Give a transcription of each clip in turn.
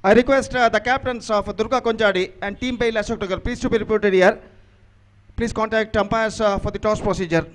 I request the captains of Durga Konjadi and Team Bail Ashok Nagar, please to be reported here. Please contact umpires for the toss procedure.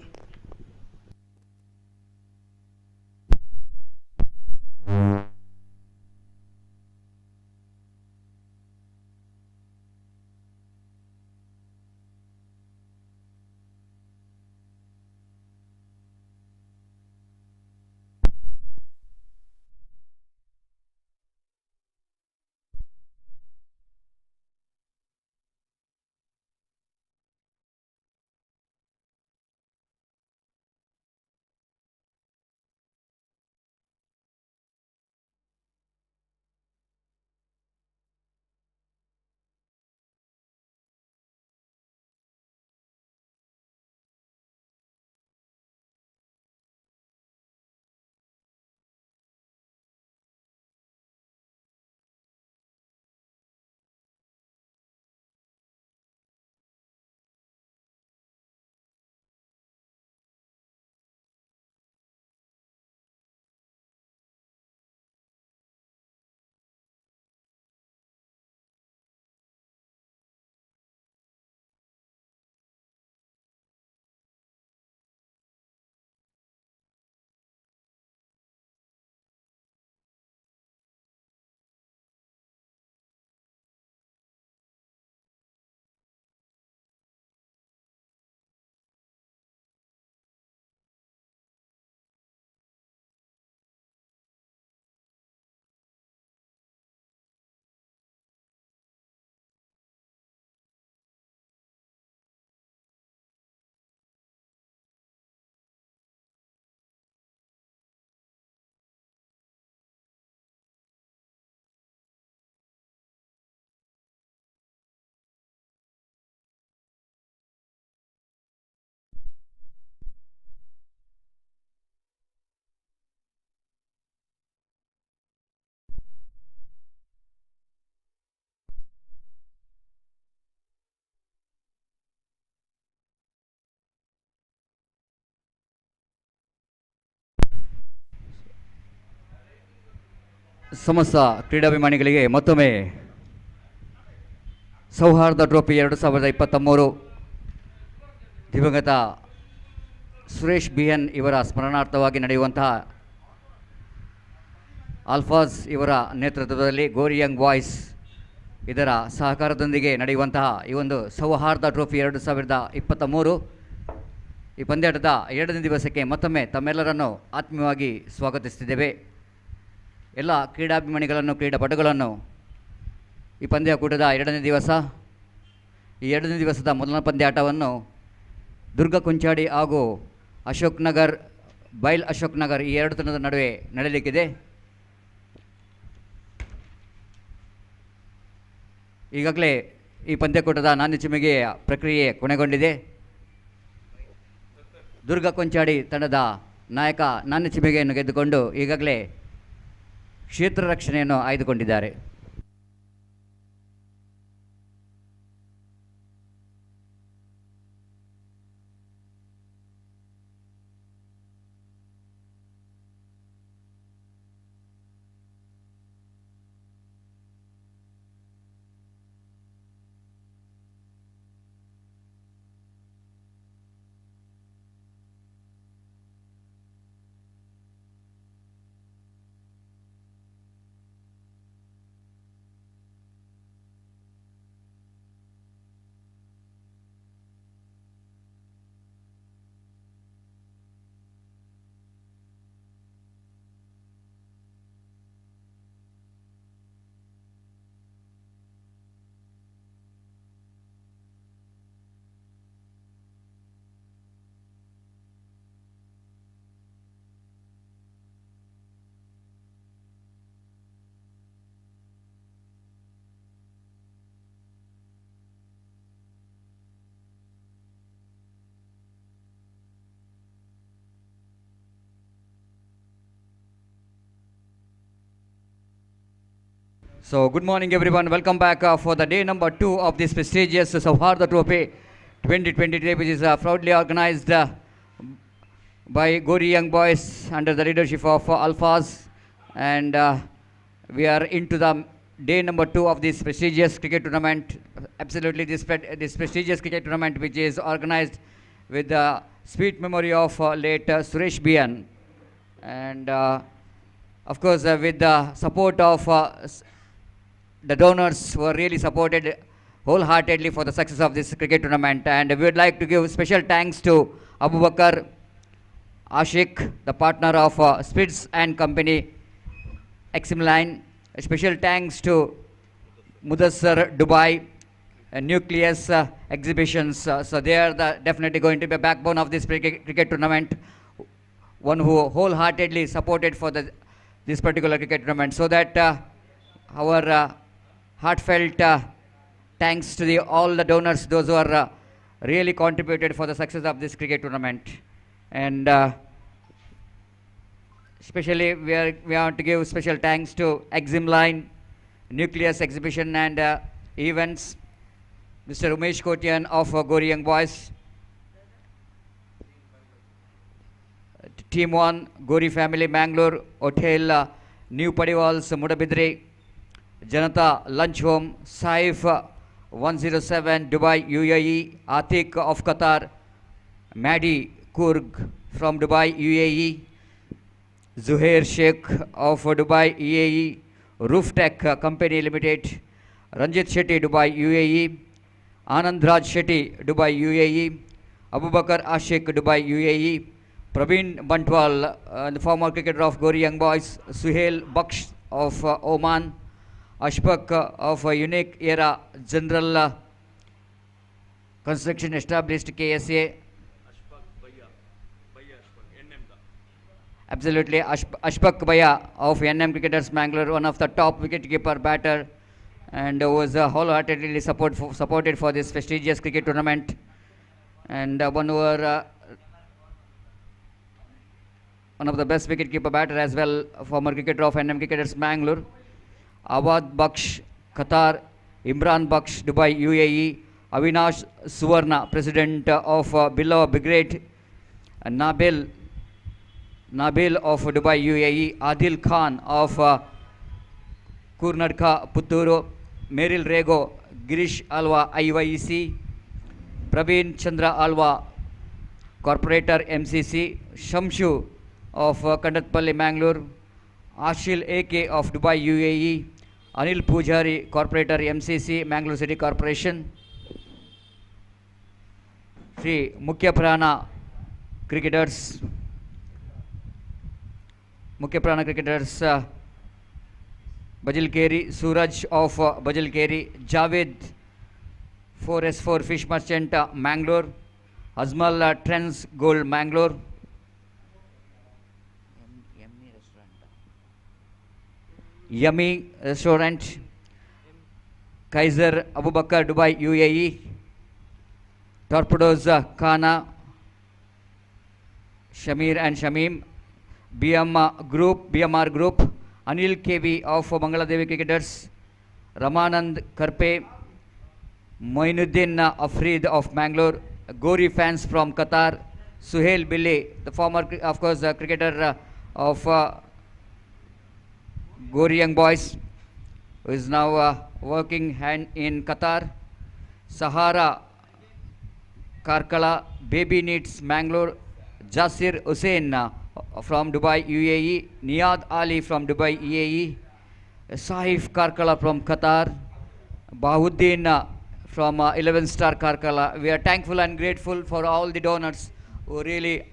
ಸಮಸ್ತ ಕ್ರೀಡಾಭಿಮಾನಿಗಳಿಗೆ ಮತ್ತೊಮ್ಮೆ ಸೌಹಾರ್ದ trophy 2023 ದಿವಂಗತ Suresh B N ಇವರ ಸ್ಮರಣಾರ್ಥವಾಗಿ ನಡೆಯುವಂತಹ ಆಲ್ಫಾಸ್ ಇವರ ನೇತೃತ್ವದಲ್ಲಿ ಗೋರಿ Young boys ಇದರ ಸಹಕಾರದೊಂದಿಗೆ ನಡೆಯುವಂತಹ ಈ ಒಂದು ಸೌಹಾರ್ದ ಟ್ರೋಫಿ 2023 ಈ ಪಂದ್ಯಾಟದ 2ನೇ ದಿವಸಕ್ಕೆ ಮತ್ತೊಮ್ಮೆ ತಮ್ಮೆಲ್ಲರನ್ನು ಆತ್ಮೀಯವಾಗಿ ಸ್ವಾಗತಿಸುತ್ತಿದ್ದೇವೆ. ಎಲ್ಲ ಕ್ರೀಡಾಭಿಮಾನಿಗಳನ್ನು ಕ್ರೀಡಾಪಟುಗಳನ್ನು ಈ ಪಂದ್ಯಕೂಟದ 2ನೇ ದಿವಸ ಈ 2ನೇ ದಿವಸದ ಮೊದಲನೇ ಪಂದ್ಯಾಟವನ್ನು ದುರ್ಗ ಕೊಂಚಾಡಿ ಹಾಗೂ ಅಶೋಕ್ ನಗರ್ ಬೈಲ್ ಅಶೋಕ್ ನಗರ್ ಈ 2 ತಂಡದ ನಡುವೆ ನಡೆಯಲಿಕ್ಕಿದೆ. ಈಗಾಗಲೇ ಈ ಪಂದ್ಯಕೂಟದ ನಾಣ್ಯ ಚಿಮ್ಮಿಗೆಯ ಪ್ರಕ್ರಿಯೆ ಕೊನೆಗೊಂಡಿದೆ. ದುರ್ಗ ಕೊಂಚಾಡಿ ತಂಡದ ನಾಯಕ ನಾಣ್ಯ ಚಿಮ್ಮಿಗೆಯನ್ನು ಗೆದ್ದುಕೊಂಡು ಈಗಾಗಲೇ ಕ್ಷೇತ್ರ ರಕ್ಷಣೆಯನ್ನು ಆಯ್ದುಕೊಂಡಿದ್ದಾರೆ. So good morning everyone, welcome back for the day number 2 of this prestigious Sauhardha Trophy 2023, which is proudly organized by Gori Young Boys under the leadership of Alphas, and we are into the day number 2 of this prestigious cricket tournament. Absolutely, this prestigious cricket tournament, which is organized with the sweet memory of late Suresh Bian, and of course with the support of the donors who are really supported wholeheartedly for the success of this cricket tournament. And we would like to give special thanks to Abu Bakar Ashik, the partner of Spitz and Company, Exim Line. A special thanks to Mudassar Dubai, Nucleus Exhibitions. So they are definitely going to be a backbone of this cricket tournament, one who wholeheartedly supported for this particular cricket tournament. So that our heartfelt thanks to all the donors, those who are really contributed for the success of this cricket tournament. And especially we want to give special thanks to Exim Line, Nucleus Exhibition and Events, Mr. Umesh Kotian of Gori Young Boys, Team 1, Gori Family, Mangalore, Hotel, New Padivals, Mudabidri, Janata Lunch Home, Saif 107, Dubai, UAE, Atik of Qatar, Madi Kurg from Dubai, UAE, Zuhair Sheikh of Dubai, UAE, Rooftech Company Limited, Ranjit Shetty, Dubai, UAE, Anand Raj Shetty, Dubai, UAE, Abu Bakar Ashik, Dubai, UAE, Praveen Bantwal, the former cricketer of Gori Young Boys, Suhail Baksh of Oman, Ashfaq of Unique Era General Construction Established, KSA. Absolutely, Ashfaq Bhaiya of NM Cricketers Mangalore, one of the top wicketkeeper batter, and was wholeheartedly supported for this prestigious cricket tournament, and one of the best wicketkeeper batter as well, former cricketer of NM Cricketers Mangalore, Awad Baksh, Qatar, Imran Baksh, Dubai, UAE, Avinash Suvarna, President of Billow Brigade, Nabil of Dubai, UAE, Adil Khan of Kurnadka, Putturu, Meril Rego, Girish Alwa, IYEC, Praveen Chandra Alwa, Corporator MCC, Shamshu of Kandatpalli, Mangalore, Ashil AK of Dubai, UAE, Anil Pujari, Corporator MCC, Mangalore City Corporation, Sri Mukhya Prana cricketers, Bajil Keri, Suraj of Bajil Keri, Javed 4S4 Fish Merchant, Mangalore, Azmal Trends Gold, Mangalore, Yummy Restaurant, Kaiser Abu Bakar, Dubai, UAE, Torpedoes Khana, Shamir and Shamim, BMR Group, Anil KV of Bangladevi Cricketers, Ramanand Karpe, Moinuddin Afrid of Mangalore, Gori fans from Qatar, Suhail Billy, the former, of course, cricketer of Gori Young Boys, who is now working in Qatar, Sahara Karkala, Baby Needs Mangalore, Jasir Hussain from Dubai, UAE, Niyad Ali from Dubai, UAE, Saif Karkala from Qatar, Bahuddin from 11 Star Karkala. We are thankful and grateful for all the donors who really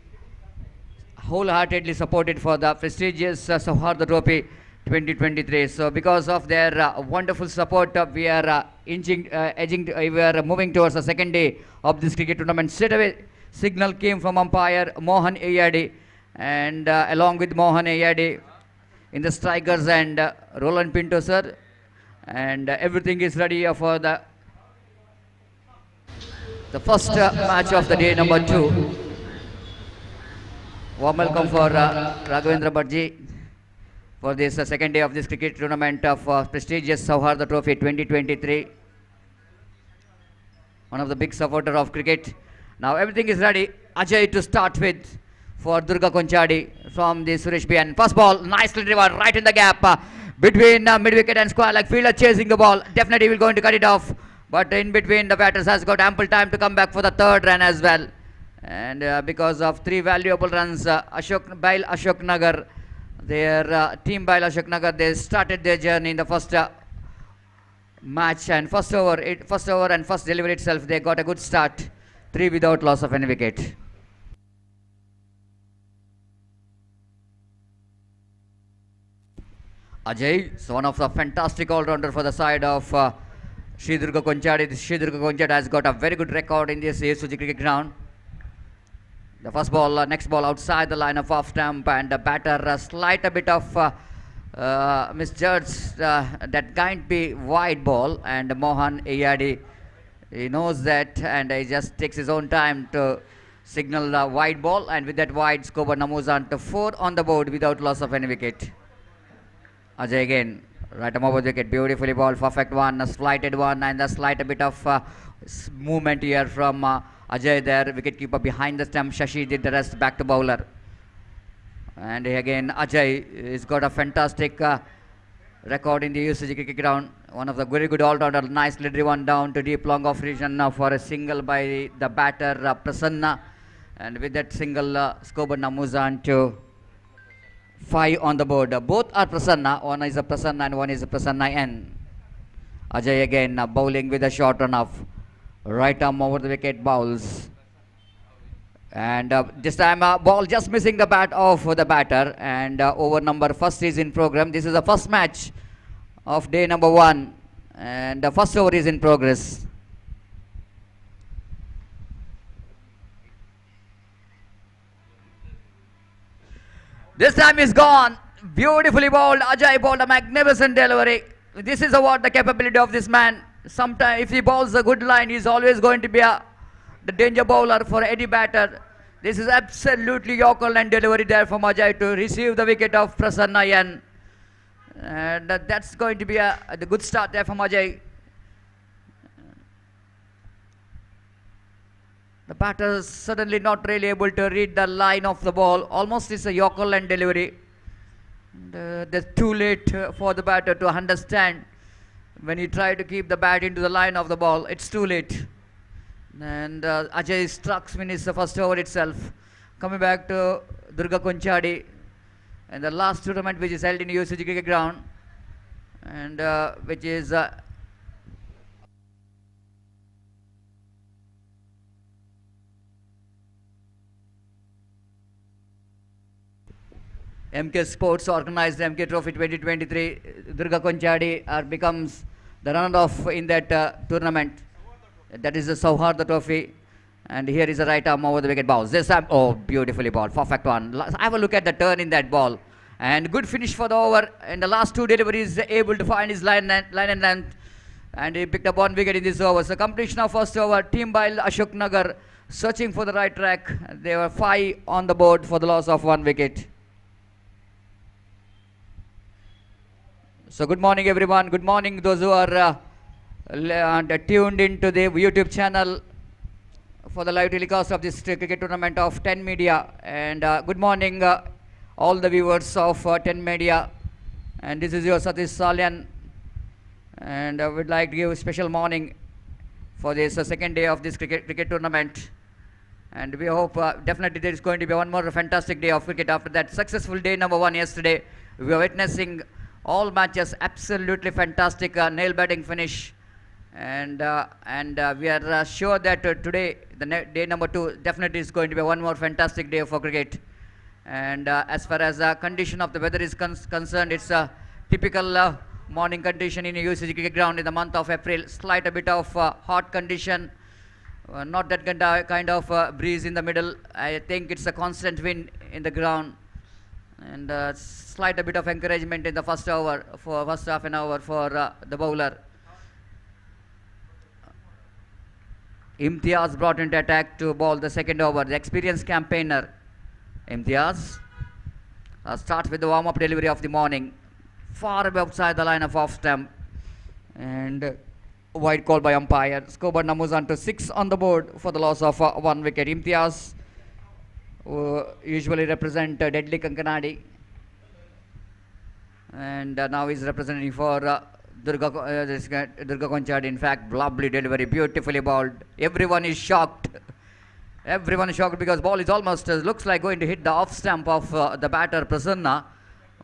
wholeheartedly supported for the prestigious Sauhardha Trophy 2023. So because of their wonderful support, we are we are moving towards the second day of this cricket tournament. Straight away, signal came from umpire Mohan Ayadi, and along with Mohan Ayadi in the strikers and Roland Pinto sir, and everything is ready for the first match of the day, number 2. Warm welcome for Raghavendra Bhattji for this second day of this cricket tournament of prestigious Sauhardha Trophy 2023. One of the big supporter of cricket. Now everything is ready. Ajay to start with for Durga Konchadi from the Suresh Bian. First ball, nicely driven right in the gap. between mid-wicket and square like fielder chasing the ball. Definitely will going to cut it off. But in between, the batters has got ample time to come back for the third run as well. And because of 3 valuable runs, Ashok Nagar, their team Bail Ashok Nagar, they started their journey in the first match, and first over and first delivery itself, they got a good start. 3 without loss of any wicket. Ajay is one of the fantastic all-rounder for the side of Sri Durga Konchadi. Sri Durga Konchadi has got a very good record in this Suji cricket ground. The first ball, next ball outside the line of off stump, and the batter slight a bit of misjudged that can't be wide ball, and Mohan Iyadi, he knows that, and he just takes his own time to signal the wide ball, and with that wide, Skobar Namuzan to 4 on the board without loss of any wicket. Ajay again, right arm over the wicket, beautifully ball, perfect one, a slighted one, and a slight bit of movement here from Ajay there, wicketkeeper behind the stump. Shashi did the rest, back to bowler. And again, Ajay has got a fantastic record in the UCG cricket ground. One of the very good all-rounder, nicely driven down to deep long off region for a single by the batter Prasanna. And with that single, Skobar Namuzan to 5 on the board. Both are Prasanna. One is a Prasanna and one is a Prasanna N. Ajay again bowling with a short run off. Right arm over the wicket, bowls. And this time ball just missing the bat of the batter. And over number first is in program. This is the first match of day number 1. And the first over is in progress. This time is gone. Beautifully bowled. Ajay bowled a magnificent delivery. This is what the capability of this man. Sometimes if he bowls a good line, he's always going to be the danger bowler for any batter. This is absolutely Yorker line delivery there from Ajay to receive the wicket of Prasanna Yan. And that's going to be the good start there from Ajay. The batter is suddenly not really able to read the line of the ball. Almost it's a Yorker line delivery. That's too late for the batter to understand. When he tried to keep the bat into the line of the ball, it's too late. And Ajay struck finished the first over itself. Coming back to Durga Konchadi and the last tournament which is held in UCG cricket ground, and which is MK Sports organized MK Trophy 2023. Durga Konchadi becomes the runner-up in that tournament. That is the Sauhardha Trophy. And here is a right arm over the wicket ball. This time, oh, beautifully ball, perfect one. Have a look at the turn in that ball. And good finish for the over. And the last 2 deliveries, able to find his line and length. And he picked up 1 wicket in this over. So completion of first over. Team Bail Ashok Nagar searching for the right track. They were 5 on the board for the loss of 1 wicket. So good morning everyone. Good morning those who are tuned into the YouTube channel for the live telecast of this cricket tournament of 10 Media. And good morning all the viewers of 10 Media. And this is your Satish Salyan. And I would like to give a special morning for this second day of this cricket tournament. And we hope definitely there is going to be one more fantastic day of cricket after that successful day number 1 yesterday. We are witnessing all matches absolutely fantastic nail batting finish, and we are sure that today the day number 2 definitely is going to be one more fantastic day for cricket. And as far as the condition of the weather is concerned, it's a typical morning condition in a UCG cricket ground in the month of April. Slight a bit of hot condition, not that kind of breeze in the middle. I think it's a constant wind in the ground. And slight a bit of encouragement in the first over, for first half an hour for the bowler. Imtiaz brought into attack to bowl the second over. The experienced campaigner Imtiaz starts with the warm-up delivery of the morning, far outside the line of off stump, and wide call by umpire. Skobar Namuzan to 6 on the board for the loss of 1 wicket. Imtiaz usually represent Deadly Kankanadi. And now he's representing for Durga Konchadi. In fact, lovely delivery, beautifully bowled. Everyone is shocked. Everyone is shocked because ball is almost looks like going to hit the off stump of the batter Prasanna.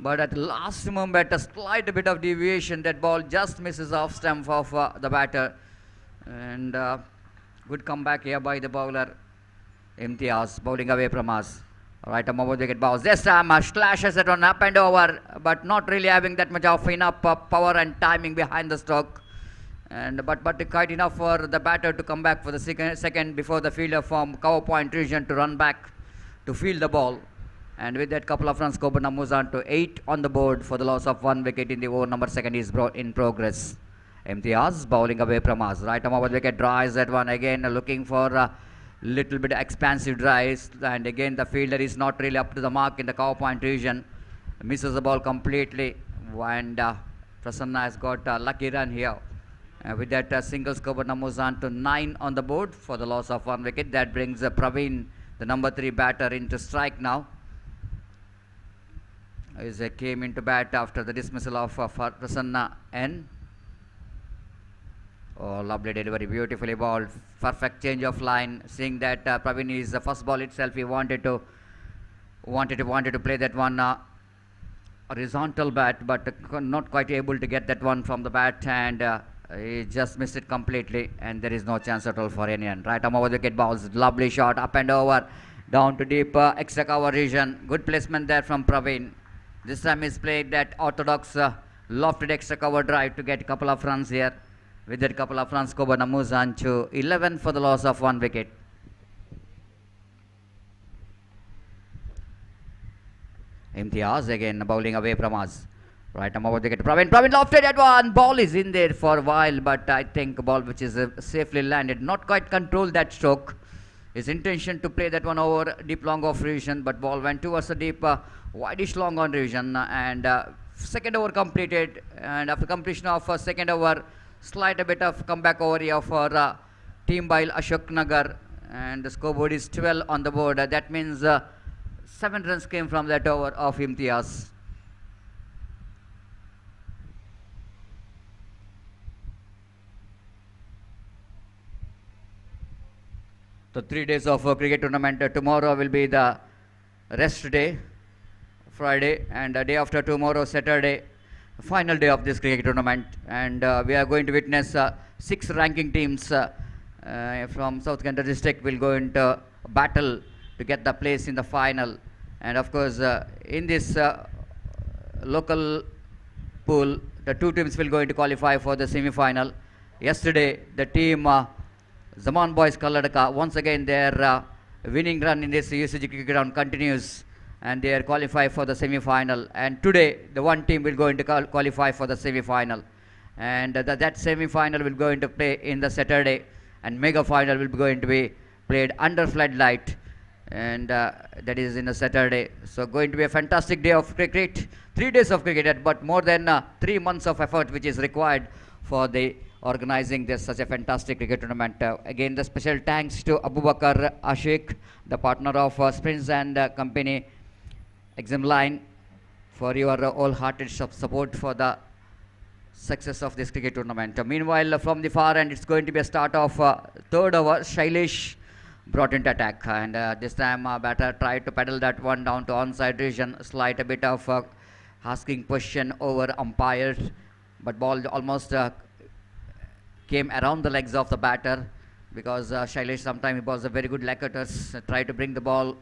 But at last moment, a slight bit of deviation. That ball just misses off stump of the batter. And good comeback here by the bowler Imtiaz, bowling away from us. Right, a moment wicket bounce. This time slashes it on up and over, but not really having that much of enough power and timing behind the stroke. And but quite enough for the batter to come back for the second before the fielder from cover point region to run back to field the ball. And with that couple of runs, Kobana moves on to 8 on the board for the loss of 1 wicket in the over number 2 is in progress. Imtiaz bowling away from us. Right arm over wicket drives that one again, looking for a little bit expansive drives. And again, the fielder is not really up to the mark in the cover point region. Misses the ball completely. And Prasanna has got a lucky run here. With that single score, moves on to 9 on the board for the loss of 1 wicket. That brings Praveen, the number 3 batter, into strike now. He came into bat after the dismissal of Prasanna N. Oh, lovely delivery, beautifully bowled. Perfect change of line. Seeing that Praveen is the first ball itself, he wanted to play that one horizontal bat, but not quite able to get that one from the bat, and he just missed it completely, and there is no chance at all for anyone. Right arm over wicket bounce, lovely shot up and over, down to deep extra cover region. Good placement there from Praveen. This time he's played that orthodox lofted extra cover drive to get a couple of runs here. With that couple of runs, Kobana moves on to 11 for the loss of 1 wicket. Imtiaz again bowling away from us. Right arm over wicket. Praveen lofted at one. Ball is in there for a while, but I think a ball which is safely landed. Not quite controlled that stroke. His intention to play that one over deep long off region, but ball went towards the deep wideish long on region. And second over completed. And after completion of second over, slight a bit of comeback over here for team by Ashok Nagar. And the scoreboard is 12 on the board. That means 7 runs came from that over of Imtiaz. So 3 days of cricket tournament. Tomorrow will be the rest day, Friday, and day after tomorrow, Saturday, final day of this cricket tournament. And we are going to witness 6 ranking teams from South Kent district will go into battle to get the place in the final. And of course, in this local pool, the 2 teams will go into qualify for the semi-final. Yesterday, the team Zaman Boys Kalladaka, once again their winning run in this UCG cricket ground continues, and they are qualified for the semi-final. And today, the one team will go into qualify for the semi-final. And that semi-final will go into play in the Saturday, and mega final will be going to be played under floodlight, and that is in a Saturday. So going to be a fantastic day of cricket, 3 days of cricket, but more than 3 months of effort which is required for the organizing this such a fantastic cricket tournament. Again, the special thanks to Abu Bakar Ashik, the partner of Sprints and Company Exam Line, for your wholehearted support for the success of this cricket tournament. Meanwhile, from the far end, it's going to be a start of third over. Shailesh brought into attack, and this time batter tried to pedal that one down to onside region. Slight a bit of asking question over umpires, but ball almost came around the legs of the batter, because Shailesh sometimes he was a very good leg cutters, tried to bring the ball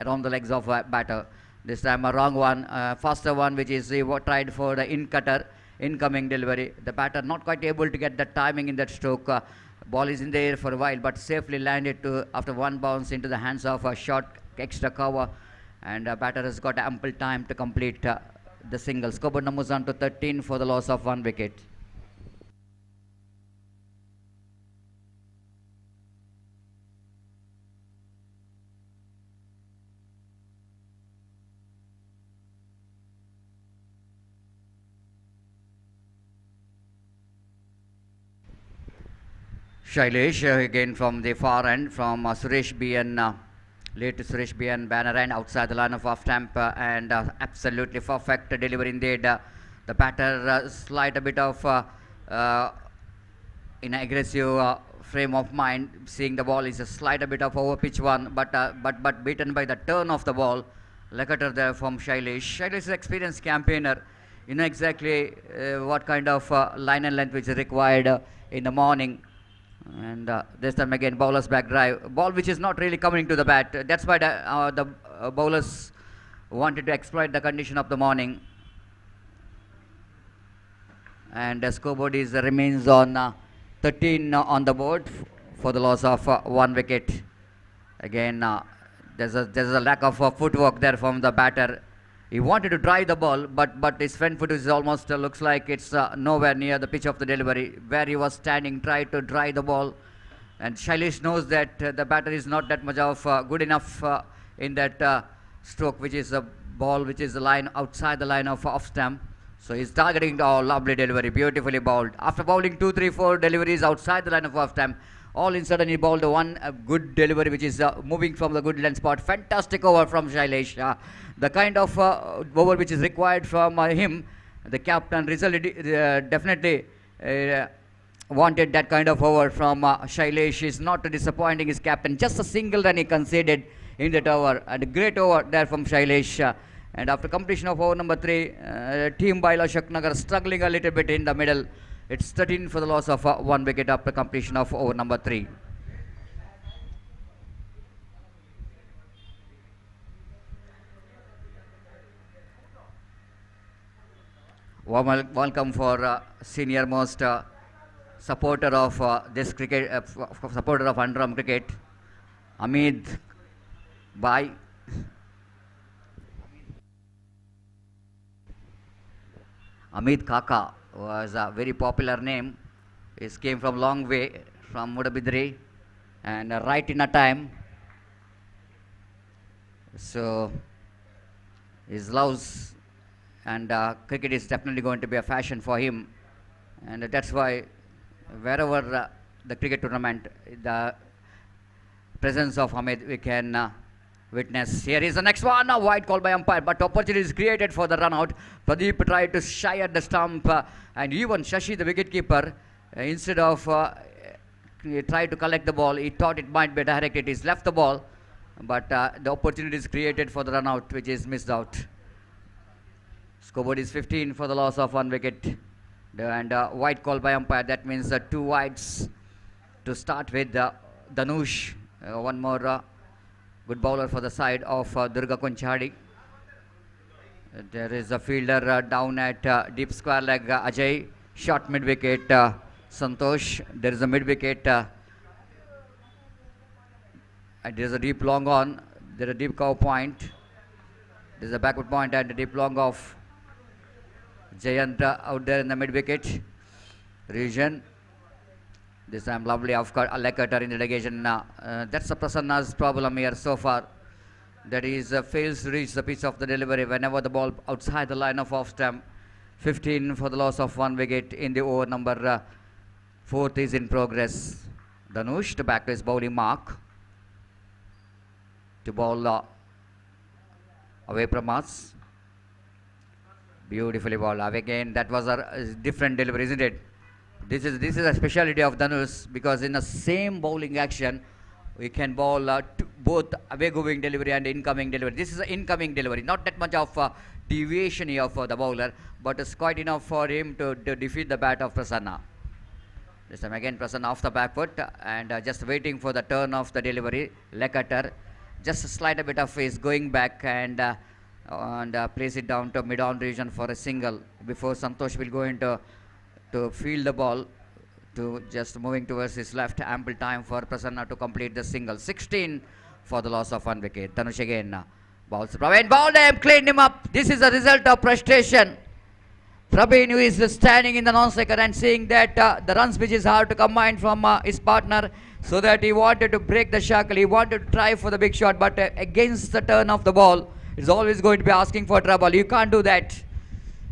around the legs of batter. This time a wrong one, faster one, which is tried for the in-cutter, incoming delivery. The batter not quite able to get the timing in that stroke. Ball is in the air for a while, but safely landed after one bounce into the hands of a short extra cover, and batter has got ample time to complete the single. Scoreboard numbers on to 13 for the loss of 1 wicket. Shailesh again from the far end, from Suresh BN, late Suresh BN banner end outside the line of off stamp, and absolutely perfect delivery indeed. The batter slight a bit of in an aggressive frame of mind, seeing the ball is a slight a bit of over pitch one, but beaten by the turn of the ball. Lecutter there from Shailesh. Shailesh is an experienced campaigner. You know exactly what kind of line and length which is required in the morning. And this time again, bowler's back drive. Ball which is not really coming to the bat. That's why the bowlers wanted to exploit the condition of the morning. And the scoreboard is remains on 13 on the board for the loss of 1 wicket. Again, there's a lack of footwork there from the batter. He wanted to drive the ball, but his front foot is almost looks like it's nowhere near the pitch of the delivery where he was standing. Tried to drive the ball, and Shailesh knows that the batter is not that much of good enough in that stroke, which is a ball which is the line outside the line of off stump. So he's targeting the lovely delivery, beautifully bowled. After bowling 2, 3, 4 deliveries outside the line of off stump, all in a sudden he bowled one good delivery which is moving from the good length spot. Fantastic over from Shailesh. The kind of over which is required from him, the captain definitely wanted that kind of over from Shailesh. Is not disappointing his captain. Just a single run he conceded in that over, and a great over there from Shailesh. And after completion of over number 3, team by Ashok struggling a little bit in the middle. It's 13 for the loss of 1 wicket after completion of over number 3. Warm welcome for senior most supporter of this cricket, supporter of underarm cricket, Amit Bhai. Amit Kaka was a very popular name. He came from long way from Mudabidri and right in a time. So his loves and cricket is definitely going to be a fashion for him, and that's why wherever the cricket tournament, the presence of Amit we can witness. Here is the next one, a wide call by umpire, but opportunity is created for the run out. Pradeep tried to shy at the stump, and even Shashi, the wicketkeeper, instead of try to collect the ball, he thought it might be directed. He's left the ball, but the opportunity is created for the run out, which is missed out. Scoreboard is 15 for the loss of 1 wicket, and wide call by umpire. That means 2 wides to start with. Dhanush, one more. Good bowler for the side of Durga Konchadi. There is a fielder down at deep square leg, Ajay. Short mid wicket, Santosh. There is a mid wicket. And there is a deep long on. There is a deep cow point. There is a backward point and a deep long of Jayant out there in the mid wicket region. This time lovely of course Lecutter in the delegation. That's the Prasanna's problem here so far. That is fails to reach the pitch of the delivery whenever the ball outside the line of off stump. 15 for the loss of 1 wicket in the over number 4th is in progress. Dhanush to back to his bowling mark. To bowl away from us. Beautifully bowled. Again, that was a different delivery, isn't it? This is a speciality of Dhanush, because in the same bowling action we can bowl both away going delivery and incoming delivery. This is an incoming delivery, not that much of deviation here for the bowler, but it's quite enough for him to defeat the bat of Prasanna. This time again Prasanna off the back foot and just waiting for the turn of the delivery. Lecutter just a slight bit of face going back and place it down to mid-on region for a single before Santosh will go into to field the ball, to just moving towards his left. Ample time for Prasanna to complete the single. 16 for the loss of 1 wicket. Dhanush again bowls. Praveen bowled him, cleaned him up. This is a result of frustration. Praveen, who is standing in the non-striker and seeing that the runs which is hard to combine from his partner, so that he wanted to break the shackle. He wanted to try for the big shot, but against the turn of the ball, it's always going to be asking for trouble. You can't do that,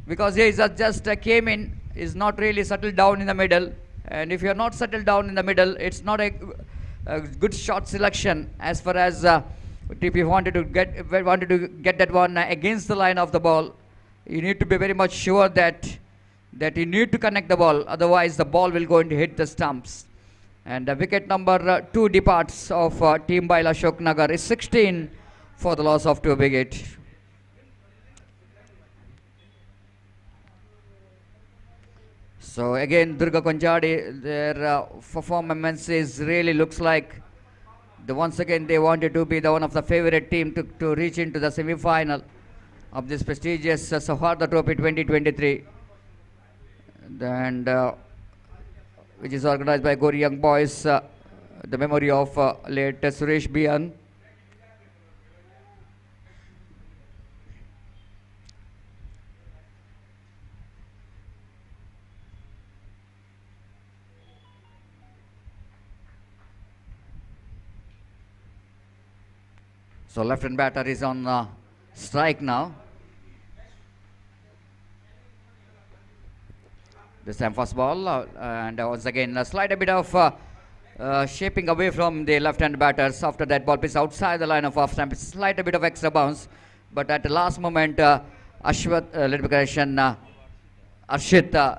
because he just came in, is not really settled down in the middle, and if you're not settled down in the middle, it's not a good shot selection as far as if you wanted to get that one against the line of the ball. you need to be very much sure that you need to connect the ball, otherwise the ball will go and hit the stumps. And wicket number 2 departs of team by Ashok Nagar is 16 for the loss of 2 wicket. So again, Durga Konchadi, their performance is really looks like once again they wanted to be the one of the favorite team to reach into the semi-final of this prestigious Sauhardha Trophy 2023, and which is organized by Gori Young Boys, the memory of late Suresh Bian. So left-hand batter is on strike now. This time first ball, and once again a slight bit of shaping away from the left-hand batters. After that ball pitch outside the line of off stump, slight bit of extra bounce, but at the last moment Arshit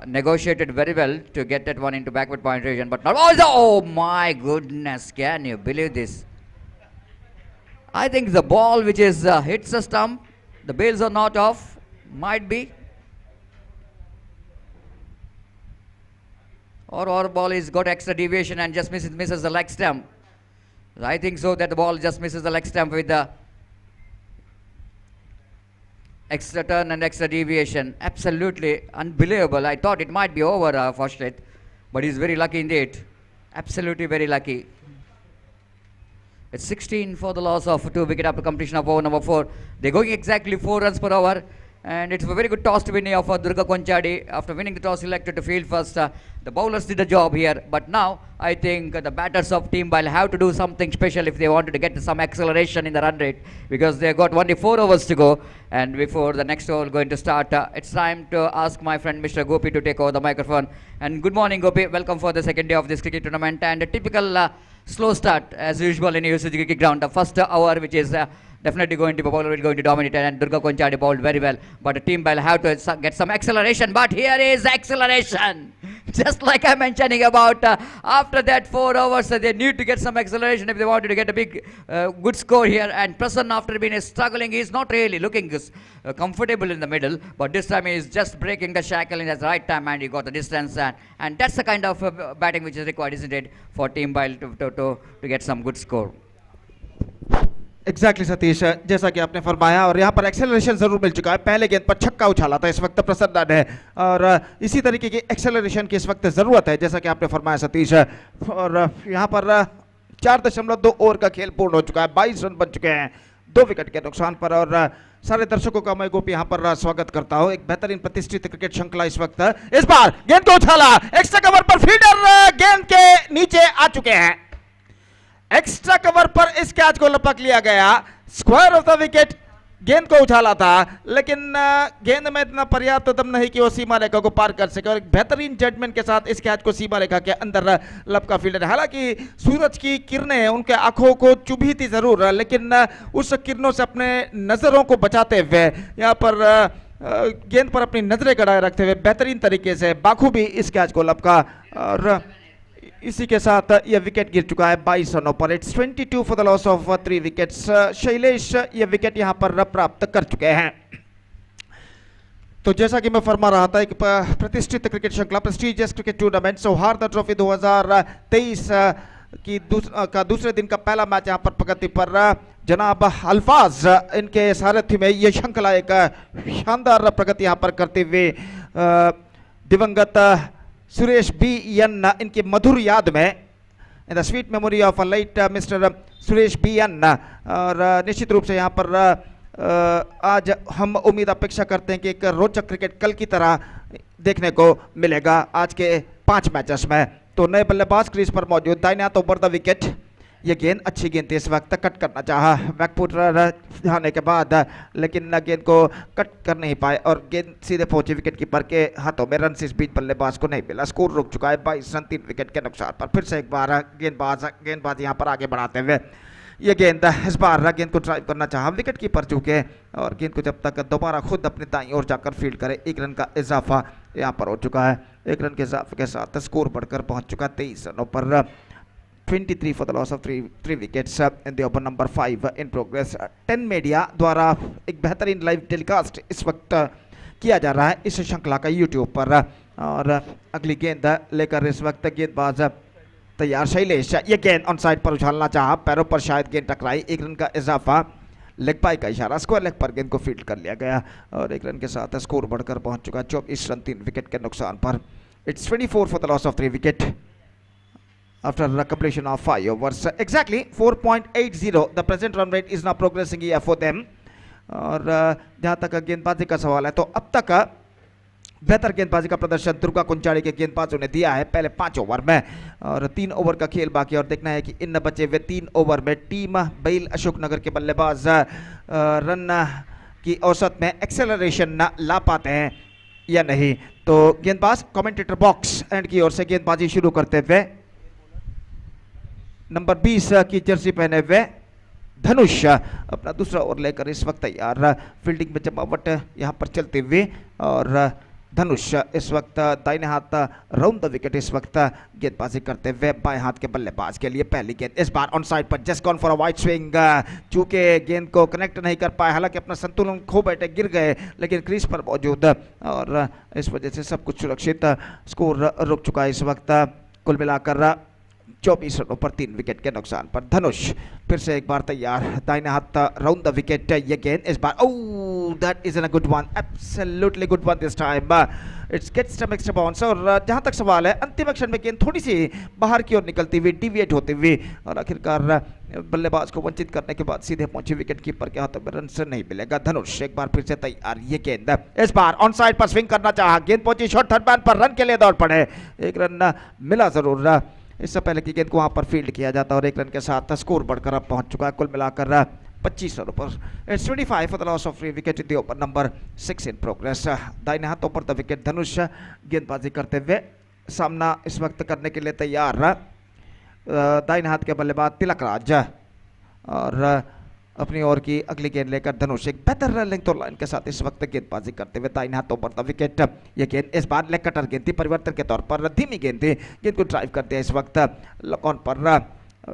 negotiated very well to get that one into backward point region, but not also. Oh my goodness, can you believe this? I think the ball which is hits the stump, the bails are not off, might be, or ball is got extra deviation and just misses the leg stump. I think so that the ball just misses the leg stump with the extra turn and extra deviation. Absolutely unbelievable. I thought it might be over for Shrit, but he's very lucky indeed. Absolutely very lucky. It's 16 for the loss of 2 wicket after completion of over number 4. They're going exactly 4 runs per hour, and it's a very good toss to win of Durga Konchadi. After winning the toss, elected to field first. The bowlers did the job here, but now I think the batters of team will have to do something special if they wanted to get some acceleration in the run rate, because they got only 4 overs to go, and before the next over going to start, it's time to ask my friend Mr. Gopi to take over the microphone. And good morning, Gopi. Welcome for the second day of this cricket tournament, and a typical slow start as usual in UCG cricket ground. The first hour, which is definitely going to be bowler will going to dominate, and Durga Konchadi bowled very well, but the team will have to get some acceleration. But here is acceleration, just like I'm mentioning about after that 4 overs, they need to get some acceleration if they wanted to get a big good score here. And Prasanna, after being struggling, he is not really looking comfortable in the middle, but this time he is just breaking the shackle in the right time, and he got the distance, and that's the kind of batting which is required, isn't it, for team Bile to get some good score. Exactly Satish, जैसा कि आपने फरमाया, और यहाँ पर acceleration जरूर मिल चुका है. पहले गेंद पर छक्का उछाला था इस वक्त प्रसन्न ने, और इसी तरीके की एक्सेलरेशन की इस वक्त ज़रूरत है, जैसा कि आपने फरमाया सतीश. और यहाँ पर 4.2 ओवर का खेल पूर्ण हो चुका है. 22 रन बन चुके हैं 2 विकेट के नुकसान पर. और सारे दर्शकों का मैं गोपी यहाँ पर स्वागत करता हूँ. एक बेहतरीन प्रतिष्ठित क्रिकेट श्रृंखला इस वक्त. इस बार गेंद को उछाला, एक्स्ट्रा कवर पर फील्डर गेंद के नीचे आ चुके हैं. एक्स्ट्रा कवर पर इस कैच को लपक लिया गया. स्क्वायर ऑफ द विकेट गेंद को उछाला था, लेकिन गेंद में इतना पर्याप्त दम नहीं कि वो सीमा रेखा को पार कर सके, और एक बेहतरीन जजमेंट के साथ इस कैच को सीमा रेखा के अंदर लपका फील्डर. हालांकि सूरज की किरणें उनके आंखों को चुभी थी जरूर, लेकिन उस किरणों से अपने नजरों को बचाते हुए यहाँ पर गेंद पर अपनी नजरें गड़ाए रखते हुए बेहतरीन तरीके से बाखूबी इस कैच को लपका, और इसी के साथ यह विकेट गिर चुका है 22 रनों पर. It's 22 for the loss of 3 wickets. Shailesh यह विकेट यहां पर प्राप्त कर चुके हैं. तो जैसा कि मैं फरमा रहा था, एक प्रतिष्ठित क्रिकेट श्रृंखला, प्रेस्टीजियस क्रिकेट टूर्नामेंट सौहार्द ट्रॉफी 2023 का दूसरे दिन का पहला मैच यहां पर प्रगति पर. जनाब अल्फाज इनके सारथ्य में यह श्रृंखला एक शानदार प्रगति यहां पर करते हुए दिवंगत सुरेश बी एन इनकी मधुर याद में, in the sweet memory of late mister Suresh B N. और निश्चित रूप से यहाँ पर आज हम उम्मीद अपेक्षा करते हैं कि एक रोचक क्रिकेट कल की तरह देखने को मिलेगा आज के 5 मैचेस में. तो नए बल्लेबाज क्रीज पर मौजूद. दाहिने हाथ ओवर द विकेट, ये गेंद अच्छी गेंद थी, इस वक्त कट करना चाहा बैकफुट जाने के बाद, लेकिन गेंद को कट कर नहीं पाए और गेंद सीधे पहुंची विकेट कीपर के हाथों में. रन इस बीच बल्लेबाज को नहीं मिला. स्कोर रुक चुका है 22 रन 3 विकेट के नुकसान पर. फिर से एक बार गेंदबाज यहाँ पर आगे बढ़ाते हुए ये गेंद इस बार गेंद को ड्राइव करना चाहा विकेट कीपर चूके और गेंद को जब तक दोबारा खुद अपनी दाईं ओर जाकर फील्ड करे, 1 रन का इजाफा यहाँ पर हो चुका है। 1 रन के इजाफे के साथ स्कोर बढ़कर पहुंच चुका 23 रनों पर। 23 for the loss of three wickets in the over number 5 in progress। 10 media द्वारा एक बेहतरीन लाइव टेलीकास्ट इस वक्त किया जा रहा है इस श्रृंखला का यूट्यूब पर। और अगली गेंद लेकर इस वक्त गेंदबाज तैयार शैलेश, ये गेंद ऑन साइड पर उछालना चाहा, पैरों पर शायद गेंद टकराई, 1 रन का इजाफा, लेग पाई का इशारा, स्क्वायर लेग पर गेंद को फील्ड कर लिया गया और 1 रन के साथ स्कोर बढ़कर पहुंच चुका 24 रन 3 विकेट के नुकसान पर। It's 24 for the loss of 3 wicket after the completion of 5 overs। Exactly 4.80 the present run rate is now progressing here for them। और जहां तक गेंदबाजी का सवाल है तो अब तक बेहतर गेंदबाजी का प्रदर्शन दुर्गा कुंचाड़ी के गेंदबाजों ने दिया है पहले 5 ओवर में और 3 ओवर का खेल बाकी और देखना है कि इन बचे हुए 3 ओवर में टीम बैल अशोकनगर के बल्लेबाज रन की औसत में एक्सेलरेशन ला पाते हैं या नहीं। तो गेंदबाज कमेंटेटर बॉक्स एंड की ओर से गेंदबाजी शुरू करते हुए नंबर 20 की जर्सी पहने हुए धनुष अपना दूसरा ओवर लेकर इस वक्त तैयार, फील्डिंग में जमावट यहां पर चलते हुए और धनुष इस वक्त दाहिने हाथ राउंड द विकेट इस वक्त गेंदबाजी करते हुए बाएं हाथ के बल्लेबाज के लिए पहली गेंद इस बार ऑन साइड पर just gone for a wide swing. चूंकि गेंद को कनेक्ट नहीं कर पाए, हालांकि अपना संतुलन खो बैठे, गिर गए, लेकिन क्रीज पर मौजूद और इस वजह से सब कुछ सुरक्षित, स्कोर रुक चुका है इस वक्त कुल मिलाकर 24 रनों पर 3 विकेट के नुकसान पर। धनुष फिर से एक बार तैयार, दाहिने हाथ राउंड द विकेट, ये गेंद इस बार that is a good one, absolutely good one this time, it's gets some extra bounce. और जहां तक सवाल है अंतिम क्षण में गेंद थोड़ी सी बाहर की ओर निकलती हुई, डिविएट होती हुई और आखिरकार बल्लेबाज को वंचित करने के बाद सीधे पहुंची विकेट कीपर के हाथों में रन से नहीं मिलेगा। धनुष एक बार फिर से तैयार, ये गेंद इस बार ऑन साइड पर स्विंग करना चाहा, गेंद पहुंची शॉर्ट थर्ड मैन पर, रन के लिए दौड़ पड़े, 1 रन मिला जरूर, इससे पहले की गेंद को वहां पर फील्ड किया जाता और 1 रन के साथ स्कोर बढ़कर अब पहुंच चुका है कुल मिलाकर 25 रनों पर। It's 25 for the loss of 3 wicket in the over number 6 in progress। दाहिने हाथों पर द विकेट धनुष गेंदबाजी करते हुए सामना इस वक्त करने के लिए तैयार, दाहिने हाथ के बल्लेबाज तिलक राज और अपनी ओर की अगली गेंद लेकर धनुष एक बेहतर लेंथ और लाइन के साथ इस वक्त गेंदबाजी करते हुए दाहिने हाथों पर द विकेट, ये गेंद इस बार लेग कटर गेंद थी, परिवर्तन के तौर पर धीमी गेंद थी, गेंद को ड्राइव करते हैं इस वक्त लॉन पर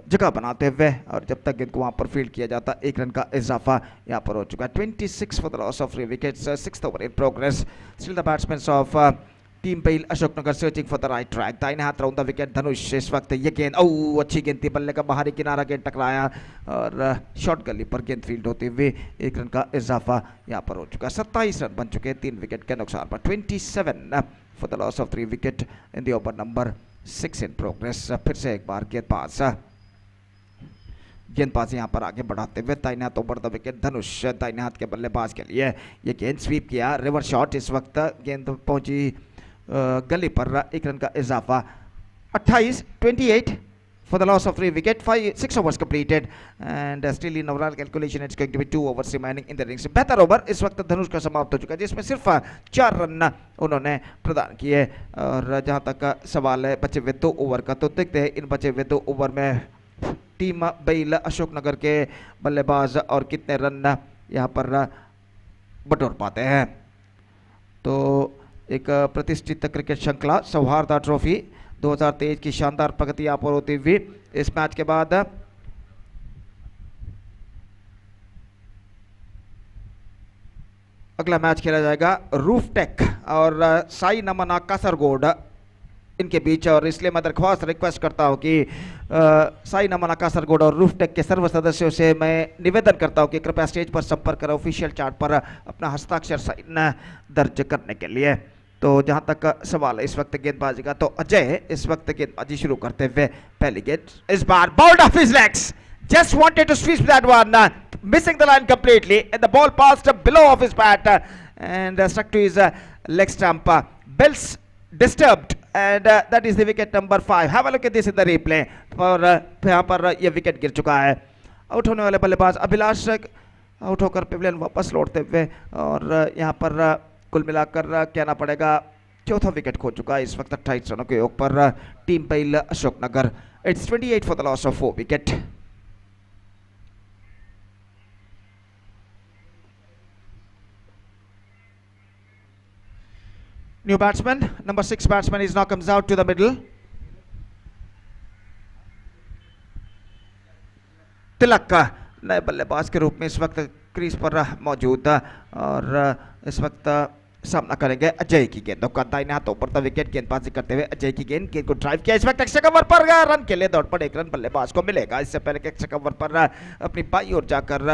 जगह बनाते हुए और जब तक गेंद को वहां पर फील्ड किया जाता 1 रन का इजाफा यहाँ पर हो चुका है। 26 for the loss of 3 wickets, 6th over in progress। Still the batsmen of team Bail Ashoknagar searching for the right track, दाहिने हाथ राउंड द विकेट धनुष इस वक्त ये गेंद अच्छी गेंद थी, बल्ले का बाहरी किनारा गेंद टकराया और शॉर्ट गली पर गेंद फील्ड होते हुए 1 रन का इजाफा यहाँ पर हो चुका, 27 रन बन चुके 3 विकेट के नुकसान पर। 27 for the loss of 3 wicket in the over number 6 in progress। फिर से एक बार गेंदबाज यहाँ पर आगे बढ़ाते हुए दाहिने हाथ ओवर द विकेट धनुष, दाहिने हाथ के बल्लेबाज के लिए ये गेंद स्वीप किया, रिवर्स शॉट, इस वक्त गेंद पहुंची गली पर, 1 रन का इजाफा, 28 for the loss of 3 wicket, 6 overs completed and still in overall calculation it's going to be 2 overs remaining in the innings। बेहतर ओवर इस वक्त धनुष का समाप्त हो चुका है जिसमें सिर्फ 4 रन उन्होंने प्रदान किए और जहां तक सवाल है बचे हुए 2 ओवर का, तो देखते हैं इन बचे हुए 2 ओवर में टीम बैल अशोकनगर के बल्लेबाज और कितने रन यहाँ पर बटोर पाते हैं। तो एक प्रतिष्ठित क्रिकेट श्रृंखला सौहार्दा ट्रॉफी 2023 की शानदार प्रगति यहाँ पर होती हुई इस मैच के बाद अगला मैच खेला जाएगा रूफ टेक और साई नमना कासरगोड इनके बीच, और इसलिए मैं दरख्वास्त रिक्वेस्ट करता हूं कि साई नमना कासरगोड और रूफ टेक के सर्व सदस्यों से मैं निवेदन करता हूं कि कृपया स्टेज पर संपर्क करें ऑफिशियल चार्ट पर अपना हस्ताक्षर साइन दर्ज करने के लिए। तो जहां तक सवाल है इस वक्त गेंदबाजी का, तो अजय इस वक्त गेंदबाजी शुरू करते हुए पहली गेंद इस बार bowled off his legs, just wanted to sweep that one, missing the line completely and the ball passed below off his bat and stuck to his leg stump, bells disturbed and that is the wicket number 5। have a look at this in the replay। और यहाँ पर ये wicket गिर चुका है, out होने वाले बल्लेबाज अभिलाष आउट होकर पेविलियन वापस लौटते हुए और यहाँ पर कुल मिलाकर कहना पड़ेगा चौथा विकेट खो चुका है इस वक्त 28 रनों के योग पर team Bail Ashoknagar. It's 28 for the loss of 4 wicket। New batsman, number 6 batsman is now comes out to the middle. तिलक नए बल्लेबाज के रूप में इस वक्त क्रीज पर मौजूद और इस वक्त सामना करेंगे अजय की गेंदों का। दाहिने हाथों पर तो विकेट गेंदबाजी करते हुए अजय की गेंद को ड्राइव किया। इस वक्त एक्स्ट्रा कवर पर रन के लिए दौड़ पर एक रन बल्लेबाज को मिलेगा। इससे पहले एक्स्ट्रा कवर पर अपनी बाई ओर जाकर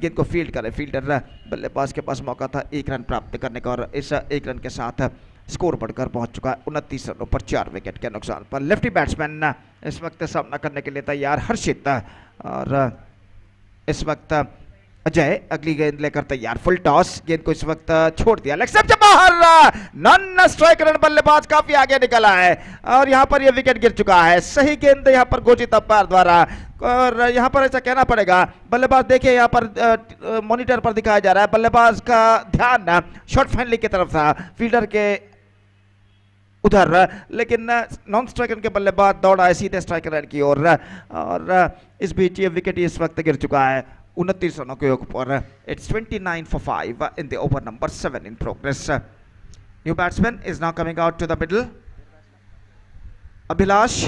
गेंद को फील्ड करे फील्डर बल्लेबाज के पास मौका था एक रन प्राप्त करने का और इस एक रन के साथ स्कोर बढ़कर पहुंच चुका है 29 रनों पर 4 विकेट के नुकसान पर। लेफ्टी बैट्समैन इस वक्त सामना करने के लिए तैयार हर्षित और इस वक्त अजय अगली गेंद लेकर तैयार। फुल टॉस, गेंद को इस वक्त छोड़ दिया, लेग स्टंप से बाहर, नॉन स्ट्राइक रन, बल्लेबाज काफी आगे निकला है और यहां पर यह विकेट गिर चुका है। सही गेंद यहां पर घोषित अंपायर द्वारा और यहां पर ऐसा कहना पड़ेगा बल्लेबाज देखिए यहां पर मॉनिटर पर दिखाया जा रहा है बल्लेबाज का ध्यान शॉर्ट फाइनली की तरफ था फील्डर के उधर, लेकिन नॉन स्ट्राइकर के बल्लेबाज दौड़ा है सीधे स्ट्राइकर रन की ओर और इस बीच ये विकेट इस वक्त गिर चुका है 29 रनों के योग पर। It's 29 for 5 in the over number 7 in progress. New batsman is now coming out to the middle. Abhilash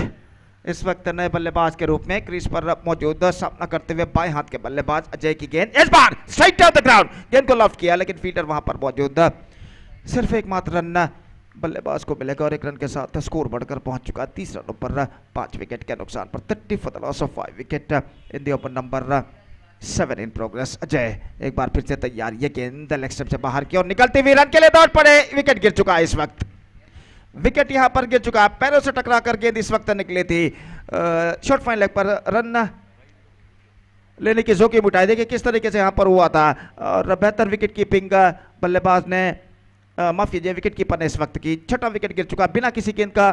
इस वक्त नए बल्लेबाज के रूप में क्रीज पर मौजूद सामना करते हुए बाएं हाथ के बल्लेबाज अजय की गेंद इस बार स्ट्राइट डाउन द ग्राउंड, गेंद को लॉफ्ट किया लेकिन फील्डर वहां पर मौजूद। सिर्फ एकमात्र रन बल्लेबाज को मिलेगा और एक रन के साथ स्कोर बढ़कर पहुंच चुका है 30 रनों पर 5 विकेट के नुकसान पर। 30 for the loss of 5 wicket in the over number 7 in progress. Ajay एक बार फिर से तैयार, ये गेंद लेग स्टंप से बाहर की और निकलती हुई रन के लिए दौड़ पड़े, विकेट गिर चुका है। इस वक्त विकेट यहां पर गिर चुका है, पैरों से टकराकर गेंद इस वक्त निकली थी शॉर्ट फाइन लेग पर। रन लेने की जोखिम उठाई, देखिए किस तरीके से यहां पर हुआ था और बेहतर विकेट कीपिंग बल्लेबाज ने माफ कीजिए विकेट कीपर ने इस वक्त की। छठा विकेट गिर चुका बिना किसी गेंद का।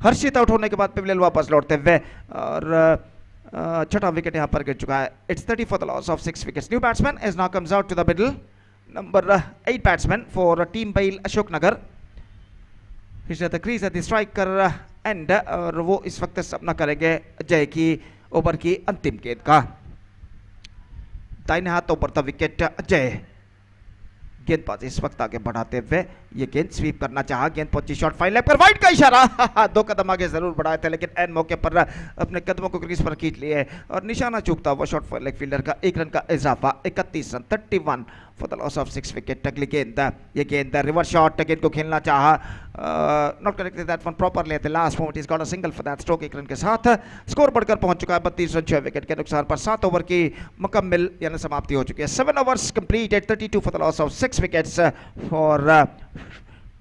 हर्षित आउट होने के बाद पेविलियन वापस लौटते हुए और छठा विकेट यहां पर गिर चुका है। It's 30 for the loss of 6 wickets. New batsman is now comes out to the middle. Number 8 batsman for team Bail Ashok Nagar. He's at the crease at the striker end और वो इस वक्त सामना करेंगे अजय की ओवर की अंतिम गेंद का। दाहिने हाथों पर था विकेट अजय, गेंदबाजी इस वक्त आगे बढ़ाते हुए ये गेंद स्वीप करना चाहा, गेंद पहुंची शॉर्ट फाइन लेग पर, वाइड का इशारा 2 कदम आगे जरूर बढ़ाए थे लेकिन एन मौके पर अपने कदमों को क्रीज पर खींच लिए और निशाना चूकता हुआ शॉर्ट फाइन लेग फील्डर का 1 रन का इजाफा। 31 run 31 for the loss of 6 wicket. अगली गेंद, ये गेंद रिवर्स शॉट, गेंद को खेलना चाहा, not corrected that one properly at the last moment, is got a single for that stroke. 1 run के साथ स्कोर बढ़कर पहुंच चुका है 32 रन 6 विकेट के नुकसान पर। 7 ओवर की मुकम्मिल यानी समाप्ति हो चुकी है। 7 overs completed, 32 for the loss of 6 wickets for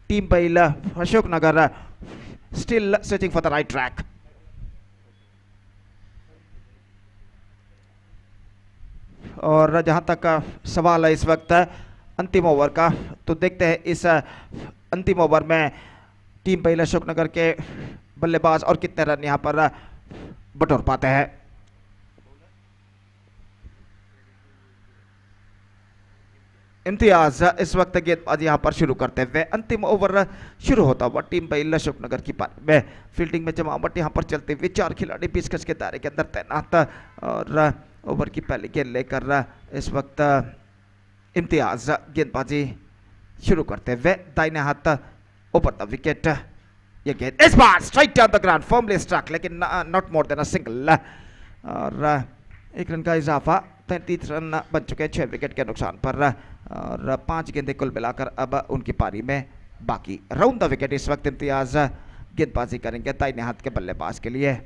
team Bail Ashok Nagar, still searching for the right track. और जहां तक सवाल है इस वक्त अंतिम ओवर का, तो देखते हैं इस अंतिम ओवर में टीम बैल अशोक नगर के बल्लेबाज और कितने रन यहां पर बटोर पाते हैं। इम्तियाज इस वक्त गेंदबाजी यहां पर शुरू करते हुए, अंतिम ओवर शुरू होता हुआ टीम बैल अशोक नगर की पारी में। फील्डिंग में जमावट यहां पर चलते हुए 4 खिलाड़ी 20 गज के दायरे के अंदर तैनात और ओवर की पहली गेंद लेकर इस वक्त इम्तियाज गेंदबाजी शुरू करते हुए, दाहिने हाथ ऊपर द विकेट, ये गेंद इस बार straight down the ground, firmly struck लेकिन not more than a single और 1 रन का इजाफा। 33 रन बन चुके हैं 6 विकेट के नुकसान पर और 5 गेंदें कुल मिलाकर अब उनकी पारी में बाकी। राउंड द विकेट इस वक्त इम्तियाज गेंदबाजी करेंगे दाहिने हाथ के बल्लेबाज के लिए,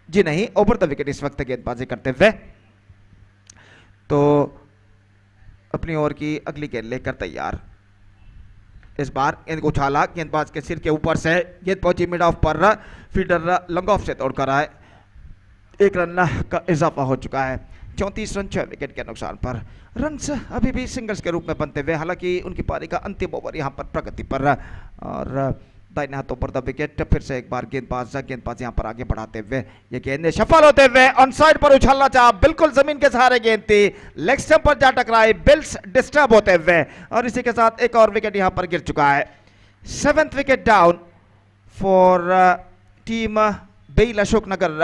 जी नहीं ओवर द विकेट इस वक्त गेंदबाजी करते हुए, तो अपनी ओवर की अगली गेंद लेकर तैयार। इस बार गेंद को उछाला, गेंदबाज के सिर के ऊपर से गेंद पहुंची मिड ऑफ पर, फील्डर लॉन्ग ऑफ से तोड़कर आए, 1 रन का इजाफा हो चुका है। 34 रन 6 विकेट के नुकसान पर। रन्स अभी भी सिंगल्स के रूप में बनते हुए, हालांकि उनकी पारी का अंतिम ओवर यहां पर प्रगति पर और दाहिने हाथों पर द विकेट। फिर से एक बार गेंदबाज यहां पर आगे बढ़ाते हुए, ये गेंद सफल होते हुए ऑन साइड पर उछलना चाहा, बिल्कुल जमीन के सहारे गेंद थी, लेग स्टंप पर जा टकराई, बिल्स डिस्टर्ब होते हुए और इसी के साथ एक और विकेट यहां पर गिर चुका है। 7th wicket down for team बैल Ashok Nagar.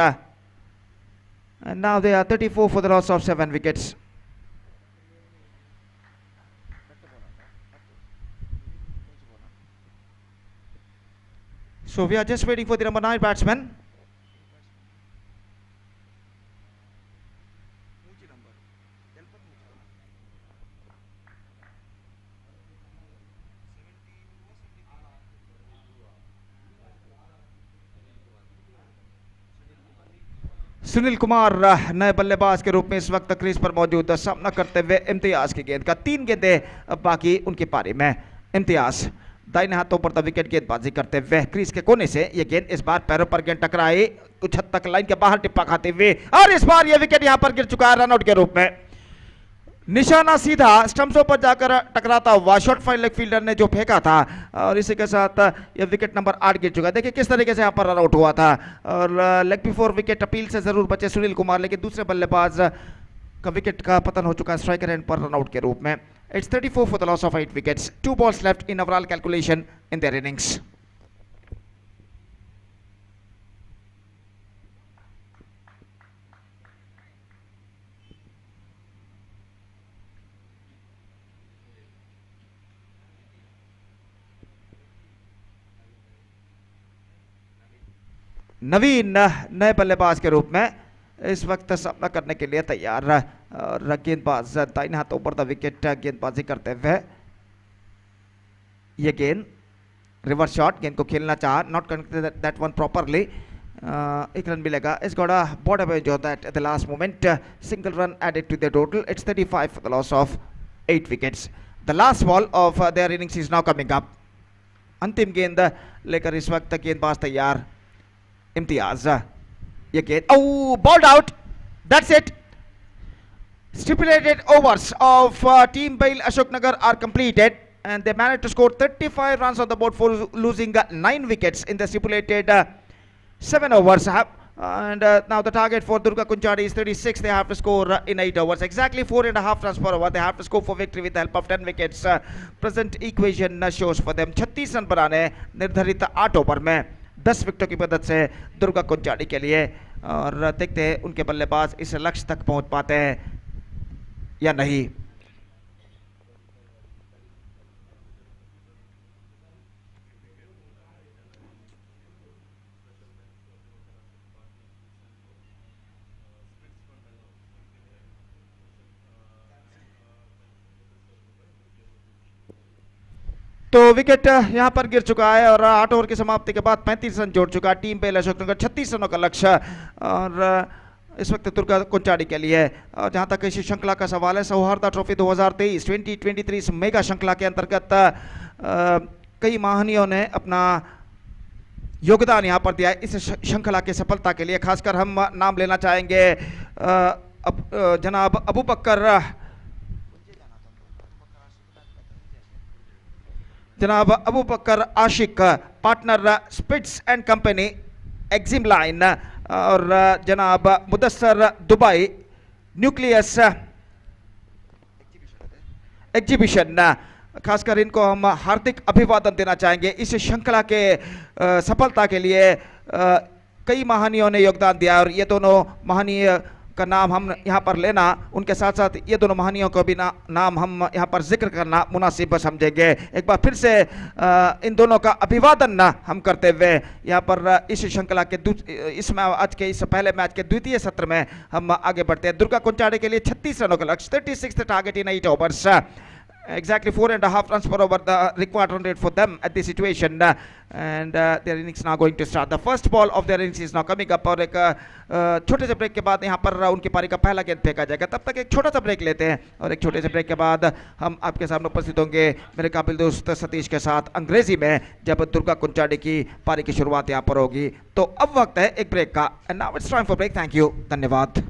And now they are 34 for the loss of 7 wickets. So we are just waiting for the number 9 batsman. Sunil Kumar नए बल्लेबाज के रूप में इस वक्त क्रीज पर मौजूद, सामना करते हुए इम्तियाज की गेंद का। 3 गेंदें अब बाकी उनकी पारी में। इम्तियाज दाहिने हाथों पर विकेट गेंदबाजी करते हुए क्रीज के कोने से ये गेंद इस बार पैरों पर गेंद टकराई, कुछ हद तक लाइन के बाहर टिप्पा खाते हुए, और इस बार ये विकेट यहां पर गिर चुका है रनआउट के रूप में। निशाना सीधा स्टंप्सों पर जाकर टकराता हुआ शॉर्ट फाइल लेग फील्डर ने जो फेंका था, और इसी के साथ यह विकेट नंबर 8 गिर चुका है। देखिए किस तरीके से यहाँ पर रन आउट हुआ था, और लेग बिफोर विकेट अपील से जरूर बचे सुनील कुमार, लेकिन दूसरे बल्लेबाज का विकेट का पतन हो चुका है स्ट्राइकर एंड पर रन आउट के रूप में। It's 34 for the loss of 8 wickets, 2 balls left in overall calculation in their innings. नवीन नए बल्लेबाज के रूप में इस वक्त सामना करने के लिए तैयार, और गेंदबाज दाहिने हाथों पर द विकेट गेंदबाजी करते हुए, ये गेंद रिवर्स शॉट, गेंद को खेलना चाहा, not connected that one properly. एक रन मिलेगा। Is got a bat avenge of that at the last moment, single run added to the total. It's 35 for the loss of 8 wickets. The last ball of their innings is now coming up. अंतिम गेंद लेकर इस वक्त गेंदबाज तैयार इम्तियाज, ये गेंद bowled out, that's it. Stipulated overs of team Bail Ashoknagar are completed, and they managed to score 35 runs on the board for losing 9 wickets in the stipulated 7 overs. And now the target for Durga Kunchadi is 36. They have to score in 8 overs. Exactly 4.5 runs per over. They have to score for victory with the help of 10 wickets. Present equation shows for them 36 run बनाने निर्धारित 8 over में 10 विकेटों की मदद से दुर्गा कुंचाड़ी के लिए, और देखते हैं उनके बल्लेबाज इस लक्ष्य तक पहुंच पाते हैं या नहीं। तो विकेट यहां पर गिर चुका है, और 8 ओवर की समाप्ति के बाद 35 रन जोड़ चुका टीम पे अशोकनगर। 36 रनों का लक्ष्य और इस वक्त दुर्गा कुंचाड़ी के लिए। और जहां तक इस श्रृंखला का सवाल है, सौहार्दा ट्रॉफी 2023 इस मेगा श्रृंखला के अंतर्गत कई महानियों ने अपना योगदान यहां पर दिया है इस श्रृंखला की सफलता के लिए। खासकर हम नाम लेना चाहेंगे जनाब अबू बकर, जनाब Abu Bakar Ashiq, partner spirits and company exim line, और जनाब मुदस्सर दुबई न्यूक्लियस एग्जीबिशन। खासकर इनको हम हार्दिक अभिवादन देना चाहेंगे इस श्रृंखला के सफलता के लिए। कई महानियों ने योगदान दिया, और ये दोनों महानीय का नाम हम यहाँ पर लेना, उनके साथ साथ ये दोनों महानियों को भी नाम हम यहाँ पर जिक्र करना मुनासिब समझेंगे। एक बार फिर से इन दोनों का अभिवादन हम करते हुए यहाँ पर इस श्रृंखला के आज के इस पहले मैच के द्वितीय सत्र में हम आगे बढ़ते हैं। दुर्गा कुंचाड़ी के लिए 36 रनों का लक्ष्य, 36 target in 8 overs. Exactly 4.5 runs per over the required run rate for them at this situation, and their innings now going to start. The first ball of their innings is now coming up, और एक छोटे से break के बाद यहाँ पर उनकी पारी का पहला गेंद फेंका जाएगा। तब तक एक छोटा सा ब्रेक लेते हैं, और एक छोटे से ब्रेक के बाद हम आपके सामने उपस्थित होंगे मेरे काबिल दोस्त सतीश के साथ अंग्रेजी में, जब दुर्गा कुंचाड़ी की पारी की शुरुआत यहाँ पर होगी। तो अब वक्त है एक ब्रेक का, and now it's time for break. Thank you, धन्यवाद।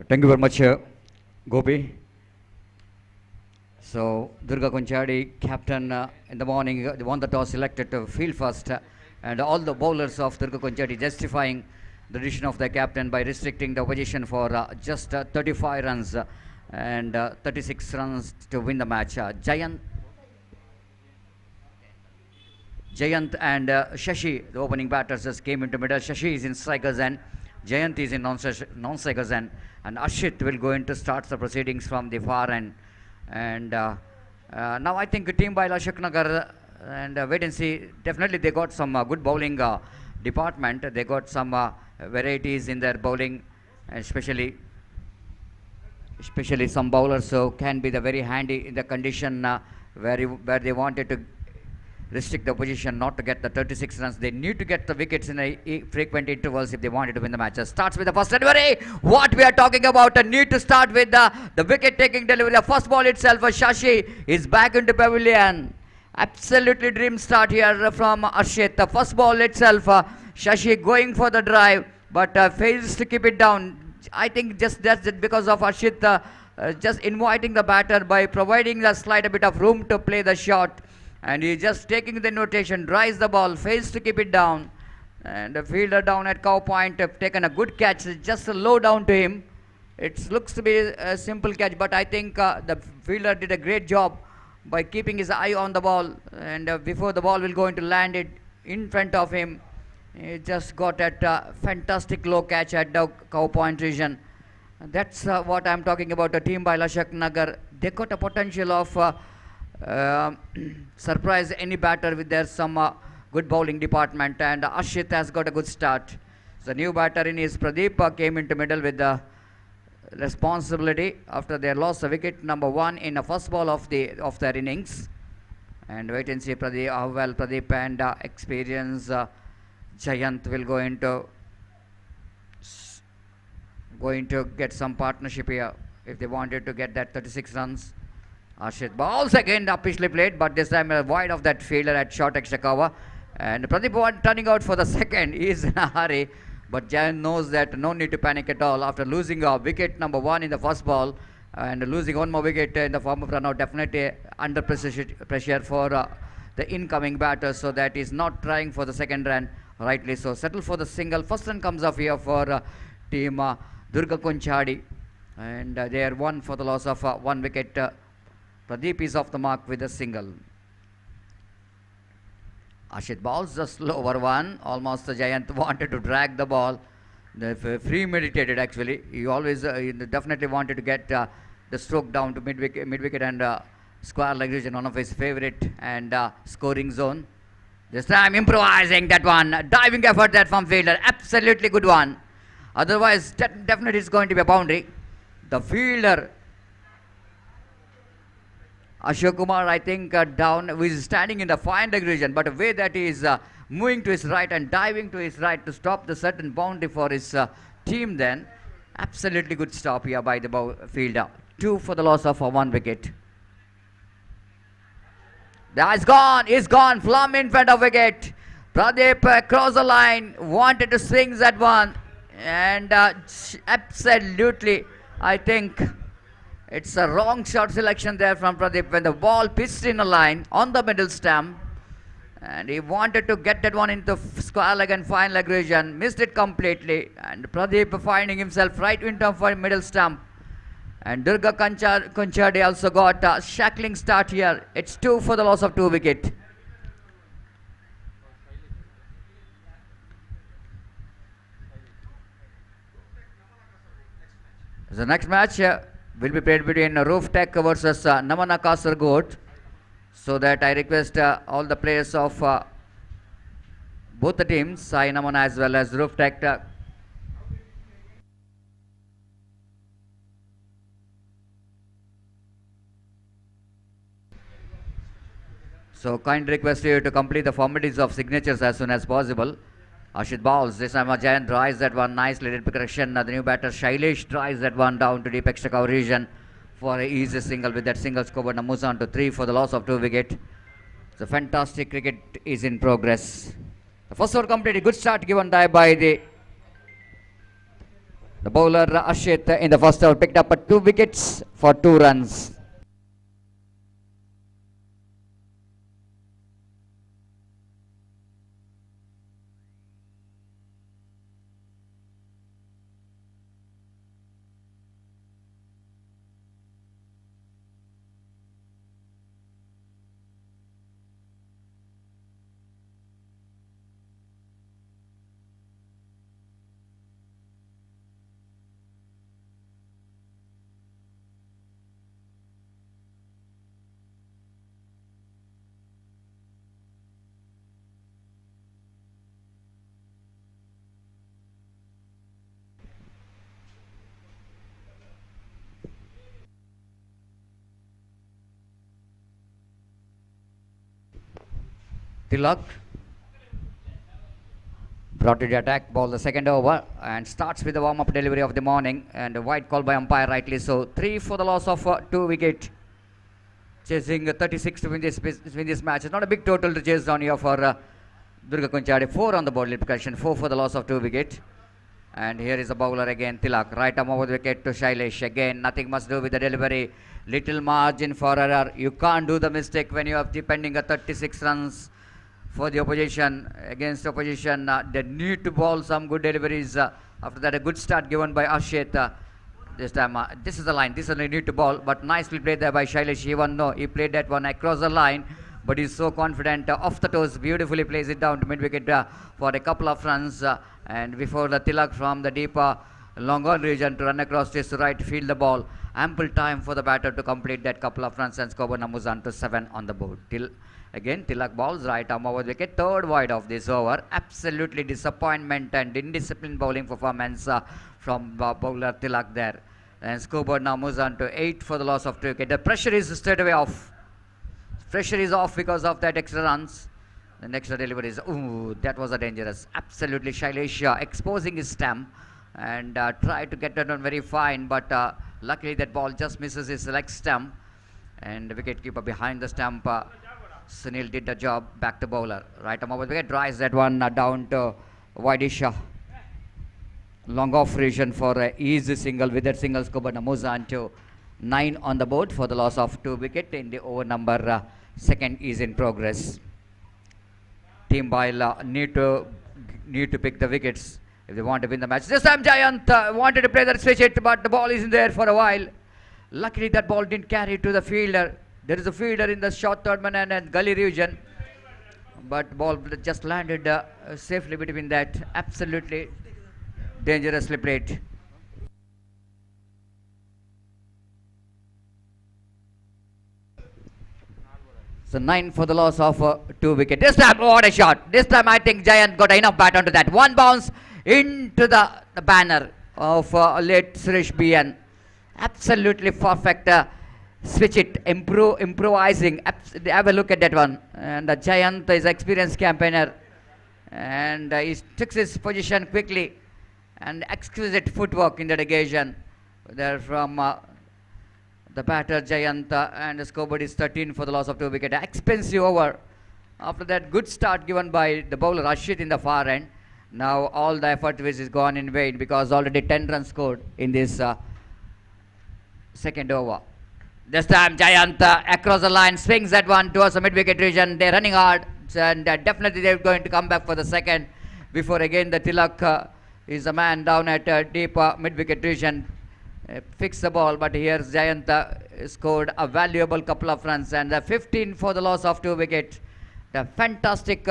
Thank you very much, Gopi. So, Durga Konchadi, captain in the morning, won the toss, selected to field first, and all the bowlers of Durga Konchadi justifying the decision of the captain by restricting the opposition for just 35 runs and 36 runs to win the match. Jayant and Shashi, the opening batters, just came into middle. Shashi is in strikers and Jayant is in non-strikers end, and Ashit will go in to start the proceedings from the far end. And now I think team by Ashok Nagar and wait and see. Definitely they got some good bowling department. They got some varieties in their bowling, especially some bowlers who can be the very handy in the condition where they wanted to restrict the opposition not to get the 36 runs. They need to get the wickets in a frequent intervals if they wanted to win the match. Starts with the first delivery. What we are talking about, a need to start with the wicket taking delivery. The first ball itself, Shashi is back into pavilion. Absolutely dream start here from Ashit. The first ball itself, Shashi going for the drive but fails to keep it down. I think just that's it because of Ashit just inviting the batter by providing the slight a bit of room to play the shot. And he's just taking the notation, drives the ball, fails to keep it down. And the fielder down at cow point have taken a good catch, just a low down to him. It looks to be a simple catch, but I think the fielder did a great job by keeping his eye on the ball. And before the ball will go into land it in front of him, he just got that fantastic low catch at the cow point region. That's what I'm talking about. The team by Ashok Nagar, they got a potential of surprise any batter with their some good bowling department, and Ashit has got a good start. The new batter in is Pradeep came into middle with the responsibility after they lost the wicket number 1 in the first ball of their innings. And wait and see Pradeep, how well Pradeep and experience Jayant will going to get some partnership here if they wanted to get that 36 runs. Ashit balls again upishly played, but this time wide of that fielder at short extra cover. And Pradeep turning out for the second. He is in a hurry, but Jayant knows that no need to panic at all after losing wicket number 1 in the first ball and losing one more wicket in the form of run out. Definitely under pressure for the incoming batter, so that is not trying for the second run. Rightly so. Settle for the single. First run comes off here for team Durga Konchadi, and they are 1 for the loss of 1 wicket. Pradeep is off the mark with a single. Ashit balls the slower one. Almost the Jayant wanted to drag the ball. Premeditated actually. He always definitely wanted to get the stroke down to mid-wicket and square leg region, one of his favorite and scoring zone. This time improvising that one. Diving effort that from fielder. Absolutely good one. Otherwise definitely it's going to be a boundary. The fielder Ashok Kumar, I think down, who is standing in the fine leg region, but the way that he is moving to his right and diving to his right to stop the certain boundary for his team then. Absolutely good stop here by the fielder. 2 for the loss of 1 wicket. That's gone, is gone, plumb in front of wicket. Pradeep across the line, wanted to swing that one. And absolutely, I think it's a wrong shot selection there from Pradeep when the ball pitched in a line on the middle stump. And he wanted to get that one into square leg and fine leg region. Missed it completely. And Pradeep finding himself right in term for middle stump. And Durga Konchadi also got a shackling start here. It's 2 for the loss of 2 wicket. The next match will be played between Roof Tech versus Namana Kasaragod. So that I request all the players of both the teams, Sai Namana as well as Roof Tech, so kind request you to complete the formalities of signatures as soon as possible. Ashit balls. This time Jayant drives that one nicely. Did correction. The new batter Shailesh drives that one down to deep extra cover region for an easy single. With that single scored and moves on to 3 for the loss of 2 wicket. So fantastic cricket is in progress. The first over completed. Good start given by the The bowler Ashit in the first over picked up 2 wickets for 2 runs. Tilak brought to the attack, ball the second over, and starts with the warm-up delivery of the morning, and a wide call by umpire, rightly so. 3 for the loss of 2 wicket. Chasing 36 to win this match. It's not a big total to chase down here for Durga Konchadi. 4 on the board, correction, 4 for the loss of 2 wicket. And here is the bowler again, Tilak. Right arm over the wicket to Shailesh. Again, nothing must do with the delivery. Little margin for error. You can't do the mistake when you are depending on 36 runs for the opposition. Against the opposition, they need to bowl some good deliveries. After that, a good start given by Ashit. This time, this is the line. This is the need to bowl, but nicely played there by Shailesh. Even though he played that one across the line, but he's so confident. Off the toes, beautifully plays it down to mid-wicket for a couple of runs. And before the Tilak from the deep long on region to run across this right field the ball. Ample time for the batter to complete that couple of runs and score Namuzan to 7 on the board. Again, Tilak balls right arm over the wicket, third wide of this over. Absolutely disappointment and indisciplined bowling performance from bowler Tilak there. And scoreboard now moves on to 8 for the loss of 2 wicket. The pressure is straight away off. Pressure is off because of that extra runs. The next delivery is, ooh, that was a dangerous. Absolutely, Shailesh exposing his stamp and tried to get that on very fine, but luckily that ball just misses his leg stump. And the wicketkeeper behind the stump, Sunil did the job. Back to bowler. Right arm over the wicket, drives that one down to Widisha. Long off region for easy single. With that single, scoreboard moves on to 9 on the board for the loss of 2 wicket in the over number second is in progress. Team Bile need to pick the wickets if they want to win the match. This time Giant wanted to play that switch hit, but the ball isn't there for a while. Luckily that ball didn't carry to the fielder. There is a fielder in the short third man and gully region, but ball just landed safely between that. Absolutely dangerously played. So 9 for the loss of 2 wicket. This time, what a shot. This time I think Giant got enough bat onto that. One bounce into the banner of late Suresh BN. Absolutely perfect. Switch it, improvising. Have a look at that one. And the Giant is experienced campaigner. And he took his position quickly. And exquisite footwork in that occasion. There from the batter Giant, and the scoreboard is 13 for the loss of 2 wicket. Expensive over. After that, good start given by the bowler Rashid in the far end. Now all the effort which is gone in vain because already 10 runs scored in this second over. This time Giant across the line swings that one towards the mid-wicket region. They're running hard and definitely they're going to come back for the second before again the Tilak is a man down at deep mid-wicket region. Fix the ball, but here Giant scored a valuable couple of runs and 15 for the loss of 2 wicket. The fantastic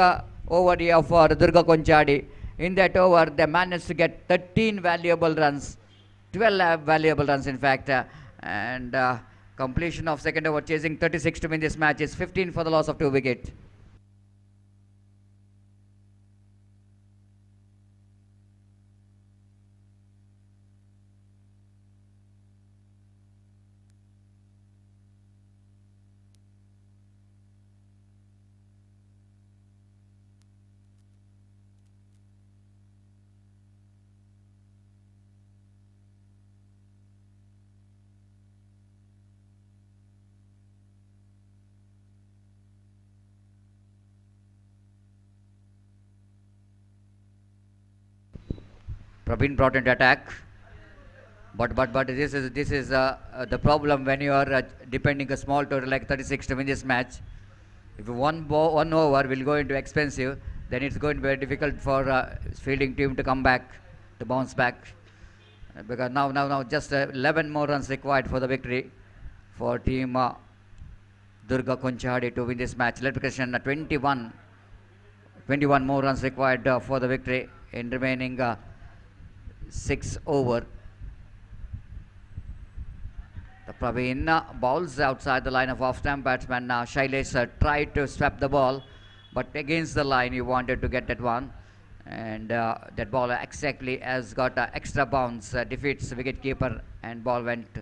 over here for Durga Konchadi. In that over, they managed to get 13 valuable runs, 12 valuable runs in fact, and completion of second over, chasing 36 to win this match is 15 for the loss of 2 wicket. Praveen brought into attack. But this is the problem when you are depending a small total like 36 to win this match. If one over will go into expensive, then it's going to be very difficult for fielding team to come back, to bounce back. Because now just 11 more runs required for the victory for team Durga Konchadi to win this match. Let me question 21 more runs required for the victory in remaining 6 over. The Praveen bowls outside the line of off-stump batsman. Shailesh tried to swap the ball, but against the line he wanted to get that one. And that ball exactly has got extra bounce, defeats the wicketkeeper, and ball went to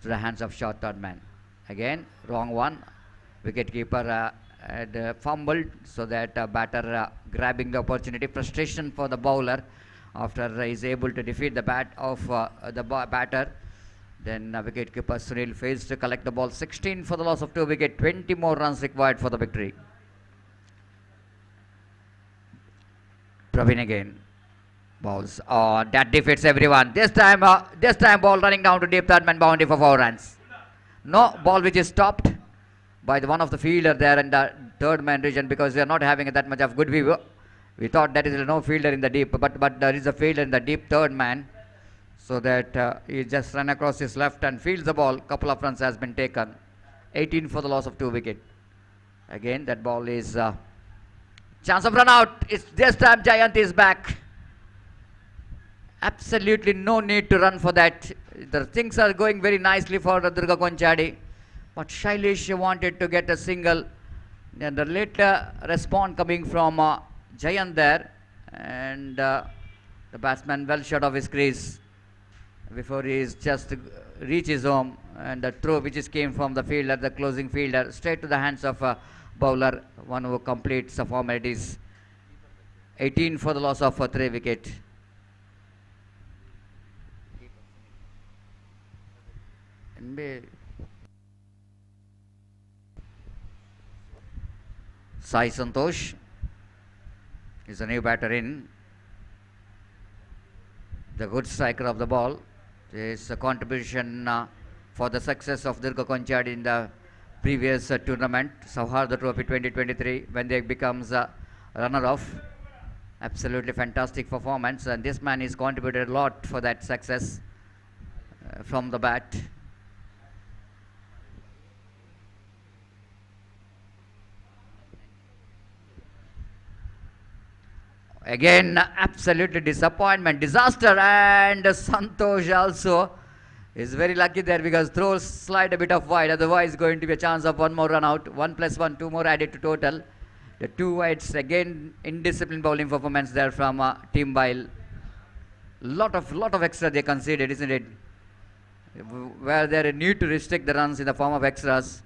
the hands of short third man. Again, wrong one. Wicketkeeper had fumbled, so that batter grabbing the opportunity. Frustration for the bowler after he is able to defeat the bat of the batter. Then wicketkeeper Sunil fails to collect the ball. 16 for the loss of 2 wickets. 20 more runs required for the victory. Praveen again bowls. Oh, that defeats everyone. This time ball running down to deep third man boundary for 4 runs. No ball which is stopped by one of the fielder there in the third man region, because they are not having that much of good view. We thought that is no fielder in the deep, but there is a fielder in the deep third man, so that he just ran across his left and fields the ball. Couple of runs has been taken. 18 for the loss of 2 wickets. Again, that ball is chance of run out. It's this time Jayant is back. Absolutely no need to run for that. The things are going very nicely for Durga Konchadi, but Shailesh wanted to get a single. And the later response coming from Jayant there, and the batsman well short of his crease before he is just reaches home, and the throw which is came from the fielder, the closing fielder, straight to the hands of bowler, one who completes the formalities. 18 for the loss of 3 wickets. Sai Santosh is a new batter in. The good striker of the ball. Is a contribution for the success of Durga Konchadi in the previous tournament, Sauhardha Trophy 2023, when they becomes runner-up. Absolutely fantastic performance, and this man has contributed a lot for that success from the bat. Again, absolutely disappointment, disaster, and Santosh also is very lucky there, because throws slide a bit of wide. Otherwise, going to be a chance of 1 more run out. 1 + 1, 2 more added to total. The 2 wides. Again, indisciplined bowling performance there from Team Bile. Lot of extra they conceded, isn't it? Where they need to restrict the runs in the form of extras,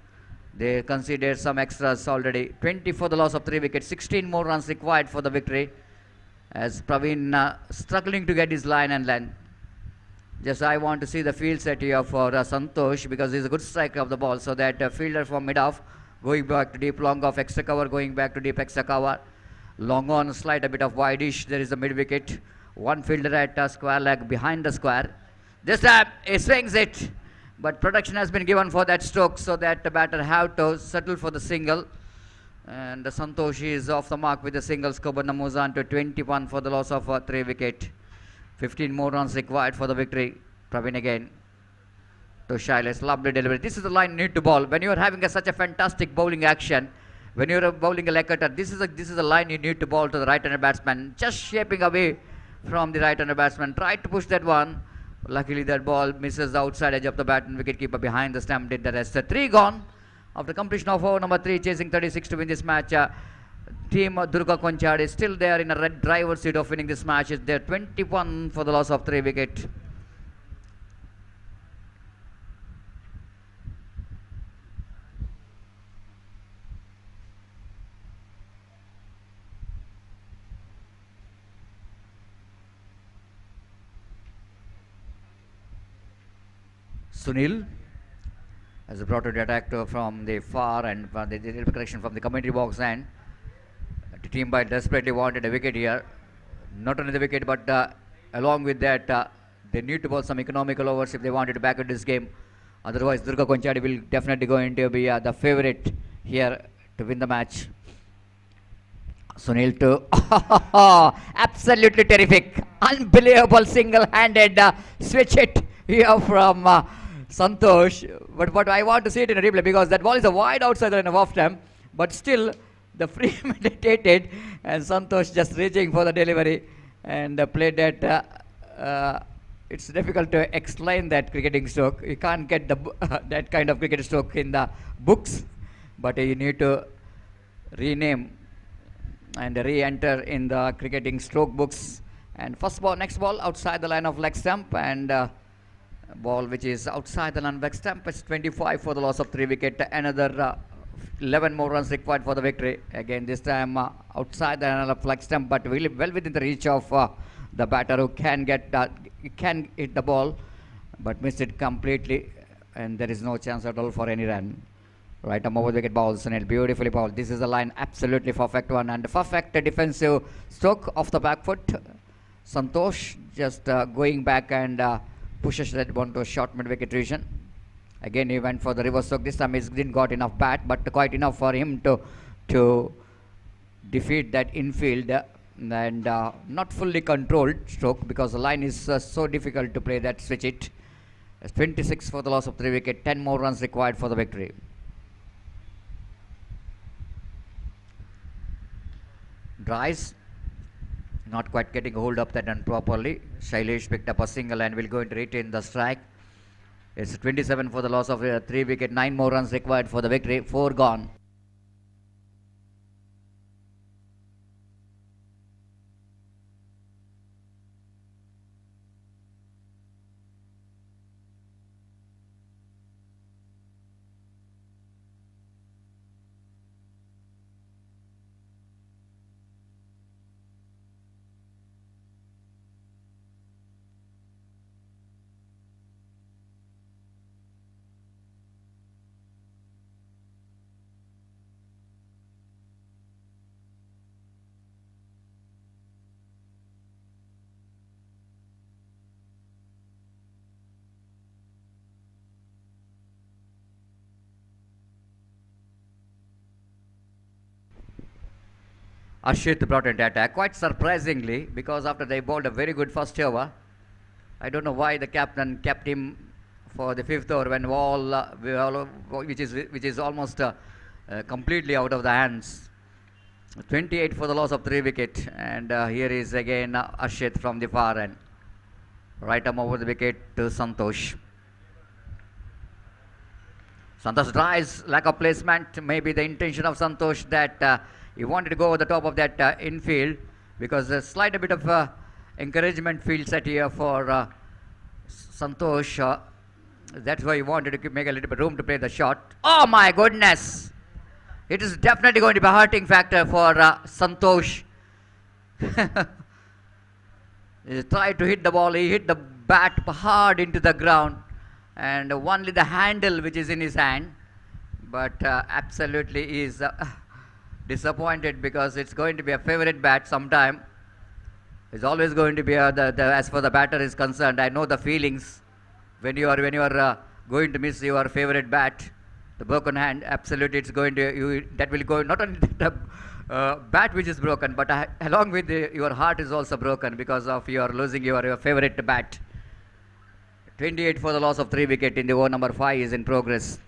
they conceded some extras already. 20 for the loss of 3 wickets. 16 more runs required for the victory, as Praveen struggling to get his line and length. Just I want to see the field set here for Santosh, because he's a good striker of the ball, so that fielder from mid-off going back to deep, long off, extra cover, going back to deep, extra cover, long on, slide a bit of wide-ish. There is a mid-wicket. One fielder at square leg behind the square. This time he swings it, but protection has been given for that stroke, so that the batter have to settle for the single. And Santosh is off the mark with the single. Score moves on to 21 for the loss of 3 wickets. 15 more runs required for the victory. Praveen again to Shailesh. Lovely delivery. This is the line you need to bowl when you are having such a fantastic bowling action. When you are bowling a leg cutter, this is the line you need to bowl to the right-hander batsman. Just shaping away from the right-hander batsman. Try to push that one. Luckily, that ball misses the outside edge of the bat, and wicketkeeper behind the stump did the rest. 3 gone. After completion of over number 3, chasing 36 to win this match, Team Durga Konchadi is still there in a red driver's seat of winning this match. They're 21 for the loss of 3 wickets. Sunil has brought to the attack from the far, and the correction from the commentary box, and the team by desperately wanted a wicket here. Not only the wicket, but along with that They need to bowl some economical overs if they wanted to back at this game. Otherwise, Durga Konchadi will definitely going to be the favorite here to win the match. Sunil to absolutely terrific, unbelievable single-handed switch hit here from Santosh. But I want to see it in a replay because that ball is a wide outside the line of off stump. But still, the premeditated and Santosh just reaching for the delivery and played that. It's difficult to explain that cricketing stroke. You can't get the that kind of cricket stroke in the books, but you need to rename and re-enter in the cricketing stroke books. And first ball, next ball outside the line of leg stump, and ball which is outside the line of leg stump. It's 25 for the loss of 3 wicket. Another 11 more runs required for the victory. Again, this time outside the line of leg stump, but really well within the reach of the batter who can hit the ball, but missed it completely, and there is no chance at all for any run. Right arm over the wicket ball, Sunil, beautifully bowled. This is the line, absolutely perfect one, and perfect defensive stroke off the back foot. Santosh just going back and pushes that one to a short mid-wicket region. Again, he went for the reverse stroke. This time he didn't got enough bat, but quite enough for him to defeat that infield and not fully controlled stroke because the line is so difficult to play that switch it. 26 for the loss of 3 wicket. 10 more runs required for the victory. Dries not quite getting hold of that one properly. Shailesh picked up a single and will go into retain the strike. It's 27 for the loss of 3 wicket. 9 more runs required for the victory. 4 gone. Ashit brought into attack quite surprisingly because after they bowled a very good first over, I don't know why the captain kept him for the 5th over when which is almost completely out of the hands. 28 for the loss of 3 wicket, and here is again Ashit from the far end. Right arm over the wicket to Santosh. Santosh tries lack of placement. Maybe the intention of Santosh that he wanted to go over the top of that infield because a slight bit of encouragement feels set here for Santosh. That's why he wanted to make a little bit room to play the shot. Oh my goodness! It is definitely going to be a hurting factor for Santosh. He tried to hit the ball. He hit the bat hard into the ground, and only the handle which is in his hand. But absolutely is disappointed because it's going to be a favorite bat sometime. It's always going to be as far the batter is concerned. I know the feelings when you are going to miss your favorite bat, the broken hand. Absolutely, it's going to that will go not only the bat which is broken, but along with your heart is also broken because of your losing your favorite bat. 28 for the loss of 3 wicket in the over number 5 is in progress.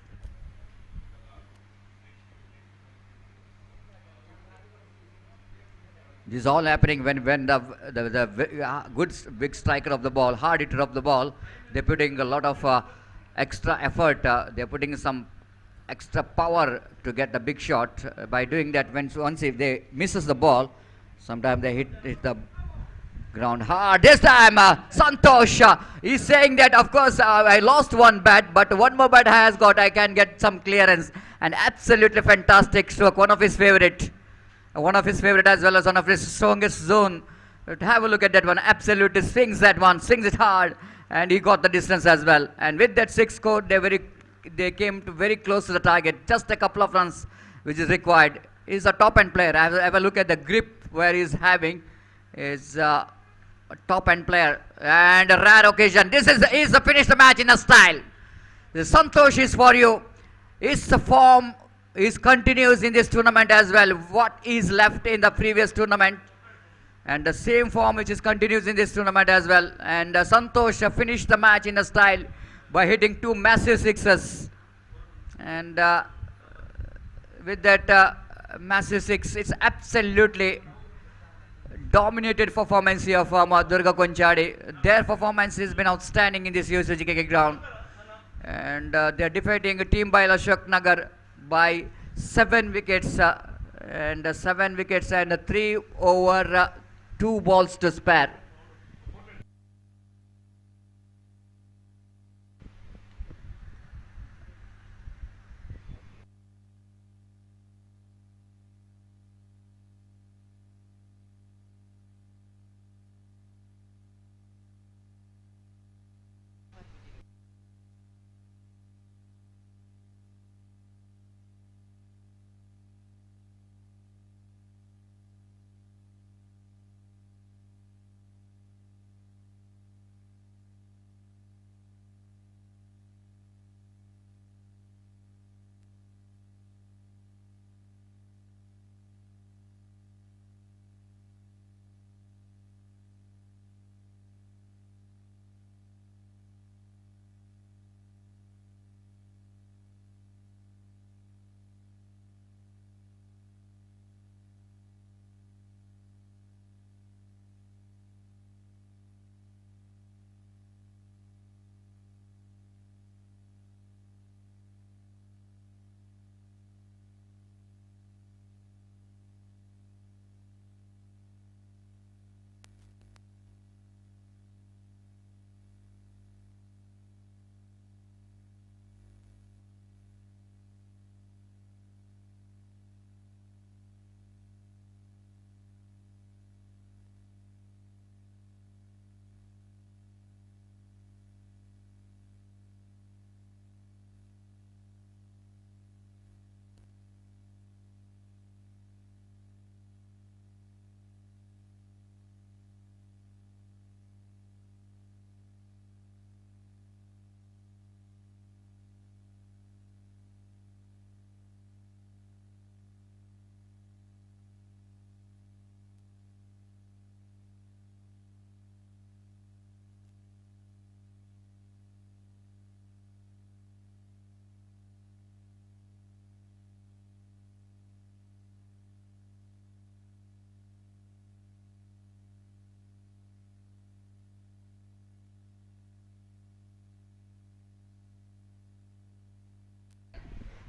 This is all happening when the good big striker of the ball, hard hitter of the ball, they're putting a lot of extra effort. They're putting some extra power to get the big shot. By doing that, once if they misses the ball, sometimes they hit the ground hard. This time, Santosh is saying that, of course, I lost one bat, but one more bat has got. I can get some clearance. And absolutely fantastic stroke. One of his favorite as well as one of his strongest zone. But have a look at that one. Absolutely swings that one, swings it hard, and he got the distance as well. And with that 6 score, they came to very close to the target. Just a couple of runs, which is required. He's a top end player. Have a look at the grip where he's having. Is top end player, and a rare occasion. This is the finish the match in a style. The Santosh is for you. His form is continues in this tournament as well. What is left in the previous tournament, and the same form which is continues in this tournament as well. And Santosh finished the match in a style by hitting 2 massive sixes. And with that massive six, it's absolutely dominated performance here from Durga Konchadi. Their performance has been outstanding in this USG cricket ground. And they are defeating Team by Ashok Nagar by 7 wickets. And 7 wickets and 3 over 2 balls to spare.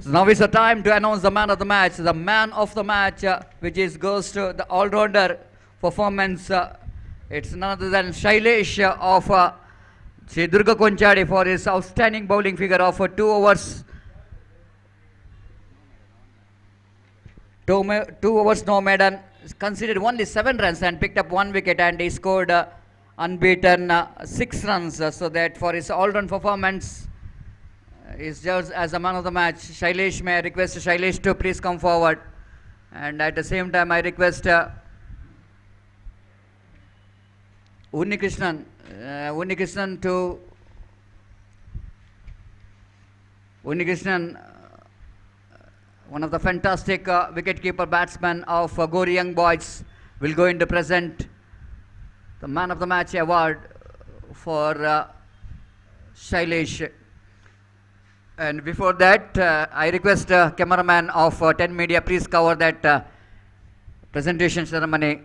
So now is the time to announce the man of the match. The man of the match, which goes to the all-rounder performance. It's none other than Shailesh of Sri Durga Konchadi for his outstanding bowling figure of 2 overs. 2 overs, no maiden. Conceded only 7 runs and picked up 1 wicket, and he scored unbeaten 6 runs. So that for his all-round performance, is judged as the man of the match. Shailesh, may I request Shailesh to please come forward, and at the same time I request Unnikrishnan one of the fantastic wicket-keeper batsmen of Gori Young Boys, will go in to present the man of the match award for Shailesh. And before that, I request cameraman of 10 Media, please cover that presentation ceremony.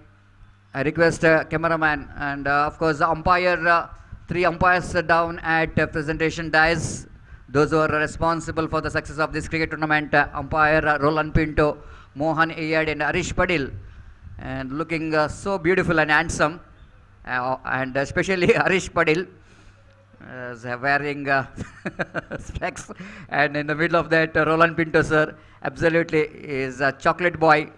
I request cameraman, and of course the umpire, 3 umpires down at presentation dais. Those who are responsible for the success of this cricket tournament, umpire Roland Pinto, Mohan Ayad and Harish Padil, and looking so beautiful and handsome, and especially Harish Padil. Wearing specs, and in the middle of that Roland Pinto sir, absolutely is a chocolate boy.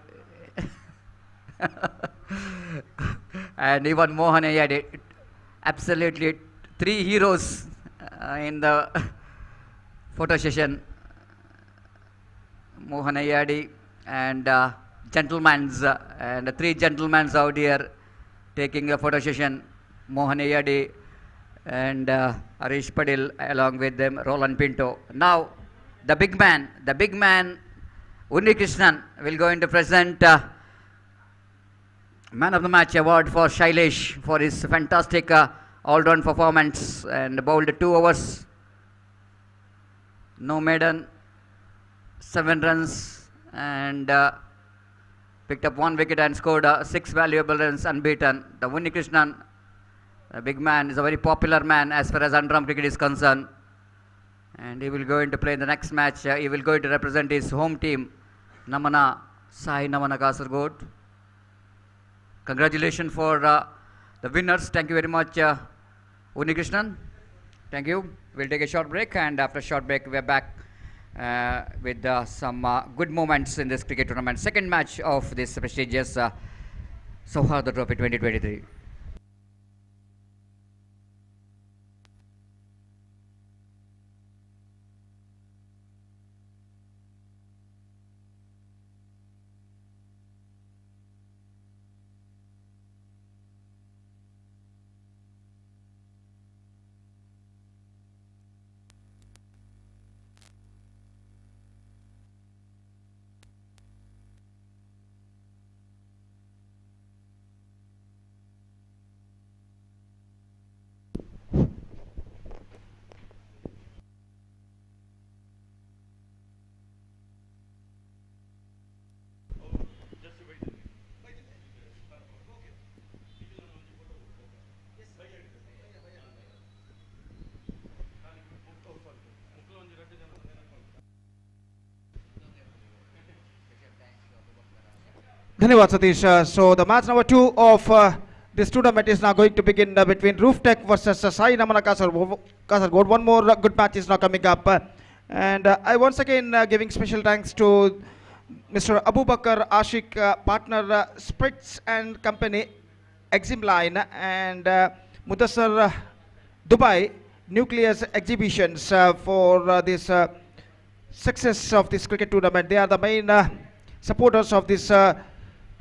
And even Mohan Ayadi, absolutely 3 heroes in the photo session. Mohan Ayadi and gentlemen's, and 3 gentlemen out here taking a photo session. Mohan Ayadi, and Harish Padil, along with them, Roland Pinto. Now, the big man, Unni Krishnan, will going to present Man of the Match award for Shailesh for his fantastic all-round performance and bowled 2 overs, no maiden, 7 runs, and picked up 1 wicket and scored 6 valuable runs unbeaten. The Unni Krishnan, the big man, is a very popular man as far as underarm cricket is concerned, and he will go into play in the next match. He will go to represent his home team, Namana Kasargod. Congratulations for the winners. Thank you very much, Unni Krishnan. Thank you. We'll take a short break, and after a short break, we're back with some good moments in this cricket tournament. Second match of this prestigious Sauhardha Trophy 2023. Dhanyawad Satish. So the match number 2 of this tournament is now going to begin between Roof Tech versus Sai Namana Kasargod. One more good match is now coming up. And I once again giving special thanks to Mr. Abu Bakar Ashik, partner Spritz and Company, Exim Line, and Mudassar Dubai Nucleus Exhibitions for this success of this cricket tournament. They are the main supporters of this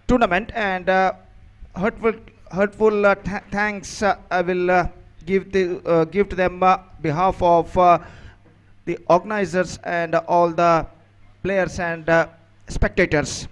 tournament, and heartful thanks I will give to them behalf of the organizers and all the players and spectators.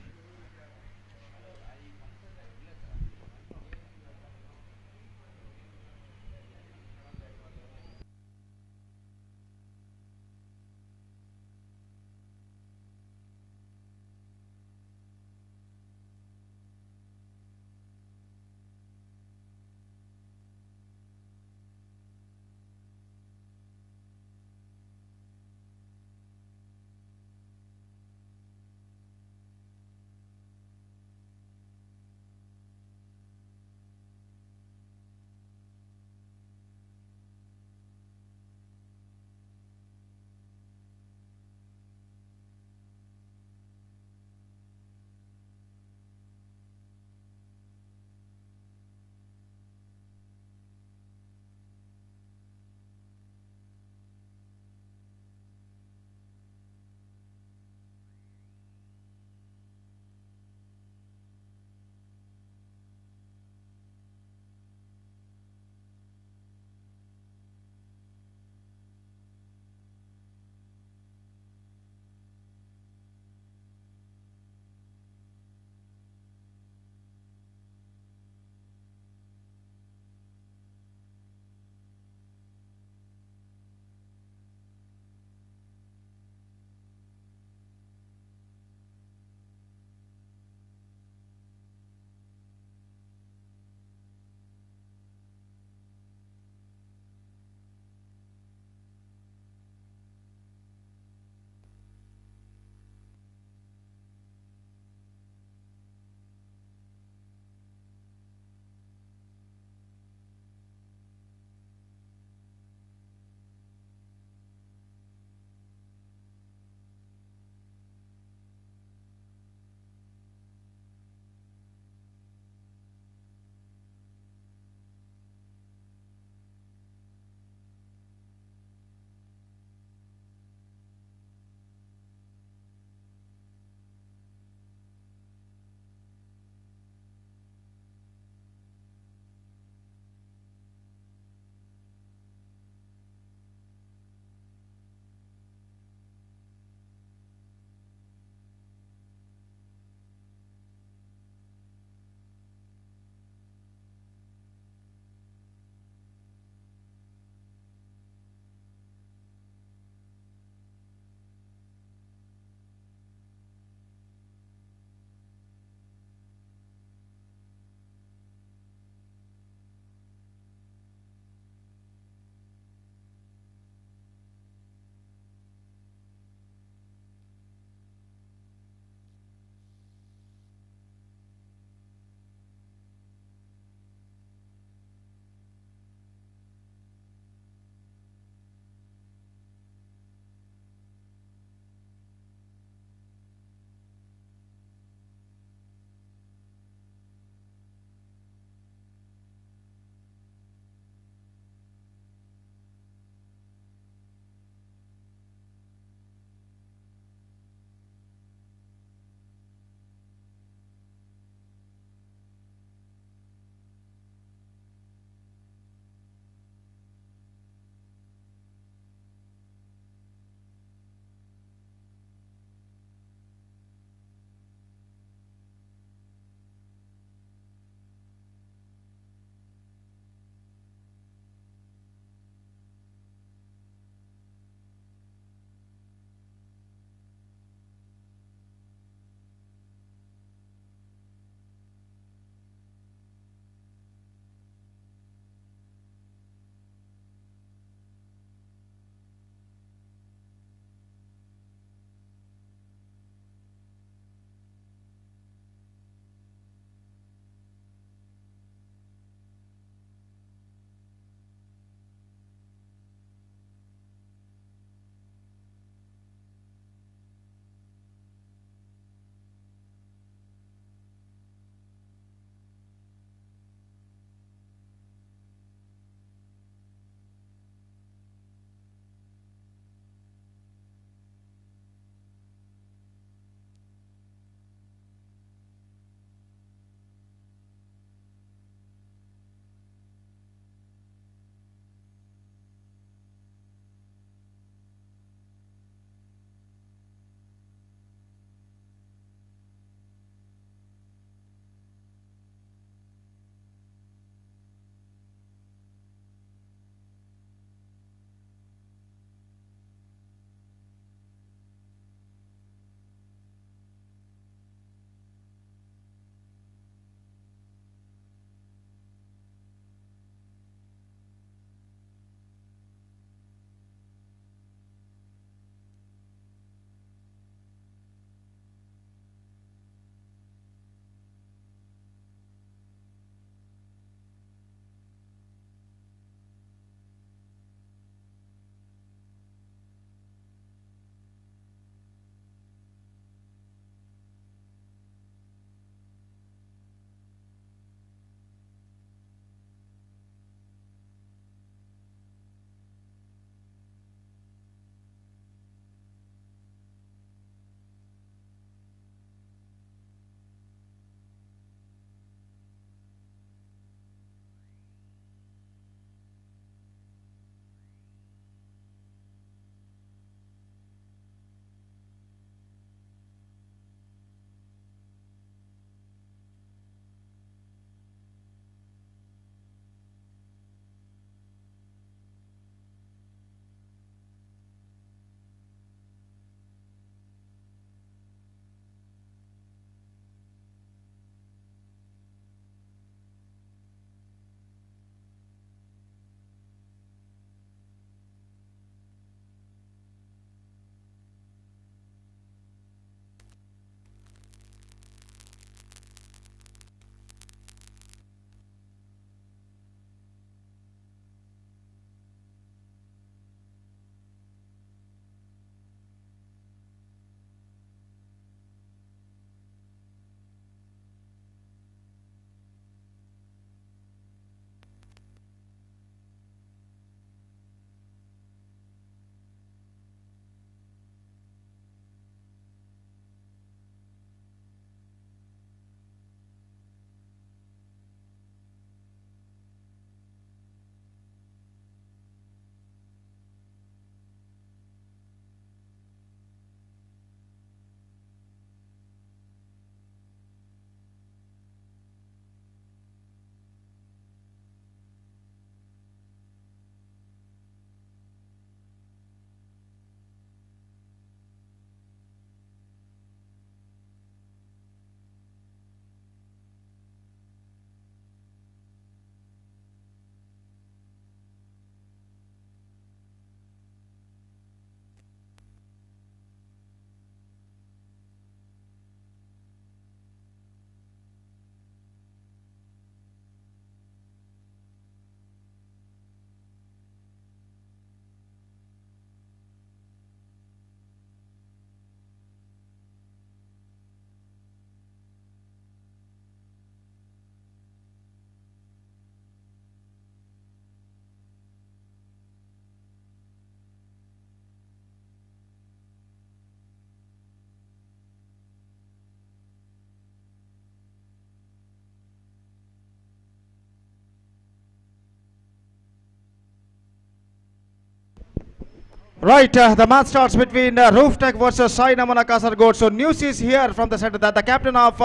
Right, the match starts between Rooftech versus Sai Namana Kasargod. So news is here from the center that the captain of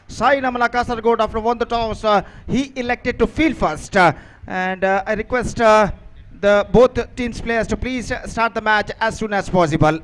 Sai Namana Kasargod, after won the toss, he elected to field first. And I request the both teams players to please start the match as soon as possible.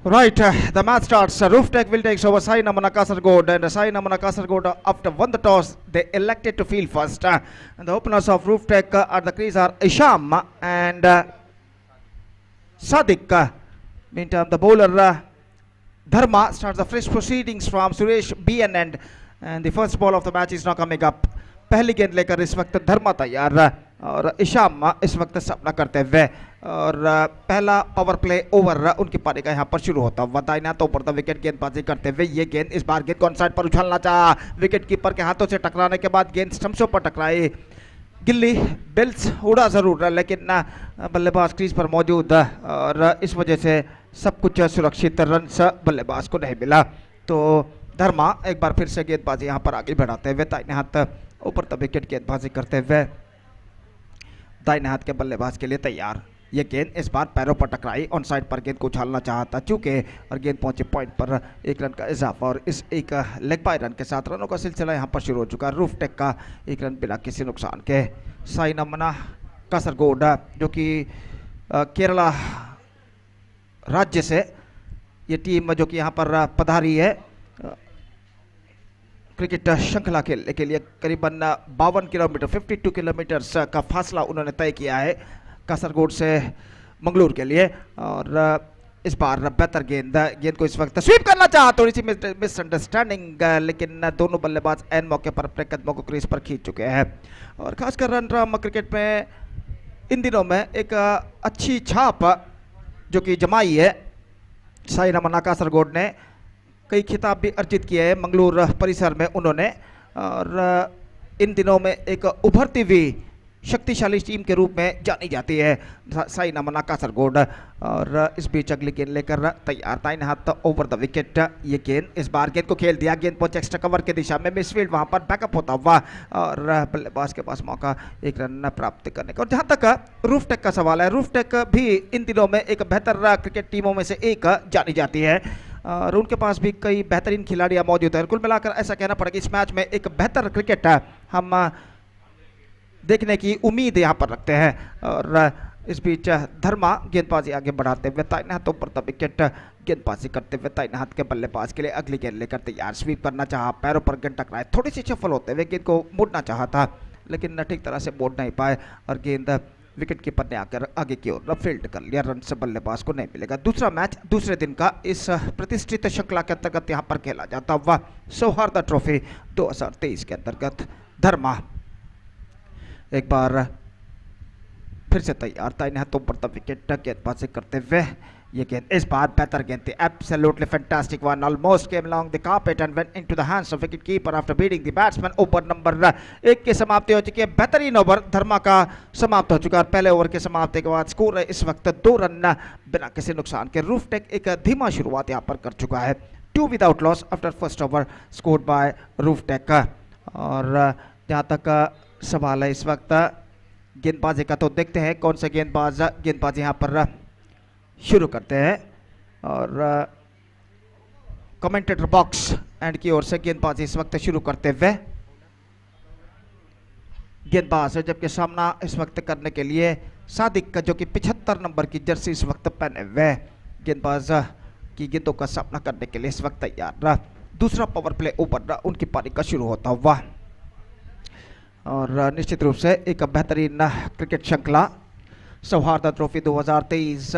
Right, the match starts. Rooftech will take over Sai Namana Kasargod, and Sai Namana Kasargod, after won the toss, they elected to field first. And the openers of Rooftech at the crease are Isham and Sadiq. Meantime, the bowler Dharma starts the fresh proceedings from Suresh BN, and the first ball of the match is now coming up. पहली गेंद लेकर इस वक्त धर्मा तैयार और इशाम इस वक्त सपना करते हुए और पहला पावर प्ले ओवर उनकी पारी का यहाँ पर शुरू होता हुआ। दाहिने हाथों पर तो विकेट गेंदबाजी करते हुए ये गेंद इस बार गेंद को ऑन साइड पर उछालना चाहा, विकेट कीपर के हाथों से टकराने के बाद गेंद स्टंप्सों पर टकराई, गिल्ली बेल्स उड़ा जरूर लेकिन बल्लेबाज क्रीज पर मौजूद और इस वजह से सब कुछ सुरक्षित, रन बल्लेबाज को नहीं मिला। तो धर्मा एक बार फिर से गेंदबाजी यहाँ पर आगे बढ़ाते हुए दाहिने हाथ ऊपर तक विकेट गेंदबाजी करते हुए दाहिने हाथ के बल्लेबाज के लिए तैयार। ये गेंद इस बार पैरों पर टकराई, ऑन साइड पर गेंद को उछालना चाहता चूके और गेंद पहुंचे पॉइंट पर 1 रन का इजाफा और इस एक लेग बाय रन के साथ रनों का सिलसिला यहां पर शुरू हो चुका। रूफ टेक का 1 रन बिना किसी नुकसान के। साइनमना कासरगोड जो कि केरला राज्य से ये टीम जो कि यहाँ पर पधारी है क्रिकेट श्रृंखला खेलने के लिए, करीबन 52 किलोमीटर 52 किलोमीटर का फासला उन्होंने तय किया है कासरगोड से मंगलूर के लिए। और इस बार बेहतर गेंद को इस वक्त स्वीप करना चाहा, थोड़ी सी मिसअंडरस्टैंडिंग, लेकिन दोनों बल्लेबाज एन मौके पर अपने कदमों को क्रीज पर खींच चुके हैं। और खासकर रनराम क्रिकेट में इन दिनों में एक अच्छी छाप जो कि जमाई है साइनमना कासरगोड ने, कई खिताब भी अर्जित किए हैं मंगलूर परिसर में उन्होंने, और इन दिनों में एक उभरती हुई शक्तिशाली टीम के रूप में जानी जाती है साइनमना कासरगोड। और इस बीच अगली गेंद लेकर तैयार, दाहिने हाथ ओवर द विकेट। ये गेंद इस बार गेंद को खेल दिया, गेंद पहुंचे एक्स्ट्रा कवर के दिशा में, मिसफील्ड वहां पर बैकअप होता हुआ और बल्लेबाज के पास मौका 1 रन प्राप्त करने का। और जहां तक रूफ टेक का सवाल है, रूफ टेक भी इन दिनों में एक बेहतर क्रिकेट टीमों में से एक जानी जाती है और उनके पास भी कई बेहतरीन खिलाड़ियां मौजूद हैं। कुल मिलाकर ऐसा कहना पड़ेगा इस मैच में एक बेहतर क्रिकेट हम देखने की उम्मीद यहाँ पर रखते हैं। और इस बीच धर्मा गेंदबाजी आगे बढ़ाते हुए दाहिने हाथों पर तब विकेट गेंदबाजी करते हुए दाहिने हाथ के बल्लेबाज के लिए अगली गेंद लेकर तैयार। स्वीप करना चाहा, पैरों पर गेंद टकराए, थोड़ी सी सफल होते हुए गेंद को मोड़ना चाहा था लेकिन ठीक तरह से मोड़ नहीं पाए और गेंद विकेट कीपर ने आकर आगे की ओर फील्ड कर लिया, रन से बल्लेबाज को नहीं मिलेगा। दूसरा मैच दूसरे दिन का इस प्रतिष्ठित श्रृंखला के अंतर्गत यहाँ पर खेला जाता हुआ सौहार्दा ट्रॉफी 2023 के अंतर्गत धर्मा एक बार फिर से तैयार, दाहिने हाथों पर तब विकेट गेंदबाजी करते हुए ये गेंद इस बार बेहतर गेंद थी, absolutely fantastic one, almost came along the carpet and went into the hands of wicket keeper after beating the batsman. Over number 1 की समाप्ति हो चुकी है, बेहतरीन ओवर धर्मा का समाप्त हो चुका है। पहले ओवर के समाप्ति के बाद स्कोर है इस वक्त 2 रन बिना किसी नुकसान के। रूफ टेक एक धीमा शुरुआत यहाँ पर कर चुका है, 2 without loss after first over scored by Roof Tech. और जहाँ तक सवाल है इस वक्त गेंदबाजी का, तो देखते हैं कौन से गेंदबाज यहाँ पर शुरू करते हैं। और कमेंटेटर बॉक्स एंड की ओर से गेंदबाजी इस वक्त शुरू करते हुए गेंदबाज है, जबकि सामना इस वक्त करने के लिए सादिक का जो कि 75 नंबर की जर्सी इस वक्त पहने हुए गेंदबाज की गेंदों का सामना करने के लिए इस वक्त तैयार। दूसरा पावर प्ले ओवर उनकी पारी का शुरू होता हुआ और निश्चित रूप से एक बेहतरीन क्रिकेट श्रृंखला सौहार्दा ट्रॉफी 2023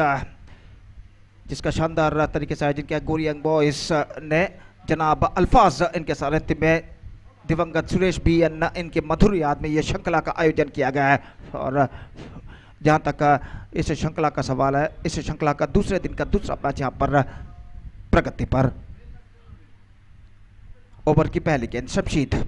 जिसका शानदार तरीके से आयोजन किया गोरी यंग बॉयज ने। जनाब अल्फाज इनके सारथ्य में दिवंगत सुरेश बी एन इनके मधुर याद में यह श्रृंखला का आयोजन किया गया है। और जहां तक इस श्रृंखला का सवाल है, इस श्रृंखला का दूसरे दिन का दूसरा मैच यहाँ पर प्रगति पर। ओवर की पहली गेंद शमशीद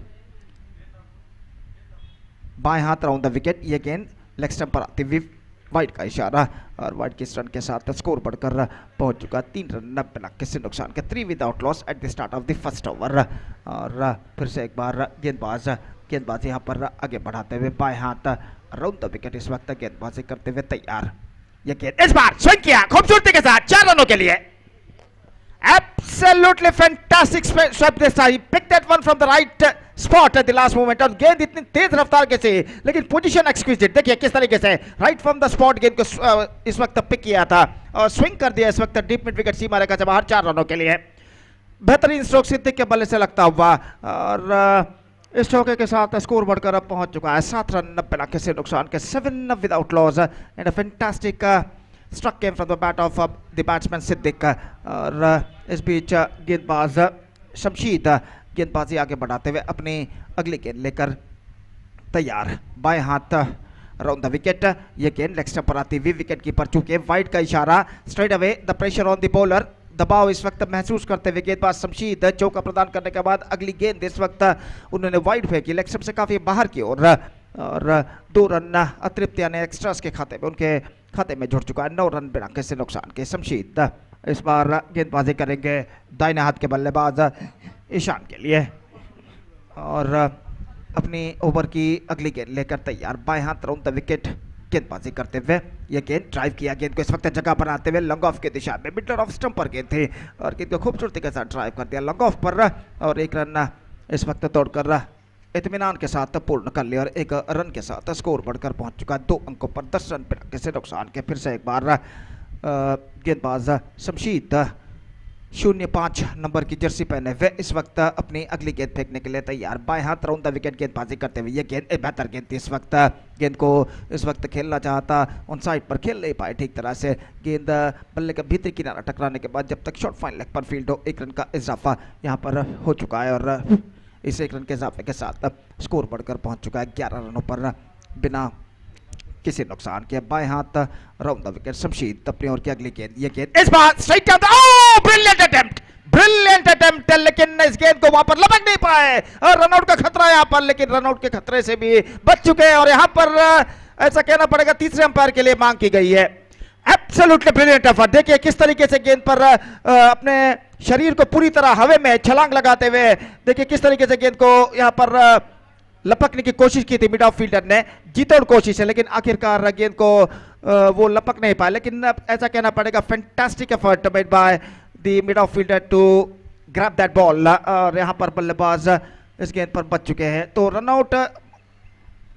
बाएं हाथ राउंड द विकेट, ये गेंद लेग स्टंप पर आती हुई वाइड का इशारा और वाइड के रन के साथ स्कोर बढ़कर पहुंच चुका 3 रन बिना किसी नुकसान के, 3 without loss eight the start of the first over. और फिर से एक बार गेंदबाज यहाँ पर आगे बढ़ाते हुए बाएं हाथ राउंड द विकेट इस वक्त गेंदबाजी करते हुए तैयार। ये गेंद इस बार स्विंग किया खूबसूरती के साथ 4 रनों के लिए, absolutely fantastic sweep this time. He picked that one from the right spot at the last moment. और गेंद इतनी तेज रफ्तार के से लेकिन पोजीशन एक्सक्विजिट, देखिए किस तरीके से राइट फ्रॉम द स्पॉट गेंद को इस वक्त पिक किया था और स्विंग कर दिया इस वक्त डीप मिड विकेट सीमा रेखा से बाहर 4 रनों के लिए। बेहतरीन स्ट्रोक सिद्दीक के बल्ले से लगता हुआ और इस चौके के साथ स्कोर बढ़कर अब पहुंच चुका है 7 रन बिना किसी नुकसान के, 7 without loss and a fantastic stroke came from the bat of the batsman Siddique. और इस बीच गेंदबाज शमशीद गेंदबाजी आगे बढ़ाते हुए अपनी अगली गेंद लेकर तैयार, बाएं हाथ अराउंड द विकेट। ये गेंद लेग स्टंप पर आती हुई विकेट कीपर चूके वाइड का इशारा, straight away the pressure on the bowler, दबाव इस वक्त महसूस करते हुए गेंदबाज शमशीद चौका प्रदान करने के बाद अगली गेंद इस वक्त उन्होंने वाइड फेंकी लेग स्टंप से काफी बाहर की ओर और 2 रन अतिरिक्त यानी एक्स्ट्रास के खाते में उनके खाते में जुड़ चुका है। 9 रन बिना किसी नुकसान के शमशीद इस बार गेंदबाजी करेंगे दाहिने हाथ के बल्लेबाज ईशान के लिए और अपनी ओवर की अगली गेंद लेकर तैयार। बाएं हाथ राउंड द विकेट गेंदबाजी करते हुए ये गेंद ड्राइव किया, गेंद को इस वक्त जगह बनाते हुए लॉन्ग ऑफ की दिशा में मिडल ऑफ स्टंप पर गेंद थी और गेंद को खूबसूरती के साथ ड्राइव कर दिया लॉन्ग ऑफ पर और 1 रन इस वक्त तोड़कर इत्मीनान के साथ पूर्ण कर लिया और 1 रन के साथ स्कोर बढ़कर पहुंच चुका 2 अंकों पर 10 रन बिना किसी नुकसान के। फिर से एक बार गेंदबाज शमशीद 05 नंबर की जर्सी पहने हुए इस वक्त अपनी अगली गेंद फेंकने के लिए तैयार। बाएं हाथ राउंड द विकेट गेंदबाजी करते हुए ये गेंद बेहतर गेंद थी। इस वक्त गेंद को इस वक्त खेलना चाहता ऑन साइड पर खेल नहीं पाए ठीक तरह से, गेंद बल्ले का भीतरी किनारा टकराने के बाद जब तक शॉर्ट फाइन लेग पर फील्ड हो 1 रन का इजाफा यहाँ पर हो चुका है और इस 1 रन के इजाफे के साथ स्कोर बढ़कर पहुंच चुका है 11 रनों पर बिना किसी नुकसान के। बाएं हाथ राउंड द विकेट शमशीद अपनी ओर की अगली गेंद, ये गेंद इस बार स्ट्राइक जाता है। ब्रिलियंट अटेम्प्ट लेकिन इस गेंद को वहां पर लपक नहीं पाए और रनआउट का खतरा यहाँ पर, लेकिन रनआउट के खतरे से भी बच चुके हैं और यहाँ पर ऐसा कहना पड़ेगा तीसरे अंपायर के लिए मांग की गई है। एब्सोल्युटली ब्रिलियंट एफर्ट, देखिए किस तरीके से गेंद पर अपने शरीर को पूरी तरह हवा में छलांग लगाते हुए देखिए किस तरीके से गेंद को यहाँ पर लपकने की कोशिश की थी मिड ऑफ फील्डर ने, जीतोड़ कोशिश है लेकिन आखिरकार गेंद को वो लपक नहीं पाया। लेकिन ऐसा कहना पड़ेगा fantastic effort made by the mid off fielder to grab that ball और यहाँ पर बल्लेबाज इस गेंद पर बच चुके हैं। तो रनआउट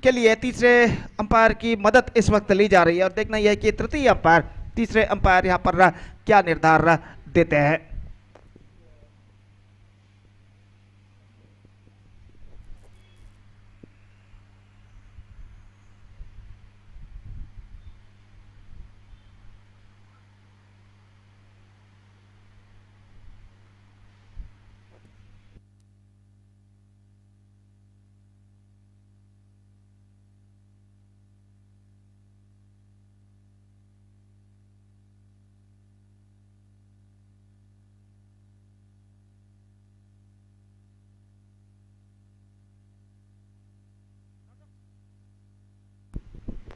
के लिए तीसरे अंपायर की मदद इस वक्त ली जा रही है और देखना यह है कि तृतीय अंपायर तीसरे अंपायर यहाँ पर क्या निर्धार देते हैं।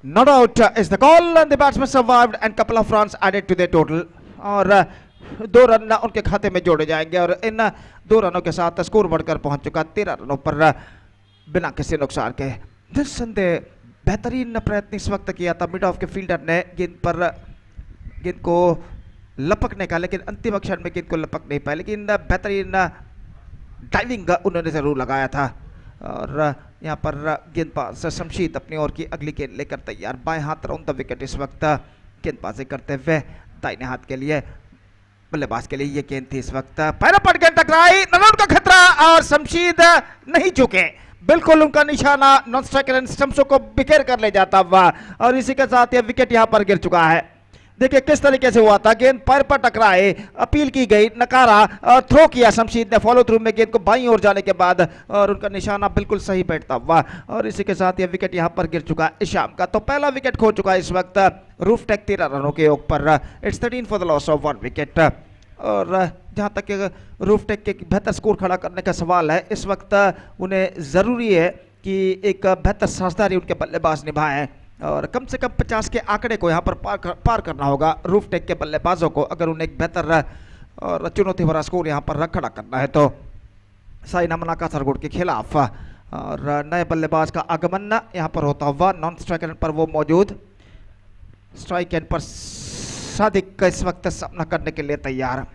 Not out is the call and the batsman survived and couple of runs added to their total और 2 रन उनके खाते में जोड़े जाएंगे और इन 2 रनों के साथ स्कोर बढ़कर पहुंच चुका 13 रनों पर बिना किसी नुकसान के। निस्संदेह बेहतरीन प्रयत्न इस वक्त किया था मिड ऑफ के फील्डर ने गेंद को लपकने का, लेकिन अंतिम क्षण में गेंद को लपक नहीं पाया, लेकिन बेहतरीन डाइविंग उन्होंने जरूर लगाया था और यहाँ पर गेंदबाज शमशीद अपनी ओर की अगली गेंद लेकर तैयार। बाएं हाथ राउंड द विकेट इस वक्त गेंदबाजी करते हुए दाहिने हाथ के लिए बल्लेबाज के लिए ये गेंद थी इस वक्त पैरों पर गेंद टकराई, रनआउट का खतरा और शमशीद नहीं चुके, बिल्कुल उनका निशाना नॉन स्ट्राइकर स्टंप्सों को बिखेर कर ले जाता हुआ और इसी के साथ ये विकेट यहाँ पर गिर चुका है। देखिए किस तरीके से हुआ था, गेंद पैर पर टकराए, अपील की गई, नकारा और थ्रो किया शमशीद ने फॉलो थ्रू में गेंद को बाईं ओर जाने के बाद और उनका निशाना बिल्कुल सही बैठता हुआ और इसी के साथ यह विकेट यहां पर गिर चुका है शाम का। तो पहला विकेट खो चुका है इस वक्त रूफ टेक 13 रनों के योग पर। It's 13 for the loss of 1 wicket और जहां तक रूफ टेक के बेहतर स्कोर खड़ा करने का सवाल है, इस वक्त उन्हें ज़रूरी है कि एक बेहतर साझेदारी उनके बल्लेबाज निभाएं और कम से कम 50 के आंकड़े को यहाँ पर पार करना होगा रूफ टेक के बल्लेबाजों को अगर उन्हें एक बेहतर और चुनौती भरा स्कोर यहाँ पर खड़ा करना है। तो साइना मनाका सरगुड़ के खिलाफ और नए बल्लेबाज का आगमन यहाँ पर होता हुआ, नॉन स्ट्राइक एंड पर वो मौजूद, स्ट्राइक एंड पर सादिक का इस वक्त सामना करने के लिए तैयार।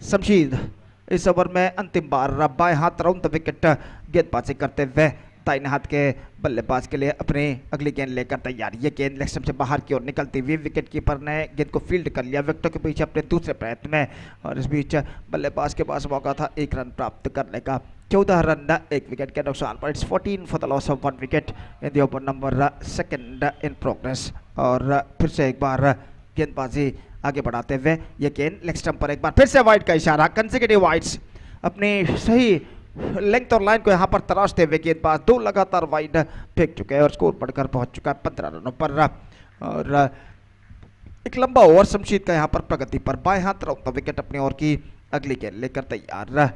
शमशीद इस ओवर में अंतिम बार बाएं हाथ राउंड द विकेट गेंदबाजी करते हुए दाहिने हाथ के बल्लेबाज के लिए अपनी अगली गेंद लेकर तैयार। ये गेंद लेग स्टंप से बाहर की ओर निकलती हुई विकेट कीपर ने गेंद को फील्ड कर लिया विकेटों के पीछे अपने दूसरे प्रयत्न में और इस बीच बल्लेबाज के पास मौका था 1 रन प्राप्त करने का। 14 रन 1 विकेट के नुकसान पर। It's 14 for the loss of 1 wicket in the over number 2 in progress. और फिर से एक बार गेंदबाजी आगे बढ़ाते हुए ये गेंद लेग स्टंप पर एक बार फिर से वाइड का इशारा, कंसेक्यूटिव वाइड्स अपनी सही लेंथ और लाइन को यहाँ पर तराशते हुए गेंदबाज 2 लगातार वाइड फेंक चुके हैं और स्कोर बढ़कर पहुंच चुका है 15 रनों पर। और एक लंबा ओवर शमशीद का यहाँ पर प्रगति पर, बाएं हाथ रौंदा विकेट अपनी ओर की अगली गेंद लेकर तैयार।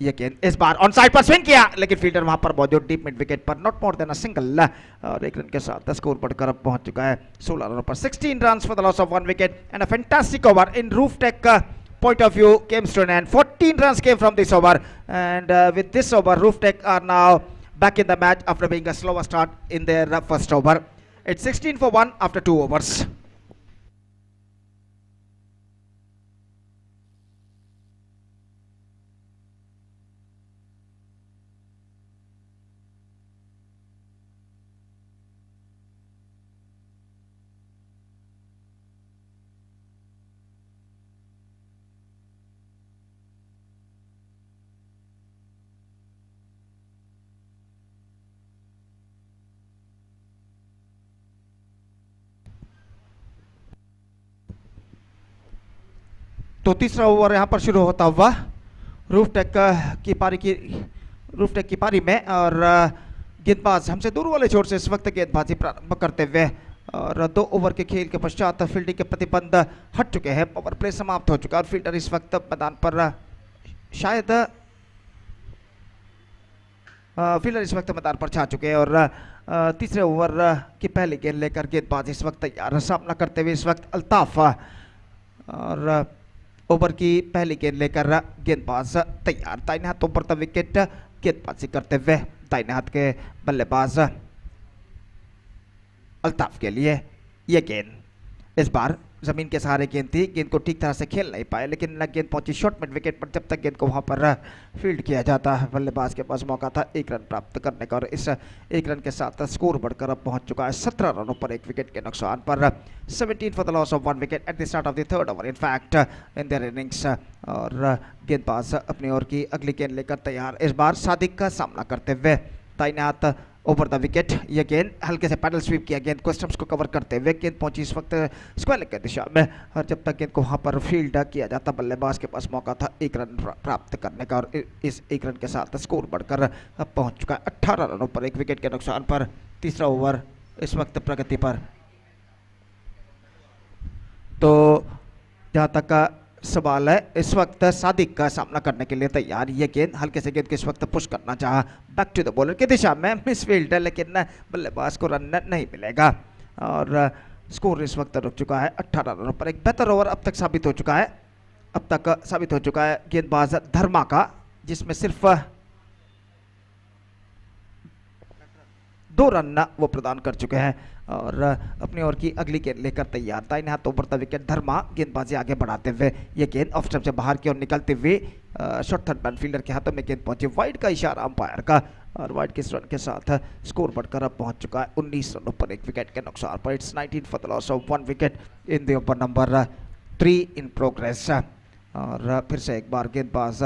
ये गेंद इस बार ऑन साइड पर स्विंग किया, लेकिन फील्डर वहां पर मौजूद डीप मिड विकेट पर, not more than a single. और 1 रन के साथ स्कोर बढ़कर अब पहुंच चुका है 16 रनों पर। 16 runs for the loss of 1 wicket and a fantastic over in Roof Tech point of view came to an end. 14 runs came from this over, and with this over, Roof Tech are now back in the match after being a slower start in their first over. It's 16 for 1 after 2 overs. तो तीसरा over यहां पर शुरू होता हुआ roof take की पारी में, और गेंदबाज हमसे दूर वाले छोर से इस वक्त गेंदबाजी प्रारंभ करते हुए, और 2 ओवर के खेल के पश्चात फील्डिंग के प्रतिबंध हट चुके हैं, पावर प्ले समाप्त हो चुका है और फील्डर इस वक्त मैदान पर शायद फील्डर इस वक्त मैदान पर छा चुके हैं। और तीसरे ओवर की पहली गेंद लेकर गेंदबाज इस वक्त तैयार, सामना करते हुए इस वक्त अल्ताफ, और ओवर की पहली गेंद लेकर गेंदबाज तैयार, दाहिने हाथों पर विकेट गेंदबाजी करते हुए दाहिने हाथ के बल्लेबाज अल्ताफ के लिए यह गेंद इस बार जमीन के सहारे गेंद थी, गेंद को ठीक तरह से खेल नहीं पाए, लेकिन गेंद पहुंची शॉर्ट मिड विकेट पर। जब तक गेंद को वहां पर फील्ड किया जाता है, बल्लेबाज के पास मौका था 1 रन प्राप्त करने का, और इस 1 रन के साथ स्कोर बढ़कर अब पहुंच चुका है 17 रनों पर 1 विकेट के नुकसान पर। 17 for the loss of 1 wicket at the start of the third over in fact in their innings. और गेंदबाज अपनी ओर की अगली गेंद लेकर तैयार, इस बार सादिक का सामना करते हुए दाहिने हाथ ओवर द विकेट। यह गेंद हल्के से पैडल स्वीप किया, गेंद को स्टंप्स को कवर करते हुए गेंद पहुंची इस वक्त स्क्वायर लेग की दिशा में, और जब तक गेंद को वहां पर फील्ड किया जाता, बल्लेबाज के पास मौका था 1 रन प्राप्त करने का, और इस 1 रन के साथ स्कोर बढ़कर अब पहुंच चुका है 18 रनों पर 1 विकेट के नुकसान पर। तीसरा ओवर इस वक्त प्रगति पर। तो जहां तक का सवाल है, इस वक्त सादिक का सामना करने के लिए तैयार, ये गेंद हल्के से गेंद को इस वक्त पुश करना चाहा बैक टू द बॉलर की दिशा में, मिस फील्ड है, लेकिन बल्लेबाज को रन नहीं मिलेगा, और स्कोर इस वक्त रुक चुका है 18 रनों पर। एक बेहतर ओवर अब तक साबित हो चुका है गेंदबाज धर्मा का, जिसमें सिर्फ 2 रन वो प्रदान कर चुके हैं, और अपनी ओर की अगली गेंद लेकर तैयार, दाहिने हाथ ऊपर द विकेट धर्मा गेंदबाजी आगे बढ़ाते हुए, ये गेंद ऑफ स्टंप से बाहर की ओर निकलते हुए शॉर्ट थर्ड मैन फील्डर के हाथों में गेंद पहुंची, वाइड का इशारा अंपायर का, और वाइड के रन के साथ स्कोर बढ़कर अब पहुंच चुका है 19 रनों पर 1 विकेट के नुकसान पर। It's 19 for the loss of 1 wicket in the over number 3 in progress. और फिर से एक बार गेंदबाज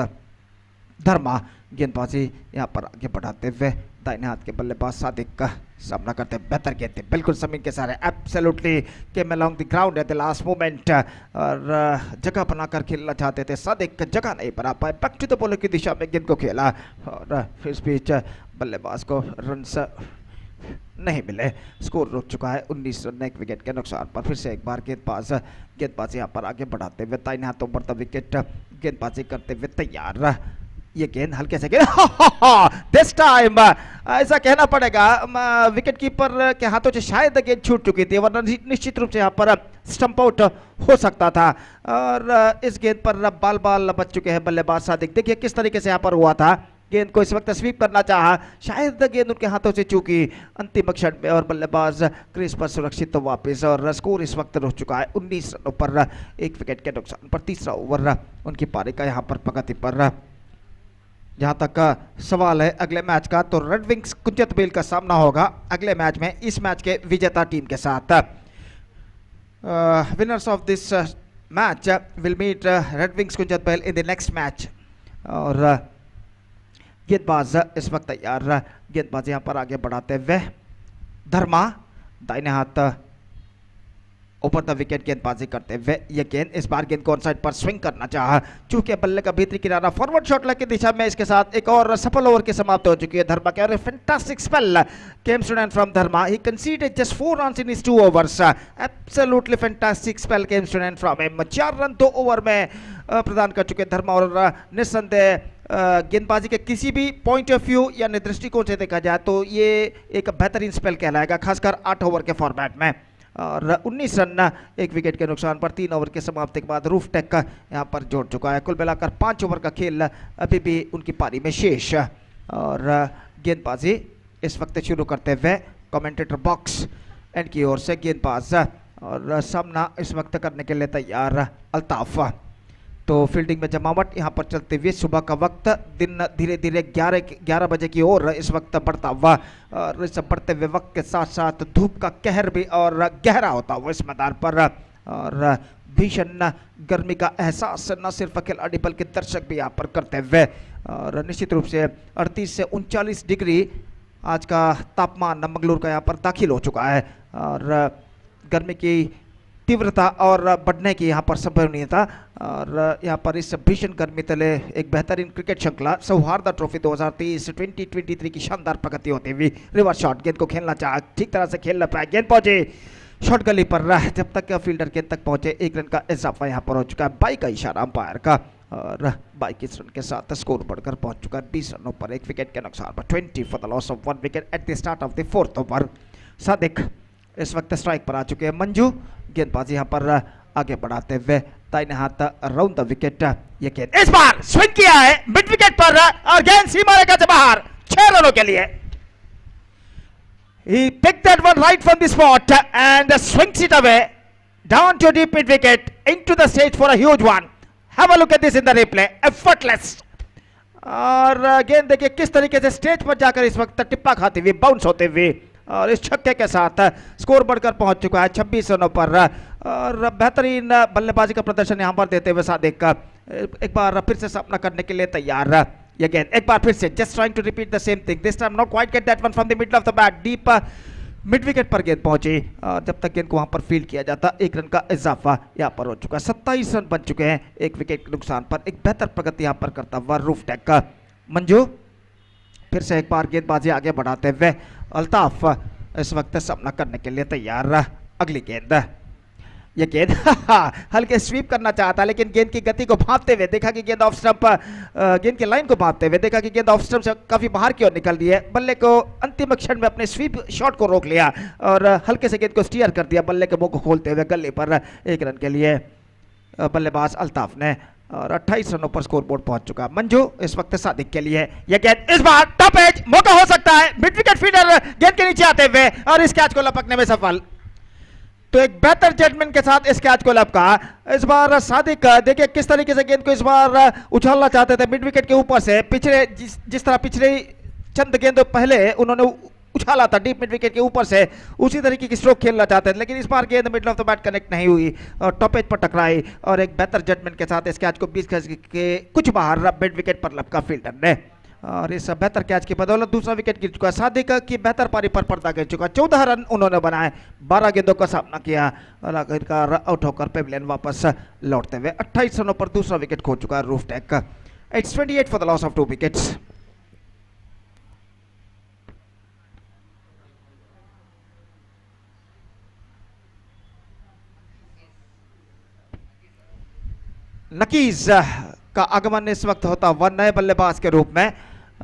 धर्मा गेंदबाजी यहाँ पर आगे बढ़ाते हुए दाहिने हाथ के बल्लेबाज सादिक का सामना करते हैं, बेहतर गेंद थे, बिल्कुल जमीन के सारे, absolutely came along the ground eight the last moment, और जगह बनाकर खेलना चाहते थे, सादिक जगह नहीं बना पाए, बैक टू द बॉलर की दिशा में गेंद को खेला, और फिर इस बीच बल्लेबाज को रन्स नहीं मिले, स्कोर रुक चुका है 19 रन 1 विकेट के नुकसान पर। फिर से एक बार गेंदबाज यहाँ पर आगे बढ़ाते हुए दाहिने हाथों पर विकेट गेंदबाजी करते हुए तैयार, ये गेंद हल्के से दिस टाइम ऐसा कहना पड़ेगा विकेट कीपर के हाथों से शायद गेंद छूट चुकी थी, वरना निश्चित रूप से यहाँ पर स्टंप आउट हो सकता था, और इस गेंद पर बाल बच चुके हैं बल्लेबाज सादिक। देखिए किस तरीके से यहाँ पर हुआ था, गेंद को इस वक्त स्वीप करना चाहा, शायद गेंद उनके हाथों से चूकी अंतिम क्षण में, और बल्लेबाज क्रीज पर सुरक्षित तो वापस, और स्कोर इस वक्त रुक चुका है 19 रनों पर 1 विकेट के नुकसान पर। तीसरा ओवर उनकी पारी का यहाँ पर प्रगति पर। जहां तक का सवाल है अगले मैच का, तो रेड विंग्स कुंजतबेल का सामना होगा अगले मैच में इस मैच के विजेता टीम के साथ। Winners of this match will meet Red Wings Kunjathbail in the next match. और गेंदबाज इस वक्त तैयार, गेंदबाज यहां पर आगे बढ़ाते हुए धर्मा दाहिने हाथ ऊपर द विकेट गेंदबाजी करते हुए ये गेंद इस बार गेंद को ऑन साइड पर स्विंग करना चाहा, चूंकि बल्ले का भीतरी किनारा फॉरवर्ड शॉट की दिशा में, इसके साथ एक और सफल ओवर की समाप्त हो चुकी है धर्मा के। और fantastic spell came student from Dharma, he consider just 4 runs in his 2 overs, absolutely fantastic spell came student from him. 4 run 2 over में प्रदान कर चुके धर्मा, और निस्संदेह गेंदबाजी के किसी भी पॉइंट ऑफ व्यू या दृष्टिकोण से देखा जाए तो ये एक बेहतरीन स्पेल कहलाएगा, खासकर 8 ओवर के फॉर्मेट में। और 19 रन 1 विकेट के नुकसान पर 3 ओवर के समाप्ति के बाद रूफ टेक का यहाँ पर जोड़ चुका है। कुल मिलाकर 5 ओवर का खेल अभी भी उनकी पारी में शेष। और गेंदबाजी इस वक्त शुरू करते हुए कमेंटेटर बॉक्स एंड की ओर से गेंदबाज और सामना इस वक्त करने के लिए तैयार अल्ताफ। तो फील्डिंग में जमावट यहाँ पर चलते हुए सुबह का वक्त, दिन धीरे धीरे 11 बजे की ओर इस वक्त बढ़ता हुआ, और इस बढ़ते हुए वक्त के साथ साथ धूप का कहर भी और गहरा होता हुआ इस मैदान पर, और भीषण गर्मी का एहसास न सिर्फ खिलाड़ी बल्कि दर्शक भी यहाँ पर करते हुए। और निश्चित रूप से 38 से 39 डिग्री आज का तापमान मंगलूर का यहाँ पर दाखिल हो चुका है, और गर्मी की तीव्रता और बढ़ने की यहाँ पर संभावनीयता। और यहाँ पर इस भीषण गर्मी तले एक बेहतरीन क्रिकेट श्रृंखला सौहार्दा ट्रॉफी 2023 की शानदार प्रगति होती हुई। रिवर्स शॉट गेंद को खेलना चाहा, ठीक तरह से खेल न पाया, गेंद पहुंचे शॉर्ट गली पर, जब तक फील्डर गेंद तक पहुंचे 1 रन का इजाफा यहाँ पर हो चुका है। 22 का इशारा अंपायर का, और 22 रन के साथ स्कोर बढ़कर पहुंच चुका है 20 रनों पर 1 विकेट के नुकसान पर। 20 for the loss of 1 wicket at the start of the 4th over. Sadiq इस वक्त स्ट्राइक पर आ चुके हैं। मंजू गेंदबाजी यहाँ पर आगे बढ़ाते हुए दाहिने हाथ राउंड द विकेट, ये गेंद इस बार स्विंग किया है मिड विकेट पर, और गेंद सीमा रेखा से बाहर 6 रनों के लिए। He picked that one right from the spot and swings it away down to deep mid wicket into the stage for a huge one. Have a look at this in the replay. Effortless. और गेंद देखिए किस तरीके से stage पर जाकर इस वक्त टिप्पा खाती हुई, बाउंस होते हुए, और इस छक्के के साथ स्कोर बढ़कर पहुंच चुका है 26 रनों पर। और बेहतरीन बल्लेबाजी का प्रदर्शन यहां पर देते हुए सादिक एक बार फिर से सामना करने के लिए तैयार। ये गेंद एक बार फिर से just trying to repeat the same thing, this time not quite get that one from the middle of the bat, deep mid wicket पर गेंद पहुंची, और जब तक गेंद को वहां पर फील्ड किया जाता 1 रन का इजाफा यहां पर हो चुका। 27 रन बन चुके हैं 1 विकेट के नुकसान पर। एक बेहतर प्रगति यहां पर करता हुआ रूफ टेक का। मंजू फिर से एक बार गेंदबाजी आगे बढ़ाते हुए, अल्ताफ इस वक्त सामना करने के लिए तैयार। अगली गेंद, ये गेंद हल्के स्वीप करना चाहता, लेकिन गेंद की गति को भांपते हुए देखा कि गेंद ऑफ स्टंप, गेंद की लाइन को भांपते हुए देखा कि गेंद ऑफ स्टंप से काफी बाहर की ओर निकल रही है। बल्ले को अंतिम क्षण में अपने स्वीप शॉट को रोक लिया और हल्के से गेंद को स्टीयर कर दिया, बल्ले के मुंह को खोलते हुए गले पर 1 रन के लिए बल्लेबाज अल्ताफ ने, और 28 रनों पर स्कोर बोर्ड पहुंच चुका। मंजू इस वक्त सादिक के लिए, यह गेंद इस बार टॉप एज मौका हो सकता है, मिड विकेट फील्डर गेंद के नीचे आते हुए और इस कैच को लपकने में सफल। तो एक बेहतर जजमेंट के साथ इस कैच को लपका। इस बार सादिक देखिए किस तरीके से गेंद को इस बार उछालना चाहते थे मिड विकेट के ऊपर से, पिछले जिस तरह पिछले चंद गेंदों पहले उन्होंने उछाला था डीप मिड विकेट के ऊपर से, उसी तरीके की स्ट्रोक खेलना चाहते थे, लेकिन इस बार गेंद middle of the bat connect नहीं हुई और टॉप एज पर टकराई, और एक बेहतर जजमेंट के साथ इस कैच को 20 गज के कुछ बाहर मिड विकेट पर लपका फील्डर ने, और इस बेहतर कैच की बदौलत दूसरा विकेट गिर चुका। सादिक की बेहतर पारी पर पर्दा गिर चुका। 14 रन उन्होंने बनाए, 12 गेंदों का सामना किया और आखिरकार आउट होकर पेविलियन वापस लौटते हुए 28 रनों पर दूसरा विकेट खो चुका है Roof Tech. It's 28 for the loss of 2 wickets. Nakees का आगमन इस वक्त होता हुआ नए बल्लेबाज के रूप में,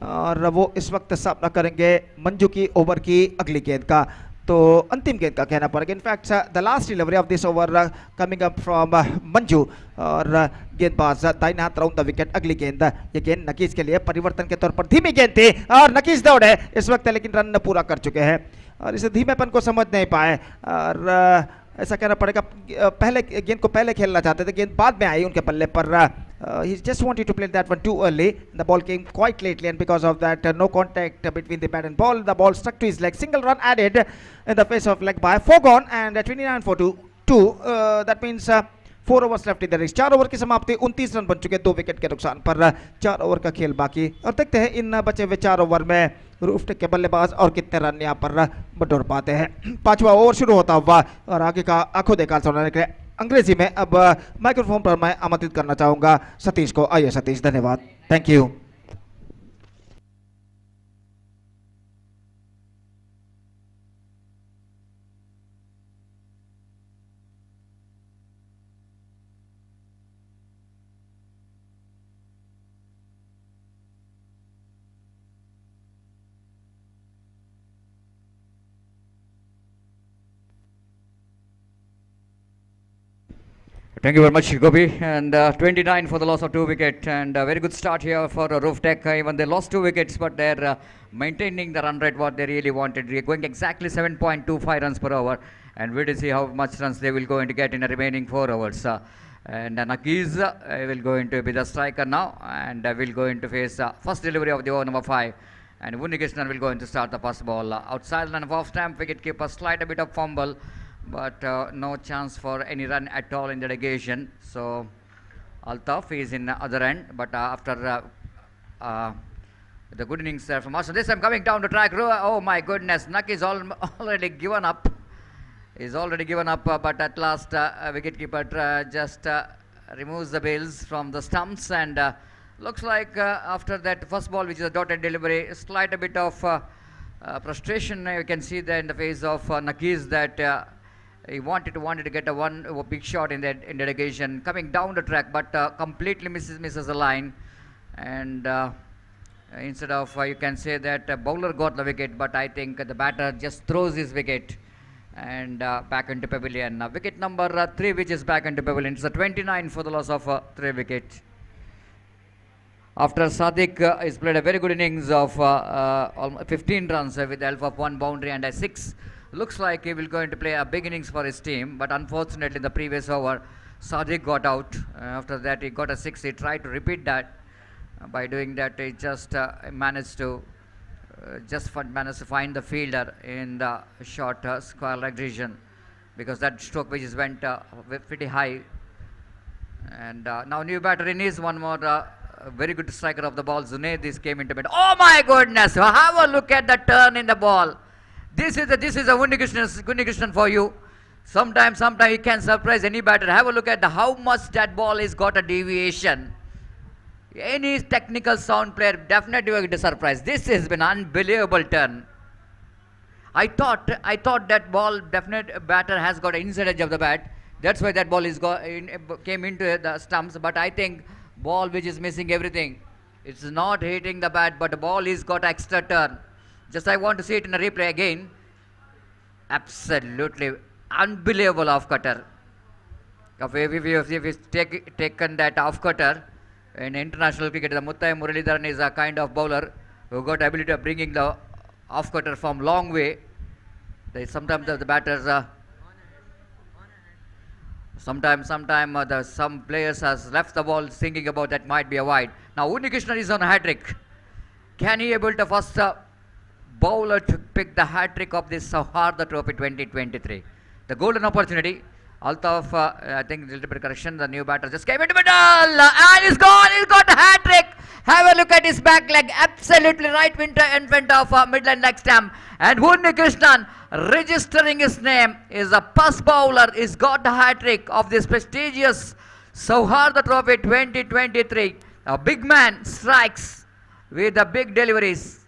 और वो इस वक्त सामना करेंगे मंजू की ओवर की अगली गेंद का, तो अंतिम गेंद का कहना पड़ेगा। In fact the last delivery of this over coming up from Manju, और गेंदबाज दाहिने हाथ राउंड द विकेट। अगली गेंद, ये गेंद नकीज के लिए परिवर्तन के तौर पर धीमी गेंद थी और नकीज दौड़े इस वक्त, लेकिन रन पूरा कर चुके हैं और इस धीमेपन को समझ नहीं पाए, और ऐसा कहना पड़ेगा पहले गेंद को पहले खेलना चाहते थे, गेंद बाद में आई उनके बल्ले पर। He just wanted to play that one too early. The ball came quite lately, and because of that, no contact between the bat and ball. The ball stuck to his leg. Single run added in the face of leg by 4 gone and 29 for 2. That means 4 overs left in the race. 4 over की समाप्ति, 29 run बन चुके 2 wicket के नुकसान पर। 4 over का खेल बाकी, और देखते हैं इन बचे हुए 4 ओवर में रूफटेक के बल्लेबाज और कितने रन यहाँ पर बटोर पाते हैं। पांचवा ओवर शुरू होता हुआ और आगे का आंखों देखा सुनाने के लिए अंग्रेजी में अब माइक्रोफोन पर मैं आमंत्रित करना चाहूंगा सतीश को। आइए सतीश, धन्यवाद, thank you. Thank you very much, Gopi. And 29 for the loss of 2 wickets. And a very good start here for Rooftech. Even they lost 2 wickets, but they're maintaining the run rate what they really wanted. They're going exactly 7.25 runs per over. And we'll see how much runs they will going to get in the remaining 4 overs. And Nakiz will going to be the striker now. And will going to face first delivery of the over number 5. And Unnikrishnan will going to start the first ball. Outside line of off stamp, wicket keeper, slight a bit of fumble. But no chance for any run at all in the negation. So Altaf is in the other end. But after the good innings there from us. So this time coming down the track. Oh my goodness, Nak is already given up. He's already given up. But at last wicketkeeper just removes the bails from the stumps. And looks like after that first ball, which is a dotted delivery, slight a bit of frustration you can see there in the face of Nakiz that he wanted to get a big shot in the occasion, coming down the track, but completely misses the line. And instead of you can say that bowler got the wicket, but I think the batter just throws his wicket and back into pavilion. Wicket number 3, which is back into pavilion. It's a 29 for the loss of 3 wickets. After Sadiq has played a very good innings of 15 runs with the help of 1 boundary and a 6. Looks like he will going to play a big innings for his team, but unfortunately in the previous over, Sadiq got out. After that he got a 6. He tried to repeat that. By doing that, he just managed to find the fielder in the short square leg region, because that stroke which is went pretty high. And now new batter in is one more. Very good striker of the ball. Zunaid is came into mid. Oh my goodness! Have a look at the turn in the ball. This is a Unnikrishnan for you. Sometimes he can surprise any batter. Have a look at how much that ball has got a deviation. Any technical sound player definitely will get a surprise. This has been unbelievable turn. I thought that ball definite batter has got an inside edge of the bat. That's why that ball came into the stumps. But I think ball which is missing everything. It's not hitting the bat, but the ball is got extra turn. Just I want to see it in a replay again. Absolutely unbelievable off cutter. If you've taken that off cutter in international cricket, the Muttai Muralidharan is a kind of bowler who got ability of bringing the off cutter from long way. Sometimes the batters some players has left the ball thinking about that might be a wide. Now Unnikrishnan is on a hat-trick. Can he able to first bowler to pick the hat-trick of this Sauhardha Trophy 2023? The golden opportunity. Altaf, I think a little bit of correction. The new batter just came into middle and he's gone. He's got a hat-trick. Have a look at his back leg. Absolutely right in front of midline leg stamp. And Unnikrishnan registering his name is a first bowler. He's got the hat-trick of this prestigious Sauhardha Trophy 2023. A big man strikes with the big deliveries.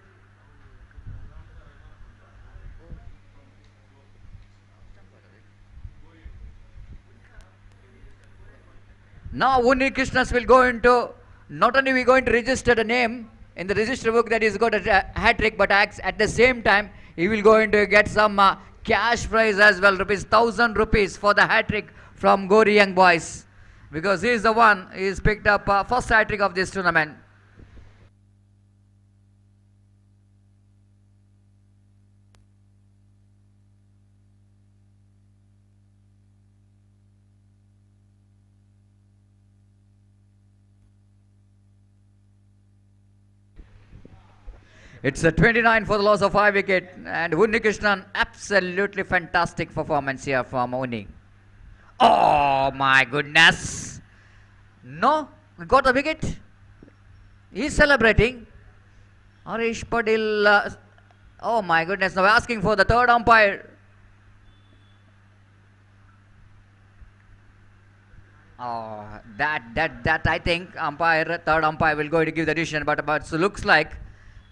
Now Unnikrishnan will go into, not only we going to register the name in the register book that he's got a hat-trick, but at the same time he will going to get some cash prize as well, ₹1,000 for the hat-trick from Gori young boys, because he is the one he's picked up first hat-trick of this tournament. It's a 29 for the loss of 5 wicket, and Unnikrishnan, absolutely fantastic performance here from Unni. Oh my goodness! No, we got a wicket. He's celebrating. Harish Padil Oh my goodness, now asking for the third umpire. Oh, that I think third umpire will go to give the decision, but so looks like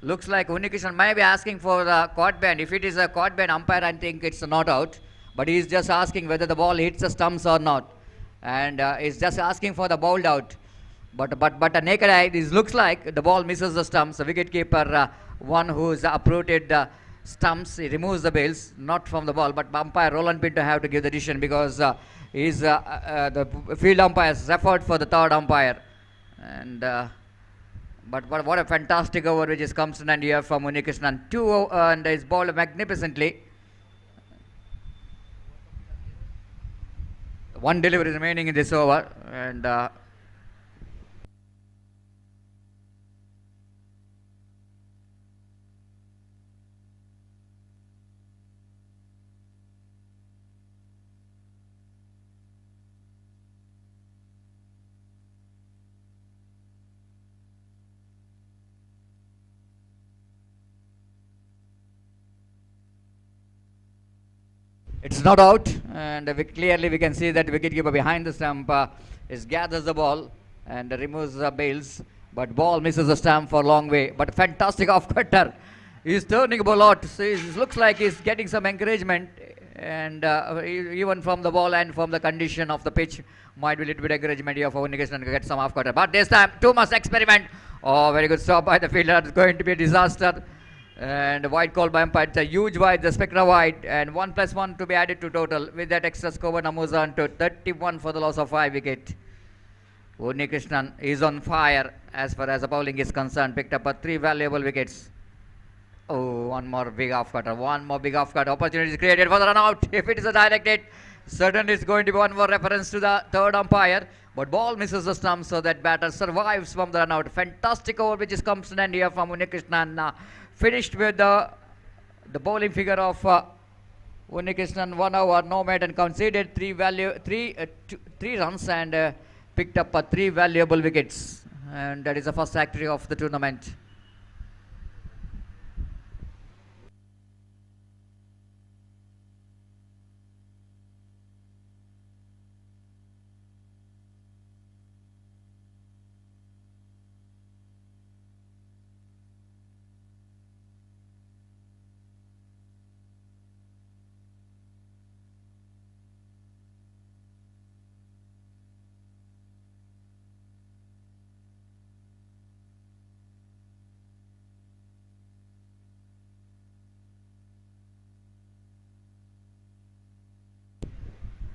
Unnikishan may be asking for the court band. If it is a court band umpire, I think it's not out, but he is just asking whether the ball hits the stumps or not, and is just asking for the bowled out. But a naked eye, this looks like the ball misses the stumps. The wicket keeper, one who's uprooted the stumps, he removes the bails, not from the ball, but umpire Roland Pinto have to give the decision because the field umpire has referred for the third umpire, and but what a fantastic over which is comes in and here from Unnikrishnan. And is bowled magnificently. One delivery remaining in this over, and it's not out, and clearly we can see that wicketkeeper behind the stump gathers the ball and removes the bails, but ball misses the stump for a long way. But fantastic off cutter. He's turning the ball out. So it looks like he's getting some encouragement, and even from the ball and from the condition of the pitch, might be a little bit encouragement here for Unnikishan to get some off cutter. But this time, too much experiment. Oh, very good stop by the fielder. It's going to be a disaster. And wide call by umpire. It's a huge wide, the Spectra wide, and 1+1 to be added to total. With that extra score, Namuzan to 31 for the loss of 5 wicket. Unnikrishnan is on fire as far as the bowling is concerned. Picked up 3 valuable wickets. Oh, one more big off cutter. One more big off cut. Opportunity is created for the run out. If it is a direct hit, certainly it's going to be one more reference to the third umpire. But ball misses the stump, so that batter survives from the run out. Fantastic over which is comes in and here from Unnikrishnan. Finished with the bowling figure of Unnikrishnan, 1 over, no made, and conceded 3 runs and picked up 3 valuable wickets. And that is the first victory of the tournament.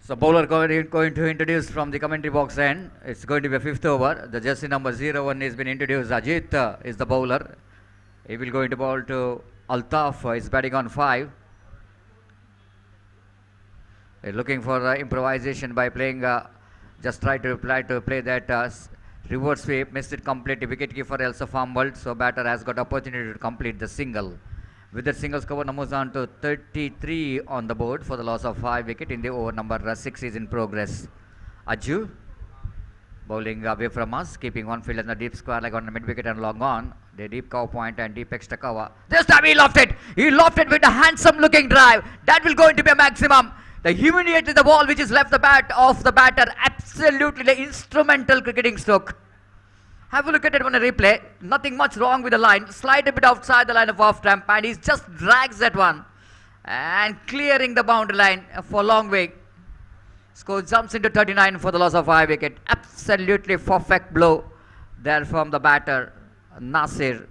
So bowler going to introduce from the commentary box end. It's going to be a 5th over. The jersey number 01 has been introduced. Ajit is the bowler. He will going to bowl to Altaf. He's batting on 5. They're looking for improvisation by playing. Just try to play that reverse sweep. Missed it completely. Wicketkeeper also fumbled. So batter has got opportunity to complete the single. With that single score, Namuzan to 33 on the board for the loss of 5 wicket in the over number 6 is in progress. Aju bowling away from us, keeping one field in the deep square leg on the mid wicket and long on. The deep cow point and deep extra cover. This time he lofted. He lofted with a handsome looking drive. That will going to be a maximum. The humiliated the ball which is left the bat of the batter. Absolutely the instrumental cricketing stroke. Have a look at it on a replay. Nothing much wrong with the line. Slide a bit outside the line of off stump, and he just drags that one and clearing the boundary line for a long way. Score jumps into 39 for the loss of 5 wicket. Absolutely perfect blow there from the batter Nasir.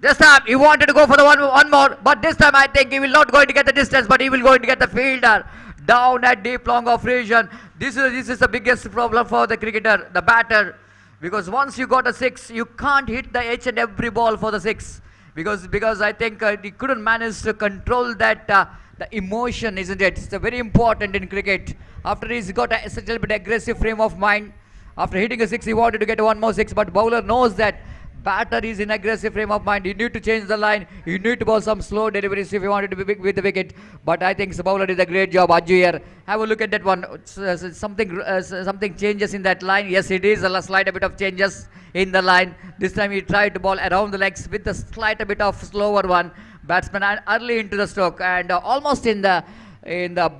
This time he wanted to go for the one more, but this time I think he will not going to get the distance, but he will going to get the fielder down at deep long off region. This is the biggest problem for the cricketer, the batter, because once you got a 6, you can't hit the each and every ball for the 6, because I think he couldn't manage to control that the emotion, isn't it? It's very important in cricket. After he's got a little bit aggressive frame of mind, after hitting a 6, he wanted to get one more 6, but bowler knows that batter is in aggressive frame of mind. You need to change the line. You need to bowl some slow deliveries if you wanted to be big with the wicket. But I think the bowler did a great job. Ajju here. Have a look at that one. Something changes in that line. Yes, it is a slight bit of changes in the line. This time he tried to bowl around the legs with a slight bit of slower one. Batsman early into the stroke and almost in the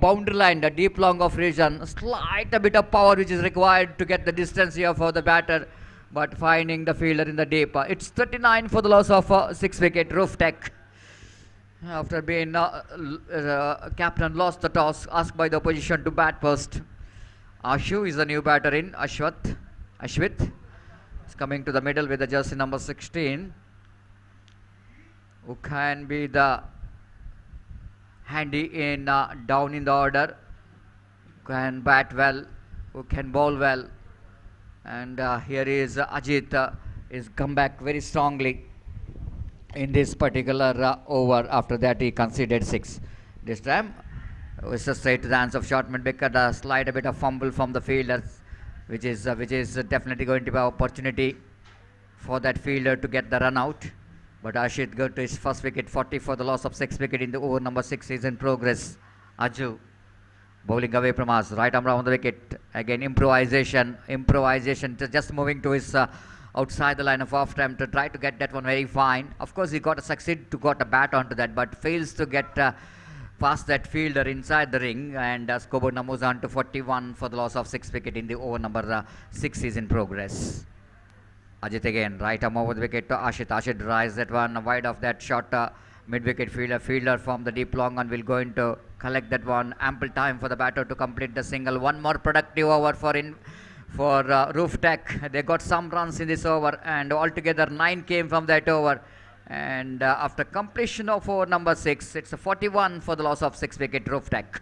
boundary line, the deep long of region. Slight a bit of power which is required to get the distance here for the batter, but finding the fielder in the deep. It's 39 for the loss of 6 wicket. Roof Tech, after being captain, lost the toss, asked by the opposition to bat first. Ashu is the new batter in. Ashwit is coming to the middle with the jersey number 16, who can be the handy in down in the order, can bat well, who can bowl well. And here is Ajit is come back very strongly in this particular over. After that he conceded 6. This time it's a straight to the hands of short mid wicket. A slight a bit of fumble from the fielders, which is definitely going to be an opportunity for that fielder to get the run out. But Ashit got to his first wicket. 40 for the loss of 6 wicket in the over number 6 is in progress. Ajju bowling away from us, right arm round the wicket. Again improvisation, just moving to his outside the line of off time to try to get that one very fine. Of course he got to succeed to got a bat onto that, but fails to get past that fielder inside the ring, and scoreboard moves on to 41 for the loss of 6 wicket in the over number 6 is in progress. Ajit again, right arm over the wicket to Ashit. Ashit drives that one wide of that short mid-wicket fielder from the deep long, and will going to collect that one. Ample time for the batter to complete the single. One more productive over for Roof Tech. They got some runs in this over, and altogether 9 came from that over. And after completion of over number 6, it's a 41 for the loss of 6 wicket. Roof Tech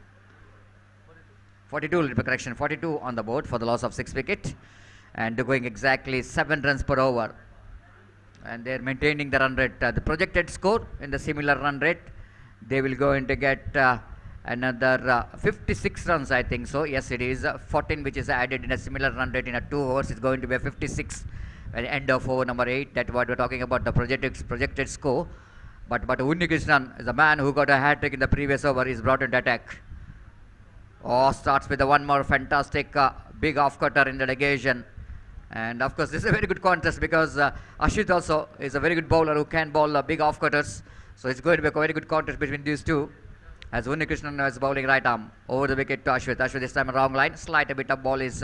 42, correction, 42 on the board for the loss of 6 wicket. And they're going exactly 7 runs per over, and they're maintaining the run rate. The projected score in the similar run rate, they will going to get another 56 runs, I think so. Yes, it is 14 which is added in a similar run rate in a 2 overs. It's going to be a 56 at the end of over number 8. That's what we're talking about, the projected score. But Unnikrishnan is a man who got a hat trick in the previous over. He's brought into attack. Starts with the one more fantastic big off cutter in the negation. And of course this is a very good contest because Ashit also is a very good bowler who can bowl big off cutters. So it's going to be a very good contest between these two, as Unnikrishnan is bowling right arm over the wicket to Ashwit. Ashwit this time a wrong line. Slight a bit of ball is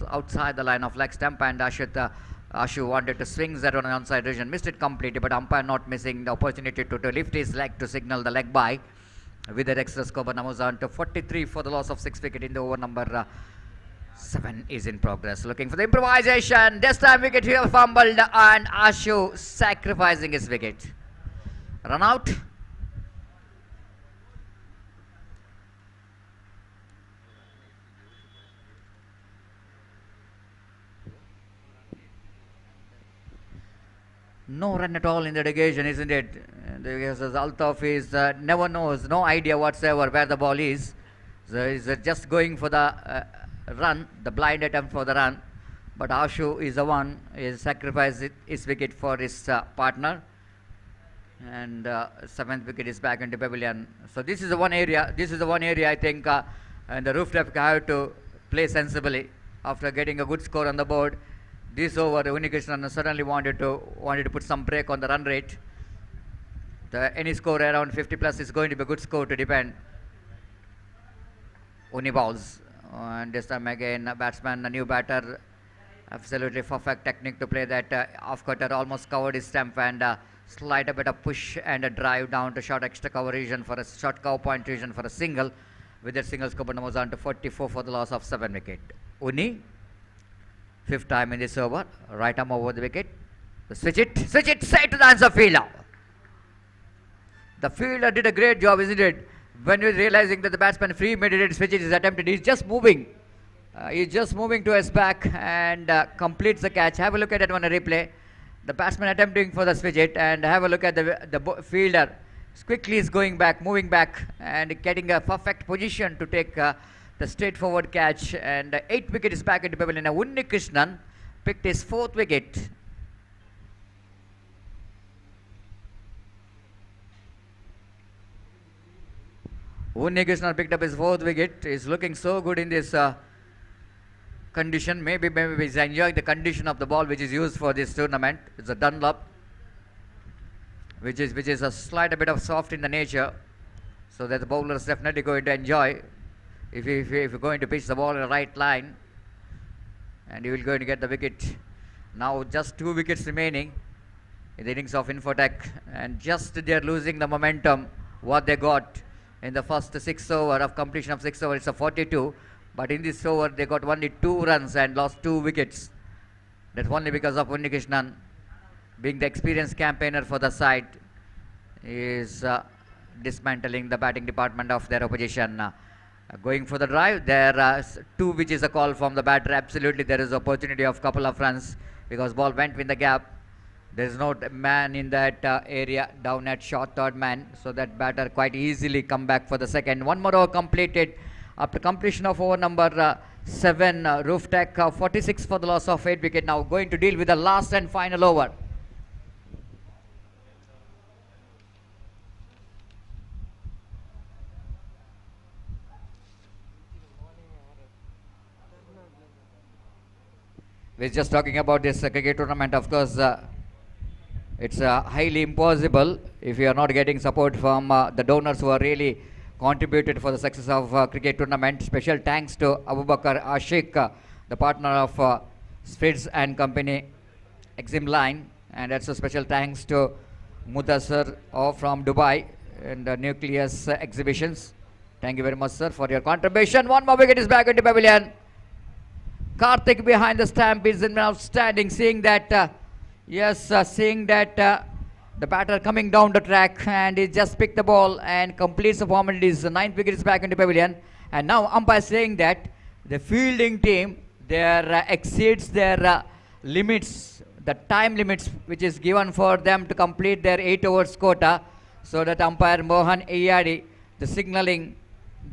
outside the line of leg stump, and Ashu wanted to swing that on the onside region. Missed it completely, but umpire not missing the opportunity to lift his leg to signal the leg by. With that extra score, numbers on to 43 for the loss of 6 wicket in the over number 7 is in progress. Looking for the improvisation. This time wicket here fumbled, and Ashu sacrificing his wicket. Run out. No run at all in the negation, isn't it? Because Altaf is never knows, no idea whatsoever where the ball is. So he's just going for the run, the blind attempt for the run. But Ashu is the one is sacrificed his wicket for his partner. And 7th wicket is back into pavilion. So this is the one area. I think, and the Roof Tech have to play sensibly after getting a good score on the board. This over, Unnikrishnan suddenly wanted to put some break on the run rate. Any score around 50 plus is going to be a good score to defend. Uni bowls, and this time again a batsman, a new batter, absolutely perfect technique to play that off cutter, almost covered his stump, and slight a bit of push and a drive down to short extra cover region for a short cover point region for a single. With that single, score numbers on to 44 for the loss of 7 wicket. Uni, 5th time in this over, right arm over the wicket. Switch it straight to the hands of fielder. The fielder did a great job, isn't it? When you're realizing that the batsman free meditated switch is attempted, he's just moving. To his back and completes the catch. Have a look at that one, a replay. The batsman attempting for the switch it, and have a look at the fielder. Quickly is going back, moving back, and getting a perfect position to take the straightforward catch. And 8th wicket is back into pavilion. Now Unnikrishnan picked his 4th wicket. Unnikrishnan picked up his fourth wicket. He's looking so good in this condition. Maybe he's enjoying the condition of the ball which is used for this tournament. It's a Dunlop, which is a slight bit of soft in the nature, so that the bowler is definitely going to enjoy if you're going to pitch the ball in the right line, and you will going to get the wicket. Now just 2 wickets remaining in the innings of Infotech, and just they're losing the momentum what they got in the first 6 over of completion of 6 over. It's a 42, but in this over they got only 2 runs and lost 2 wickets. That's only because of Unnikrishnan, being the experienced campaigner for the side, is dismantling the batting department of their opposition. Going for the drive, there are 2 which is a call from the batter. Absolutely there is opportunity of couple of runs because ball went in the gap. There is no man in that area down at short third man, so that batter quite easily come back for the second. 1 more over completed after completion of over number 7. Roof Tech 46 for the loss of 8 wicket. Now going to deal with the last and final over. We're just talking about this cricket tournament. Of course, it's highly impossible if you are not getting support from the donors who are really contributed for the success of cricket tournament. Special thanks to Abu Bakr Ashik, the partner of Fritz and Company Exim Line, and also special thanks to Mudassar from Dubai and Nucleus Exhibitions. Thank you very much, sir, for your contribution. 1 more wicket is back into pavilion. Karthik behind the stamp is outstanding, seeing that seeing that the batter coming down the track, and he just picked the ball and completes the formalities. The 9th wicket is back into pavilion, and now umpire saying that the fielding team exceeds their limits, the time limits which is given for them to complete their 8 overs quota, so that umpire Mohan Iyadi, the signaling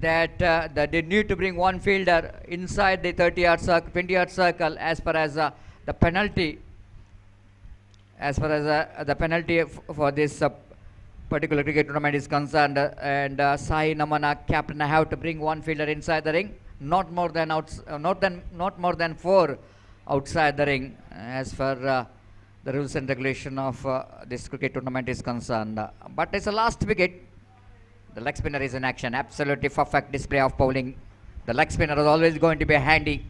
that they need to bring 1 fielder inside the 30-yard circle, 20-yard circle, as far as the penalty, for this particular cricket tournament is concerned. And Sai Namana, captain, have to bring 1 fielder inside the ring, not more than 4 outside the ring, as per the rules and regulation of this cricket tournament is concerned. But it's the last wicket. The leg spinner is in action. Absolutely perfect display of bowling. The leg spinner is always going to be handy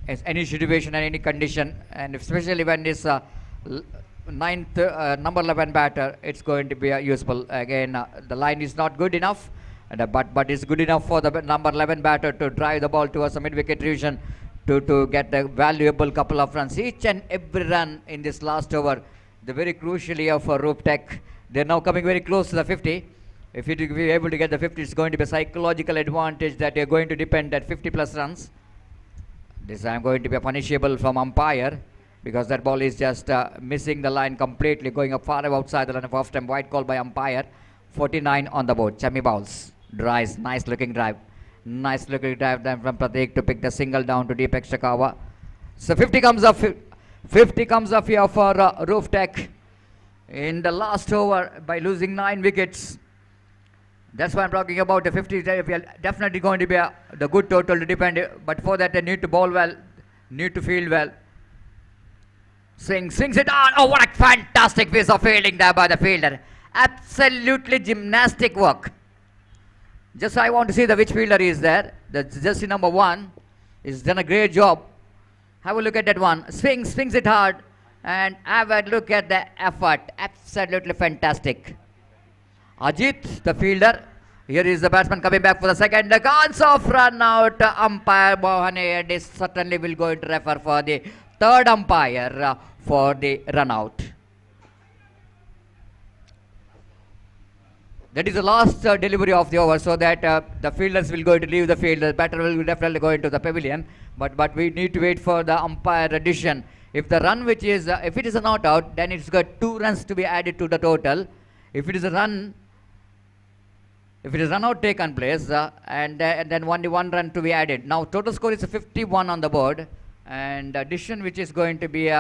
in any situation and any condition, and especially when this number 11 batter, it's going to be useful. Again, the line is not good enough, but it's good enough for the number 11 batter to drive the ball towards a mid-wicket region to get the valuable couple of runs. Each and every run in this last over, the very crucially of Roof Tech. They're now coming very close to the 50. If you be able to get the 50, it's going to be a psychological advantage that you're going to depend at 50 plus runs. This time going to be a punishable from umpire, because that ball is just missing the line completely, going up far outside the line of off-stump. White call by umpire. 49 on the board. Chami bowls. Drives. Nice looking drive. Nice looking drive then from Pratik to pick the single down to Deepak Shakawa. So 50 comes up. 50 comes up here for Roof Tech in the last over by losing 9 wickets. That's why I'm talking about the 50. We are definitely going to be the good total to depend, but for that they need to bowl well, need to field well. Swings it on. Oh, what a fantastic piece of fielding there by the fielder. Absolutely gymnastic work. Just I want to see which fielder is there. The jersey number 1 is done a great job. Have a look at that one. Swings it hard, and have a look at the effort. Absolutely fantastic. Ajit, the fielder. Here is the batsman coming back for the second. The chance of run out. Umpire Mohan is certainly will go to refer for the third umpire for the run out. That is the last delivery of the over, so that the fielders will go to leave the field. The batter will definitely go into the pavilion. But we need to wait for the umpire addition. If the run which is if it is a not out, then it's got 2 runs to be added to the total. If it is a run out taken place, and then only 1 run to be added. Now total score is 51 on the board, and addition which is going to be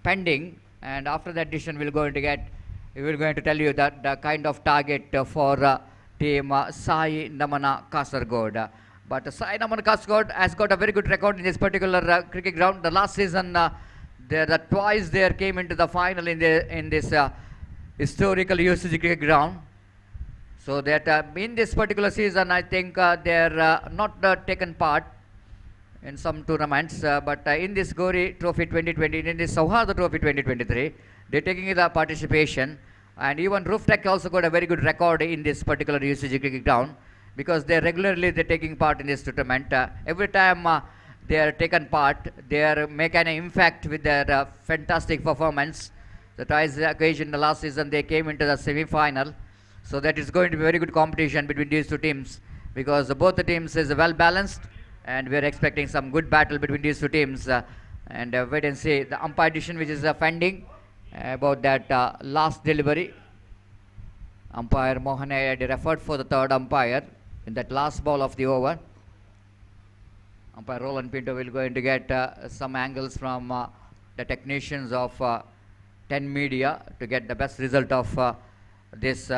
pending, and after that addition we will going to tell you that the kind of target for team Sai Namana Kasargod. But Sai Namana Kasargod has got a very good record in this particular cricket ground. The last season, twice they came into the final in this historical usage cricket ground. So that in this particular season, I think they're not taken part in some tournaments, but in this Gori Trophy 2020, in this Sauhardha Trophy 2023, they're taking the participation. And even Rooftech also got a very good record in this particular UCG cricket ground, because they're taking part in this tournament. Every time they are taken part, they are making an impact with their fantastic performance. The twice occasion the last season they came into the semi-final. So that is going to be very good competition between these two teams, because both the teams is well balanced, and we are expecting some good battle between these two teams. And wait and see the umpire decision which is pending about that last delivery. Umpire Mohan had referred for the third umpire in that last ball of the over. Umpire Roland Pinto will going to get some angles from the technicians of 10 Media to get the best result of this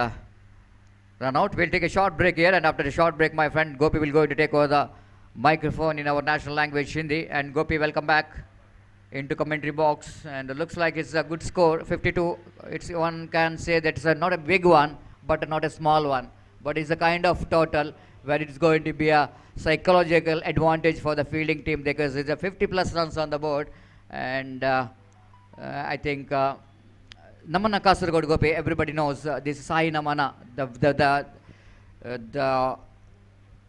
run out. We'll take a short break here, and after the short break, my friend Gopi will going to take over the microphone in our national language Hindi. And Gopi, welcome back into commentary box. And it looks like it's a good score, 52. It's, one can say that it's not a big one, but not a small one, but it's a kind of total where it's going to be a psychological advantage for the fielding team, because it's a 50 plus runs on the board. And I think Namana Kasargod, Gopi, everybody knows this Sai Namana, the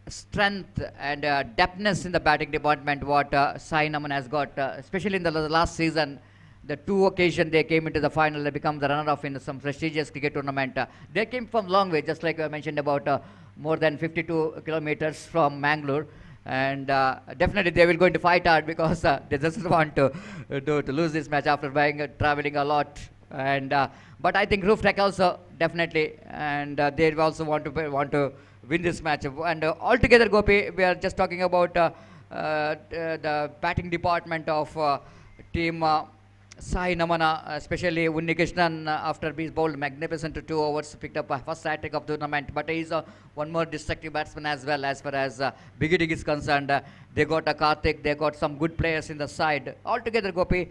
strength and depthness in the batting department what Sai Naman has got, especially in the last season. The two occasions they came into the final, they become the runner-up in some prestigious cricket tournament. They came from long way, just like I mentioned, about more than 52 kilometers from Mangalore. And definitely they will going to fight hard, because they just want to lose this match after traveling a lot. And but I think Rooftech also definitely, and they also want to win this match. And altogether, Gopi, we are just talking about the batting department of team Sai Namana, especially Unni Krishnan, after being bowled magnificent to 2 overs, picked up a first hat trick of the tournament. But he's one more destructive batsman as well, as far as Biggie Dig is concerned. They got a Karthik, they got some good players in the side. Altogether, Gopi,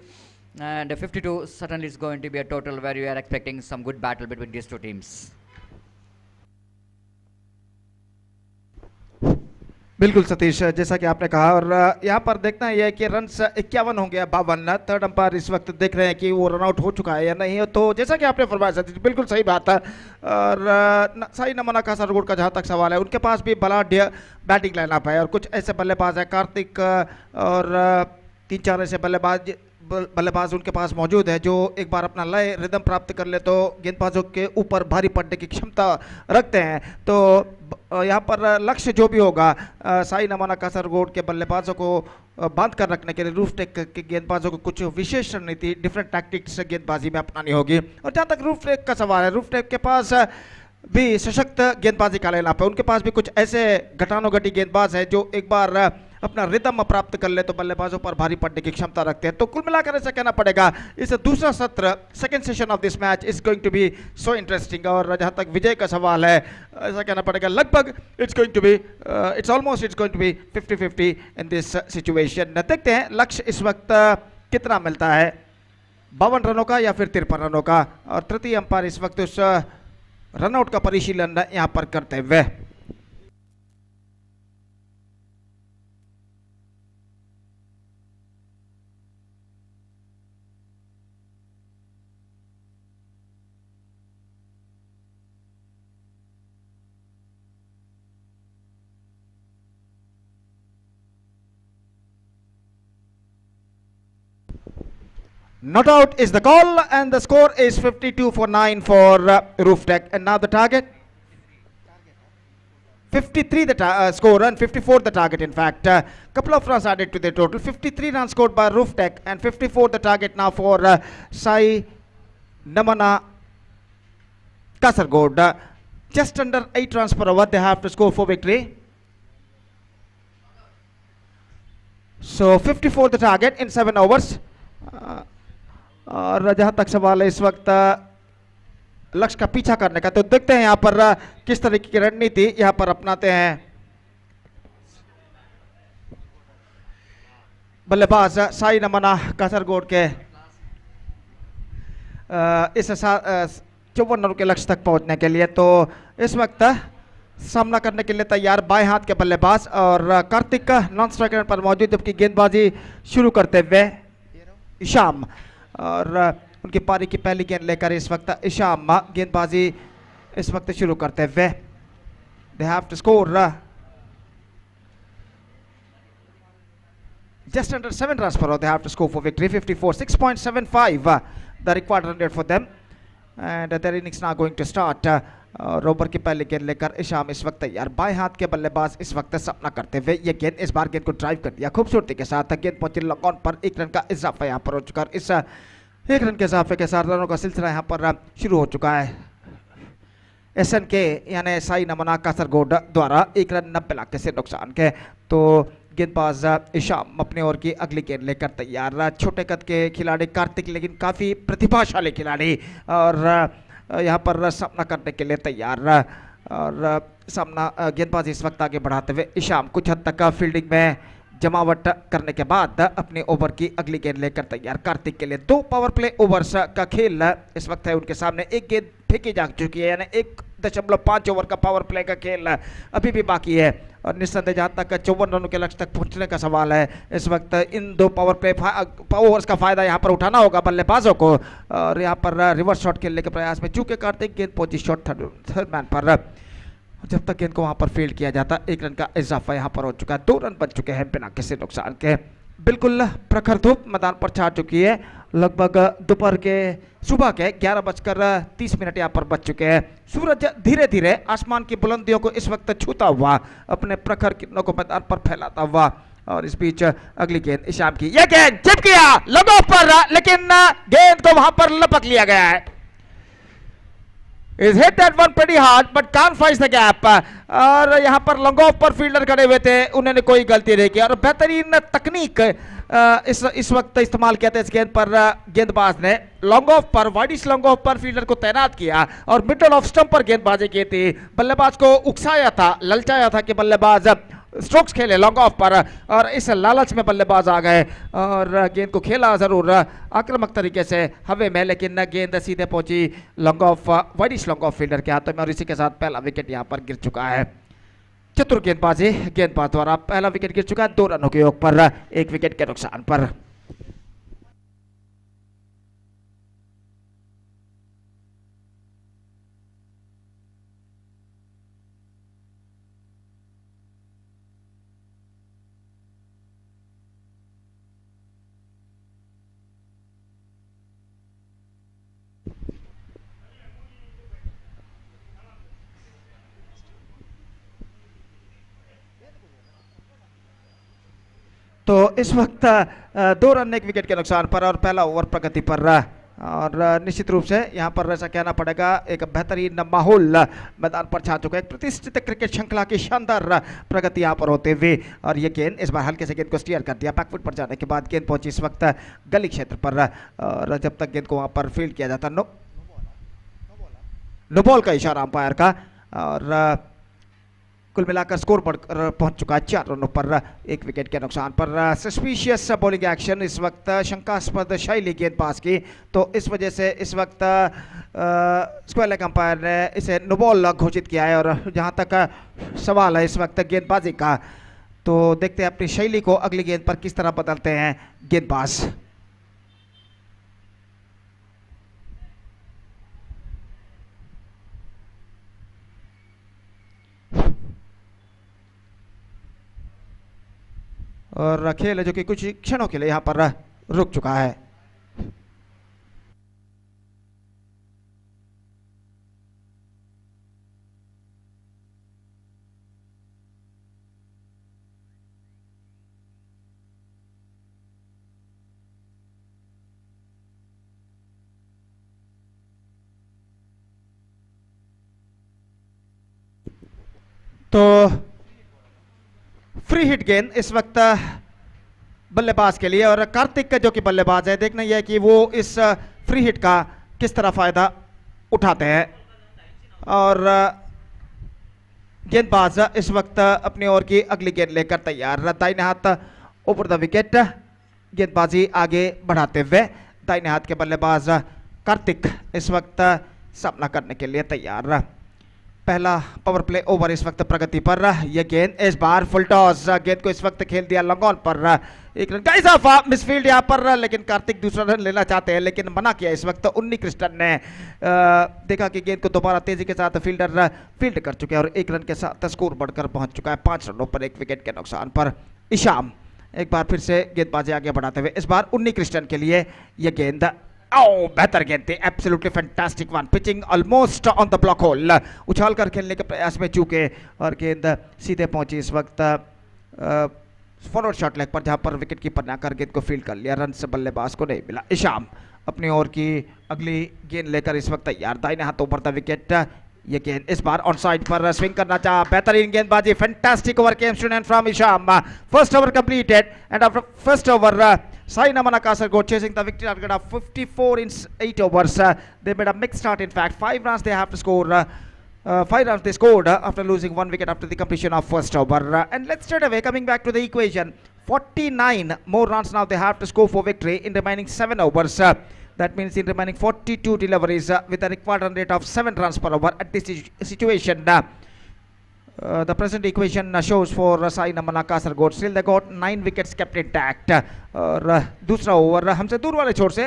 and 52 certainly is going to be a total where you are expecting some good battle between these two teams. बिल्कुल सतीश, जैसा कि आपने कहा, और यहाँ पर देखना यह है कि रन्स 51 होंगे या 52. थर्ड अंपायर इस वक्त देख रहे हैं कि वो रन आउट हो चुका है या नहीं. तो जैसा कि आपने फरमाया सतीश, बिल्कुल सही बात है. और साई नमना कासरगोड का जहाँ तक सवाल है, उनके पास भी बलाढ्य बैटिंग लाइनअप है, और कुछ ऐसे बल्लेबाज हैं, कार्तिक और 3-4 ऐसे बल्लेबाज उनके पास मौजूद है जो एक बार अपना लय रिदम प्राप्त कर ले तो गेंदबाजों के ऊपर भारी पड़ने की क्षमता रखते हैं. तो यहाँ पर लक्ष्य जो भी होगा, साई नमना कासरगोड के बल्लेबाजों को बांध कर रखने के लिए रूफटेक के गेंदबाजों को कुछ विशेष रणनीति, डिफरेंट टैक्टिक्स गेंदबाजी में अपनानी होगी. और जहाँ तक रूफटेक का सवाल है, रूफटेक के पास भी सशक्त गेंदबाजी का लाइनअप है. उनके पास भी कुछ ऐसे घटानुघटी गेंदबाज हैं जो एक बार अपना रिदम प्राप्त कर ले तो बल्लेबाजों पर भारी पड़ने की क्षमता रखते हैं. तो कुल मिलाकर ऐसा कहना पड़ेगा, इस दूसरा सत्र, second session of this match is going to be so interesting. और जहां तक विजय का सवाल है, ऐसा कहना पड़ेगा लगभग it's going to be, it's almost it's going to be 50-50 in this situation. देखते हैं लक्ष्य इस वक्त कितना मिलता है, 52 रनों का या फिर 53 रनों का. और तृतीय अंपायर इस वक्त उस रनआउट का परिशीलन यहाँ पर करते हुए. Not out is the call, and the score is 52-9 for Rooftech. And now the target, 53 the score, and 54 the target. In fact, couple of runs added to the total. 53 runs scored by Rooftech, and 54 the target now for Sai Namana Kasargod. Just under 8 runs per over they have to score for victory. So 54 the target in 7 overs. और जहाँ तक सवाल है इस वक्त लक्ष्य का पीछा करने का। तो देखते हैं यहाँ पर किस तरीके की रणनीति यहाँ पर अपनाते हैं बल्लेबाज साई नमना कासरगोड के। इस 54 रनों के लक्ष्य तक पहुंचने के लिए। तो इस वक्त सामना करने के लिए तैयार बाएं हाथ के बल्लेबाज और कार्तिक नॉन स्ट्राइक पर मौजूद, जबकि गेंदबाजी शुरू करते हुए इशाम और उनकी पारी की पहली गेंद लेकर इस वक्त इशाम गेंदबाजी इस वक्त शुरू करते हुए। They have to score just under 7 runs per over. They have to score for victory. 54, 6.75 the required run rate for them, and their innings now going to start. Rober की पहली गेंद लेकर इशाम इस वक्त तैयार बाएं हाथ के बल्लेबाज इस वक्त सामना करते हुए। ये गेंद इस बार गेंद को ड्राइव कर दिया खूबसूरती के साथ। गेंद पहुंची लॉन्ग ऑन पर, 1 रन का इजाफा यहाँ पर हो चुका है। इस 1 रन के इजाफे के साथ रनों का सिलसिला यहाँ पर शुरू हो चुका है। SN के यानी साई नमना कासरगोड द्वारा 1 रन 90 लाख से नुकसान के। तो गेंदबाज इशाम अपने ओर की अगली गेंद लेकर तैयार। छोटे कद के खिलाड़ी कार्तिक लेकिन काफ़ी प्रतिभाशाली खिलाड़ी और यहाँ पर सामना करने के लिए तैयार। और सामना गेंदबाज इस वक्त आगे बढ़ाते हुए इशाम कुछ हद तक फील्डिंग में जमावट करने के बाद अपने ओवर की अगली गेंद लेकर तैयार। कार्तिक के लिए 2 पावर प्ले ओवर्स का खेल इस वक्त है उनके सामने। 1 गेंद फेंकी जा चुकी है, यानी 1.5 ओवर का पावर प्ले का खेल अभी भी बाकी है। और निस्संदेह जहाँ तक 54 रनों के लक्ष्य तक पहुंचने का सवाल है, इस वक्त इन 2 पावर प्ले ओवर्स का फायदा यहाँ पर उठाना होगा बल्लेबाजों को। और यहाँ पर रिवर्स शॉट खेलने के प्रयास में चूंकि कार्तिक गेंद पहुंची शॉट थर्ड मैन पर, जब तक गेंद को वहां पर फील्ड किया जाता 1 रन का इजाफा यहाँ पर हो चुका है। 2 रन बन चुके हैं बिना किसी नुकसान के। बिल्कुल प्रखर धूप मैदान पर छा चुकी है। लगभग दोपहर के सुबह के 11:30 यहाँ पर बज चुके हैं। सूरज धीरे धीरे आसमान की बुलंदियों को इस वक्त छूता हुआ अपने प्रखर किरणों को मैदान पर फैलाता हुआ। और इस बीच अगली गेंद इशाम की, यह गेंद चिप किया लॉन्ग ऑफ पर, लेकिन गेंद को वहां पर लपक लिया गया है। Is hit that one pretty hard but can't find the gap. और यहाँ पर लॉन्ग ऑफ पर फील्डर खड़े हुए थे, उन्होंने कोई गलती नहीं की और बेहतरीन तकनीक इस वक्त इस्तेमाल किया था इस गेंद पर। गेंदबाज ने लॉन्ग ऑफ पर, वाइडिश लॉन्ग ऑफ पर फील्डर को तैनात किया और मिडल ऑफ स्टंप पर गेंदबाजी की थी। बल्लेबाज को उकसाया था, ललचाया था कि बल्लेबाज स्ट्रोक्स खेले लॉन्ग ऑफ पर, और इस लालच में बल्लेबाज आ गए और गेंद को खेला जरूर आक्रामक तरीके से हवे में, लेकिन गेंद सीधे पहुंची long off widish long off fielder के हाथों में और इसी के साथ पहला विकेट यहां पर गिर चुका है। चतुर गेंदबाजी गेंदबाज द्वारा पहला विकेट गिर चुका है 2 रनों के योग पर 1 विकेट के नुकसान पर। तो इस वक्त 2 रन 1 विकेट के नुकसान पर और पहला ओवर प्रगति पर। और निश्चित रूप से यहाँ पर ऐसा कहना पड़ेगा एक बेहतरीन माहौल मैदान पर छा चुका है। प्रतिष्ठित क्रिकेट श्रृंखला की शानदार प्रगति यहाँ पर होते हुए और ये गेंद इस बार हल्के से गेंद को स्टीयर कर दिया। बैकफुट पर जाने के बाद गेंद पहुंची इस वक्त गली क्षेत्र पर और जब तक गेंद को वहाँ पर फील्ड किया जाता नो बॉल का इशारा अंपायर का। और कुल मिलाकर स्कोर बढ़कर पहुंच चुका है 4 रनों पर 1 विकेट के नुकसान पर। सस्पिशियस बॉलिंग एक्शन इस वक्त शंकास्पद शैली गेंदबाज की, तो इस वजह से इस वक्त स्क्वायर लेग अंपायर ने इसे नो बॉल घोषित किया है। और जहां तक सवाल है इस वक्त गेंदबाजी का, तो देखते हैं अपनी शैली को अगली गेंद पर किस तरह बदलते हैं गेंदबाज। और खेल है जो कि कुछ क्षणों के लिए यहां पर रुक चुका है। तो फ्री हिट गेंद इस वक्त बल्लेबाज के लिए और कार्तिक का जो कि बल्लेबाज है, देखना यह है कि वो इस फ्री हिट का किस तरह फायदा उठाते हैं और गेंदबाज इस वक्त अपनी ओर की अगली गेंद लेकर तैयार। दाहिने हाथ ऊपर द विकेट, गेंदबाजी आगे बढ़ाते हुए दाहिने हाथ के बल्लेबाज कार्तिक इस वक्त सामना करने के लिए तैयार। पहला पावर प्ले ओवर इस वक्त प्रगति पर। यह गेंद इस बार फुल टॉस, गेंद को इस वक्त खेल दिया लॉन्ग ऑन पर, एक रन का इजाफा, मिसफील्ड यहाँ पर, लेकिन कार्तिक दूसरा रन लेना चाहते हैं लेकिन मना किया इस वक्त उन्नी कृष्णन ने। देखा कि गेंद को दोबारा तेजी के साथ फील्डर फील्ड कर चुके हैं और एक रन के साथ स्कोर बढ़कर पहुंच चुका है 5 रनों पर 1 विकेट के नुकसान पर। ईशाम एक बार फिर से गेंदबाजी आगे बढ़ाते हुए इस बार उन्नी कृष्णन के लिए यह गेंद, बेहतर गेंद थी, absolutely fantastic one, pitching almost on the block whole, उछाल कर खेलने के प्रयास में चूके और गेंद सीधे पहुंची इस वक्त फॉरवर्ड शॉट लेग पर, जहां पर विकेट कीपर ने आकर गेंद को फील्ड कर लिया, रन से बल्लेबाज को नहीं मिला। ईशाम अपनी ओर की अगली गेंद लेकर इस वक्त तैयार। दाहिने हाथ ऊपर था विकेट, ये गेंद इस बार ऑन साइड पर स्विंग करना चाहा, बेहतरीन गेंदबाजी, fantastic over came student from Isham. First over completed and after first over Sai Namana Kasaragod chasing the victory target of 54 in 8 overs. They made a mixed start. In fact, 5 runs they have to score. 5 runs they scored after losing 1 wicket after the completion of first over. And let's straight away coming back to the equation. 49 more runs now they have to score for victory in remaining 7 overs. That means in remaining 42 deliveries with a required run rate of 7 runs per over at this situation. The present equation shows for Sai Namana Kasaragod still they got 9 wickets kept intact. और दूसरा over हमसे दूर वाले छोर से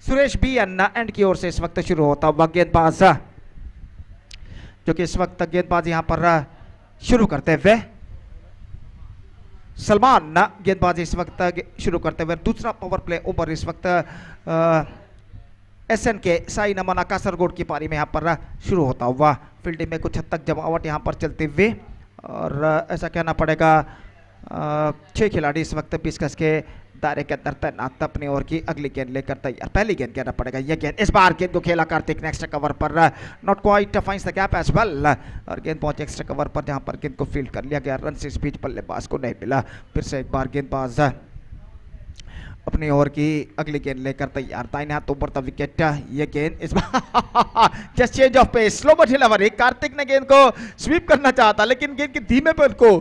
Suresh B Anna and की ओर से इस वक्त शुरू होता हुआ गेंदबाज, जो कि इस वक्त गेंदबाज यहां पर शुरू करते हुए सलमान गेंदबाज इस वक्त शुरू करते हुए दूसरा पावर प्ले ओवर इस वक्त एसएन के साई नमना कासरगोड की पारी में यहाँ पर शुरू होता हुआ। फील्डिंग में कुछ हद तक जमावट यहाँ पर चलती हुई और ऐसा कहना पड़ेगा 6 खिलाड़ी इस वक्त 20 गज के दायरे के अंदर तैनात अपनी ओर की अगली गेंद लेकर तैयार। पहली गेंद कहना पड़ेगा यह गेंद, इस बार गेंद को खेला कार्तिक नेक्स्ट कवर पर, not quite finds the gap as well और गेंद पहुंचे एक्स्ट्रा कवर पर जहां पर गेंद को फील्ड कर लिया गया, रन से स्पीड बल्लेबाज को नहीं मिला। फिर से एक बार गेंदबाज अपनी ओर की अगली गेंद लेकर तैयार। दाहिने हाथ ऊपर था विकेट, ये गेंद इस बार just change of pace, slow but delivery. Karthik ने गेंद को स्वीप करना चाहता लेकिन गेंद के धीमे पर को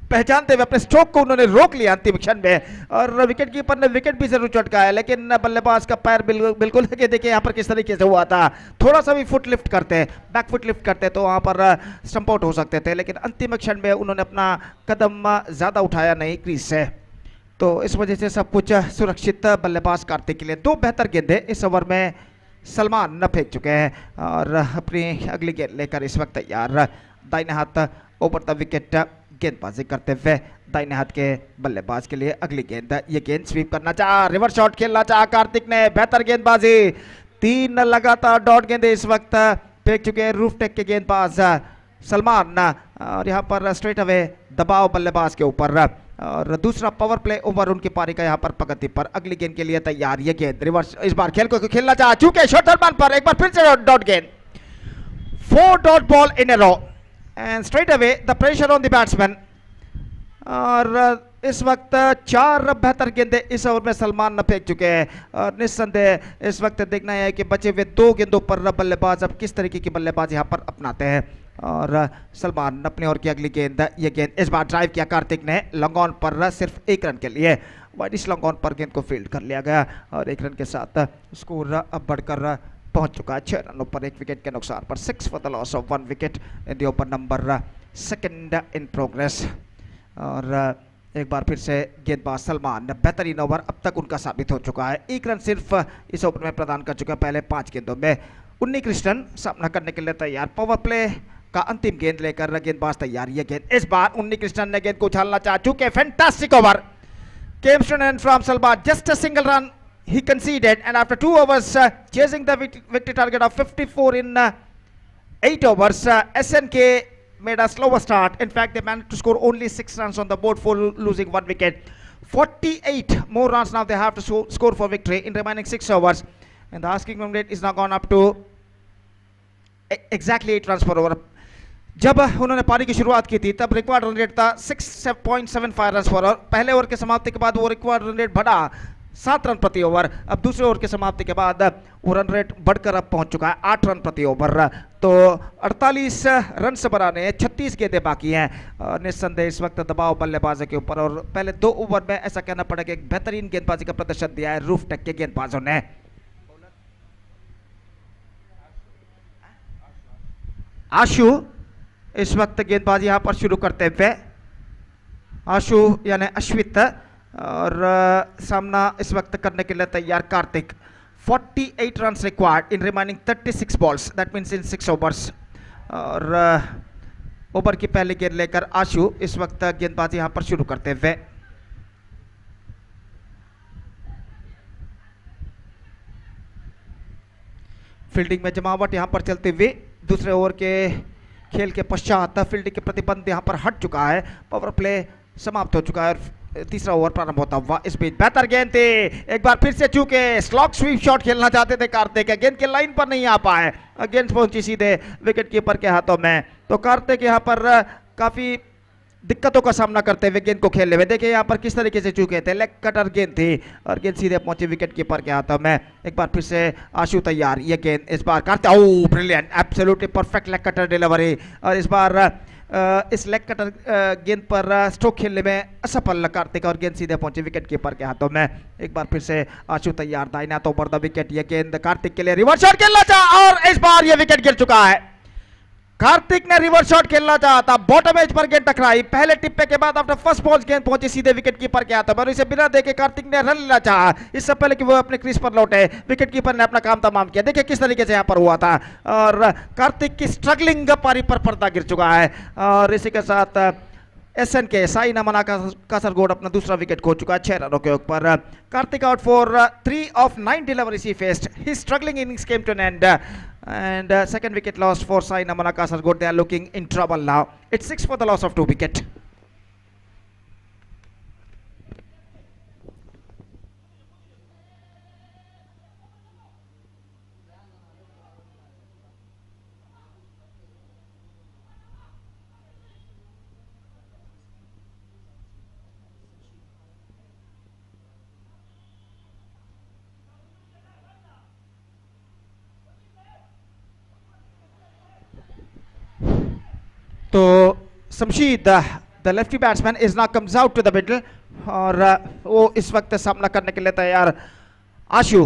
पहचानते हुए अपने स्ट्रोक को उन्होंने रोक लिया अंतिम क्षण में और विकेट कीपर ने विकेट भी जरूर चटकाया लेकिन बल्लेबाज का पैर बिल्कुल देखिए यहाँ पर किस तरीके से हुआ था, थोड़ा सा भी फुट लिफ्ट करते, बैक फुट लिफ्ट करते तो वहाँ पर स्टंप आउट हो सकते थे, लेकिन अंतिम क्षण में उन्होंने अपना कदम ज़्यादा उठाया नहीं क्रीज से, तो इस वजह से सब कुछ सुरक्षित बल्लेबाज कार्तिक के लिए। 2 बेहतर गेंदें इस ओवर में सलमान न फेंक चुके हैं और अपनी अगली गेंद लेकर इस वक्त तैयार। दाहिने हाथ ऊपर द विकेट गेंदबाजी करते हुए दाहिने हाथ के बल्लेबाज के लिए अगली गेंद, ये गेंद स्वीप करना चाहा, रिवर्स शॉट खेलना चाहा कार्तिक ने, बेहतर गेंदबाजी, 3 लगातार डॉट गेंदे इस वक्त फेंक चुके हैं रूफ टेक के गेंदबाज सलमान और यहाँ पर स्ट्रेट अवे दबाव बल्लेबाज के ऊपर और दूसरा पावर प्ले ओवर उनकी पारी का यहाँ पर प्रगति पर। अगली गेंद के लिए तैयार, ये गेंद रिवर्स इस बार खेल को खेलना चाहा, चूंकि शॉर्ट रन पर एक बार फिर से डॉट गेंद, 4 dot ball in a row and straight away the pressure on the batsman और इस वक्त 4 बेहतर गेंदे इस ओवर में सलमान न फेंक चुके हैं और निस्संदेह इस वक्त देखना है कि बचे हुए 2 गेंदों पर बल्लेबाज अब किस तरीके की बल्लेबाज यहाँ पर अपनाते हैं और सलमान अपने ओर की अगली गेंद, ये गेंद इस बार ड्राइव किया कार्तिक ने लॉन्ग ऑन पर सिर्फ 1 रन के लिए, वाइडिश लॉन्ग ऑन पर गेंद को फील्ड कर लिया गया और 1 रन के साथ स्कोर अब बढ़कर पहुंच चुका है 6 रनों पर 1 विकेट के नुकसान पर, 6 for the loss of 1 wicket in the over number 2 in progress. और एक बार फिर से गेंदबाज सलमान बेहतरीन ओवर अब तक उनका साबित हो चुका है, 1 रन सिर्फ इस ओवर में प्रदान कर चुका है पहले 5 गेंदों में। उन्नी कृष्णन सामना करने के लिए तैयार, पावर प्ले का अंतिम गेंद लेकर गेंदबाज तैयार, ये गेंद इस बार उन्नी कृष्णन ने गेंद को उछालना चाह चुके, fantastic over came student from Salman, just a single run he conceded and after 2 overs chasing the victory target of 54 in 8 overs SNK made a slower start. In fact they managed to score only 6 runs on the board for losing 1 wicket. 48 more runs now they have to score for victory in remaining 6 overs and the asking run rate is now gone up to exactly 8 runs per over. जब उन्होंने पारी की शुरुआत की थी तब required run rate था 6.75 run पर ओवर, पहले ओवर के समाप्ति के बाद वो रिक्वायर्ड रन रेट बढ़ा 7 रन प्रति ओवर। अब दूसरे ओवर की समाप्ति के बाद वो रन रेट बढ़कर अब पहुंच चुका है 8 रन प्रति ओवर। तो 48 रन से बनाने 36 गेंदें बाकी हैं। निस्संदेह इस वक्त दबाव बल्लेबाजों के ऊपर, और पहले 2 ओवर में ऐसा कहना पड़ेगा एक बेहतरीन गेंदबाजी का प्रदर्शन दिया है रूफ टेक के गेंदबाजों ने। आशु इस वक्त गेंदबाजी यहां पर शुरू करते हुए, आशु यानी अश्वित, और सामना इस वक्त करने के लिए तैयार Kartik. 48 run required in remaining 36 balls, that means in 6 overs. और ओवर की पहली गेंद लेकर आशु इस वक्त गेंदबाजी यहां पर शुरू करते हुए। फील्डिंग में जमावट यहां पर चलते हुए दूसरे ओवर के खेल के पश्चात फील्डिंग के प्रतिबंध यहां पर हट चुका है। पावर प्ले समाप्त हो चुका है और तीसरा ओवर प्रारंभ होता हुआ। इस बीच बेहतर गेंद थी, एक बार फिर से चूके स्लॉग स्वीप शॉट खेलना चाहते थे कार्तिक, गेंद के लाइन पर नहीं आ पाए, गेंद पहुंची सीधे विकेट कीपर के हाथों में। तो कार्तिक यहां पर काफी दिक्कतों का सामना करते हुए गेंद को खेलने में, देखिए यहाँ पर किस तरीके से चूके थे, लेग कटर गेंद थी और गेंद सीधे पहुंची विकेट कीपर के हाथों में। एक बार फिर से आशु तैयार, ये गेंद इस बार Karthik, oh brilliant, absolutely perfect leg cutter delivery, और इस बार इस लेग कटर गेंद पर स्ट्रोक खेलने में असफल कार्तिक और गेंद सीधे पहुंची विकेट कीपर के हाथों में। एक बार फिर से आशु तैयार, दाहिना तो ओवर द विकेट, ये गेंद कार्तिक के लिए रिवर्स शॉट खेलना चाहा और इस बार ये विकेट गिर चुका है। कार्तिक ने रिवर्स शॉट खेलना चाहा था, बॉटम एज पर गेंद टकराई, पहले टिप्पे के बाद आफ्टर फर्स्ट बॉल गेंद पहुंची सीधे विकेट कीपर के हाथों में और इसे बिना देखे कार्तिक ने रन लेना चाहा इससे पहले कि वो अपने क्रीज पर लौटे। विकेट कीपर ने अपना काम तमाम किया, देखिए किस तरीके से यहां पर हुआ था, और कार्तिक की स्ट्रगलिंग पारी पर पर्दा गिर चुका है। और इसी के साथ एसएन के साई नमना कासरगोड अपना दूसरा विकेट खो चुका है 6 रनों के ऊपर। Kartik out for 3 of 9 deliveries he faced. His struggling innings came to an end. And second wicket lost for Sai Namana Kasargod. They are looking in trouble now. It's 6 for the loss of 2 wicket. तो Shamsheed the lefty batsman is now comes out to the middle, और वो इस वक्त सामना करने के लिए तैयार आशु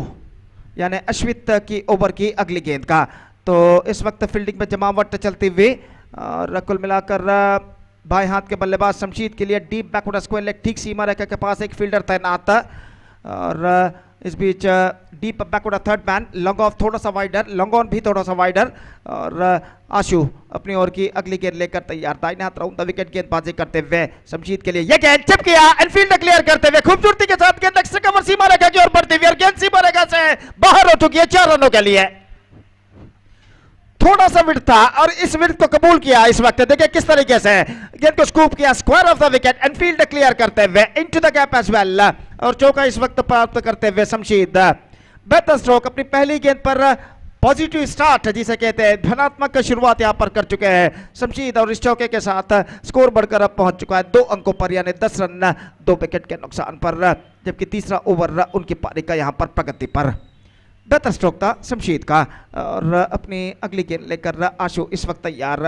यानी अश्वित की ओवर की अगली गेंद का। तो इस वक्त फील्डिंग में जमावट चलती हुई, और कुल मिलाकर बाएं हाथ के बल्लेबाज शमशीद के लिए डीप बैकवर्ड स्क्वायर लेग ठीक सीमा रेखा के पास एक फील्डर तैनात, और इस बीच deep backward third man, long off थोड़ा सा वाइडर, लॉन्ग ऑन भी थोड़ा सा वाइडर, और आशु अपनी ओर की अगली गेंद लेकर तैयार, दाहिने हाथ राउंड द विकेट गेंदबाजी करते हुए शमशीद के लिए यह गेंद चिप किया, एनफील्ड क्लियर करते हुए खूबसूरती के साथ गेंद एक्स्ट्रा कवर सीमा रेखा की ओर बढ़ती हुई और गेंद सीमा रेखा से बाहर हो चुकी है 4 रनों के लिए। थोड़ा सा विड था और इस विड को कबूल किया इस वक्त, देखिए किस तरीके से गेंद को स्कूप किया, square of the wicket, infield clear करते हुए into the gap as well, और चौका इस वक्त प्राप्त करते हुए शमशीद। बेहतर स्ट्रोक, अपनी पहली गेंद पर पॉजिटिव स्टार्ट जिसे कहते हैं, धनात्मक शुरुआत यहां पर कर चुके हैं शमशीद, और इस चौके के साथ स्कोर बढ़कर अब पहुंच चुका है 2 अंकों पर, यानी 10 रन 2 विकेट के नुकसान पर, जबकि तीसरा ओवर उनकी पारी का यहां पर प्रगति पर। बेहतर स्ट्रोक था शमशीद का, और अपनी अगली गेंद लेकर आशु इस वक्त तैयार,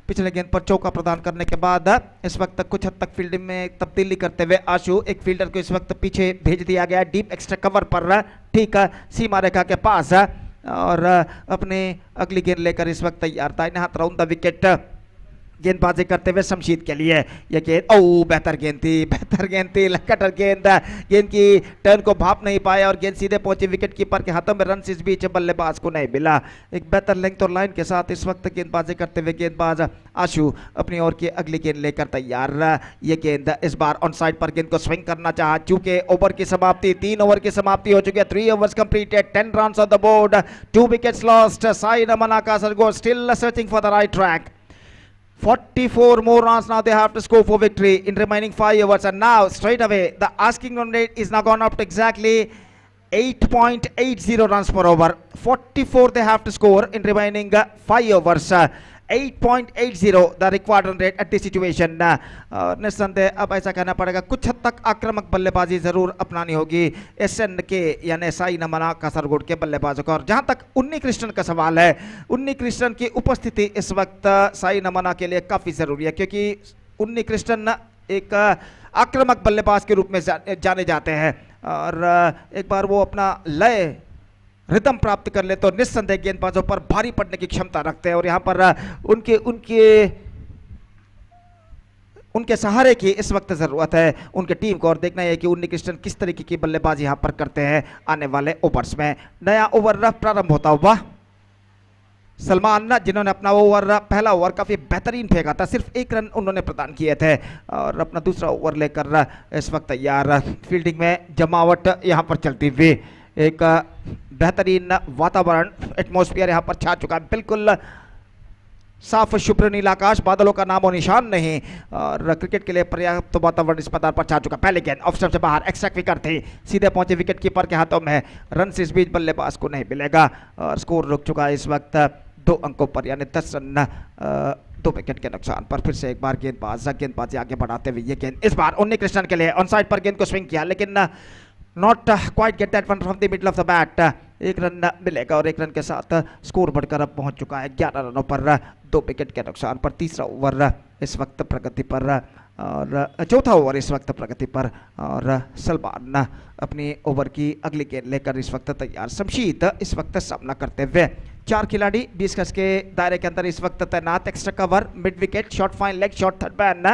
पिछले गेंद पर चौका प्रदान करने के बाद इस वक्त कुछ हद तक फील्डिंग में तब्दीली करते हुए आशु एक फील्डर को इस वक्त पीछे भेज दिया गया डीप एक्स्ट्रा कवर पर, ठीक सीमा रेखा के पास, और अपने अगली गेंद लेकर इस वक्त तैयार, दाहिने हाथ राउंड द विकेट गेंदबाजी करते हुए शमशीद के लिए यह गेंद, ओ बेहतर गेंद थी, कटर गेंद की टर्न को भाप नहीं पाया और गेंद सीधे पहुंची विकेट कीपर के हाथों में, रन इस बीच बल्लेबाज को नहीं मिला। एक बेहतर लेंथ और लाइन के साथ इस वक्त गेंदबाजी करते हुए गेंदबाज आशु अपनी ओर की अगली गेंद लेकर तैयार, ये गेंद इस बार ऑन साइड पर गेंद को स्विंग करना चाहा, चूंकि ओवर की समाप्ति 3 ओवर की समाप्ति हो चुकी है, 3 overs completed, 10 runs on the board, 2 wickets lost, Sai Namana Kasargod still searching for the right track. 44 more runs now they have to score for victory in remaining 5 overs, and now straight away the asking run rate is now gone up to exactly 8.80 runs per over. 44 they have to score in remaining 5 overs, 8.80 the required run rate at this situation. और निस्संदेह अब ऐसा कहना पड़ेगा कुछ हद तक आक्रामक बल्लेबाजी जरूर अपनानी होगी एसएन के यानी साई नमना कासरगोड के बल्लेबाजों को। और जहां तक उन्नी कृष्णन का सवाल है, उन्नी कृष्णन की उपस्थिति इस वक्त साई नमना के लिए काफी जरूरी है, क्योंकि उन्नी कृष्णन एक आक्रामक बल्लेबाज के रूप में जाने जाते हैं। और एक बार वो अपना लय रिदम प्राप्त कर ले तो निस्संदेह गेंदबाजों पर भारी पड़ने की क्षमता रखते हैं। और यहाँ पर उनके उनके उनके सहारे की इस वक्त जरूरत है उनके टीम को। और देखना है कि उन्नी कृष्णन किस तरीके की बल्लेबाजी यहाँ पर करते हैं आने वाले ओवर्स में। नया ओवर प्रारंभ होता हुआ सलमान, जिन्होंने अपना ओवर पहला ओवर काफी बेहतरीन फेंका था, सिर्फ 1 रन उन्होंने प्रदान किए थे, और अपना दूसरा ओवर लेकर इस वक्त तैयार। फील्डिंग में जमावट यहाँ पर चलती हुई, एक बेहतरीन वातावरण एटमॉस्फेयर यहाँ पर छा चुका है, बिल्कुल साफ शुभ्र नीला आकाश, बादलों का नामो निशान नहीं, और क्रिकेट के लिए पर्याप्त वातावरण इस मैदान पर छा चुका। पहले गेंद ऑफ स्टंप से बाहर, एक्स्ट्रा विकेट थी, सीधे पहुंचे विकेट कीपर के हाथों में, रन से इस बीच बल्लेबाज को नहीं मिलेगा, और स्कोर रुक चुका है इस वक्त 2 अंकों पर, यानी 10 रन 2 विकेट के नुकसान पर। फिर से एक बार गेंदबाजी आगे बढ़ाते हुए ये गेंद इस बार उन्नी कृष्णन के लिए ऑन साइड पर गेंद को स्विंग किया, लेकिन not quite get that one from the middle of the bat. 1 run मिलेगा और 1 रन के साथ स्कोर बढ़कर अब पहुंच चुका है 11 रनों पर 2 विकेट के नुकसान पर। तीसरा ओवर इस वक्त प्रगति पर और चौथा ओवर इस वक्त प्रगति पर, और सलमान अपनी ओवर की अगली गेंद लेकर इस वक्त तैयार। शमशीद इस वक्त सामना करते हुए, 4 खिलाड़ी 20 गज के दायरे के अंदर इस वक्त तैनात। Extra cover, mid wicket, short fine leg, short third man,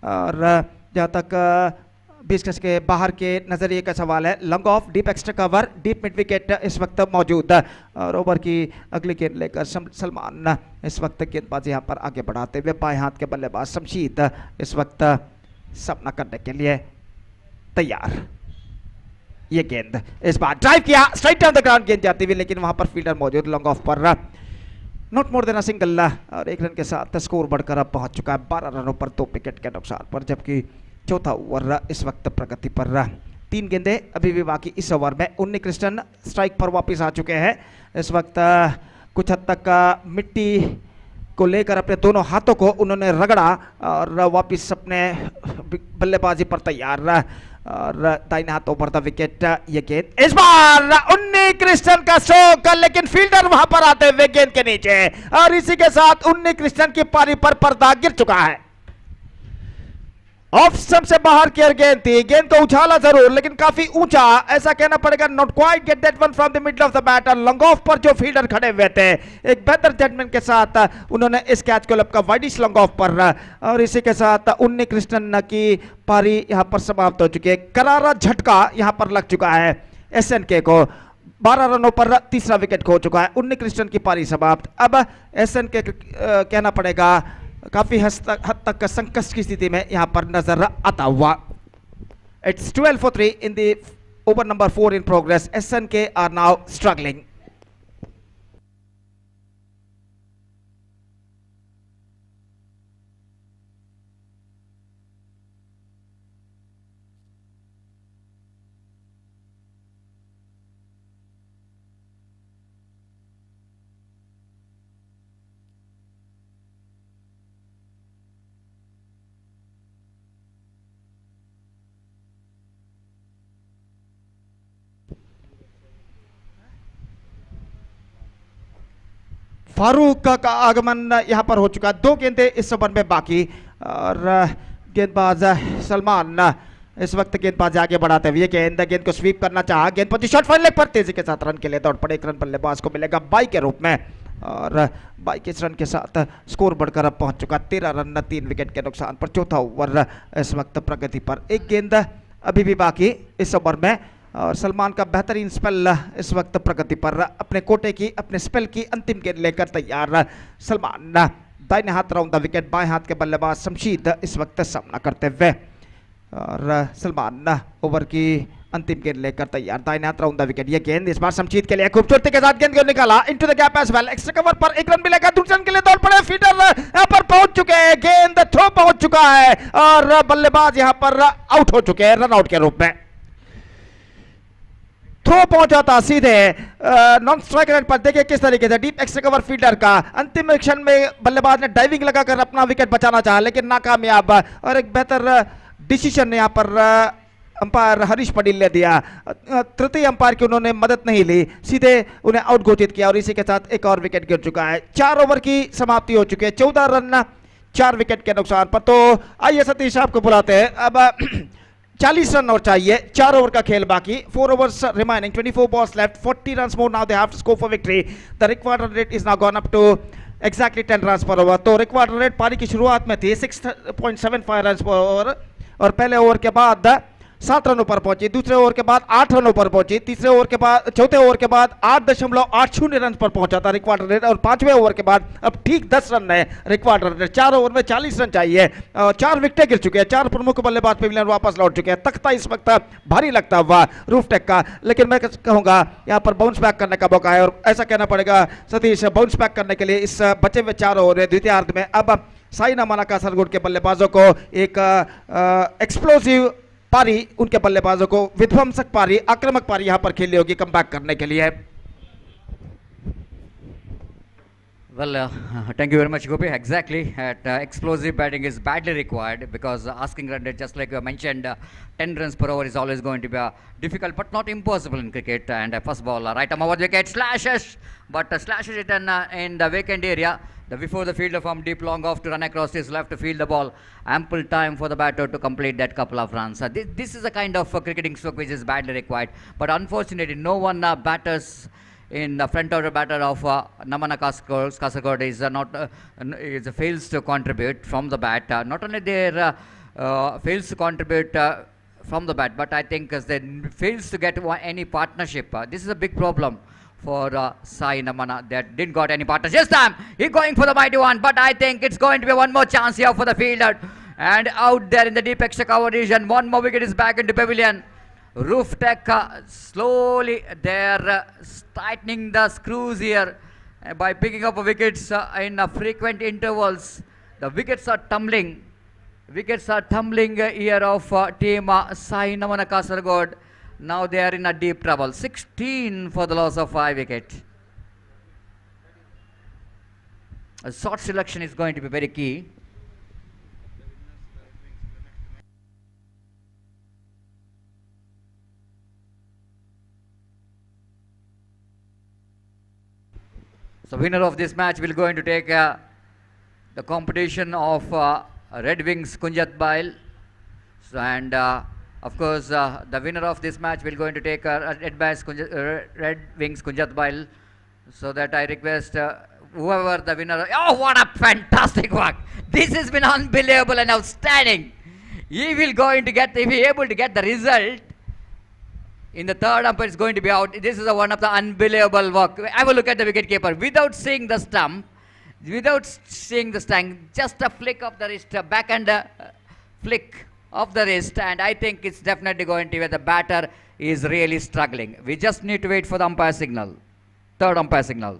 और जहाँ तक 20 गज के बाहर के नजरिए का सवाल है, long off, deep extra cover, deep mid wicket इस वक्त मौजूद। और ओवर की अगली गेंद लेकर सलमान इस वक्त गेंदबाजी यहाँ पर आगे बढ़ाते हुए, बाएं हाथ के बल्लेबाज शमशीद इस वक्त सामना करने के लिए तैयार। ये गेंद इस बार ड्राइव किया, स्ट्राइट डाउन द ग्राउंड गेंद जाती हुई, लेकिन वहां पर फील्डर मौजूद, लॉन्ग ऑफ पर not more than a single, और 1 रन के साथ स्कोर बढ़कर अब पहुंच चुका है 12 रनों पर 2 विकेट के नुकसान पर। जबकि चौथा ओवर इस वक्त प्रगति पर, 3 गेंदें अभी भी बाकी इस ओवर में। उन्नी कृष्णन स्ट्राइक पर वापस आ चुके हैं इस वक्त, कुछ हद तक मिट्टी को लेकर अपने दोनों हाथों को उन्होंने रगड़ा और वापस अपने बल्लेबाजी पर तैयार, और दाहिने हाथ ओवर द विकेट। ये गेंद इस बार उन्नी कृष्णन का स्ट्रोक, लेकिन फील्डर वहां पर आते हुए गेंद के नीचे, और इसी के साथ उन्नी कृष्णन की पारी पर पर्दा गिर चुका है। ऑफ स्टंप से बाहर की गेंद थी, गेंद को उछाला जरूर लेकिन काफी ऊंचा, ऐसा कहना पड़ेगा, not quite get that one from the middle of the bat. और लॉन्ग ऑफ पर जो फील्डर खड़े हुए थे, एक बेहतर जजमेंट के साथ उन्होंने इस कैच को लपका वाइडिश लॉन्ग ऑफ पर, और इसी के साथ उन्नी कृष्णन की पारी यहां पर समाप्त हो चुकी है। करारा झटका यहां पर लग चुका है एसएनके को, 12 रनों पर तीसरा विकेट खो चुका है। उन्नी कृष्णन की पारी समाप्त। अब एसएनके कहना पड़ेगा काफी हद तक संकट की स्थिति में यहां पर नजर आता हुआ। It's 12 for 3 in the over number 4 in progress. SNK are now struggling. Farooq का आगमन यहां पर हो चुका है। 2 गेंदें इस ओवर में बाकी, और गेंदबाज सलमान इस वक्त गेंदबाज आगे बढ़ाते हुए गेंद को स्वीप करना चाहा, गेंद पहुंची शॉर्ट फाइन लेग पर, तेजी के साथ रन के लिए दौड़ पड़े। 1 रन बल्लेबाज को मिलेगा 22 के रूप में, और 22 रन के साथ स्कोर बढ़कर अब पहुंच चुका 13 रन 3 विकेट के नुकसान पर। चौथा ओवर इस वक्त प्रगति पर, 1 गेंद अभी भी बाकी इस ओवर में, और सलमान का बेहतरीन स्पेल इस वक्त प्रगति पर, अपने कोटे की अपने स्पेल की अंतिम गेंद लेकर तैयार सलमान। दाहिने हाथ राउंड द विकेट, बाएं हाथ के बल्लेबाज शमशीद इस वक्त सामना करते हुए, और सलमान ओवर की अंतिम गेंद लेकर तैयार, दाहिने हाथ राउंड द विकेट। ये गेंद इस बार शमशीद के लिए खूबसूरती के साथ गेंद को निकाला into the gap as well. Extra cover पर 1 रन मिलेगा, दूसरे रन के लिए दौड़ पड़े, फील्डर यहां पर पहुंच चुके हैं, गेंद थ्रो पहुंच चुका है, और बल्लेबाज यहां पर आउट हो चुके हैं रन आउट के रूप में। थ्रो पहुंचा था सीधे नॉन स्ट्राइक रेट पर। देखिए किस तरीके से डीप एक्स्ट्रा कवर फील्डर का अंतिम क्षण में बल्लेबाज ने डाइविंग लगाकर अपना विकेट बचाना चाहा लेकिन नाकामयाब, और एक बेहतर डिसीजन यहाँ पर अंपायर हरीश पटेल ने दिया। तृतीय अंपायर की उन्होंने मदद नहीं ली, सीधे उन्हें आउट घोषित किया और इसी के साथ एक और विकेट गिर चुका है। 4 ओवर की समाप्ति हो चुकी है, 14 रन 4 विकेट के नुकसान पर। तो आइए सतीश आपको बुलाते हैं। अब 40 रन और चाहिए, 4 ओवर का खेल बाकी, 4 overs remaining, 24 balls left, 40 runs more now they have to score for victory. The required run rate is now gone up to exactly 10 runs per over. तो रिक्वायर्ड रन रेट पारी की शुरुआत में थी 6.75 रन पर ओवर, और पहले over के बाद 7 रनों पर पहुंची, दूसरे ओवर के बाद 8 रनों पर पहुंची, तीसरे ओवर के बाद चौथे ओवर के बाद 8.80 रन पर पहुंचा था रिक्वायर्ड रन रेट, और 5वें ओवर के बाद अब ठीक 10 रन है रिक्वायर्ड रन रेट। 4 ओवर में 40 रन चाहिए, 4 विकेटें गिर चुके हैं, 4 प्रमुख बल्लेबाज पेविलियन वापस लौट चुके हैं। तख्ता इस वक्त भारी लगता हुआ रूफटेक का, लेकिन मैं कहूंगा यहाँ पर बाउंस बैक करने का मौका है, और ऐसा कहना पड़ेगा सतीश, बाउंस बैक करने के लिए इस बचे हुए 4 ओवर द्वितीयार्ध में अब साई नमन कासरगोड के बल्लेबाजों को एक एक्सप्लोसिव पारी, उनके बल्लेबाजों को विध्वंसक पारी, आक्रामक पारी यहां पर खेलनी होगी कमबैक करने के लिए। Well, thank you very much, Gopi. Exactly, explosive batting is badly required because asking run rate, just like you mentioned, 10 runs per over is always going to be difficult but not impossible in cricket. And first ball, right arm over the wicket, slashes, but slashes it in the vacant area. Before the fielder from deep long off to run across his left to field the ball, ample time for the batter to complete that couple of runs. This is a kind of cricketing stroke which is badly required, but unfortunately no one batters in the front order batter of Namana Kasargod is fails to contribute from the bat. Not only they fails to contribute from the bat, but I think they fails to get any partnership. This is a big problem for Sai Namana, that didn't got any partners. This time he's going for the mighty one, but I think it's going to be one more chance here for the fielder. And out there in the deep extra cover region, one more wicket is back into pavilion. Rooftech slowly they're tightening the screws here by picking up wickets in frequent intervals. The wickets are tumbling. Wickets are tumbling here of team Sai Namana Kasargod. Now they are in a deep trouble. 16 for the loss of 5 wickets. A short selection is going to be very key. So winner of this match will going to take the competition of Red Wings Kunjat Bail. So, and of course the winner of this match will going to take Red Wings Kunjat Bail. So that I request whoever the winner. Oh, what a fantastic work! This has been unbelievable and outstanding. He will going to get, if he able to get the result in the third umpire is going to be out. This is one of the unbelievable work. Have a look at the wicket keeper without seeing the stump, just a flick of the wrist, a backhand flick of the wrist, and I think it's definitely going to be the batter is really struggling. We just need to wait for the umpire signal, third umpire signal.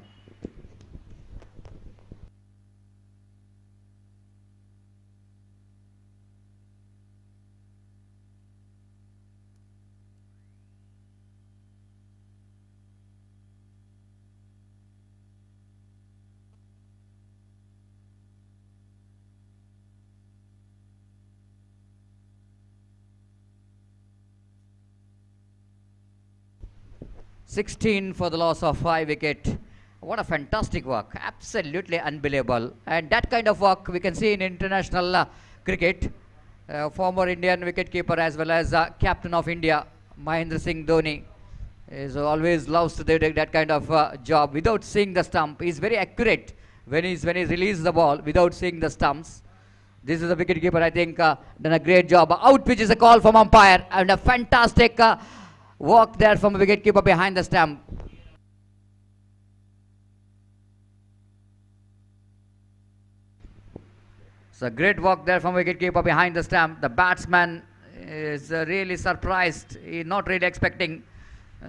(16) for the loss of 5 wicket. What a fantastic work, absolutely unbelievable. And that kind of work we can see in international cricket. Former Indian wicketkeeper as well as captain of India, Mahendra Singh Dhoni, is always loves to do that kind of job without seeing the stump. He's very accurate when he releases the ball without seeing the stumps. This is the wicketkeeper, I think, done a great job. Out pitch is a call from umpire, and a fantastic work there from a wicketkeeper behind the stump. So great work there from wicketkeeper behind the stump. The batsman is really surprised. He's not really expecting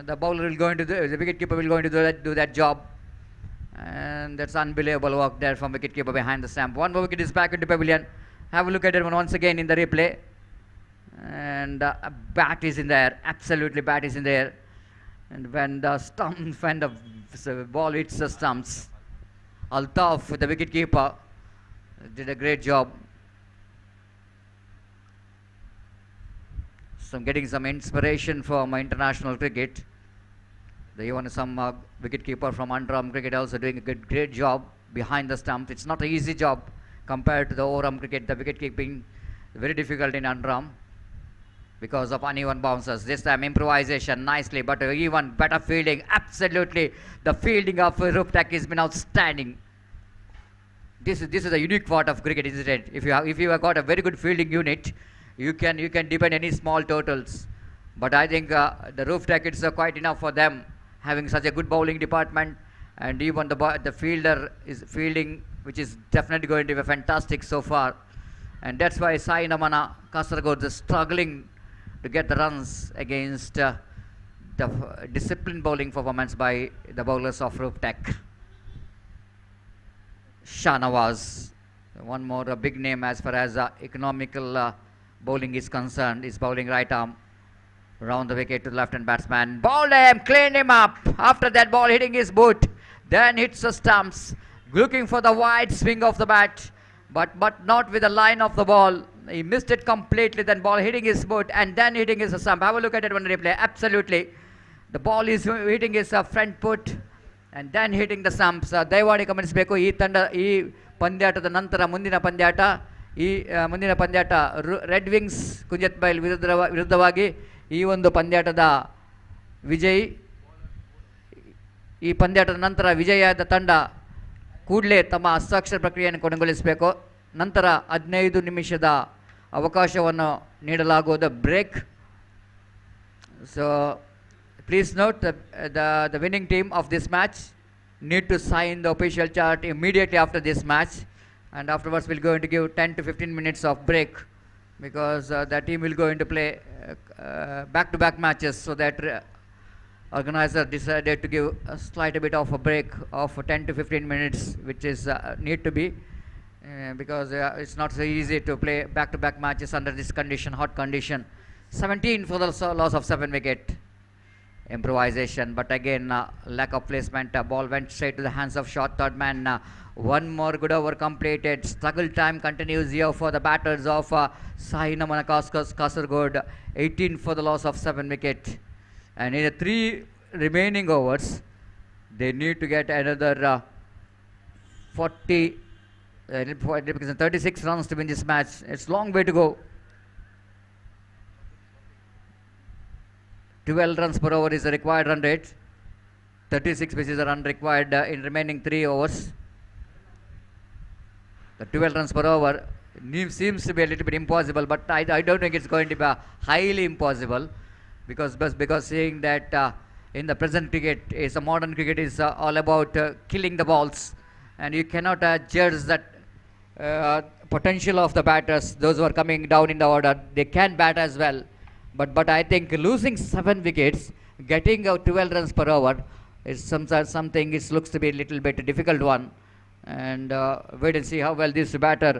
the bowler will going to the wicketkeeper will going to do that job. And that's unbelievable work there from wicketkeeper behind the stump. One more wicket is back into pavilion. Have a look at it once again in the replay. And bat is in there, absolutely bat is in there. And when the ball hits the stumps, Altaf, the wicket keeper, did a great job. So I'm getting some inspiration from international cricket. Even some wicket keeper from under-arm cricket also doing a great job behind the stump. It's not an easy job compared to the over-arm cricket. The wicket keeping very difficult in under-arm because of uneven bounces. This time improvisation nicely, but even better fielding. Absolutely, the fielding of Ruptak has been outstanding. This is a unique part of cricket, isn't it? If you have got a very good fielding unit, you can depend any small totals. But I think the Ruptak, it's quite enough for them having such a good bowling department, and even the fielder is fielding, which is definitely going to be fantastic so far. And that's why Sai Namana Kasaragod is struggling to get the runs against the disciplined bowling performance by the bowlers of Ruptak. Shahnawaz, one more big name as far as economical bowling is concerned, is bowling right arm. Round the wicket to the left-hand batsman. Bowled him, cleaned him up. After that, ball hitting his boot. Then hits the stumps. Looking for the wide swing of the bat. But not with the line of the ball. He missed it completely. Then ball hitting his boot and then hitting his stump. Have a look at it on replay. Absolutely. The ball is hitting his front foot and then hitting the stumps. ದಯಮಾಡಿ ಗಮನಿಸಬೇಕು ಈ ಪಂದ್ಯಾಟದ ನಂತರ ಮುಂದಿನ ಪಂದ್ಯಾಟ red Wings Kunjath ಬೈಲ್ ವಿರುದ್ಧವಾಗಿ ಈ ಒಂದು ಪಂದ್ಯಾಟದ ವಿಜಯಿ ಈ ಪಂದ್ಯಾಟದ ನಂತರ ವಿಜಯಾದ ತಂಡ ಕೂಡಲೇ ತಮ್ಮ ಹಸ್ತಾಕ್ಷರ ಪ್ರಕ್ರಿಯೆಯನ್ನು ಕೊನೆಗೊಳಿಸಬೇಕು. ನಂತರ 15 ನಿಮಿಷದ ಅವಕಾಶವನ್ನು ನೀಡಲಾಗುವುದು, break. So please note the winning team of this match need to sign the official chart immediately after this match, and afterwards we're going to give 10 to 15 minutes of break because the team will go into play back-to-back matches. So that organizer decided to give a slight bit of a break of 10 to 15 minutes, which is need to be because it's not so easy to play back-to-back matches under this condition, hot condition. 17 for the loss of 7 wicket. Improvisation, but again lack of placement. Ball went straight to the hands of short third man. One more good over completed. Struggle time continues here for the batters of Sai Namana Kasaragod. 18 for the loss of 7 wicket, and in the 3 remaining overs they need to get another 36 runs to win this match. It's a long way to go. 12 runs per over is the required run rate. 36 which is the run required in remaining 3 overs. The 12 runs per over seems to be a little bit impossible, but I don't think it's going to be highly impossible because seeing that in the present cricket, is a modern cricket is all about killing the balls, and you cannot judge that potential of the batters. Those who are coming down in the order, they can bat as well. But I think losing 7 wickets, getting 12 runs per over is something. It looks to be a little bit difficult one, and wait and see how well this batter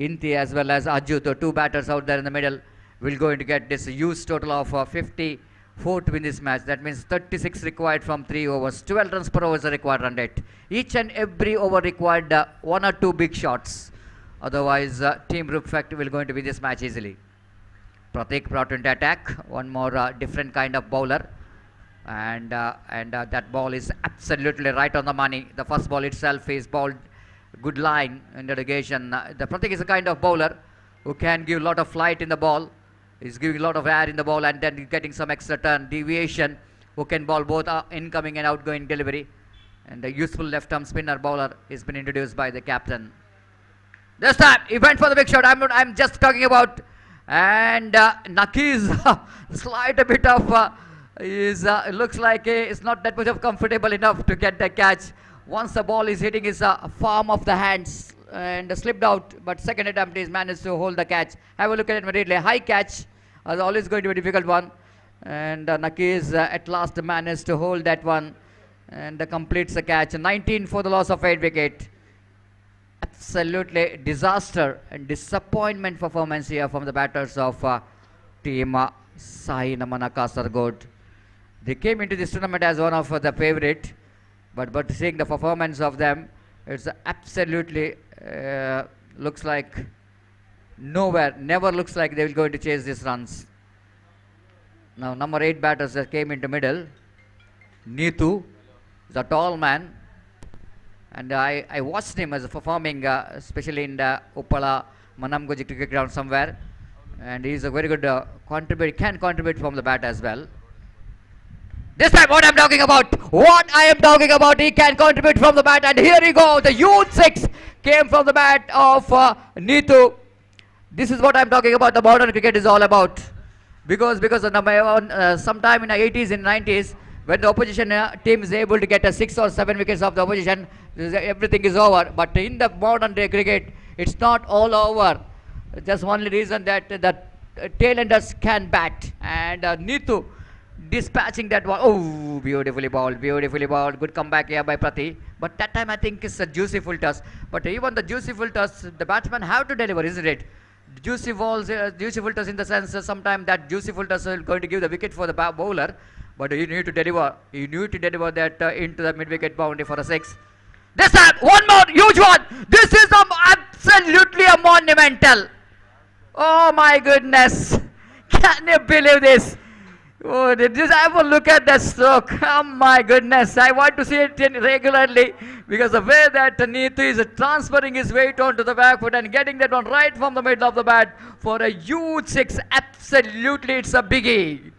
Inti as well as Ajut, the 2 batters out there in the middle, will going to get this huge total of 54 to win this match. That means 36 required from 3 overs. 12 runs per over is the required run rate. Each and every over required 1 or 2 big shots. Otherwise, Team Ruptak will going to win this match easily. Pratik brought into attack. One more different kind of bowler, and that ball is absolutely right on the money. The first ball itself is bowled good line in the irrigation. The Pratik is a kind of bowler who can give a lot of flight in the ball. He's giving a lot of air in the ball and then getting some extra turn deviation. Who can bowl both incoming and outgoing delivery. And the useful left-arm spinner bowler has been introduced by the captain. This time he went for the big shot. I'm just talking about. And Naki's slight a bit of looks like it's not that much of comfortable enough to get the catch. Once the ball is hitting his palm of the hands and slipped out, but second attempt he's managed to hold the catch. Have a look at it immediately. High catch, always going to be a difficult one, and Naki's at last managed to hold that one and completes the catch. 19 for the loss of 8 wicket. Absolutely disaster and disappointment performance here from the batters of team Sai Namana Kasaragod. They came into this tournament as one of the favorite, but seeing the performance of them, it's absolutely looks like nowhere, never looks like they will going to chase these runs. Now number 8 batters that came into middle. Neetu is a tall man, and I watched him as performing, especially in the Uppala Manamgoji cricket ground somewhere, and he's a very good can contribute from the bat as well. This time what I'm talking about, he can contribute from the bat, and here we go, the huge 6 came from the bat of Neetu. This is what I'm talking about, the modern cricket is all about. Because sometime in the 80s and 90s, when the opposition team is able to get a 6 or 7 wickets of the opposition, everything is over. But in the modern day cricket, it's not all over. Just only reason that the tailenders can bat, and Neetu dispatching that one. Oh, beautifully bowled, good comeback here by Prati. But that time I think it's a juicy full toss. But even the juicy full toss, the batsman have to deliver, isn't it? Juicy balls, juicy full toss in the sense sometimes that juicy full toss is going to give the wicket for the bowler, but you need to deliver. You need to deliver that into the mid-wicket boundary for a 6. This time, one more huge one. This is absolutely a monumental. Oh my goodness! Can you believe this? Oh, just have a look at that stroke. Oh my goodness, I want to see it regularly, because the way that Neetu is transferring his weight onto the back foot and getting that one right from the middle of the bat for a huge 6. Absolutely, it's a biggie.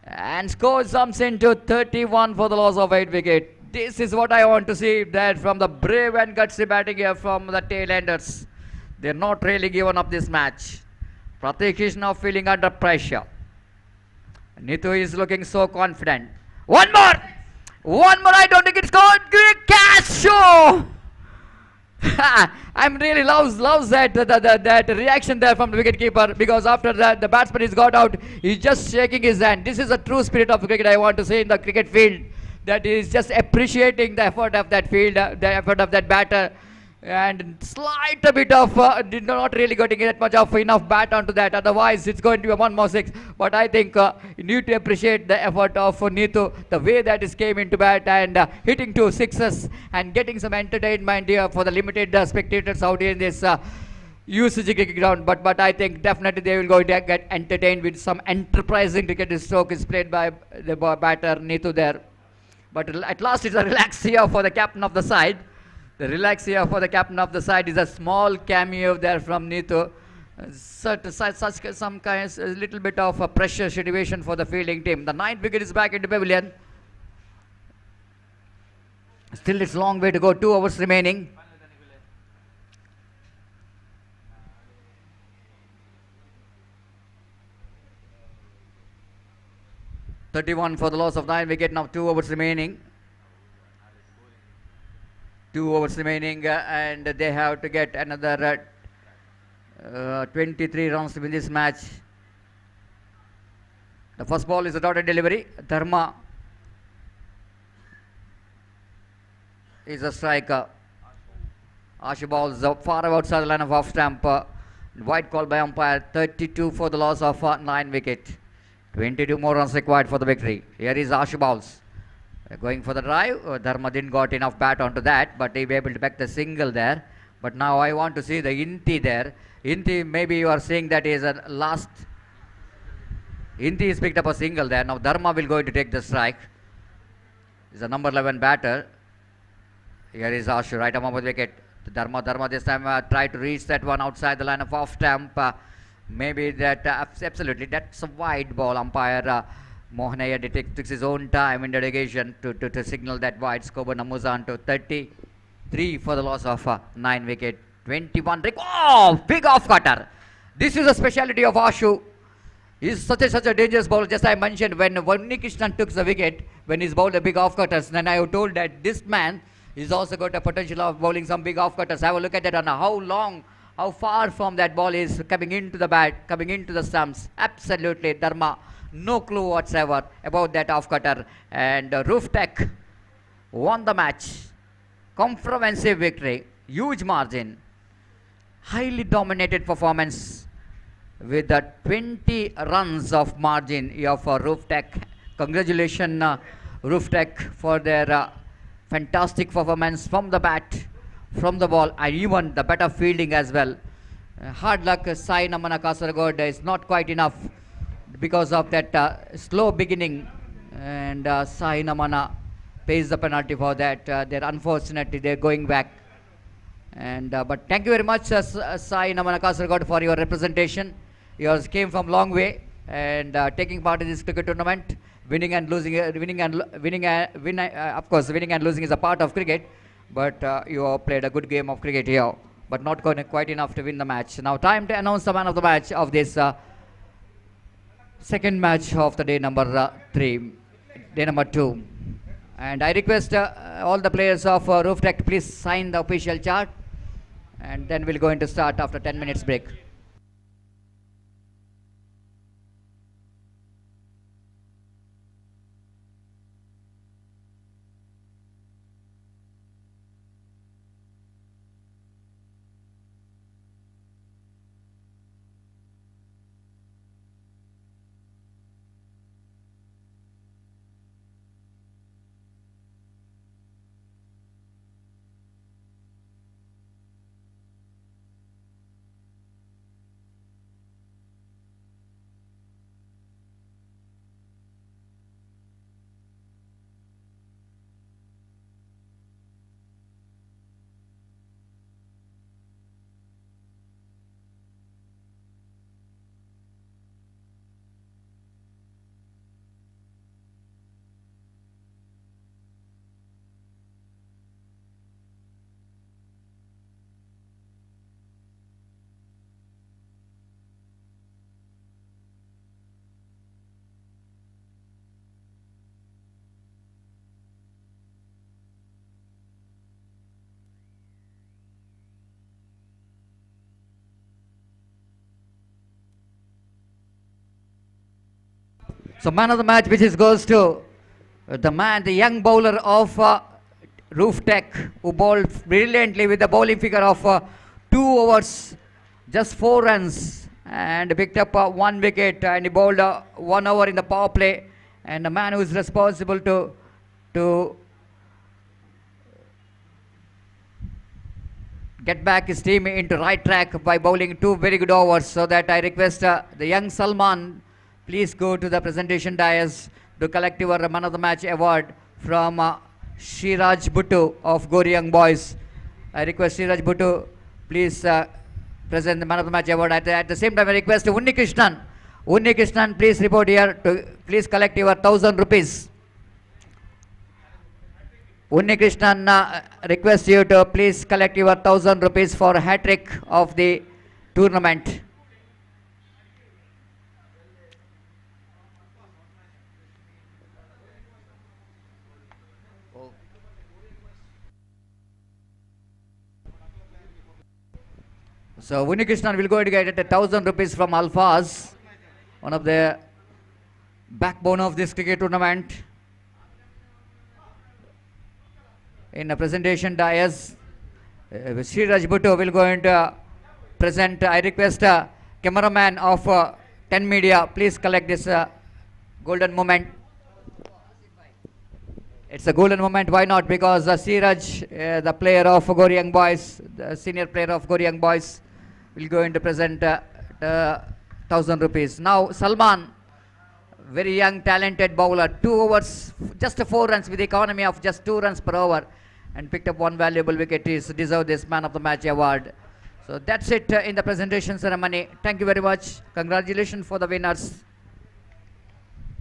And score jumps into 31 for the loss of 8 wicket. This is what I want to see, that from the brave and gutsy batting here from the tailenders. They're not really given up this match. Pratik is now feeling under pressure. Neetu is looking so confident. One more! I don't think it's gone. Great catch! Show! I'm really loves that reaction there from the wicketkeeper, because after that the batsman is got out, he's just shaking his hand. This is a true spirit of cricket I want to see in the cricket field, that is just appreciating the effort of that field, the effort of that batter, and slight a bit of did not really getting that much of enough bat onto that, otherwise it's going to be a 1 more 6. But I think you need to appreciate the effort of Neetu, the way that he came into bat and hitting 2 6s and getting some entertainment here for the limited spectators out here in this UCG cricket ground. But I think definitely they will go to get entertained with some enterprising cricket stroke is played by the batter Neetu there. But at last it's a relax here for the captain of the side. The relax here for the captain of the side is a small cameo there from Neetu. Some kind of a little bit of a pressure situation for the fielding team. The 9th wicket is back into pavilion. Still it's long way to go, 2 overs remaining. (31) for the loss of 9 wicket. Now 2 overs remaining. 2 overs remaining, and they have to get another 23 runs to win this match. The first ball is a dotted delivery. Dharma is a striker. Ashu balls far outside the line of off stump. Wide call by umpire. 32 for the loss of 9 wicket. 22 more runs required for the victory. Here is Ashu balls. Going for the drive. Dharma didn't got enough bat onto that, but he be able to back the single there. But now I want to see the Inti there. Inti, maybe you are saying that is a last. Inti has picked up a single there. Now Dharma will go to take the strike. He's a number 11 batter. Here is Ashu, right arm of the wicket. Dharma this time tried to reach that one outside the line of off stump. Maybe that, absolutely, that's a wide ball. Umpire Mohanaya takes his own time in dedication to signal that wide. Skoba Namuzan to 33 for the loss of 9 wicket. 21. Oh, big off cutter. This is a speciality of Ashu. He's such a dangerous bowler. Just I mentioned when Krishnan took the wicket, when he's bowled a big off cutters, then I have told that this man is also got a potential of bowling some big off cutters. Have a look at that, and how far from that ball is coming into the bat, coming into the stumps. Absolutely, Dharma, no clue whatsoever about that off cutter. And Roof Tech won the match. Comprehensive victory, huge margin, highly dominated performance with the 20 runs of margin for Roof Tech Congratulations, Roof Tech, for their fantastic performance from the bat, from the ball, and even the better fielding as well. Hard luck, Sai Namana Kasaragod is not quite enough because of that slow beginning, and Sai Namana pays the penalty for that. They're unfortunately they're going back. And but thank you very much, Sai Namana Kasaragod, for your representation. Yours came from long way, and taking part in this cricket tournament, winning and losing, of course, winning and losing is a part of cricket. But you have played a good game of cricket here, but not quite enough to win the match. Now, time to announce the man of the match of this second match of the day number 3, day number 2. And I request all the players of Roof Tech, please sign the official chart, and then we'll go into start after 10 minutes break. So man of the match, which is goes to the young bowler of Roof Tech, who bowled brilliantly with the bowling figure of 2 overs, just 4 runs, and picked up 1 wicket, and he bowled 1 over in the power play. And the man who is responsible to get back his team into right track by bowling 2 very good overs. So that I request the young Salman, please go to the presentation dais to collect your man of the match award from Shiraj Bhuttu of Gori Young Boys. I request Shiraj Bhuttu, please present the man of the match award. At the same time, I request Unni Krishnan. Unni Krishnan, please report here to please collect your 1,000 rupees. Unni Krishnan request you to please collect your 1,000 rupees for hat-trick of the tournament. So Unni Krishnan will go to get 1,000 rupees from Alphaz, one of the backbone of this cricket tournament. In a presentation dais, Sriraj Bhuttu will go and present. I request cameraman of 10 Media, please collect this golden moment. It's a golden moment. Why not? Because Siraj, the player of Gori Young Boys, the senior player of Gori Young Boys, will go and present 1,000 rupees. Now Salman, very young, talented bowler, 2 overs, just 4 runs with the economy of just 2 runs per over, and picked up 1 valuable wicket. He deserves this man of the match award. So that's it in the presentation ceremony. Thank you very much. Congratulations for the winners.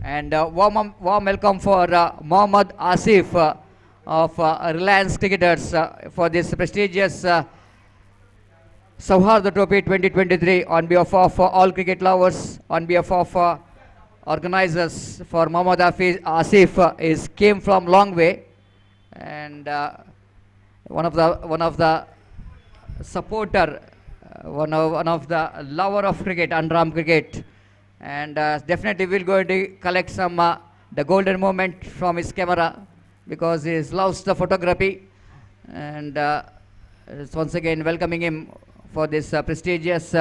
And warm welcome for Mohammad Asif of Reliance Cricketers for this prestigious Sauhardha Trophy 2023 on behalf of all cricket lovers, on behalf of organizers. For Mohammad Asif came from long way, and one of the supporter, one of the lover of cricket, Anram cricket. And definitely we'll go to collect some the golden moment from his camera, because he loves the photography. And once again welcoming him for this prestigious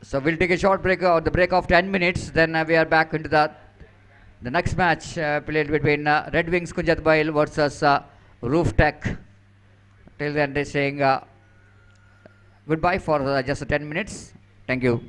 So we'll take a short break, the break of 10 minutes. Then we are back into the next match played between Red Wings Kunjatbail versus Roof Tech. Till then, they're saying goodbye for just 10 minutes. Thank you.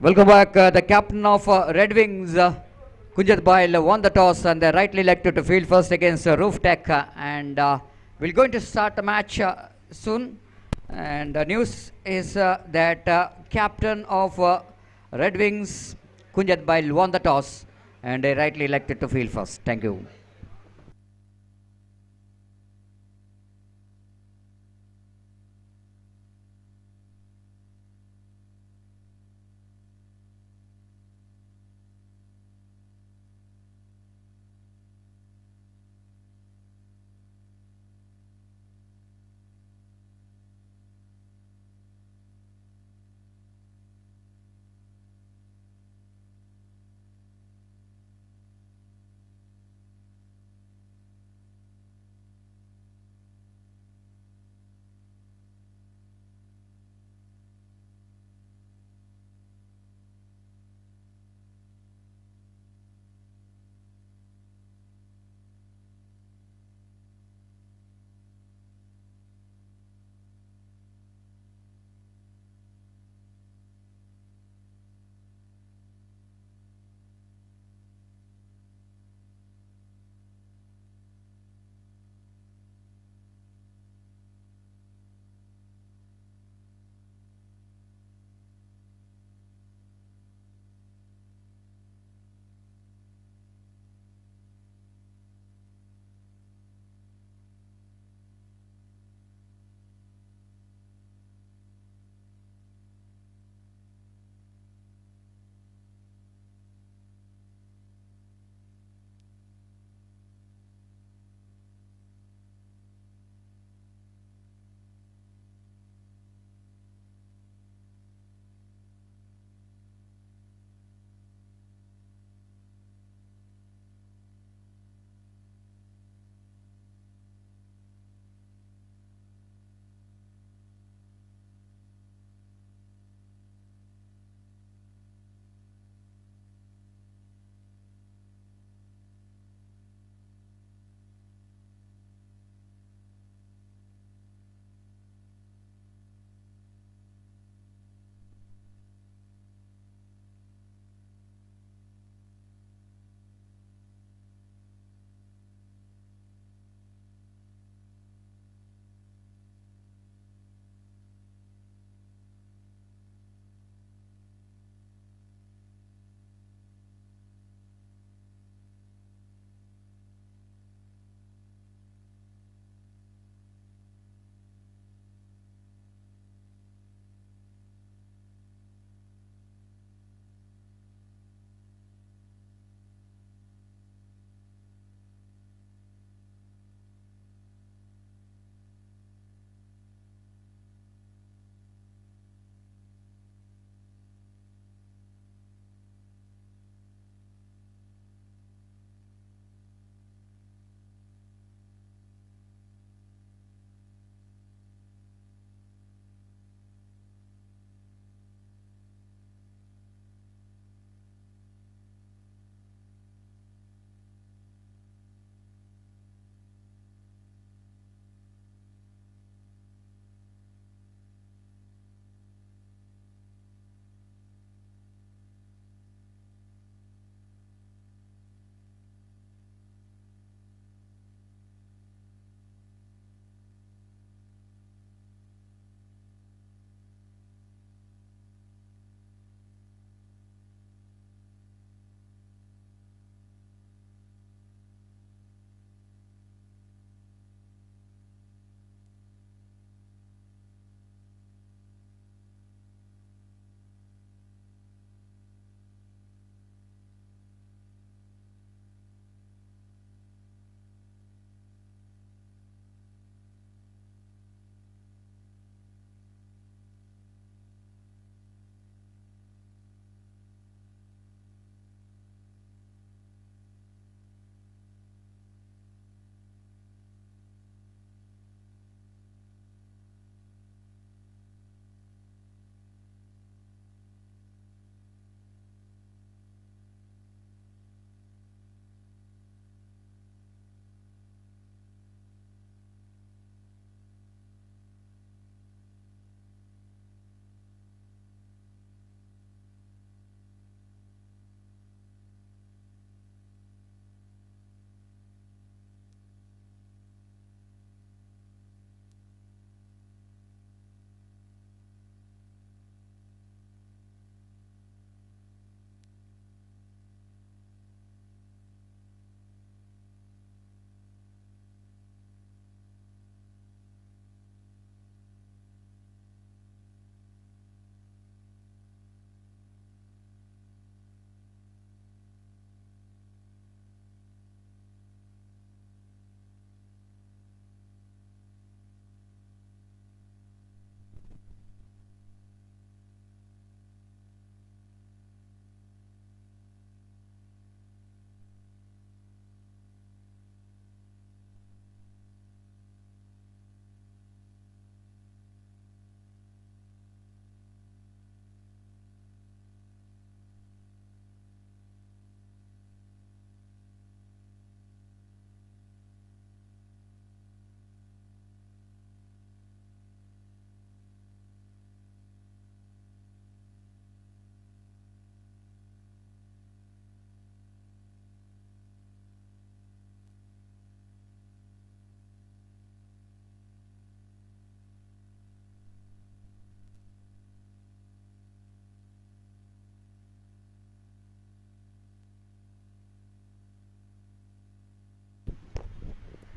Welcome back. The captain of Red Wings, Kunjat Bail, won the toss and they rightly elected to field first against Roof Tech. And we're going to start the match soon. And news is that captain of Red Wings, Kunjat Bail, won the toss and they rightly elected to field first. Thank you.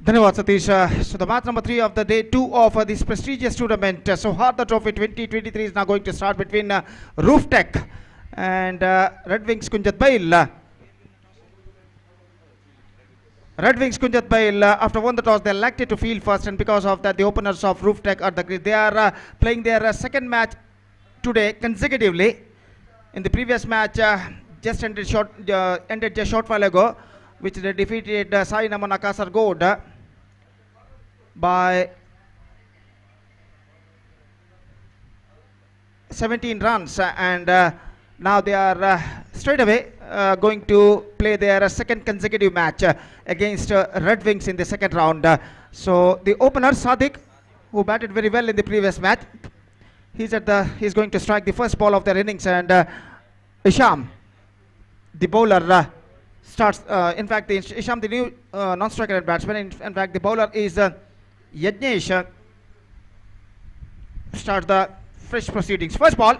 धन्यवाद Satish. So the match number 3 of the day 2 of this prestigious tournament, Sauhardha Trophy 2023 is now going to start between Roof Tech and Red Wings Kunjat Bail. Red Wings Kunjat Bail, after won the toss, they elected to field first, and because of that, the openers of Roof Tech are the grid. They are playing their second match today consecutively. In the previous match, just ended just short while ago, which they defeated Sai Namana Kasargod by 17 runs, and now they are straight away going to play their second consecutive match against Red Wings in the second round. So the opener Sadiq, who batted very well in the previous match, he's going to strike the first ball of their innings, and Isham, the bowler, starts. In fact, Isham, the new non-striker batsman. In fact, the bowler is Yajnesh. Starts the fresh proceedings. First ball,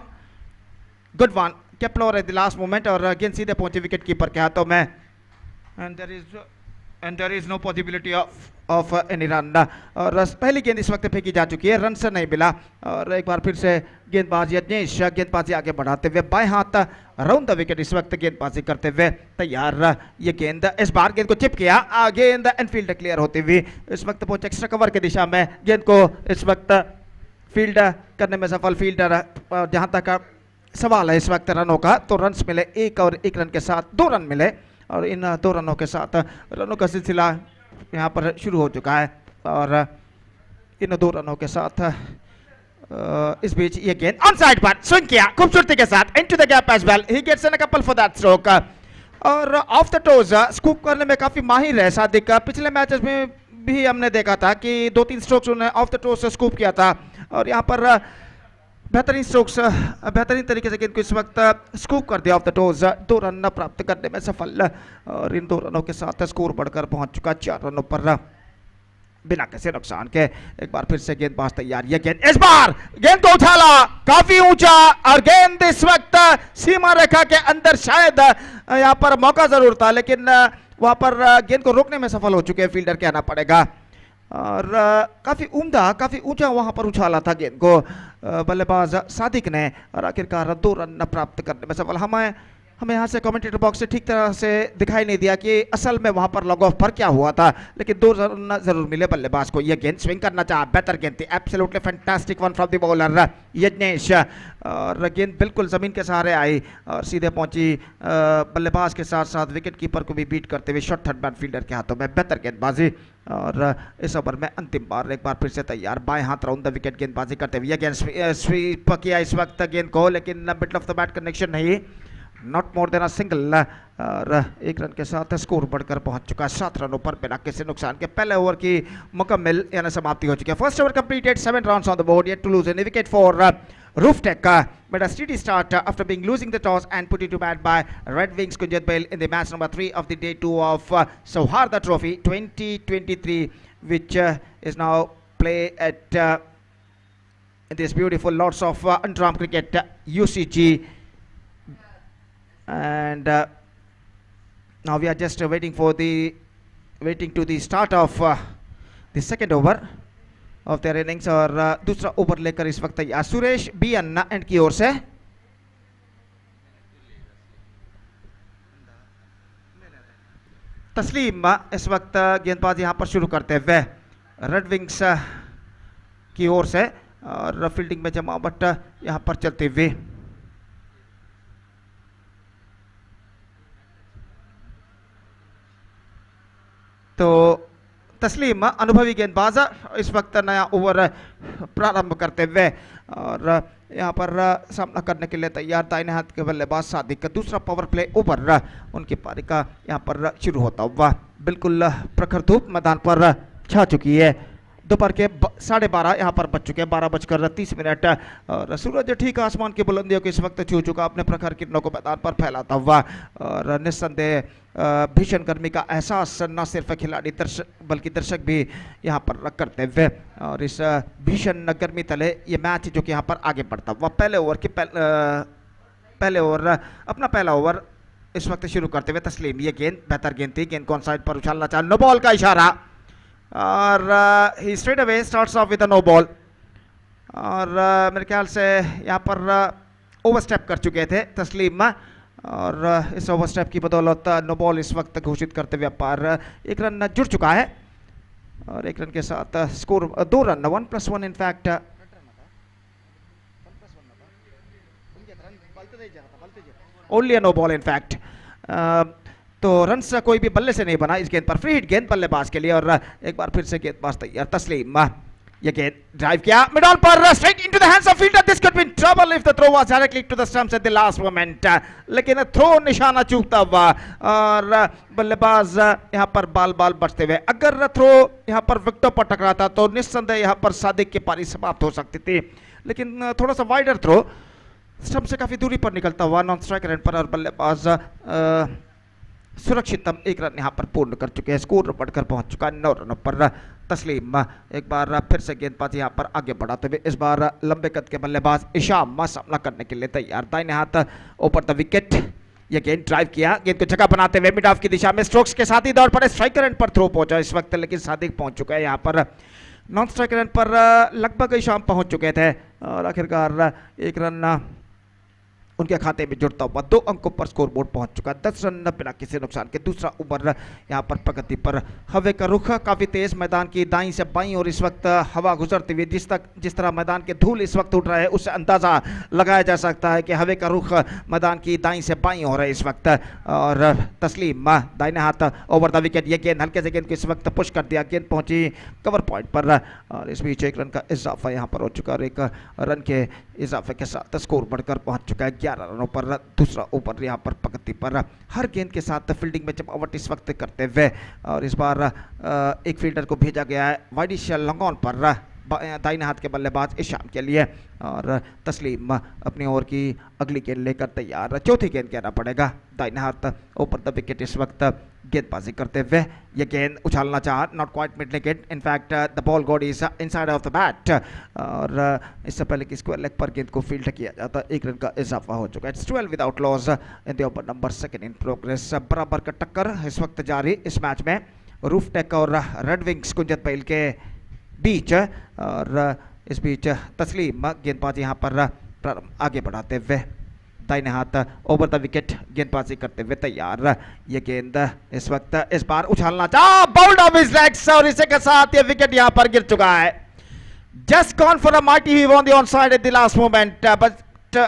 good one. Kept lower at the last moment, और again सीधे पहुंचे wicket keeper के हाथों में, and there is no possibility of any run. और पहली गेंद इस वक्त फेंकी जा चुकी है, रन से नहीं मिला, और एक बार फिर से गेंदबाज यज्ञेश गेंदबाजी आगे बढ़ाते हुए बाएं हाथ राउंड द विकेट इस वक्त गेंदबाजी करते हुए तैयार. ये गेंद इस बार गेंद को चिप किया, गेंद एनफील्ड क्लियर होते हुए इस वक्त पहुंचे एक्स्ट्रा कवर की दिशा में. गेंद को इस वक्त फील्ड करने में सफल फील्डर. जहां तक सवाल है इस वक्त रनों का, तो रन्स मिले एक, और एक रन के साथ 2 रन मिले, और इन 2 रनों के साथ रनों का सिलसिला यहाँ पर शुरू हो चुका है. और इन 2 रनों के साथ इस बीच ये गेंद ऑन साइड पर स्विंग किया खूबसूरती के साथ, into the gap as well. He gets an couple for that stroke. और ऑफ द टोज स्कूप करने में काफी माहिर है सादिक. पिछले मैचेस में भी हमने देखा था कि 2-3 स्ट्रोक्स उन्होंने ऑफ द टोज से स्कूप किया था, और यहाँ पर बेहतरीन स्ट्रोक्स, बेहतरीन तरीके से गेंद को इस वक्त स्कूप कर दिया ऑफ द टोज. 2 रन प्राप्त करने में सफल, और इन 2 रनों के साथ स्कोर बढ़कर पहुंच चुका 4 रनों पर बिना किसी नुकसान के. एक बार फिर से गेंदबाज तैयार. ये गेंद इस बार गेंद को उछाला काफी ऊंचा, और गेंद इस वक्त सीमा रेखा के अंदर. शायद यहाँ पर मौका जरूर था, लेकिन वहां पर गेंद को रोकने में सफल हो चुके हैं फील्डर, कहना पड़ेगा. और काफी उम्दा, काफी ऊंचा वहां पर उछाला था गेंद को बल्लेबाज सादिक ने, और आखिरकार 2 रन प्राप्त करने में सफल. हमें यहाँ से कमेंटेटर बॉक्स से ठीक तरह से दिखाई नहीं दिया कि असल में वहां पर लॉग ऑफ पर क्या हुआ था, लेकिन 2 रन जरूर मिले बल्लेबाज को. यह गेंद स्विंग करना चाहा, बेहतर गेंद थी, absolutely fantastic one from the bowler Yagnesh, और गेंद बिल्कुल जमीन के सहारे आई और सीधे पहुंची बल्लेबाज के साथ साथ विकेट कीपर को भी बीट करते हुए शॉर्ट थर्ड मैन फील्डर के हाथों में. बेहतर गेंदबाजी, और इस ओवर में अंतिम बार एक बार फिर से तैयार. बाएं हाथ राउंड द विकेट गेंदबाजी करते हुए गेंद स्वीप किया इस वक्त गेंद को, लेकिन middle of the bat connection नहीं, not more than a single. और 1 रन के साथ स्कोर बढ़कर पहुंच चुका 7 रनों पर बिना किसी नुकसान के. पहले ओवर की मुकम्मल यानी समाप्ति हो चुकी है. First over completed, 7 runs on the board, yet to lose any wicket for Roof Tech, but a steady start after being losing the toss and put it to bat by Red Wings Kunjat Bail in the match number 3 of the day 2 of Sauhardha Trophy 2023, which is now play at in this beautiful lots of Underarm Cricket UCG. And now we are just waiting to the start of the second over of their innings. और दूसरा over लेकर इस वक्त तैयार Suresh B Anna and की ओर से. तस्लीम इस वक्त गेंदबाजी यहां पर शुरू करते हुए रेड विंग्स की ओर से, और फील्डिंग में जमावट यहां पर चलते हुए. तो तस्लीम अनुभवी गेंदबाज इस वक्त नया ओवर प्रारंभ करते हुए, और यहाँ पर सामना करने के लिए तैयार दाहिने हाथ के बल्लेबाज सादिक का दूसरा पावर प्ले ओवर उनकी पारी का यहाँ पर शुरू होता हुआ. बिल्कुल प्रखर धूप मैदान पर छा चुकी है. दोपहर के 12:30 यहाँ पर बज चुके हैं, 12:30, और सूरज ठीक आसमान की बुलंदियों को इस वक्त छू चुका, अपने प्रखर किरणों को मैदान पर फैलाता हुआ. और निस्संदेह भीषण गर्मी का एहसास न सिर्फ खिलाड़ी बल्कि दर्शक भी यहाँ पर करते हुए, और इस भीषण गर्मी तले ये मैच जो कि यहाँ पर आगे बढ़ता हुआ. पहले ओवर अपना पहला ओवर इस वक्त शुरू करते हुए तस्लीम. ये गेंद बेहतर गेंद थी, गेंद को ऑन साइड पर उछालना चाहा, नो बॉल का इशारा, और he straight away starts off with a no ball. और मेरे ख्याल से यहाँ पर ओवर स्टेप कर चुके थे तस्लीम, और इस ओवर स्टेप की बदौलत नो बॉल इस वक्त घोषित करते हुए अंपायर एक रन जुड़ चुका है। और एक रन के साथ score 2 run 1+1 in fact only no ball in fact. तो रन्स कोई भी बल्ले से नहीं बना इस गेंद पर। फ्री हिट गेंद बल्लेबाज के लिए और एक बार फिर से गेंदबाज तैयार तस्लीम। ये गेंद ड्राइव किया मिड ऑन पर straight into the hands of fielder. This could been trouble if the throw was directly to the stumps at the last moment, लेकिन थ्रो निशाना चूकता हुआ और बल्लेबाज यहां पर बाल बाल बचते हुए। अगर थ्रो यहां पर विकेटों पर टकराता तो निस्संदेह यहां पर सादिक की पारी समाप्त हो सकती थी, लेकिन थोड़ा सा वाइडर थ्रो स्टंप से काफी दूरी पर निकलता हुआ नॉन स्ट्राइक रन पर, और बल्लेबाज सुरक्षितम एक रन यहां पर पूर्ण कर चुके हैं। स्कोर बढ़कर पहुंच चुका है 9 रनों पर। तस्लीम एक बार फिर से गेंदबाज यहां पर आगे बढ़ाते हुए, इस बार लंबे कद के बल्लेबाज इशाम सामना करने के लिए तैयार। दाहिने हाथ ऊपर द विकेट। ये गेंद ड्राइव किया, गेंद को जगह बनाते हुए मिड ऑफ की दिशा में स्ट्रोक्स के साथ ही दौड़ पड़े। स्ट्राइकर रन पर थ्रो पहुंचा इस वक्त, लेकिन सादिक पहुंच चुका है यहां पर। नॉन स्ट्राइक रन पर लगभग इशाम पहुंच चुके थे और आखिरकार एक रन उनके खाते में जुड़ता हुआ 2 अंकों पर स्कोर बोर्ड पहुंच चुका। 10 रन बिना किसी नुकसान के। दूसरा ओवर यहां पर प्रगति पर। हवा का रुख काफी तेज मैदान की दाईं से बाईं और इस वक्त हवा गुजरती हुई जिस तरह मैदान के धूल इस वक्त उठ रहा है, उससे अंदाजा लगाया जा सकता है कि हवा का रुख मैदान की दाईं से बाईं हो रहा है इस वक्त। और तस्लीम दाहिने हाथ ओवर द विकेट। ये गेंद हल्के से गेंद को इस वक्त पुश कर दिया, गेंद पहुंची कवर पॉइंट पर और इस बीच 1 रन का इजाफा यहां पर हो चुका और 1 रन के इजाफे के साथ स्कोर बढ़कर पहुंच चुका है 11 रनों पर। दूसरा ओवर यहां पर प्रगति पर। हर गेंद के साथ फील्डिंग में जमावट इस वक्त करते हुए और इस बार एक फील्डर को भेजा गया है वाइडिश लंगोन पर दाहिने हाथ के बल्लेबाज इशाम के लिए। और तस्लीम अपनी ओवर की अगली गेंद लेकर तैयार। चौथी गेंद कहना पड़ेगा। दाहिने हाथ ऊपर द विकेट इस वक्त गेंदबाजी करते हुए। ये गेंद उछालना चाहा, not quite mid wicket, in fact the ball God is inside of the bat. और इससे पहले कि स्क्वायर लेग पर गेंद को फील्ड किया जाता 1 रन का इजाफा हो चुका है। It's 12 without loss in the over number 2 in progress. बराबर का टक्कर इस वक्त जारी इस मैच में रूफ टेक और रेड विंग्स कुंजत बैल के बीच। और इस बीच तस्लीम गेंदबाजी यहाँ पर आगे बढ़ाते हुए दाहिने हाथ ओवर द विकेट गेंदबाजी करते हुए तैयार। ये गेंद इस वक्त इस बार उछालना चाहा, बाउल्ड ऑफ हिज लेग्स और इसी के साथ ये विकेट यहाँ पर गिर चुका है। Just gone for a mighty heave on the on side eight the last moment, but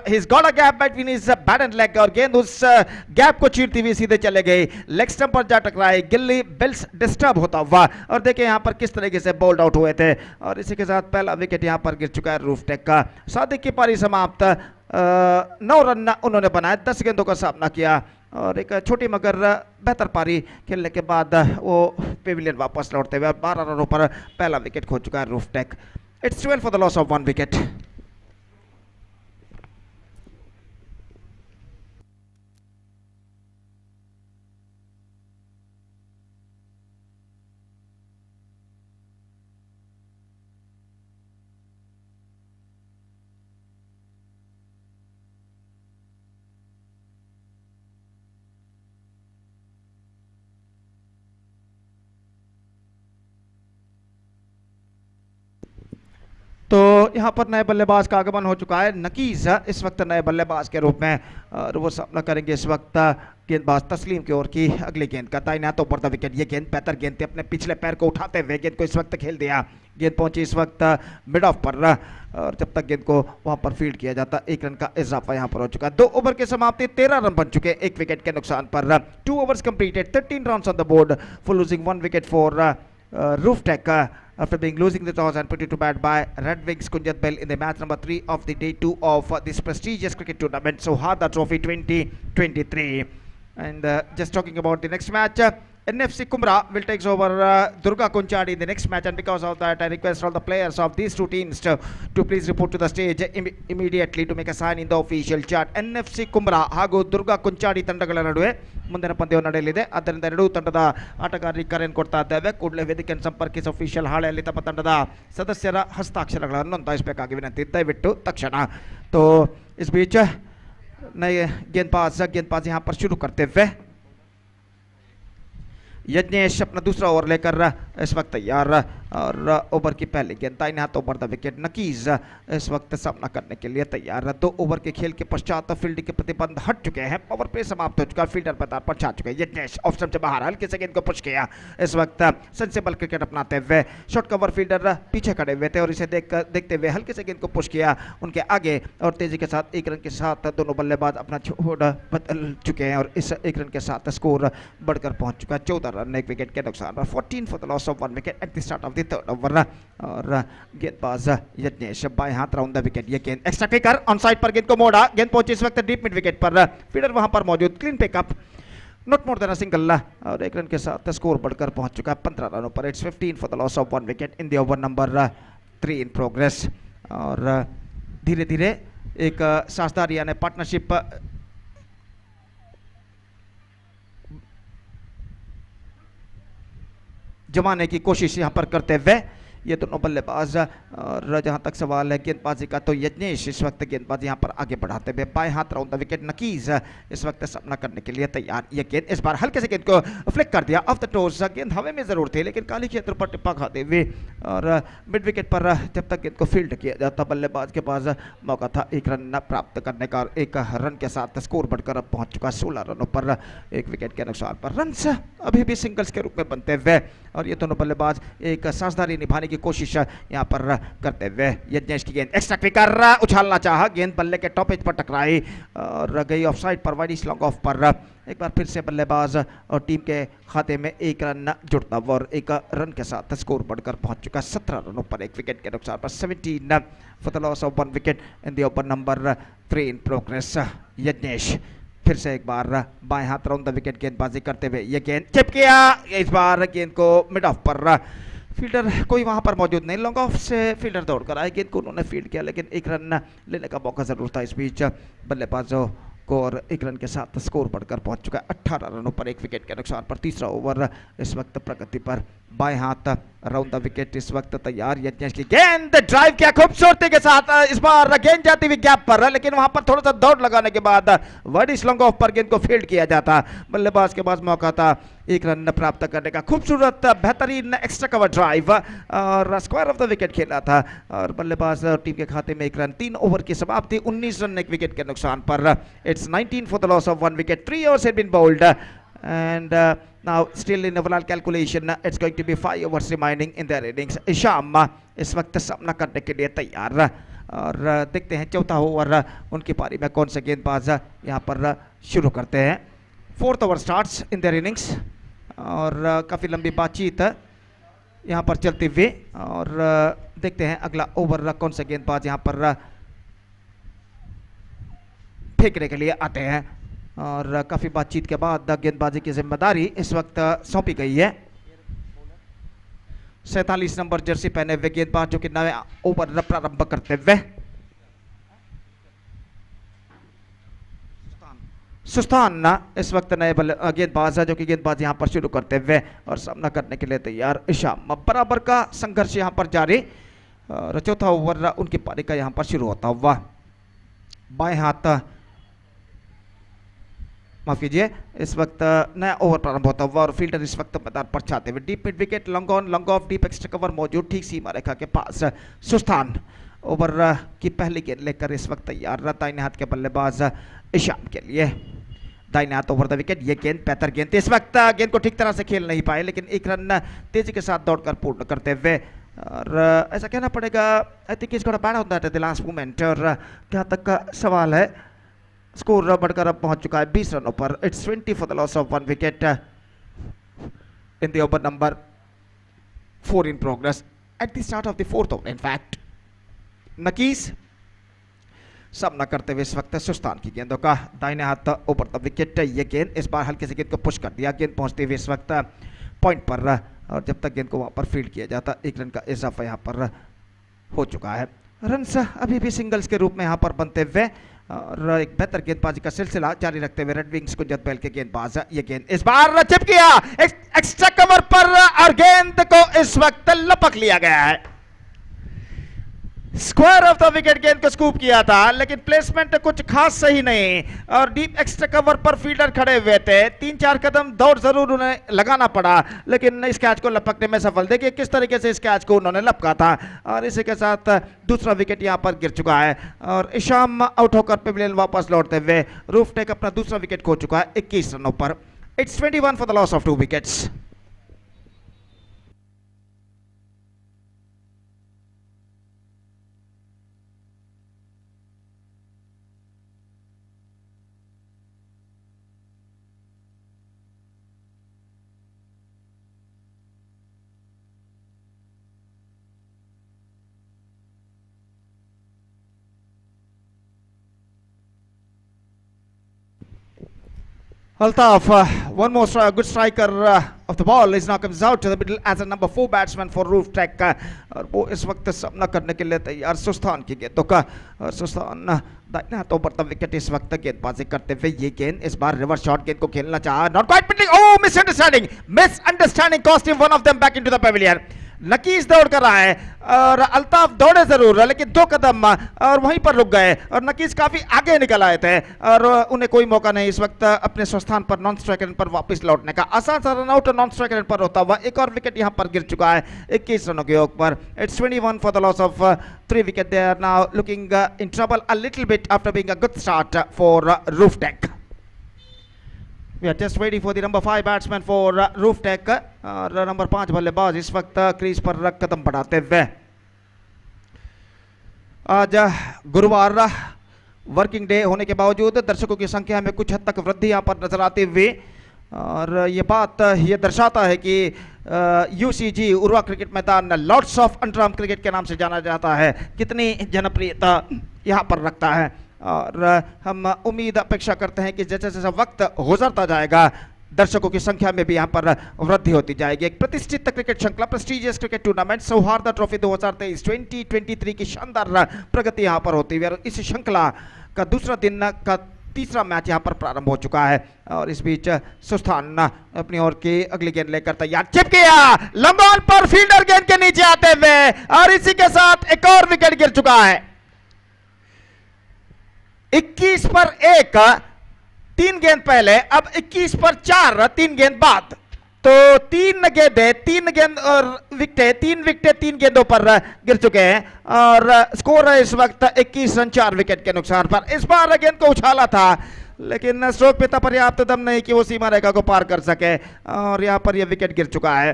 he's got a gap between his bat and leg और गेंद उस गैप को चीरती हुई सीधे चले गई, लेग स्टंप पर जा टकराई। गिल्ली बिल्स डिस्टर्ब होता हुआ और देखिए यहाँ पर किस तरीके से बोल्ड आउट हुए थे। और इसी के साथ पहला विकेट यहाँ पर गिर चुका है रूफ टेक का। सादिक की पारी समाप्त। 9 रन उन्होंने बनाए, 10 गेंदों का सामना किया और एक छोटी मगर बेहतर पारी खेलने के बाद वो पेविलियन वापस लौटते हुए 12 रनों पर पहला विकेट खो चुका है Roof Tech. It's 12 for the loss of 1 wicket. तो यहाँ पर नए बल्लेबाज का आगमन हो चुका है। नकीज इस वक्त नए बल्लेबाज के रूप में और वो सामना करेंगे इस वक्त गेंदबाज तस्लीम की ओर की अगली गेंद का। दाहिने हाथ ऊपर द विकेट। ये गेंद बेहतर गेंद थी, अपने पिछले पैर को उठाते हुए गेंद को इस वक्त खेल दिया। गेंद पहुंची इस वक्त मिड ऑफ पर और जब तक गेंद को वहां पर फील्ड किया जाता 1 रन का इजाफा यहां पर हो चुका है। 2 ओवर की समाप्ति 13 रन बन चुके 1 विकेट के नुकसान पर। 2 overs completed, 13 run on the board for losing 1 wicket for roof take after being losing the toss and put it to bat by Red Wings Kunjat Bell in the match number 3 of the day 2 of this prestigious cricket tournament, Sauhardha Trophy 2023. And just talking about the next match, NFC Kumra will take over Durga Kunchadi in the next match, and because of that I request all the players of these two teams to please report to the stage immediately to make a sign in the official chart. NFC Kumra ಹಾಗೂ ದುರ್ಗಾ ಕುಂಚಾಡಿ ತಂಡಗಳ ನಡುವೆ ಮುಂದಿನ ಪಂದ್ಯವು ನಡೆಯಲಿದೆ. ಆದ್ದರಿಂದ ಎರಡೂ ತಂಡದ ಆಟಗಾರರಿಗೆ ಕರೆಯನ್ನು ಕೊಡ್ತಾ ಇದ್ದೇವೆ. ಕೂಡಲೇ ವೇದಿಕೆಯನ್ನು ಸಂಪರ್ಕಿಸಿ ಅಫಿಷಿಯಲ್ ಹಾಳೆಯಲ್ಲಿ ತಮ್ಮ ತಂಡದ ಸದಸ್ಯರ ಹಸ್ತಾಕ್ಷರಗಳನ್ನು ನೋಂದಾಯಿಸಬೇಕಾಗಿ ವಿನಂತಿ, ದಯವಿಟ್ಟು ತಕ್ಷಣ. तो इस बीच नए गेंदबाज यहाँ पर शुरू करते हुए यज्ञेश अपना दूसरा ओवर लेकर इस वक्त तैयार और ओवर की पहली गेंद दाहिने हाथ ओवर द विकेट नकीज इस वक्त सामना करने के लिए तैयार। 2 ओवर के खेल के पश्चात फील्डिंग के प्रतिबंध हट चुके हैं, पावर प्ले समाप्त हो चुका, फील्डर मैदान पर छा चुके हैं। यज्ञेश ऑफ स्टंप से बाहर हल्के से गेंद को पुश किया, इस वक्त सेंसेबल क्रिकेट अपनाते हुए शॉर्ट कवर फील्डर पीछे खड़े हुए थे और इसे देखते हुए हल्के से गेंद को पुश किया उनके आगे और तेजी के साथ 1 रन के साथ दोनों बल्लेबाज अपना छोड़ बदल चुके हैं और इस 1 रन के साथ स्कोर बढ़कर पहुंच चुका है 14 रन 1 विकेट के नुकसान पर। 14 for the loss of 1 wicket at the start of the third over और गेंदबाज यज्ञेश बाएं हाथ राउंड द विकेट। ये गेंद एक्स्ट्रा किकर ऑन साइड पर गेंद को मोड़ा, गेंद पहुंची इस वक्त डीप मिड विकेट पर, फील्डर वहां पर मौजूद, clean pickup, not more than a single और 1 रन के साथ स्कोर बढ़कर पहुंच चुका है 15 रनों पर। It's 15 for the loss of 1 wicket in the over number 3 in progress. और धीरे धीरे एक साझेदारी यानी पार्टनरशिप जमाने की कोशिश यहां पर करते हुए ये दोनों बल्लेबाज। और जहां तक सवाल है गेंदबाजी का तो यज्ञेश इस वक्त गेंदबाजी यहां पर आगे बढ़ाते हुए बाएं हाथ राउंड द विकेट नकीज इस वक्त सामना करने के लिए तैयार। ये गेंद इस बार हल्के से गेंद को फ्लिक कर दिया ऑफ द टोज, गेंद हवा में जरूर थी लेकिन काली क्षेत्र पर टिप्पा खाते हुए और मिड विकेट पर जब तक गेंद को फील्ड किया जाता बल्लेबाज के पास मौका था 1 रन प्राप्त करने का और 1 रन के साथ स्कोर बढ़कर अब पहुंच चुका 16 रनों पर 1 विकेट के नुकसान पर। रन अभी भी सिंगल्स के रूप में बनते हुए और ये दोनों बल्लेबाज एक साझेदारी निभाने की कोशिश यहां पर करते हुए। यज्ञेश की गेंद एक्स्ट्रा क्विकर उछालना चाहा, गेंद बल्ले के टॉप एज पर टकराई और गई ऑफ साइड पर वाइड लॉन्ग ऑफ पर। एक बार फिर से बल्लेबाज और टीम के खाते में 1 रन जुड़ता हुआ और 1 रन के साथ स्कोर बढ़कर पहुंच चुका 17 रनों पर 1 विकेट के नुकसान पर। 17 for the loss of 1 wicket in the over number 3 in progress. Yagnesh फिर से एक बार बाएं हाथ राउंड द विकेट गेंदबाजी करते हुए ये गेंद चिप किया, इस बार गेंद को मिड ऑफ पर, फील्डर कोई वहां पर मौजूद नहीं, लॉन्ग ऑफ से फील्डर दौड़कर आए, गेंद को उन्होंने फील्ड किया लेकिन 1 रन लेने का मौका जरूर था इस बीच बल्लेबाजों को और 1 रन के साथ स्कोर बढ़कर पहुंच चुका है 18 रनों पर 1 विकेट के नुकसान पर। तीसरा ओवर इस वक्त प्रगति पर, बाएं हाथ राउंड द विकेट इस वक्त तैयार। यज्ञेश की गेंद ड्राइव किया खूबसूरती के साथ, इस बार गेंद जाती हुई गैप पर लेकिन वहां पर थोड़ा सा दौड़ लगाने के बाद वाइड लॉन्ग ऑफ पर गेंद को फील्ड किया जाता, बल्लेबाज के पास मौका था 1 रन प्राप्त करने का। खूबसूरत बेहतरीन एक्स्ट्रा कवर ड्राइव और स्क्वायर ऑफ द विकेट खेला था और बल्लेबाज टीम के खाते में 1 रन। 3 ओवर की समाप्ति 19 रन 1 विकेट के नुकसान पर। It's 19 for the loss of 1 wicket. 3 overs had been bowled and now still in overall calculation it's going to be 5 overs remaining in their innings. इशाम इस वक्त सामना करने के लिए तैयार और देखते हैं चौथा ओवर उनकी पारी में कौन से गेंदबाज यहाँ पर शुरू करते हैं। 4th over starts in their innings और काफ़ी लंबी बातचीत यहाँ पर चलती हुई और देखते हैं अगला ओवर कौन से गेंदबाज यहाँ पर फेंकने के लिए आते हैं और काफ़ी बातचीत के बाद गेंदबाजी की जिम्मेदारी इस वक्त सौंपी गई है 47 नंबर जर्सी पहने हुए गेंदबाज जो कि नए ओवर प्रारंभ करते हुए सुस्तान इस वक्त नए गेंदबाज है जो कि गेंदबाज यहां पर शुरू करते हुए और सामना करने के लिए तैयार। इशाम बराबर का संघर्ष यहां पर जारी और चौथा ओवर उनकी पारी का यहां पर शुरू होता हुआ। बाएं हाथ माफ कीजिए इस वक्त नया ओवर प्रारंभ होता हुआ और फील्डर इस वक्त मैदान पर छाते हुए। Deep mid wicket, long on, long off, deep extra cover मौजूद ठीक सीमा रेखा के पास। सुस्तान ओवर की पहली गेंद लेकर इस वक्त तैयार रहा दाहिने हाथ के बल्लेबाज इशाम के लिए। दाहिने हाथ ओवर द विकेट, ये गेंद बेहतर गेंद इस वक्त गेंद को ठीक तरह से खेल नहीं पाए लेकिन 1 रन तेजी के साथ दौड़कर पूर्ण करते हुए और ऐसा कहना पड़ेगा आई थिंक इसको bad on that at the last moment. और जहाँ तक का सवाल है स्कोर बढ़कर अब पहुंच चुका है 20 रनों पर। It's 20 for the loss of 1 wicket in the over number 4 in progress at the start of the 4th over. In fact Nakees सामना करते हुए इस वक्त सुस्तान की गेंदों का दाहिने हाथ ओवर द विकेट। ये गेंद इस बार हल्के से गेंद को पुश कर दिया, गेंद पहुंचते हुए इस वक्त पॉइंट पर और जब तक गेंद को वहां पर फील्ड किया जाता 1 रन का इजाफा यहां पर हो चुका है। रन्स अभी भी सिंगल्स के रूप में यहां पर बनते हुए और एक बेहतर गेंदबाजी का सिलसिला जारी रखते हुए रेड विंग्स कुंजत बैल के गेंदबाज ये गेंद इस बार चिप किया एक्स्ट्रा कवर पर और गेंद को इस वक्त लपक लिया गया है। स्क्वायर ऑफ द विकेट गेंद को स्कूप किया था, लेकिन प्लेसमेंट कुछ खास सही नहीं और डीप एक्स्ट्रा कवर पर फील्डर खड़े हुए थे। 3-4 कदम दौड़ जरूर उन्हें लगाना पड़ा, लेकिन इस कैच को लपकने में सफल। देखिए किस तरीके से इस कैच को उन्होंने लपका था और इसी के साथ दूसरा विकेट यहां पर गिर चुका है और इशाम आउट होकर पेविलियन वापस लौटते हुए रूफटेक अपना दूसरा विकेट खो चुका है 21 रनों पर। It's 21 for the loss of 2 wickets. Altaf, one more good striker of the ball is now comes out to the middle as a number 4 batsman for Rooftech और वो इस वक्त सामना करने के लिए तैयार सुस्तान की गेंदों का और सुस्तान दाहिने हाथों पर तब विकेट इस वक्त गेंदबाजी करते हुए ये गेंद इस बार रिवर्स शॉट गेंद को खेलना चाहा, not quite middling, oh misunderstanding cost him one of them back into the pavilion. Nakees दौड़ कर रहा है और अल्ताफ दौड़े जरूर लेकिन 2 कदम और वहीं पर रुक गए और नकीस काफी आगे निकल आए थे और उन्हें कोई मौका नहीं इस वक्त अपने स्वस्थान पर नॉन स्ट्राइकर पर वापस लौटने का। आसान सा रन आउट नॉन स्ट्राइकर पर होता हुआ एक और विकेट यहां पर गिर चुका है 21 रनों के योग पर। It's 21 for the loss of 3 wicket. They are now looking in trouble a little bit after being a good start for Roof Tech. We are just waiting for the number 5 batsman for Rooftech और number 5 बल्लेबाज इस वक्त crease पर कदम बढ़ाते हुए। आज गुरुवार working day होने के बावजूद दर्शकों की संख्या में कुछ हद तक वृद्धि यहां पर नजर आती हुई और ये बात ये दर्शाता है कि यूसीजी उर्वा क्रिकेट मैदान लॉर्ड्स ऑफ अंडरआर्म क्रिकेट के नाम से जाना जाता है, कितनी जनप्रियता यहां पर रखता है और हम उम्मीद अपेक्षा करते हैं कि जैसे जैसा वक्त गुजरता जाएगा दर्शकों की संख्या में भी यहां पर वृद्धि होती जाएगी। एक प्रतिष्ठित क्रिकेट श्रृंखला प्रेस्टीजियस क्रिकेट टूर्नामेंट सौहार्दा ट्रॉफी 2023 की शानदार प्रगति यहां पर होती है और इस श्रृंखला का दूसरा दिन का तीसरा मैच यहां पर प्रारंभ हो चुका है और इस बीच सुस्थान अपनी ओर की अगली गेंद लेकर तैयार, चिप किया लंबा बॉल पर फील्डर गेंद के नीचे आते हुए और इसी के साथ एक और विकेट गिर चुका है। 21 पर 1 3 गेंद पहले, अब 21 पर 4 3 गेंद बाद, तो 3 गेंद और विकेट 3 गेंदों पर गिर चुके हैं और स्कोर है इस वक्त 21 रन 4 विकेट के नुकसान पर। इस बार गेंद को उछाला था लेकिन स्ट्रोक पे पर्याप्त दम नहीं कि वो सीमा रेखा को पार कर सके और यहां पर यह विकेट गिर चुका है।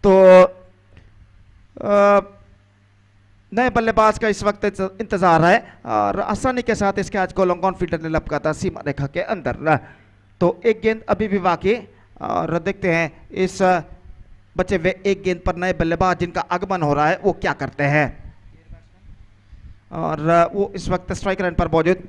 तो नए बल्लेबाज का इस वक्त इंतजार है और आसानी के साथ इस कैच को लॉन्ग ऑन फील्डर ने लपका था सीमा रेखा के अंदर। तो एक गेंद अभी भी बाकी और देखते हैं इस बचे हुए एक गेंद पर नए बल्लेबाज जिनका आगमन हो रहा है वो क्या करते हैं और वो इस वक्त स्ट्राइक रन पर मौजूद।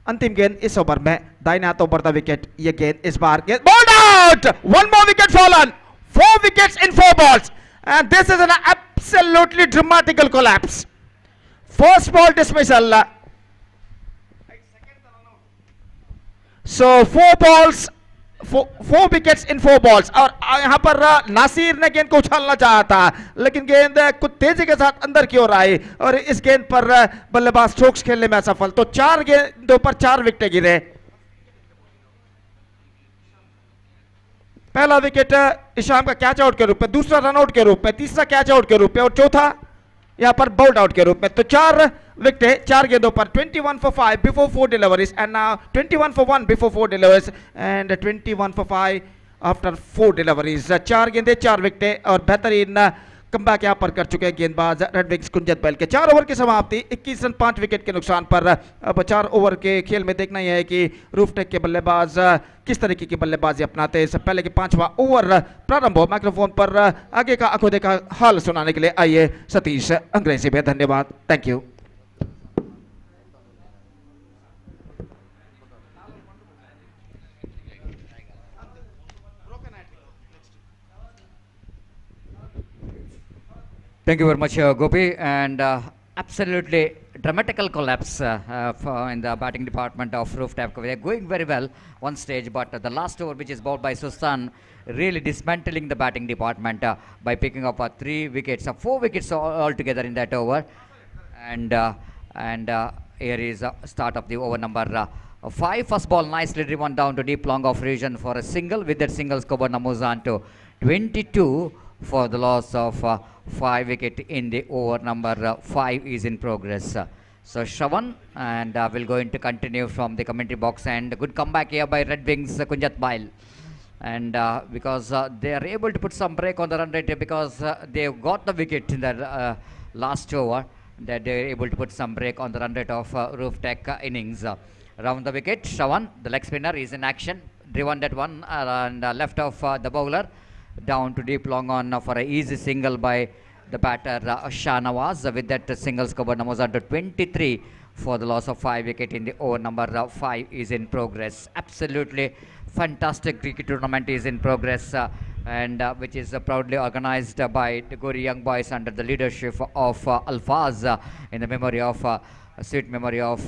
अंतिम गेंद इस ओवर में दाहिने हाथों पर विकेट, ये गेंद इस बार गेंद bowled out, 1 more wicket fallen, 4 wickets in 4 balls and this is an absolutely dramatical collapse. First ball dismissal, so 4 wickets in 4 balls और यहां पर नासिर ने गेंद को उछालना चाहा था लेकिन गेंद कुछ तेजी के साथ अंदर की ओर आई और इस गेंद पर बल्लेबाज स्ट्रोक्स खेलने में असफल। तो 4 गेंदों पर 4 विकेट गिरे। पहला विकेट इशाम का कैच आउट के रूप में, दूसरा रन आउट के रूप में, तीसरा कैच आउट के रूप में और चौथा यहां पर बाउल्ड आउट के रूप में। तो 4 विकेट 4 गेंदों पर, 21 for 5 before 4 deliveries and now 21 for 1 before 4 deliveries and 21 for 5 after 4 deliveries। 4 गेंदे 4 विकेट और बेहतरीन कमबैक यहां पर कर चुके हैं गेंदबाज रेड विंग्स कुंजत बैल के। 4 ओवर की समाप्ति 21 रन 5 विकेट के नुकसान पर। अब 4 ओवर के खेल में देखना यह है कि रूफटेक के बल्लेबाज किस तरीके की बल्लेबाजी अपनाते हैं। इससे पहले कि 5वां ओवर प्रारंभ हो, माइक्रोफोन पर आगे का आंखों देखा हाल सुनाने के लिए आइए सतीश अंग्रेजी में। धन्यवाद, thank you. Thank you very much, Gopi, and absolutely dramatical collapse in the batting department of Rooftop. They are going very well one stage, but the last over, which is bowled by Sustan, really dismantling the batting department by picking up 3 wickets, 4 wickets altogether in that over. And here is start of the over number 5. First ball nicely driven down to deep long off region for a single. With that single, scoreboard moves on to 22 for the loss of 5 wicket in the over number 5 is in progress. So Shravan, and we'll going to continue from the commentary box, and good comeback here by Red Wings Kunjat Bail. And because they are able to put some break on the run rate, because they've got the wicket in the last over, that they're able to put some break on the run rate of Roof Tech innings. Round the wicket, Shravan, the leg spinner, is in action, driven that one and left of the bowler down to deep long on for an easy single by the batter Shahnawaz. With that single, scoreboard numbers under 23 for the loss of 5 wicket in the over number 5 is in progress. Absolutely fantastic cricket tournament is in progress, and which is proudly organized by the Gori young boys under the leadership of Alfaz, in the memory of sweet memory of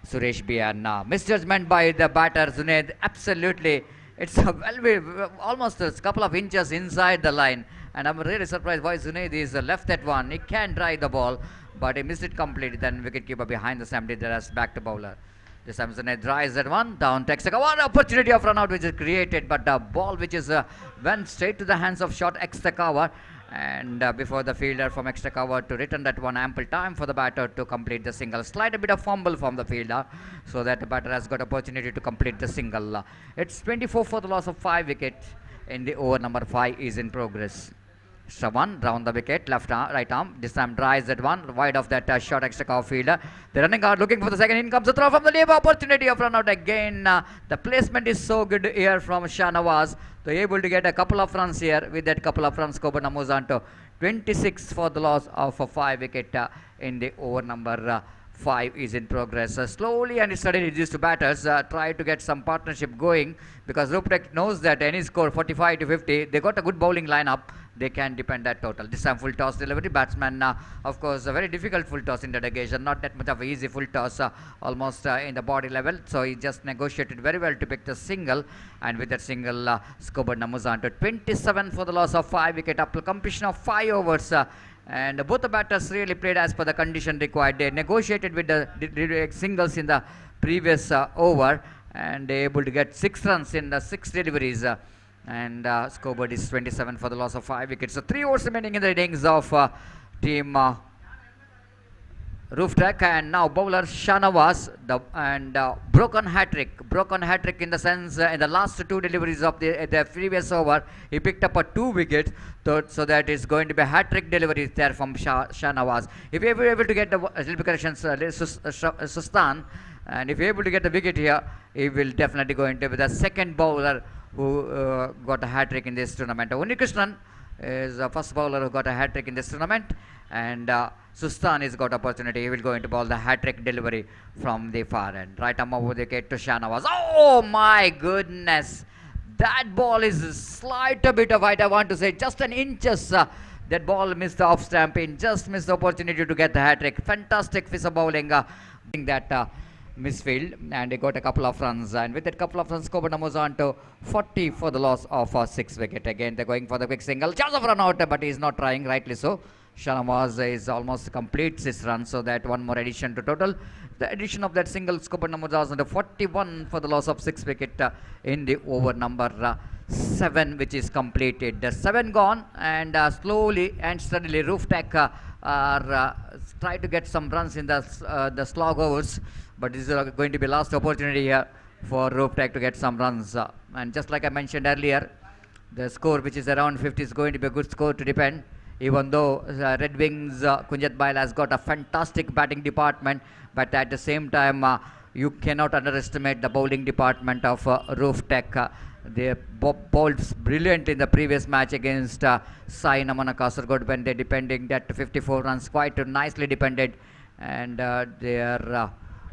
Suresh B. And misjudgment by the batter Zunaid. Absolutely, it's almost a couple of inches inside the line, and I'm really surprised why Zunaid is left that one. He can drive the ball, but he missed it completely. Then wicketkeeper behind the stump did the rest, back to bowler. This time Zunaid drives that one down, takes a one opportunity of run out which is created, but the ball which is went straight to the hands of short extra cover, and before the fielder from extra cover to return that one, ample time for the batter to complete the single. Slight a bit of fumble from the fielder, so that the batter has got opportunity to complete the single. It's 24 for the loss of 5 wicket in the over number 5 is in progress. Shravan round the wicket, left arm, right arm. This time drives that one wide of that short extra cover fielder. The running guard looking for the second. In comes the throw from the deep, opportunity of run out again. The placement is so good here from Shahnawaz. They're able to get a couple of runs here. With that couple of runs, scoreboard moves on to 26 for the loss of a 5 wicket in the over number 5 is in progress. Slowly and steadily these two batters try to get some partnership going, because Ruptek knows that any score 45 to 50, they got a good bowling lineup, they can depend that total. This time full toss delivery, batsman of course a very difficult full toss in that occasion, not that much of an easy full toss, almost in the body level, so he just negotiated very well to pick the single, and with that single scoreboard numbers on to 27 for the loss of 5 wicket after completion of 5 overs. And both the batters really played as per the condition required. They negotiated with the singles in the previous over, and they able to get 6 runs in the 6 deliveries. And scoreboard is 27 for the loss of 5 wickets. So 3 overs remaining in the innings of team Roof Tech, and now bowler Shahnawaz, broken hat-trick in the sense in the last 2 deliveries of the previous over, he picked up 2 wickets, so that is going to be a hat-trick delivery there from Shahnawaz. If we were able to get the Sustan, and if we are able to get the wicket here, he will definitely go into the second bowler who got a hat-trick in this tournament. Unikrishnan is the first bowler who got a hat-trick in this tournament, and Sustan has got opportunity. He will go into ball the hat-trick delivery from the far end. Right arm over the wicket to Shahnawaz. Oh my goodness! That ball is slight a bit of height, I want to say, just an inches. That ball missed the off stamp in, just missed the opportunity to get the hat-trick. Fantastic piece of bowling that misfield, and they got a couple of runs, and with that couple of runs, scoreboard numbers on to 40 for the loss of 6 wicket. Again they're going for the quick single, chance of run out, but he's not trying, rightly so. Shahnawaz is almost completes his run, so that one more addition to total. The addition of that single, scoreboard numbers on to 41 for the loss of 6 wicket in the over number 7, which is completed. 7 gone, and slowly and steadily Roof Tech are try to get some runs in the slog overs, but this is going to be last opportunity here for Roof Tech to get some runs. And just like I mentioned earlier, the score which is around 50 is going to be a good score to depend, even though Red Wings Kunjat Bail has got a fantastic batting department, but at the same time you cannot underestimate the bowling department of Roof Tech. They bowled brilliant in the previous match against Sai Namana Kasargod, when they depending that 54 runs quite nicely depended, and they are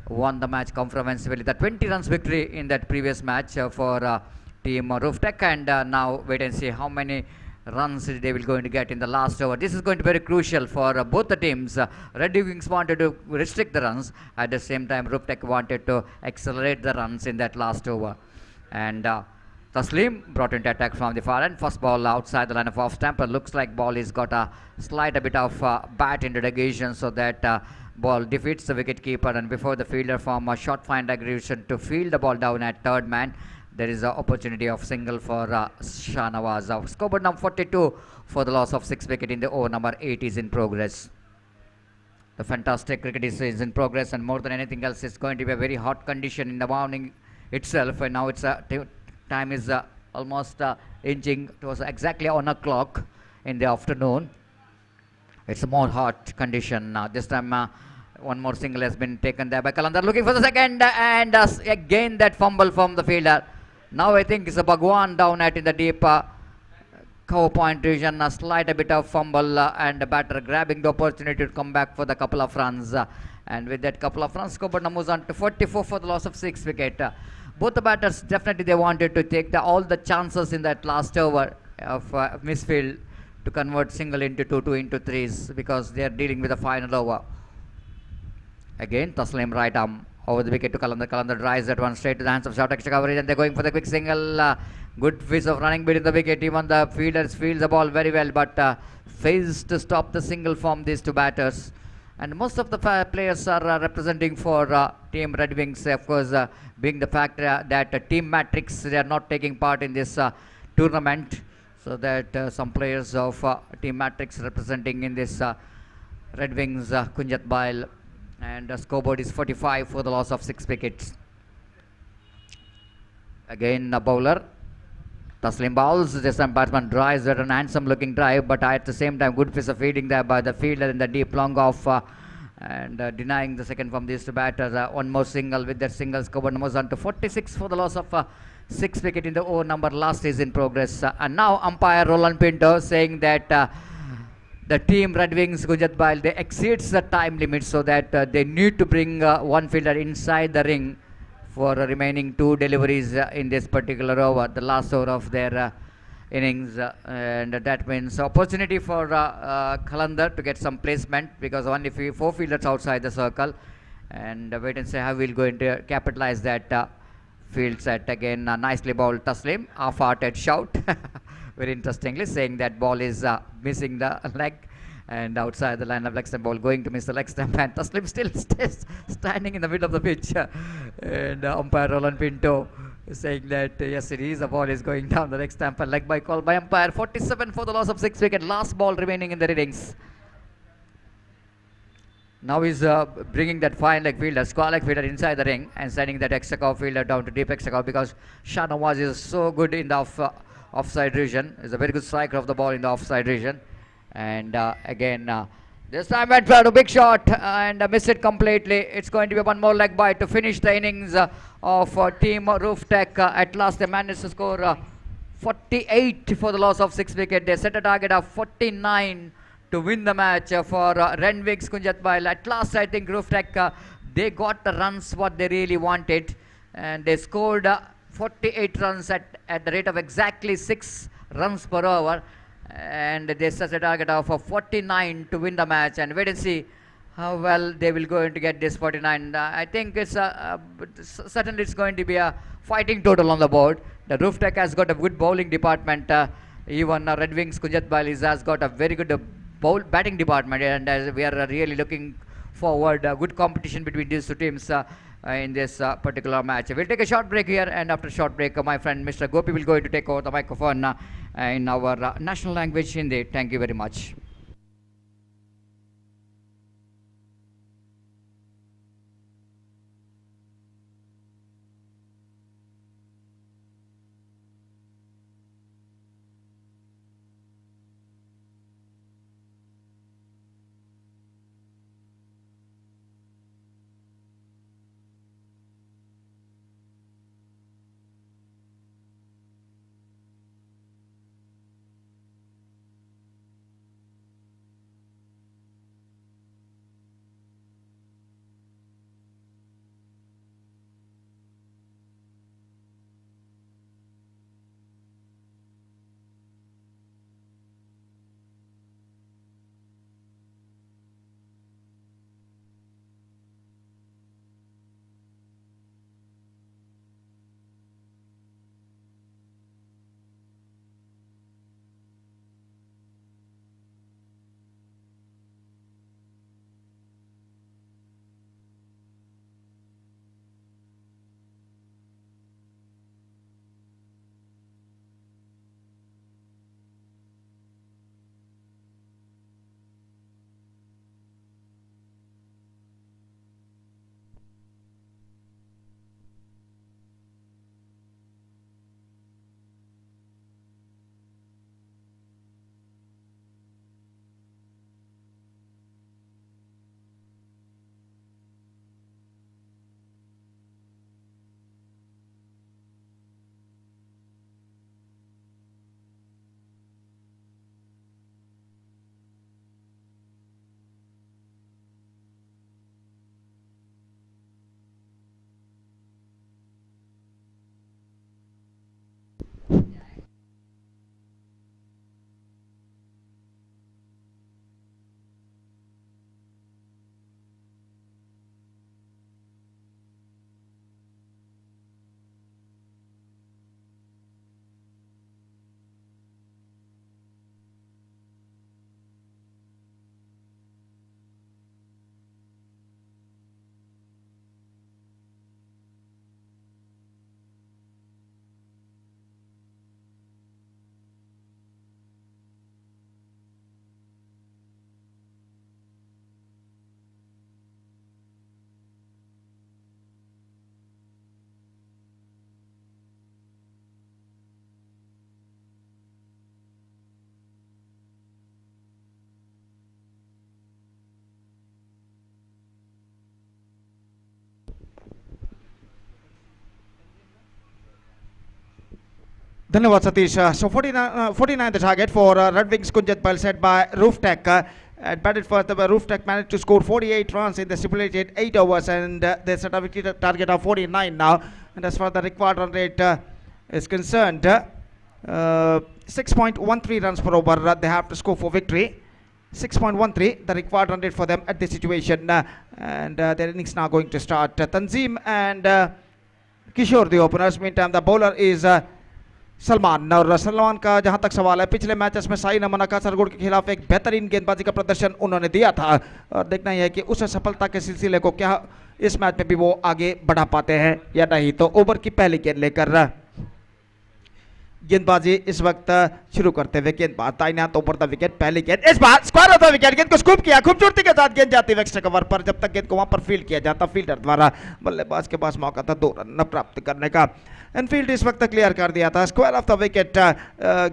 won the match comprehensively. The 20 runs victory in that previous match for team Roof Tech, and now wait and see how many runs they will going to get in the last over. This is going to be very crucial for both the teams. Red Wings wanted to restrict the runs. At the same time, Rooftech wanted to accelerate the runs in that last over. And Taslim brought into attack from the far end. First ball outside the line of off stamp. Looks like ball has got a slight bit of bat into negation, so that ball defeats the wicket keeper. And before the fielder from a short find aggression to field the ball down at third man, there is an opportunity of single for Shahnawaz. Scoreboard number 42 for the loss of 6 wicket in the over number 8 is in progress. The fantastic cricket is in progress, and more than anything else, it's going to be a very hot condition in the morning itself. And now it's time is almost inching towards exactly 1 o'clock in the afternoon. It's a more hot condition now. This time one more single has been taken there by Kalandar, looking for the second, and again that fumble from the fielder. Now I think it's a Bhagwan down at in the deep cover point region. A slight bit of fumble and the batter grabbing the opportunity to come back for the couple of runs. And with that couple of runs, scoreboard moves on to 44 for the loss of 6 wicket. Both the batters definitely they wanted to take all the chances in that last over of misfield to convert single into 2 into 3s, because they are dealing with the final over. Again, Taslim right arm over the wicket to Kalandar. Kalandar drives that one straight to the hands of short extra coverage, and they're going for the quick single. Good piece of running between the wicket. Even the fielders fields the ball very well, but fails to stop the single from these two batters. And most of the players are representing for Team Red Wings, of course, being the fact that Team Matrix, they are not taking part in this tournament. So that some players of Team Matrix representing in this Red Wings, Kunjat Bail. And the scoreboard is 45 for the loss of 6 wickets. Again a bowler. Taslim bowls. This time batsman drives at an handsome looking drive, but at the same time good piece of feeding there by the fielder in the deep long off, and denying the second from these two batters. One more single. With that single, scoreboard moves on to 46 for the loss of 6 wicket in the over number last is in progress. And now umpire Roland Pinto saying that the team Red Wings, Gujat Bail, they exceeds the time limit, so that they need to bring one fielder inside the ring for remaining 2 deliveries in this particular over, the last over of their innings. And that means opportunity for Kalandar to get some placement, because only 4 fielders outside the circle. And wait and see how we'll going to capitalize that field set. Again, nicely bowled Taslim, half-hearted shout. Very interestingly saying that ball is missing the leg, and outside the line of leg stump, ball going to miss the leg stump, and Taslim still stays standing in the middle of the pitch. And umpire Roland Pinto saying that yes, it is, the ball is going down the leg stump, and leg by call by umpire. 47 for the loss of 6 wicket. Last ball remaining in the innings. Now he's bringing that fine leg fielder, square leg fielder inside the ring, and sending that extra cover fielder down to deep extra cover, because Shahnawaz is so good in the offside region. Is a very good striker of the ball in the offside region. And again, this time went for a big shot and missed it completely. It's going to be one more leg bite to finish the innings of Team Rooftech. At last they managed to score 48 for the loss of 6 wicket. They set a target of 49 to win the match for Red Wings, Kunjat Bail. At last I think Rooftech, they got the runs what they really wanted, and they scored 48 runs at the rate of exactly 6 runs per over, and they set a target of 49 to win the match. And wait and see how well they will going to get this 49. I think it's certainly it's going to be a fighting total on the board. The Rooftech has got a good bowling department. Even Red Wings, Kunjat Bail has got a very good batting department, and we are really looking forward good competition between these two teams in this particular match. We'll take a short break here, and after a short break, my friend Mr. Gopi will going to take over the microphone in our national language, Hindi. Thank you very much. धन्यवाद Satish. So 49 the target for Red Wings Kunjat Pal set by Rooftech. And batted first, the Rooftech managed to score 48 runs in the stipulated 8 overs, and they set a victory target of 49 now. And as far as the required run rate is concerned, 6.13 runs per over they have to score for victory. 6.13 the required run rate for them at this situation, and their innings now going to start. Tanzim and Kishore the openers. Meantime the bowler is Salman. और सलमान का जहां तक सवाल है, पिछले matches में साई नमन का सरगुड़ के खिलाफ एक बेहतरीन गेंदबाजी का प्रदर्शन उन्होंने दिया था, और देखना यह है कि उस सफलता के सिलसिले को क्या इस मैच में भी वो आगे बढ़ा पाते हैं या नहीं. तो ओवर की पहली गेंद लेकर गेंदबाजी इस वक्त शुरू करते हुए गेंदबाज दाहिने हाथ ऊपर द विकेट. पहली गेंद इस बार स्क्वायर ऑफ द विकेट. गेंद को स्कूप किया, खूबसूरती के साथ गेंद जाती है एक्स्ट्रा कवर पर. जब तक गेंद को वहां पर फील्ड किया जाता, फील्डर द्वारा बल्लेबाज के पास मौका था 2 रन प्राप्त करने का. एनफील्ड इस वक्त क्लियर कर दिया था. स्क्वायर ऑफ द विकेट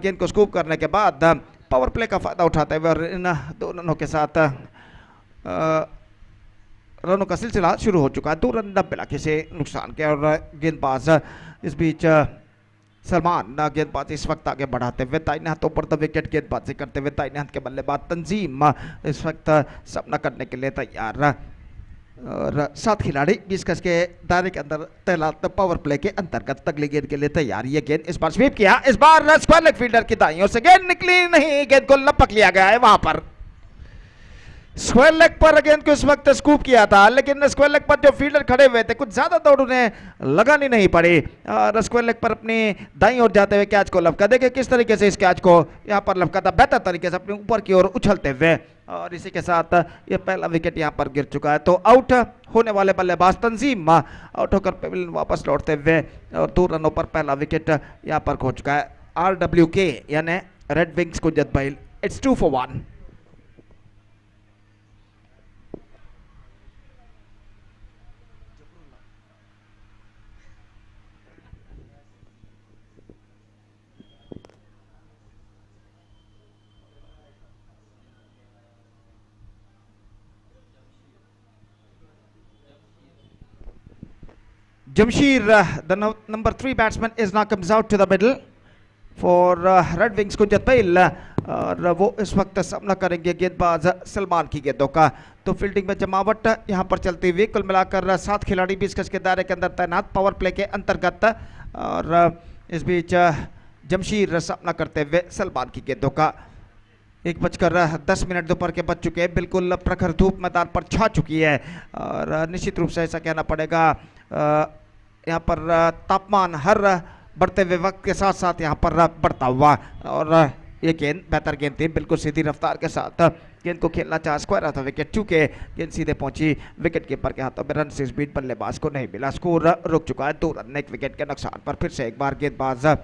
गेंद को स्कूप करने के बाद पावर प्ले का फायदा उठाते हुए और इन 2 रनों के साथ रनों का सिलसिला शुरू हो चुका है. 2 रन बिना किसी नुकसान के. और गेंदबाज इस बीच सलमान गेंदबाजी इस वक्त आगे बढ़ाते हुए दाहिने हाथों पर द विकेट गेंदबाजी करते हुए दाहिने हाथ के बल्लेबाज तंजीम इस वक्त सामना करने के लिए तैयार. और 7 खिलाड़ी 20 गज के दायरे के अंदर तैनात पावर प्ले के अंतर्गत अगली गेंद के लिए तैयार. ये गेंद इस बार स्वीप किया, इस बार स्क्वायर लेग फील्डर की दाईं ओर से गेंद निकली नहीं, गेंद को लपक लिया गया है. वहां पर स्क्वायर लेग पर गेंद को इस वक्त स्कूप किया था, लेकिन स्क्वायर लेग पर जो फील्डर खड़े हुए थे कुछ ज्यादा दौड़ उन्हें लगानी नहीं पड़ी, और स्क्वायर लेग पर अपनी दाईं ओर जाते हुए कैच को लपका. देखिए किस तरीके से इस कैच को यहां पर लपका था, बेहतर तरीके से अपने ऊपर की ओर उछलते हुए. और इसी के साथ ये पहला विकेट यहां पर गिर चुका है. तो आउट होने वाले बल्लेबाज तंजीम आउट होकर पेविलियन वापस लौटते हुए और 2 रनों पर पहला विकेट यहां पर खो चुका है. RWK यानी रेड विंग्स कुंजत बैल. It's 2 for 1. Jamshir, the number 3 batsman, is now comes out to the middle for Red Wings Kunjat Pail. और वो इस वक्त सामना करेंगे गेंदबाज सलमान की गेंदों का. तो फील्डिंग में जमावट यहाँ पर चलती हुई. कुल मिलाकर 7 खिलाड़ी 20 गज के दायरे के अंदर तैनात पावर प्ले के अंतर्गत. और इस बीच जमशीर सामना करते हुए सलमान की गेंदों का. 1:10 दोपहर के बज चुके हैं. बिल्कुल प्रखर धूप मैदान पर छा चुकी है, और निश्चित रूप से ऐसा कहना पड़ेगा. यहाँ पर तापमान हर बढ़ते हुए वक्त के साथ साथ यहाँ पर बढ़ता हुआ. और ये गेंद बेहतर गेंद थी, बिल्कुल सीधी रफ्तार के साथ गेंद को खेलना चाहा स्क्वायर था विकेट, चूंकि गेंद सीधे पहुंची विकेट कीपर के हाथों में. रन से इस बीच बल्लेबाज को नहीं मिला. स्कोर रुक चुका है 2 रन 1 विकेट के नुकसान पर. फिर से एक बार गेंदबाज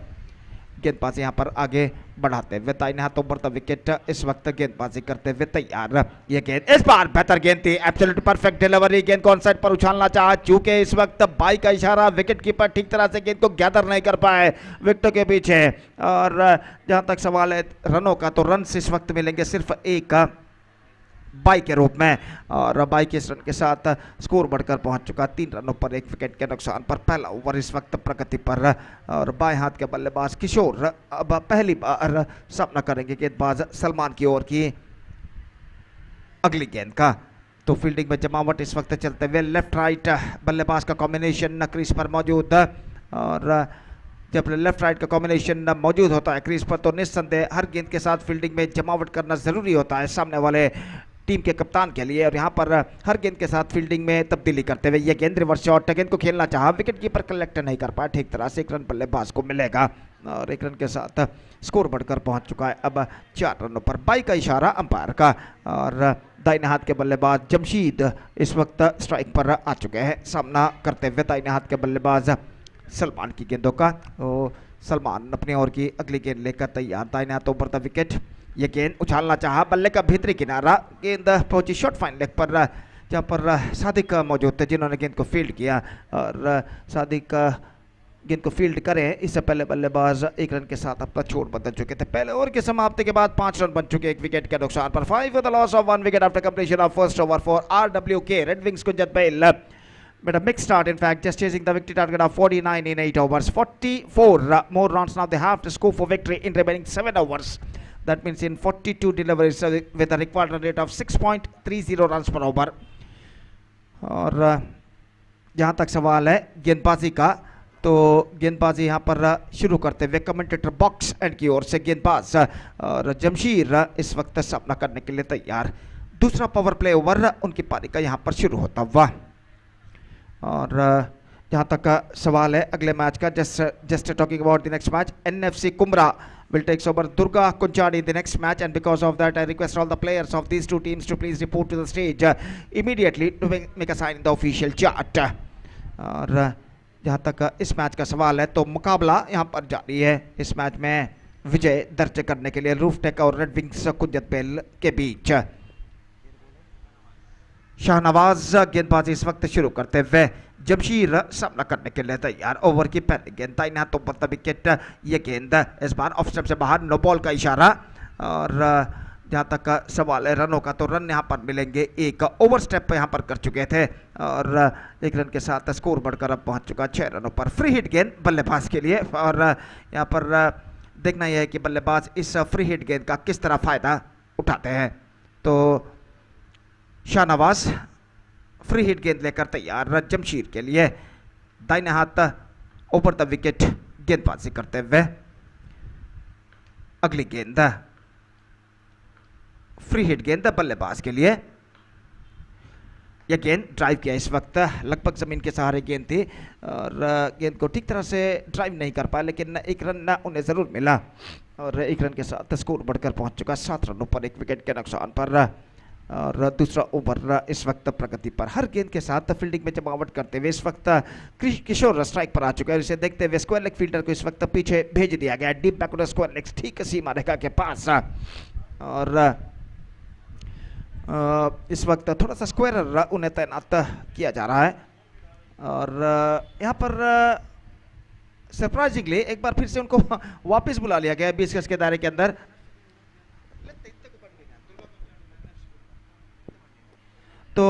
यहाँ पर आगे बढ़ाते हुए दाहिने हाथों पर विकेट इस वक्त गेंदबाजी करते हुए तैयार. ये गेंद इस बार बेहतर गेंद थी, एब्सोल्यूट परफेक्ट डिलीवरी. गेंद को ऑन साइड पर उछालना चाहा, चूंकि इस वक्त बाई का इशारा विकेट कीपर ठीक तरह से गेंद को गैदर नहीं कर पाए विकेटों के पीछे. और जहां तक सवाल है रनों का, तो रन इस वक्त मिलेंगे सिर्फ 1 बाई के रूप में. और बाई के इस रन के साथ स्कोर बढ़कर पहुंच चुका 3 रनों पर 1 विकेट के नुकसान पर. पहला ओवर इस वक्त प्रगति पर. और बाएं हाथ के बल्लेबाज किशोर अब पहली बार सामना करेंगे गेंदबाज सलमान की ओर की अगली गेंद का. तो फील्डिंग में जमावट इस वक्त चलते हुए लेफ्ट राइट बल्लेबाज का कॉम्बिनेशन क्रीज पर मौजूद. और जब लेफ्ट राइट का कॉम्बिनेशन मौजूद होता है क्रीज पर, तो निस्संदेह हर गेंद के साथ फील्डिंग में जमावट करना जरूरी होता है सामने वाले टीम के कप्तान के लिए. और यहाँ पर हर गेंद के साथ फील्डिंग में तब्दीली करते हुए ये गेंद रिवर्स शॉट, गेंद को खेलना चाहा, विकेट कीपर कलेक्ट नहीं कर पाया ठीक तरह से. 1 रन बल्लेबाज को मिलेगा, और 1 रन के साथ स्कोर बढ़कर पहुंच चुका है अब 4 रनों पर. बाई का इशारा अंपायर का. और दाहिने हाथ के बल्लेबाज जमशीद इस वक्त स्ट्राइक पर आ चुके हैं सामना करते हुए दाहिने हाथ के बल्लेबाज सलमान की गेंदों का. तो सलमान अपनी ओर की अगली गेंद लेकर तैयार. दाहिने हाथों पर विकेट. ये गेंद उछालना चाहा, बल्ले का भीतरी किनारा, गेंद पहुंची शॉर्ट फाइन लेग पर, जहां पर सादिक मौजूद थे जिन्होंने गेंद को फील्ड किया. और सादिक गेंद को फील्ड करें इससे पहले बल्लेबाज 1 रन के साथ अपना छोड़ बदल चुके थे. पहले ओवर की समाप्ति के बाद 5 रन बन चुके 1 विकेट के नुकसान पर. 5 with the loss of 1 wicket after completion of first over for RWK Red Wings Kunjat Pail. but a mixed start in fact, just chasing the victory target of 49 in 8 overs. 44 more runs now they have to score for victory in remaining 7 overs. That means in 42 deliveries with a required run rate of 6.30 runs per over. और जहाँ तक सवाल है गेंदबाजी का, तो गेंदबाजी यहाँ पर शुरू करते हुए कमेंटेटर बॉक्स एंड की ओर से गेंदबाज और जमशीर इस वक्त सामना करने के लिए तैयार। दूसरा पावर प्ले ओवर उनकी पारी का यहाँ पर शुरू होता हुआ। और जहाँ तक सवाल है अगले मैच का, just talking about the next match, NFC Kumar will takes over Durga Kunchadi in the next match, and because of that I request all the players of these two teams to please report to the stage immediately to make a sign in the official chart. और जहाँ तक इस match का सवाल है तो मुकाबला यहाँ पर जारी है। इस मैच में विजय दर्ज करने के लिए रूफटेक और रेड विंग्स कुंजत बेल के बीच। शाहनवाज गेंदबाजी इस वक्त शुरू करते हुए, जमशीर सामना करने के लिए तैयार। ओवर की पहली गेंद दाहिने हाथों पर विकेट, ये गेंद इस बार ऑफ स्टंप से बाहर, नो बॉल का इशारा। और जहाँ तक सवाल है रनों का, तो रन यहाँ पर मिलेंगे, एक ओवर स्टेप यहाँ पर कर चुके थे और एक रन के साथ स्कोर बढ़कर अब पहुँच चुका 6 रनों पर। फ्री हिट गेंद बल्लेबाज के लिए, और यहाँ पर देखना यह है कि बल्लेबाज इस फ्री हिट गेंद का किस तरह फ़ायदा उठाते हैं। तो शाहनवाज फ्री हिट गेंद लेकर तैयार जमशीर के लिए, दाहिने हाथ ओवर द विकेट गेंदबाजी करते हुए। अगली गेंद फ्री हिट गेंद बल्लेबाज के लिए, यह गेंद ड्राइव किया इस वक्त, लगभग जमीन के सहारे गेंद थी और गेंद को ठीक तरह से ड्राइव नहीं कर पाया, लेकिन एक रन उन्हें जरूर मिला और एक रन के साथ स्कोर बढ़कर पहुंच चुका 7 रनों पर, 1 विकेट के नुकसान पर। और दूसरा ओवर इस वक्त प्रगति पर, हर गेंद के साथ फील्डिंग में जमावट करते हुए इस वक्त किशोर स्ट्राइक पर आ चुका है। इसे देखते हुए स्क्वायर लेग फील्डर को इस वक्त पीछे भेज दिया गया, डीप बैकवर्ड स्क्वायर लेग, ठीक सीमा रेखा के पास। और इस वक्त थोड़ा सा स्क्वायर उन्हें तैनात किया जा रहा है। और यहाँ पर सरप्राइजिंगली एक बार फिर से उनको वापस बुला लिया गया 20 गज के दायरे के अंदर। तो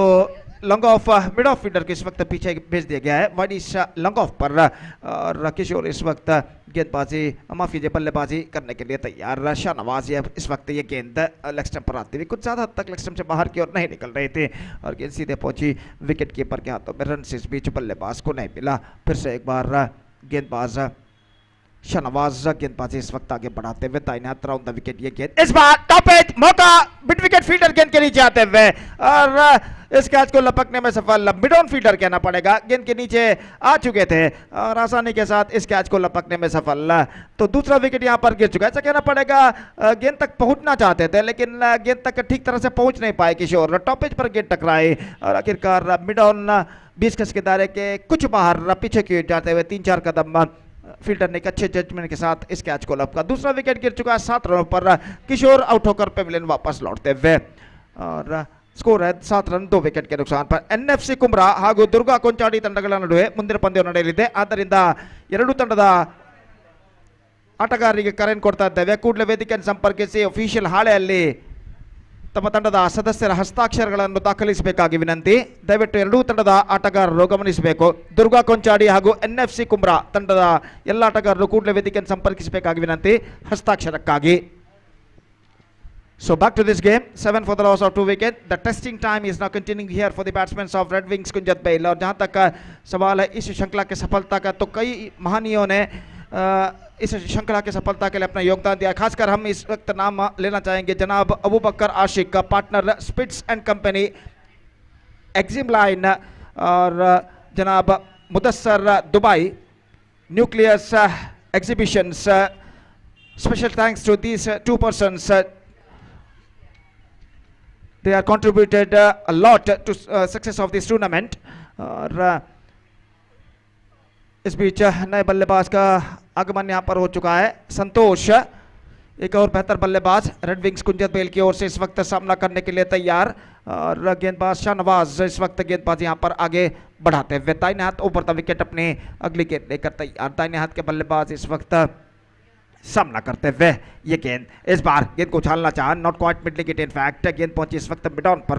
long off mid off fielder को इस वक्त पीछे भेज दिया गया है, वाइड लॉन्ग ऑफ पर। और किशोर इस वक्त गेंदबाजी माफ कीजिए बल्लेबाजी करने के लिए तैयार। शाहनवाज इस वक्त ये गेंद लेग स्टंप पर आती हुई कुछ ज़्यादा हद तक लेग स्टंप से बाहर की ओर नहीं निकल रहे थे और गेंद सीधे पहुंची विकेट कीपर के हाथों में। रन से इस बीच बल्लेबाज को नहीं मिला। फिर से एक बार गेंदबाज शाहनवाज गेंदबाजी इस वक्त आगे बढ़ाते हुए दाहिने हाथ राउंड द विकेट, ये गेंद इस बार टॉप एज मौका, मिड विकेट फील्डर गेंद के नीचे आते हुए और इस कैच को लपकने में सफल। मिड ऑन फील्डर कहना पड़ेगा, गेंद के नीचे आ चुके थे और आसानी के साथ इस कैच को लपकने में सफल। तो दूसरा विकेट यहां पर गिर चुका है, ऐसा कहना पड़ेगा गेंद तक पहुंचना चाहते थे लेकिन गेंद तक ठीक तरह से पहुंच नहीं पाए किशोर, टॉप एज पर गेंद टकराई और आखिरकार मिड ऑन 20 गज के दायरे के कुछ बाहर पीछे की ओर जाते हुए 3-4 कदम फील्डर ने एक अच्छे जजमेंट के साथ इस कैच को लपका। दूसरा विकेट गिर चुका है 7 रनों पर, किशोर आउट होकर पेविलियन वापस लौटते हुए और स्कोर है 7 रन 2 विकेट के नुकसान पर। एनएफसी ಕುಮ್ರಾ ಹಾಗೂ ದುರ್ಗಾ ಕೊಂಚಾಡಿ ತಂಡಗಳ ನಡುವೆ ಮುಂದಿನ ಪಂದ್ಯ ನಡೆಯಲಿದೆ, ಆದ್ದರಿಂದ ಎರಡೂ ತಂಡದ ಆಟಗಾರರಿಗೆ ಕರೆಯನ್ನು ಕೊಡ್ತಾ ಇದ್ದೇವೆ, ಕೂಡಲೇ ವೇದಿಕೆಯನ್ನು ಸಂಪರ್ಕಿಸಿ ಅಫಿಷಿಯಲ್ ಹಾಳೆಯಲ್ಲಿ ತಮ್ಮ ತಂಡದ ಸದಸ್ಯರ ಹಸ್ತಾಕ್ಷರಗಳನ್ನು ದಾಖಲಿಸಬೇಕಾಗಿ ವಿನಂತಿ. ದಯವಿಟ್ಟು ಎರಡೂ ತಂಡದ ಆಟಗಾರರು ಗಮನಿಸಬೇಕು. ದುರ್ಗಾ ಕೊಂಚಾಡಿ ಹಾಗೂ ಎನ್ಎಫ್ಸಿ ಕುಮ್ರಾ ತಂಡದ ಎಲ್ಲ ಆಟಗಾರರು ಕೂಡಲೇ ವೇದಿಕೆಯನ್ನು ಸಂಪರ್ಕಿಸಬೇಕಾಗಿ ವಿನಂತಿ ಹಸ್ತಾಕ್ಷರಕ್ಕಾಗಿ. So back to this game, 7 for the loss of 2 wicket. The testing time is now continuing here for the batsmen of Red Wings Kunjath Bail. और जहाँ तक सवाल है इस श्रृंखला के सफलता का, तो कई महानियों ने इस श्रृंखला की सफलता के लिए अपना योगदान दिया। खासकर हम इस वक्त नाम लेना चाहेंगे जनाब अबू बकर आशिक का, partner spirits and company exim line, और जनाब Mudassar Dubai nucleus exhibitions. Special thanks to these 2 persons. They are contributed a lot to success of this tournament. और इस बीच नए बल्लेबाज का आगमन यहाँ पर हो चुका है, संतोष एक और बेहतर बल्लेबाज रेड विंग्स कुंजत बेल की ओर से इस वक्त सामना करने के लिए तैयार। और गेंदबाज शाहनवाज इस वक्त गेंदबाज यहाँ पर आगे बढ़ाते हुए दाहिने हाथ ऊपर द विकेट अपनी अगली गेंद लेकर तैयार। दाहिने हाथ के बल्लेबाज इस वक्त सामना करते हुए ये गेंद इस बार गेंद को उछालना चाहा, not quite middling it, in fact गेंद पहुंची इस वक्त मिड ऑन पर,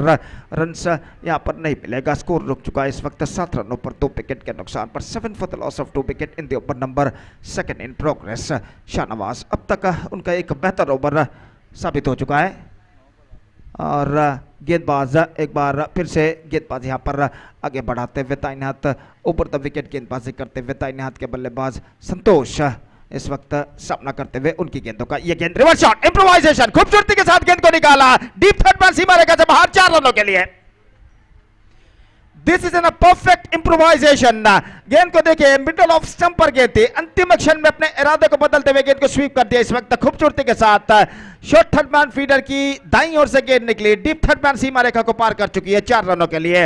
रन्स यहां पर नहीं मिलेगा, स्कोर रुक चुका है इस वक्त 7 रनों पर 2 विकेट के नुकसान पर, 7 for the loss of 2 wicket in the over number 2 in progress. Shahnawaz अब तक उनका एक बेहतर ओवर साबित हो चुका है और गेंदबाज एक बार फिर से गेंदबाज यहां पर आगे बढ़ाते हुए दाहिने हाथ ऊपर द विकेट गेंदबाजी करते हुए दाहिने हाथ के बल्लेबाज संतोष इस वक्त सामना करते हुए उनकी गेंदों का ये गेंद रिवर्स शॉट, इंप्रोवाइजेशन, खूबसूरती के साथ गेंद को निकाला, डीप थर्ड पर सीमा रेखा से बाहर 4 रनों के लिए। This is N perfect improvisation. गेंद को देखिए मिडल ऑफ स्टंप पर गेंद थी, अंतिम क्षण में अपने इरादे को बदलते हुए गेंद को स्वीप कर दिया इस वक्त खूबसूरती के साथ। शॉर्ट थर्ड मैन फीडर की दाईं ओर से गेंद निकली, डीप थर्ड मैन सीमा रेखा को पार कर चुकी है 4 रनों के लिए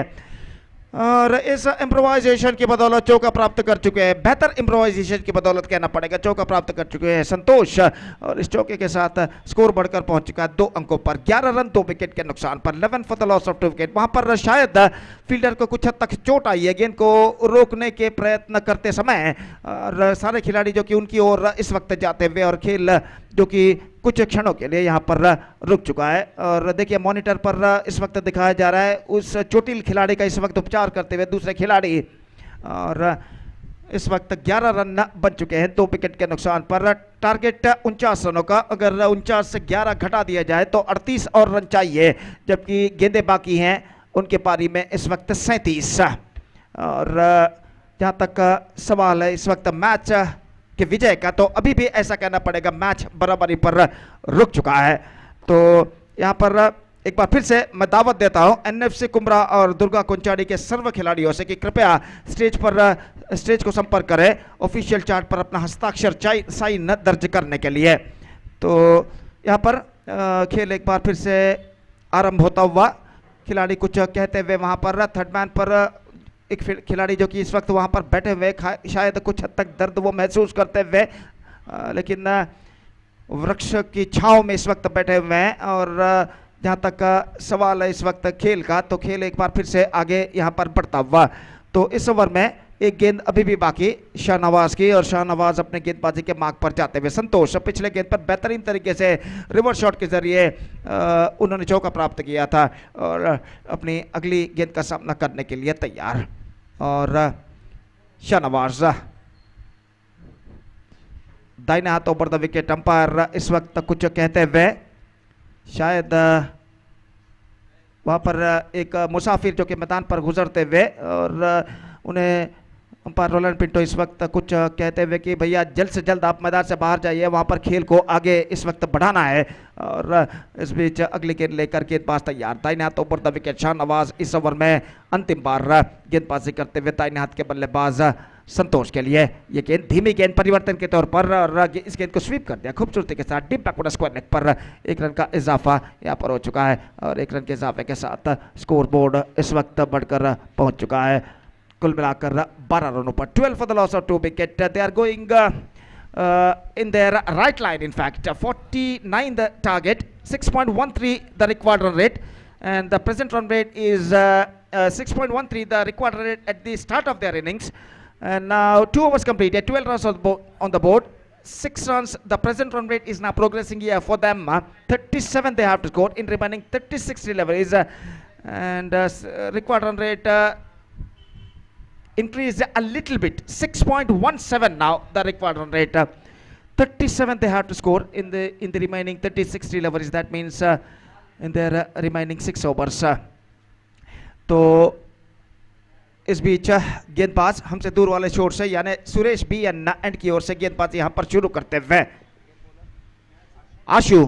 और इस इम्प्रोवाइजेशन की बदौलत चौका प्राप्त कर चुके हैं, बेहतर इम्प्रोवाइजेशन की बदौलत कहना पड़ेगा, चौका प्राप्त कर चुके हैं संतोष और इस चौके के साथ स्कोर बढ़कर पहुंच चुका है 2 अंकों पर, 11 रन 2 विकेट के नुकसान पर, 11 for the loss of 2 wicket. वहां पर शायद फील्डर को कुछ हद तक चोट आई है गेंद को रोकने के प्रयत्न करते समय और सारे खिलाड़ी जो कि उनकी ओर इस वक्त जाते हुए और खेल जो कि कुछ क्षणों के लिए यहाँ पर रुक चुका है और देखिए मॉनिटर पर इस वक्त दिखाया जा रहा है उस चोटिल खिलाड़ी का इस वक्त उपचार करते हुए दूसरे खिलाड़ी और इस वक्त 11 रन बन चुके हैं 2 विकेट के नुकसान पर। टारगेट 49 रनों का, अगर 49 से 11 घटा दिया जाए तो 38 और रन चाहिए, जबकि गेंदें बाकी हैं उनके पारी में इस वक्त 37 और जहाँ तक सवाल है इस वक्त मैच के विजय का तो अभी भी ऐसा कहना पड़ेगा मैच बराबरी पर रुक चुका है। तो यहाँ पर एक बार फिर से मैं दावत देता हूँ एनएफसी कुमरा और दुर्गा कुंचाड़ी के सर्व खिलाड़ियों से कि कृपया स्टेज को संपर्क करें ऑफिशियल चार्ट पर अपना हस्ताक्षर साइन दर्ज करने के लिए। तो यहाँ पर खेल एक बार फिर से आरंभ होता हुआ, खिलाड़ी कुछ कहते हुए वहाँ पर थर्ड मैन पर एक खिलाड़ी जो कि इस वक्त वहाँ पर बैठे हुए शायद कुछ हद तक दर्द वो महसूस करते हुए लेकिन वृक्ष की छांव में इस वक्त बैठे हुए हैं और जहाँ तक सवाल है इस वक्त खेल का तो खेल एक बार फिर से आगे यहाँ पर बढ़ता हुआ। तो इस ओवर में एक गेंद अभी भी बाकी शाहनवाज की और शाहनवाज अपने गेंदबाजी के मार्ग पर जाते हुए, संतोष पिछले गेंद पर बेहतरीन तरीके से रिवर्स शॉट के जरिए उन्होंने चौका प्राप्त किया था और अपनी अगली गेंद का सामना करने के लिए तैयार। और शाहनवाज दाहिने हाथ ओवर द विकेट, अंपायर इस वक्त कुछ कहते हुए, शायद वहाँ पर एक मुसाफिर जो कि मैदान पर गुजरते हुए और उन्हें अंपायर रोलैंड पिंटो इस वक्त कुछ कहते हुए कि भैया जल्द से जल्द आप मैदान से बाहर जाइए, वहाँ पर खेल को आगे इस वक्त बढ़ाना है। और इस बीच अगली गेंद लेकर गेंदबाज तैयार, दाहिने हाथ ऊपर द विकेट शाहनवाज इस ओवर में अंतिम बार गेंदबाजी करते हुए दाहिने हाथ के बल्लेबाज संतोष के लिए ये गेंद धीमी गेंद परिवर्तन के तौर पर और इस गेंद को स्वीप कर दिया खूबसूरती के साथ डीप बैकवर्ड स्क्वायर लेग पर। 1 रन का इजाफा यहाँ पर हो चुका है और 1 रन के इजाफे के साथ स्कोर बोर्ड इस वक्त बढ़कर पहुंच चुका है कुल मिलाकर 12 रनों पर। 12 for the loss of 2 wicket. They are going in their right line, in fact 49 the target, 6.13 the required run rate and the present run rate is 6.13 the required run rate at the start of their innings. And now 2 overs completed, 12 runs on the board, 6 runs. The present run rate is now progressing here for them. 37 they have to score in remaining 36 deliveries and required run rate increased a little bit, 6.17 now the required run rate. 37 they have to score in the remaining 36 deliveries. That means in their remaining 6 overs. तो इस बीच गेंदबाज हमसे दूर वाले शोर से यानी Suresh B and की ओर से गेंदबाज यहां पर शुरू करते हुए आशु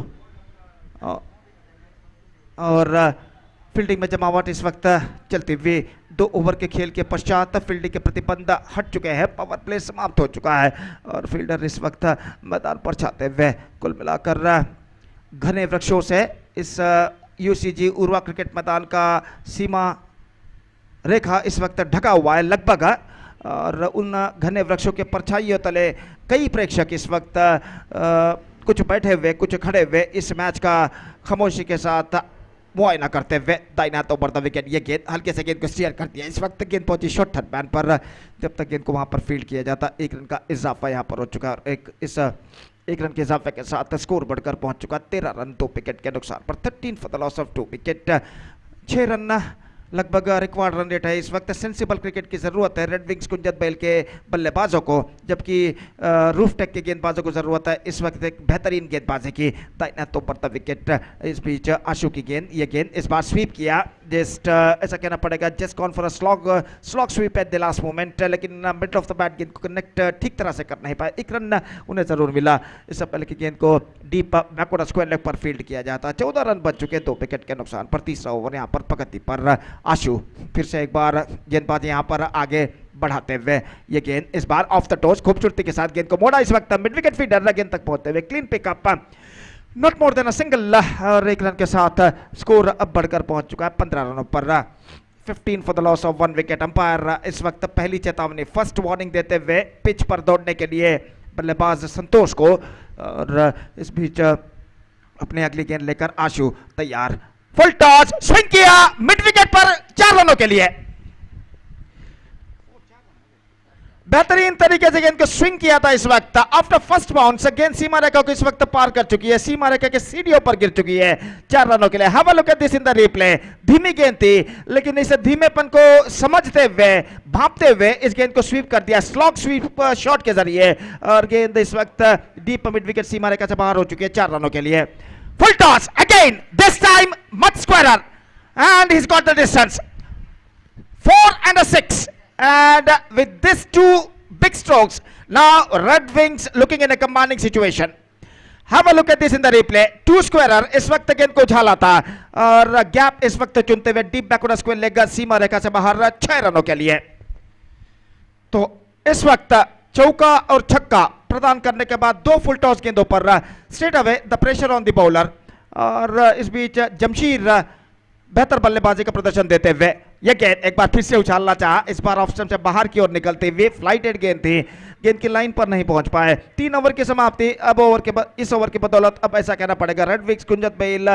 और फील्डिंग में जमावट इस वक्त चलती हुई। 2 ओवर के खेल के पश्चात फील्डिंग के प्रतिबंध हट चुके हैं, पावर प्ले समाप्त हो चुका है और फील्डर इस वक्त मैदान पर छाते हुए कुल मिलाकर घने वृक्षों से इस यूसीजी उर्वा क्रिकेट मैदान का सीमा रेखा इस वक्त ढका हुआ है लगभग और उन घने वृक्षों के परछाइयों तले कई प्रेक्षक इस वक्त कुछ बैठे हुए कुछ खड़े हुए इस मैच का खामोशी के साथ मुआयना करते हुए। दाहिने हाथ ओवर द विकेट, ये गेंद हल्के से गेंद को स्टीयर कर दिया। इस वक्त गेंद पहुंची शॉर्ट थर्ड मैन पर, जब तक गेंद को वहां पर फील्ड किया जाता 1 रन का इजाफा यहां पर हो चुका है और इस एक रन के इजाफे के साथ स्कोर बढ़कर पहुंच चुका 13 रन 2 विकेट के नुकसान पर 13 for the loss of 2 wicket. 6 run लगभग रिकॉर्ड रन रेट है। इस वक्त सेंसिबल क्रिकेट की ज़रूरत है रेड विंग्स कुंजत बेल के बल्लेबाजों को, जबकि रूफ टेक के गेंदबाजों को ज़रूरत है इस वक्त एक बेहतरीन गेंदबाजी की। दाहिना तो पर विकेट, इस बीच आशु की गेंद, ये गेंद इस बार स्वीप किया, जस्ट ऐसा कहना पड़ेगा just gone for a slog sweep at the last moment, लेकिन मिडल ऑफ द बैट गेंद को कनेक्ट ठीक तरह से कर नहीं पाए। एक रन उन्हें ज़रूर मिला। इससे पहले की गेंद को डीप बैकवर्ड स्क्वायर लेग पर फील्ड किया जाता। 14 रन बच चुके 2 विकेट के नुकसान पर। तीसरा ओवर यहाँ पर प्रगति पर आशु फिर से एक बार गेंदबाज यहाँ पर आगे बढ़ाते हुए, ये गेंद इस बार ऑफ द टॉस खूबसूरती के साथ गेंद को मोड़ा। इस वक्त मिड विकेट फील्डर गेंद तक पहुंचते हुए clean pickup, not more than a single, और 1 रन के साथ स्कोर अब बढ़कर पहुंच चुका है 15 रनों पर। 15 for the loss of 1 wicket. Umpire इस वक्त पहली चेतावनी, फर्स्ट वार्निंग देते हुए पिच पर दौड़ने के लिए बल्लेबाज संतोष को, और इस बीच अपने अगली गेंद लेकर आशु तैयार। फुल टॉस स्विंग किया मिड विकेट पर 4 रनों के लिए। बेहतरीन तरीके से गेंद को स्विंग किया था इस वक्त। आफ्टर फर्स्ट बाउंस गेंद सीमा रेखा को इस वक्त पार कर चुकी है, सीमा रेखा के सीढ़ियों पर गिर चुकी है। 4 रनों के लिए। Have a look at this in the replay. धीमी गेंद थी, लेकिन इस धीमेपन को समझते हुए, भांपते हुए इस गेंद को स्वीप कर दिया स्लॉग स्वीप शॉट के जरिए, और गेंद इस वक्त डीप मिड विकेट सीमा रेखा से बाहर हो चुकी है 4 रनों के लिए। Full toss again, this time much squarer, and he's got the distance. 4 and a 6, and with these 2 big strokes, now Red Wings looking in a commanding situation. Have a look at this in the replay. 2 squarer इस वक्त गेंद को उछाला था, और gap इस वक्त चुनते हुए डीप बैकवर्ड स्क्वायर लेग सीमा रेखा से बाहर 6 रनों के लिए। तो इस वक्त चौका और छक्का प्रदान करने के बाद 2 फुल टॉस गेंदों पर straight away the pressure on the bowler, और इस बीच जमशीर बेहतर बल्लेबाजी का प्रदर्शन देते हुए यह गेंद एक बार फिर से उछालना चाहा, इस बार ऑफ स्टंप से बाहर की ओर निकलते हुए फ्लाइटेड गेंद थी, गेंद की लाइन पर नहीं पहुंच पाए। 3 ओवर की समाप्ति। अब इस ओवर की बदौलत अब ऐसा कहना पड़ेगा Red Wings Kunjath Bail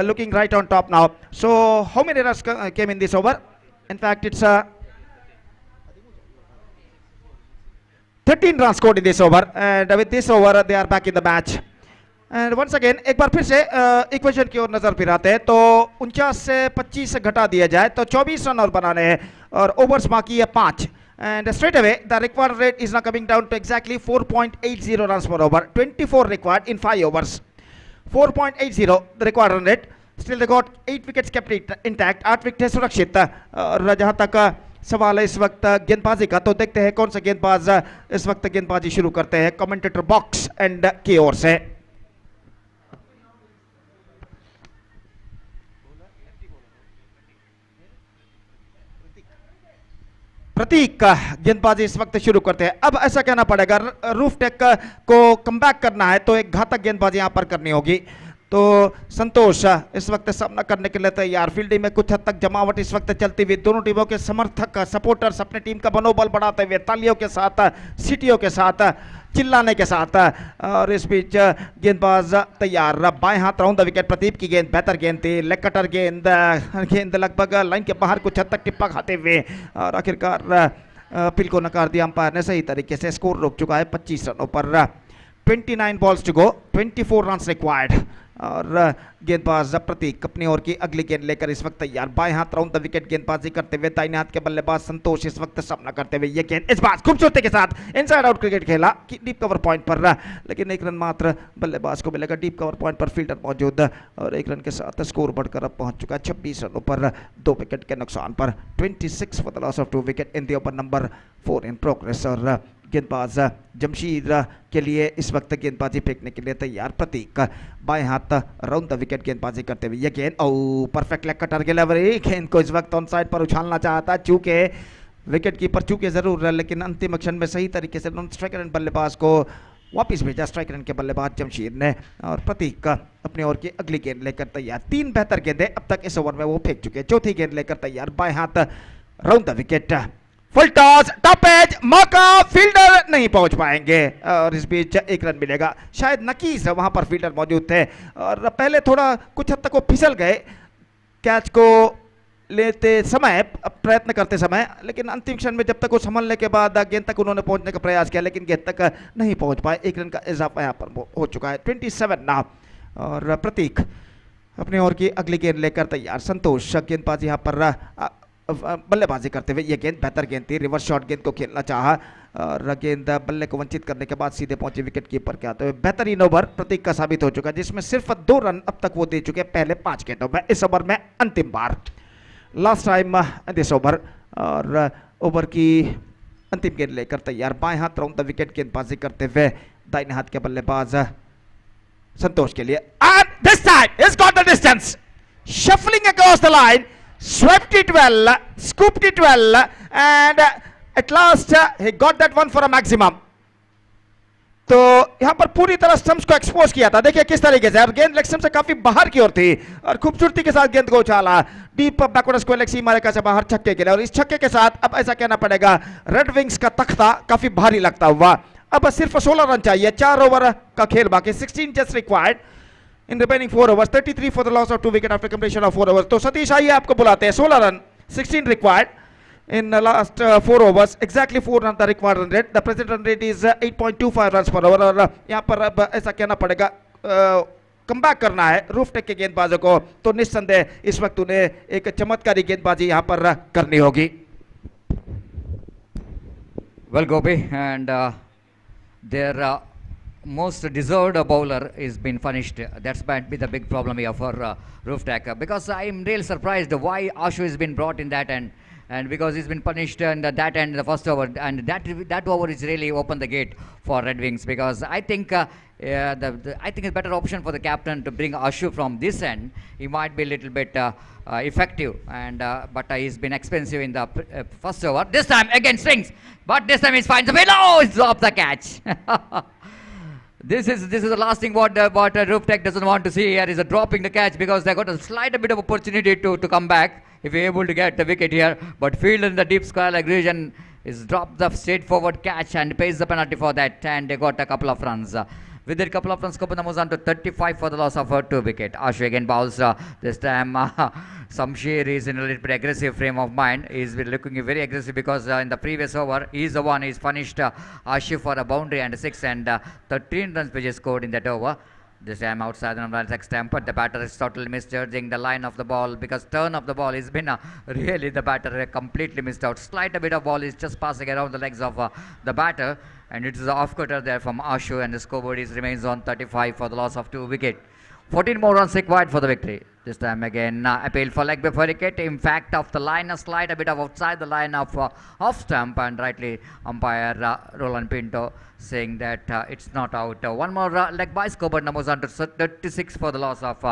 looking right on top now. So how many runs came in this over? In fact it's 13 runs scored in this over, and with this over they are back in the match. And once again एक बार फिर से equation की ओर नजर फिराते हैं, तो 49 से 25 से घटा दिया जाए तो 24 रन और बनाने हैं, और ओवर्स बाकी है 5, and straight away the required rate is now coming down to exactly 4.80 runs per over. 24 required in 5 overs. 4.80 the required run rate. Still they got 8 wickets kept intact, 8 wicket सुरक्षित। और जहां तक सवाल है इस वक्त गेंदबाजी का, तो देखते हैं कौन सा गेंदबाज इस वक्त गेंदबाजी शुरू करते हैं कमेंटेटर बॉक्स एंड की ओर से। प्रतीक गेंदबाजी इस वक्त शुरू करते हैं। अब ऐसा कहना पड़ेगा रूफ टेक को कमबैक करना है, तो एक घातक गेंदबाजी यहां पर करनी होगी। तो संतोष इस वक्त सामना करने के लिए तैयार। फील्डिंग में कुछ हद तक जमावट इस वक्त चलती हुई, दोनों टीमों के समर्थक सपोर्टर्स अपने टीम का मनोबल बढ़ाते हुए तालियों के साथ, सीटियों के साथ, चिल्लाने के साथ, और इस बीच गेंदबाज तैयार। बाएं हाथ राउंड द विकेट प्रदीप की गेंद बेहतर गेंद थी, लेग कटर गेंद लगभग लाइन के बाहर कुछ हद तक टिप्पा खाते हुए, और आखिरकार अपील को नकार दिया अंपायर ने सही तरीके से। स्कोर रुक चुका है 25 रनों पर। 29 balls to go, 24 run required, और गेंदबाज प्रतीक अपनी ओर की अगली गेंद लेकर इस वक्त तैयार। बाएं हाथ राउंड द विकेट गेंदबाजी करते हुए दाहिने हाथ के बल्लेबाज संतोष इस वक्त सामना करते हुए, ये गेंद इस बार खूबसूरती के साथ इनसाइड आउट क्रिकेट खेला कि डीप कवर पॉइंट पर, लेकिन 1 रन मात्र बल्लेबाज को मिलेगा। डीप कवर पॉइंट पर फील्डर मौजूद, और 1 रन के साथ स्कोर बढ़कर अब पहुंच चुका है 26 रनों पर 2 विकेट के नुकसान पर। 26 for the loss of 2 wicket in the over number 4 in progress. और गेंदबाज जमशीर के लिए इस वक्त गेंदबाजी फेंकने के लिए तैयार प्रतीक। बाएं हाथ राउंड द विकेट गेंदबाजी करते हुए, ये गेंद परफेक्ट लेग कटर डिलीवरी, गेंद को इस वक्त ऑन साइड पर उछालना चाहता, चूंकि विकेट कीपर चूके जरूर है, लेकिन अंतिम क्षण में सही तरीके से नॉन स्ट्राइकर एंड बल्लेबाज को वापिस भेजा स्ट्राइकर एंड के बल्लेबाज जमशीर ने, और प्रतीक अपनी ओर की अगली गेंद लेकर तैयार। 3 बेहतर गेंदें अब तक इस ओवर में वो फेंक चुके। चौथी गेंद लेकर तैयार, बाएं हाथ round the wicket, full toss, top edge, मौका, फील्डर नहीं पहुंच पाएंगे, और इस बीच 1 रन मिलेगा। शायद नकीस वहां पर फील्डर मौजूद थे, और पहले थोड़ा कुछ हद तक वो फिसल गए, कैच को लेते समय, प्रयत्न करते समय, लेकिन अंतिम क्षण में जब तक वो संभलने के बाद गेंद तक उन्होंने पहुंचने का प्रयास किया, लेकिन गेंद तक नहीं पहुंच पाए। 1 रन का इजाफा यहाँ पर हो चुका है। 27 नाउ। और प्रतीक अपने ओर की अगली गेंद लेकर तैयार। संतोष गेंदबाजी यहाँ पर बल्लेबाजी करते हुए, ये गेंद बेहतर गेंद थी, रिवर्स शॉट गेंद को खेलना चाहा और गेंद बल्ले को वंचित करने के बाद सीधे पहुंचे विकेट कीपर के हाथ में। बेहतरीन ओवर प्रतीक का साबित हो चुका है, जिसमें सिर्फ 2 रन अब तक वो दे चुके हैं पहले 5 गेंदों में। इस ओवर में अंतिम बार, लास्ट टाइम दिस ओवर। और ओवर की अंतिम गेंद लेकर तैयार, बाएं हाथ राउंड द विकेट गेंदबाजी करते हुए दाहिने हाथ के बल्लेबाज संतोष के लिए। And this time he's got the distance, shuffling across the line, swept it well, scooped it well, and at last he got that one for a maximum. तो यहां पर पूरी तरह स्टंप्स को एक्सपोज किया था, देखिए किस तरीके से, और गेंद लेग स्टंप से काफी बाहर की ओर थी और खूबसूरती के साथ गेंद को उछाला डीप बैकवर्ड स्क्वायर लेग सीमा रेखा से बाहर छक्के के लिए। और इस छक्के के साथ अब ऐसा कहना पड़ेगा रेड विंग्स का तख्ता काफी भारी लगता हुआ। अब सिर्फ 16 रन चाहिए, 4 ओवर का खेल बाकी, 16 just required in remaining 4 overs, 33 for the loss of 2 wicket after completion of 4 overs। तो सतीश आइए आपको बुलाते हैं। 16 run, 16 required in the last 4 overs, exactly 4 runs the required run rate. The present run rate is 8.25 runs per over। और यहाँ पर अब ऐसा कहना पड़ेगा कमबैक करना है रूफ टेक के गेंदबाजों को, तो निस्संदेह इस वक्त उन्हें एक चमत्कारी गेंदबाजी यहाँ पर करनी होगी। Well, Gopi, and their most deserved bowler is been punished. That's might be the big problem here for Roof Tech, because I'm really surprised why Ashu has been brought in that end. And because he's been punished in that end, the first over, and that over is really opened the gate for Red Wings, because I think I think it's a better option for the captain to bring Ashu from this end. He might be a little bit effective, and but he's been expensive in the first over. This time again swings, but this time he finds the way. Oh, he's dropped the catch. This is the last thing what Roof Tech doesn't want to see here, is dropping the catch, because they got a slight bit of opportunity to come back if you're able to get the wicket here. But field in the deep square leg region is dropped the straightforward catch and pays the penalty for that, and they got a couple of runs. With that couple of runs, Kopan moves on to 35 for the loss of 2 wicket. Ashu again bowls. This time Samsher is in a little bit aggressive frame of mind. He's been looking very aggressive, because in the previous over he's the one he's punished Ashu for a boundary and a 6, and 13 runs which is scored in that over. This time outside the number 6 stamp, but the batter is totally misjudging the line of the ball, because turn of the ball has been really the batter completely missed out. Slight a bit of ball is just passing around the legs of the batter, and it is the off cutter there from Ashu, and the scoreboard remains on 35 for the loss of 2 wicket. 14 more runs required for the victory. This time again appeal for leg before wicket. In fact, off the line, a slide a bit of outside the line of off stump, and rightly umpire Roland Pinto saying that it's not out. One more leg by scoreboard numbers on to 36 for the loss of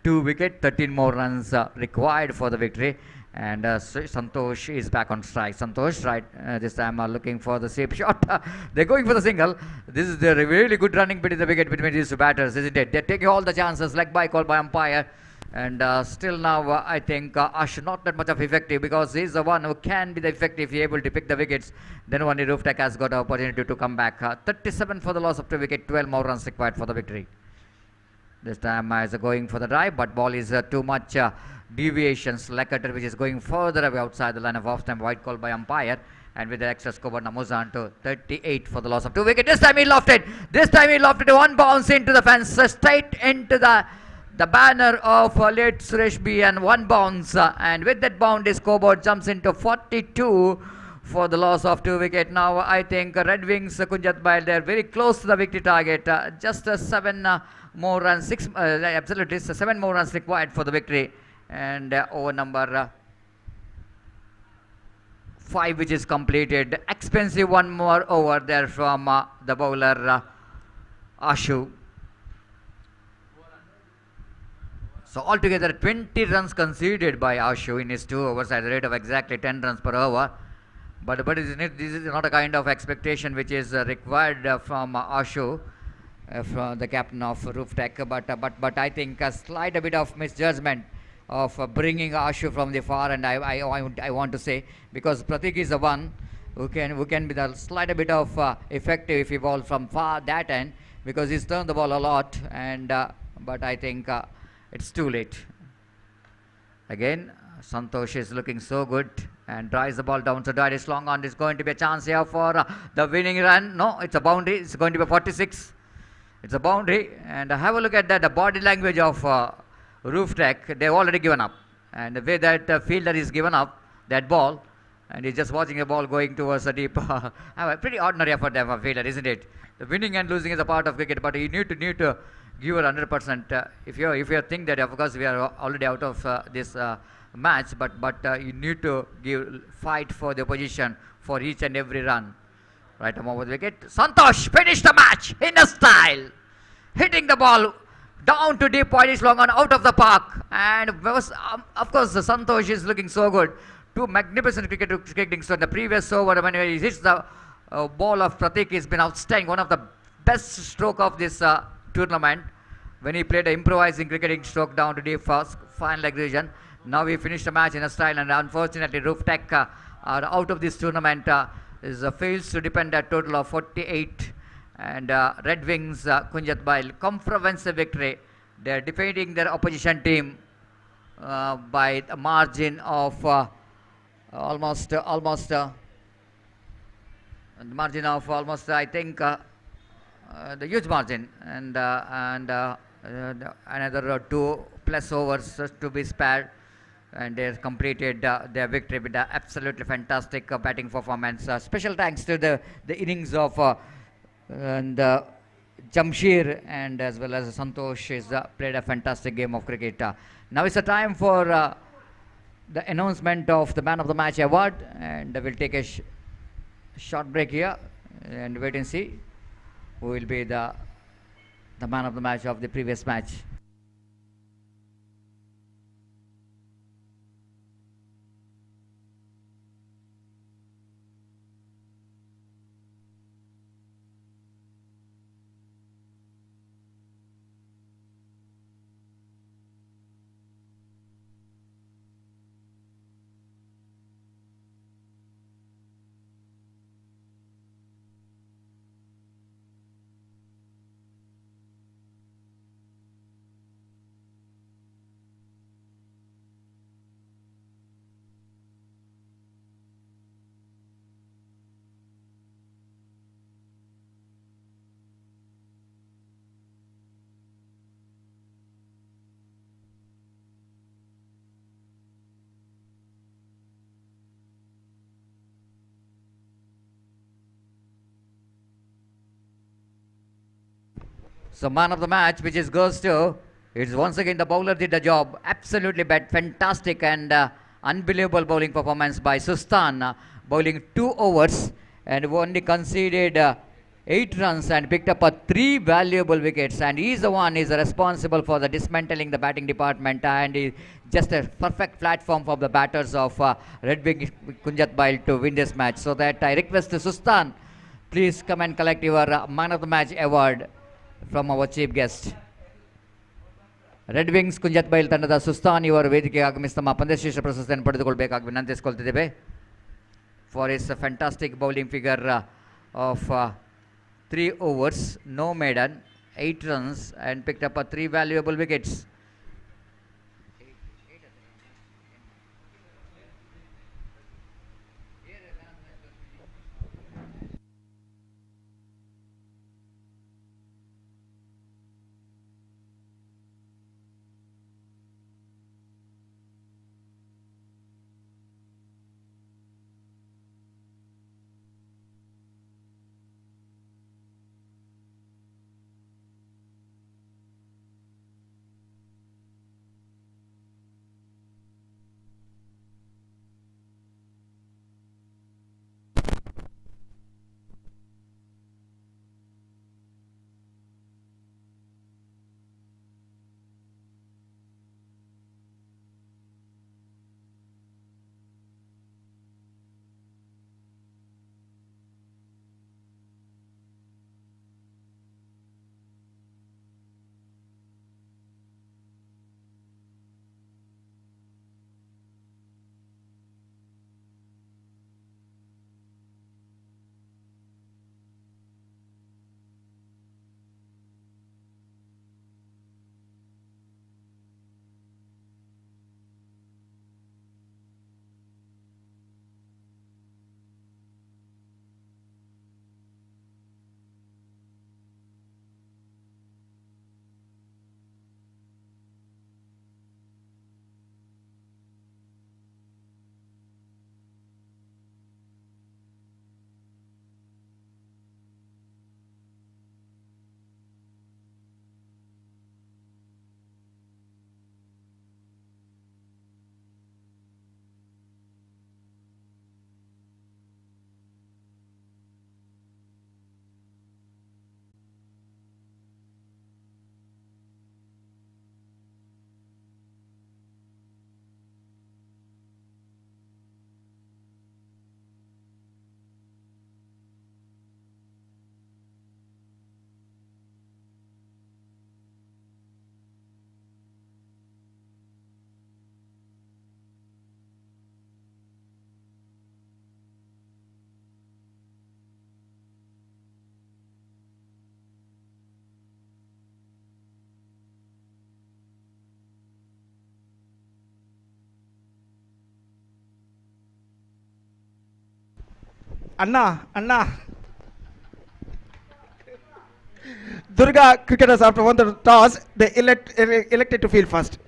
2 wicket. 13 more runs required for the victory. And Santosh is back on strike. Santosh, right, this time looking for the safe shot. They're going for the single. This is the really good running between the wicket between these two batters, isn't it? They're taking all the chances. Leg by call by umpire. And still now I think Ash not that much of effective, because he's the one who can be the effective if he's able to pick the wickets. Then only Roof Tech has got an opportunity to come back. 37 for the loss of 2 wicket. 12 more runs required for the victory. This time is going for the drive, but ball is too much deviations. Leg cutter which is going further away outside the line of off stump. White call by umpire. And with the extra scoreboard, moves on to 38 for the loss of 2 wicket. This time he lofted. This time he lofted. One bounce into the fence, straight into the banner of late Suresh B, and one bounce. And with that bound, his scoreboard jumps into 42 for the loss of 2 wicket. Now I think Red Wings, Kunjat Bail, they're very close to the victory target. Just 7 more runs, absolutely 7 more runs required for the victory. And over number 5 which is completed. Expensive one more over there from the bowler Ashu. So altogether 20 runs conceded by Ashu in his 2 overs at the rate of exactly 10 runs per over. But this is not a kind of expectation which is required from Ashu, from the captain of Roof Tech. But I think a slight bit of misjudgment of bringing Ashu from the far, and I want to say, because Pratik is the one who can be the slight bit of effective if he bowls from far that end, because he's turned the ball a lot, and but I think it's too late. Again Santosh is looking so good and drives the ball down to Darius long on. There's going to be a chance here for the winning run. No, it's a boundary. It's going to be 46. It's a boundary. And have a look at that. The body language of Roof Tech. They've already given up. And the way that fielder is given up that ball, and he's just watching the ball going towards the deep. Pretty ordinary effort there for fielder, isn't it? The winning and losing is a part of cricket, but you need to give it 100%. If you think that, of course, we are already out of this match, but you need to fight for the opposition for each and every run. Right over the wicket. Santosh finished the match in a style, hitting the ball down to deep point is long on out of the park, and of course the Santosh is looking so good. Two magnificent cricketing. So in the previous over when he hits the ball of Pratik, has been outstanding. One of the best stroke of this tournament when he played an improvising cricketing stroke down to deep first fine leg region. Now we finished the match in a style, and unfortunately Roof Tech are out of this tournament. Fails to defend a total of 48. And Red Wings Kunjat Bail comprehensive victory. They are defeating their opposition team by a margin of almost I think the huge margin, and another 2+ overs to be spared, and they completed their victory with the absolutely fantastic batting performance. Special thanks to the innings of Jamshir and as well as Santosh is played a fantastic game of cricket. Now it's a time for the announcement of the Man of the Match award, and we'll take a short break here and wait and see who will be the Man of the Match of the previous match. So man of the match, which is goes to, it's once again the bowler did the job. Absolutely fantastic and unbelievable bowling performance by Sustan, bowling 2 overs and only conceded 8 runs and picked up 3 valuable wickets. And he is the one is responsible for the dismantling the batting department, and is just a perfect platform for the batters of Red Wing Kunjat Bail to win this match. So that I request Sustan, please come and collect your man of the match award from our chief guest. Red Wings Kunjath Bail ತಂಡದ ಸುಸ್ತಾನ್ ಇವರು ವೇದಿಕೆಗೆ ಆಗಮಿಸಿ ತಮ್ಮ ಪಂದ್ಯಶ್ರೇಷ್ಠ ಪ್ರಶಸ್ತಿಯನ್ನು ಪಡೆದುಕೊಳ್ಳಬೇಕಾಗಿ ವಿನಂತಿಸಿಕೊಳ್ತಿದ್ದೇವೆ for his fantastic bowling figure of 3 overs, no maiden, 8 runs and picked up 3 valuable wickets. Anna. Durga cricketers after won the toss, they elected to field first.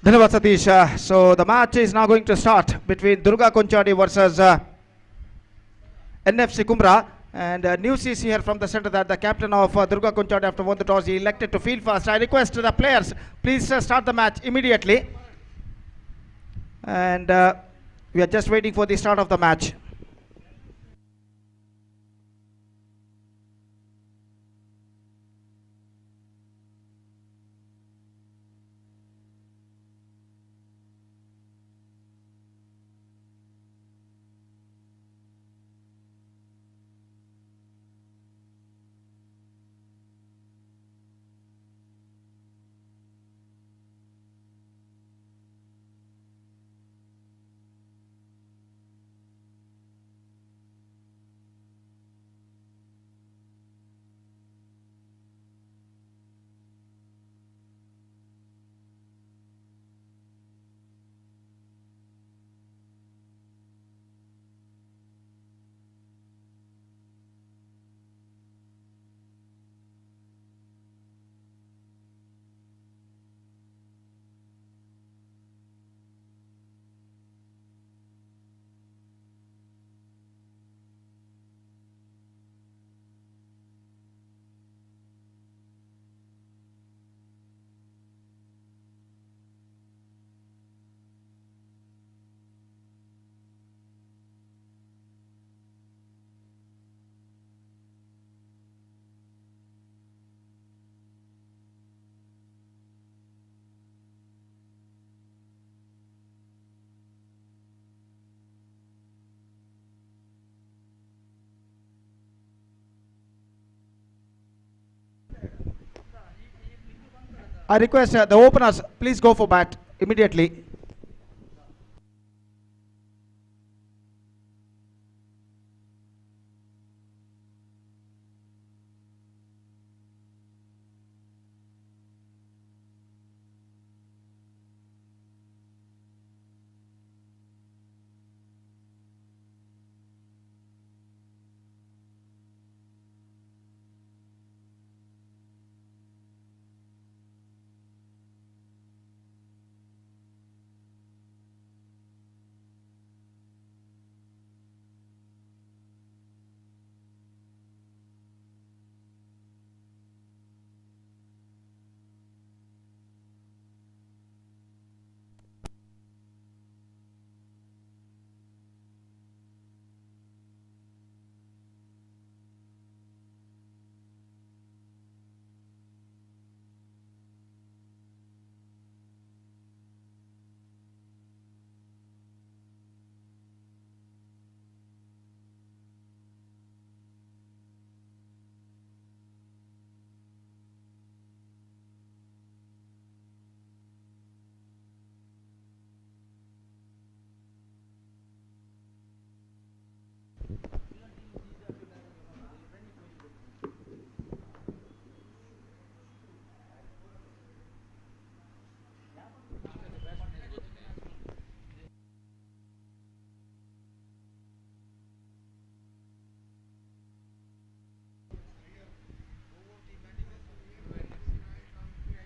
Dhanyavad Satish. So the match is now going to start between Durga Konchadi versus NFC Kumra. And news is here from the center that the captain of Durga Konchadi, after won the toss, he elected to field first. I request the players, please start the match immediately. And we are just waiting for the start of the match. I request the openers, please go for bat immediately.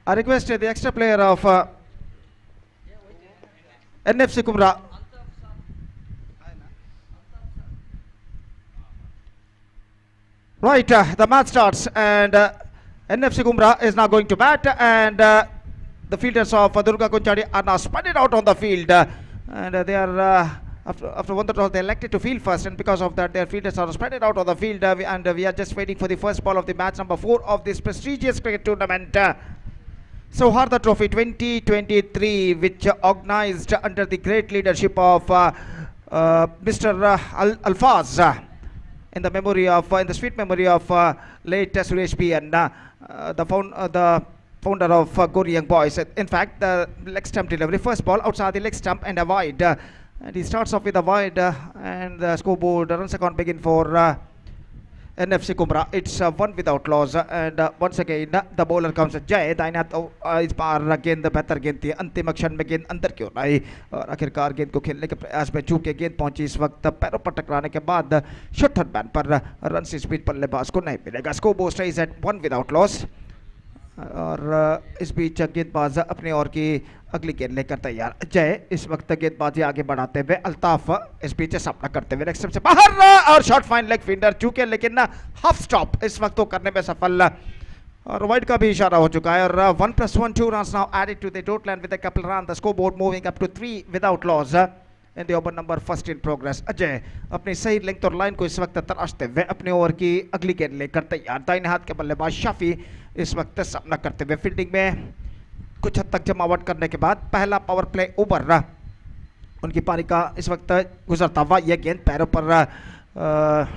I request the extra player of NFC Kumra. Right, the match starts and NFC Kumra is now going to bat and the fielders of Durga Kunchadi are now spread it out on the field and they are after one toss they elected to field first, and because of that their fielders are spread it out on the field and we are just waiting for the first ball of the match number 4 of this prestigious cricket tournament. Sauhardha Trophy 2023, which organized under the great leadership of Mr. Alfaz, in the memory of, in the sweet memory of late Suresh P. and the founder of Gori Young Boys. In fact, the leg stump delivery, first ball outside the leg stump and a wide, and he starts off with a wide, and the scoreboard runs account begin for NFC Kumra. It's one without loss and once again the bowler comes Jay दाहिने इस बार गेंद बेहतर गेंद थी, अंतिम क्षण में गेंद अंदर क्यों आई और आखिरकार गेंद को खेलने के प्रयास में चूक के गेंद पहुंची इस वक्त पैरों पर टकराने के बाद शॉर्ट बैन पर रन से स्पीड बल्लेबाज को नहीं मिलेगा. Score stage at one without loss और इस बीच गेंदबाज अपने ओर की अगली गेंद लेकर तैयार. जय इस वक्त गेंदबाजी आगे बढ़ाते हुए, अल्ताफ इस बीच सामना करते हुए नेक्स्ट से बाहर और शॉर्ट फाइन लेग फील्डर चूके लेकिन हाफ स्टॉप इस वक्त तो करने में सफल और वाइड का भी इशारा हो चुका है और 1+1 2 runs now added to the total and with a couple run the scoreboard moving up to 3 without loss in the over number first in progress. Ajay अपनी सही लेंथ और लाइन को इस वक्त तराशते हुए अपने ओवर की अगली गेंद लेकर तैयार. दाहिने हाथ के बल्लेबाज शाफी इस वक्त सामना करते हुए फील्डिंग में कुछ हद तक जमावट करने के बाद पहला पावर प्ले ओवर उनकी पारी का इस वक्त गुजरता हुआ यह गेंद पैरों पर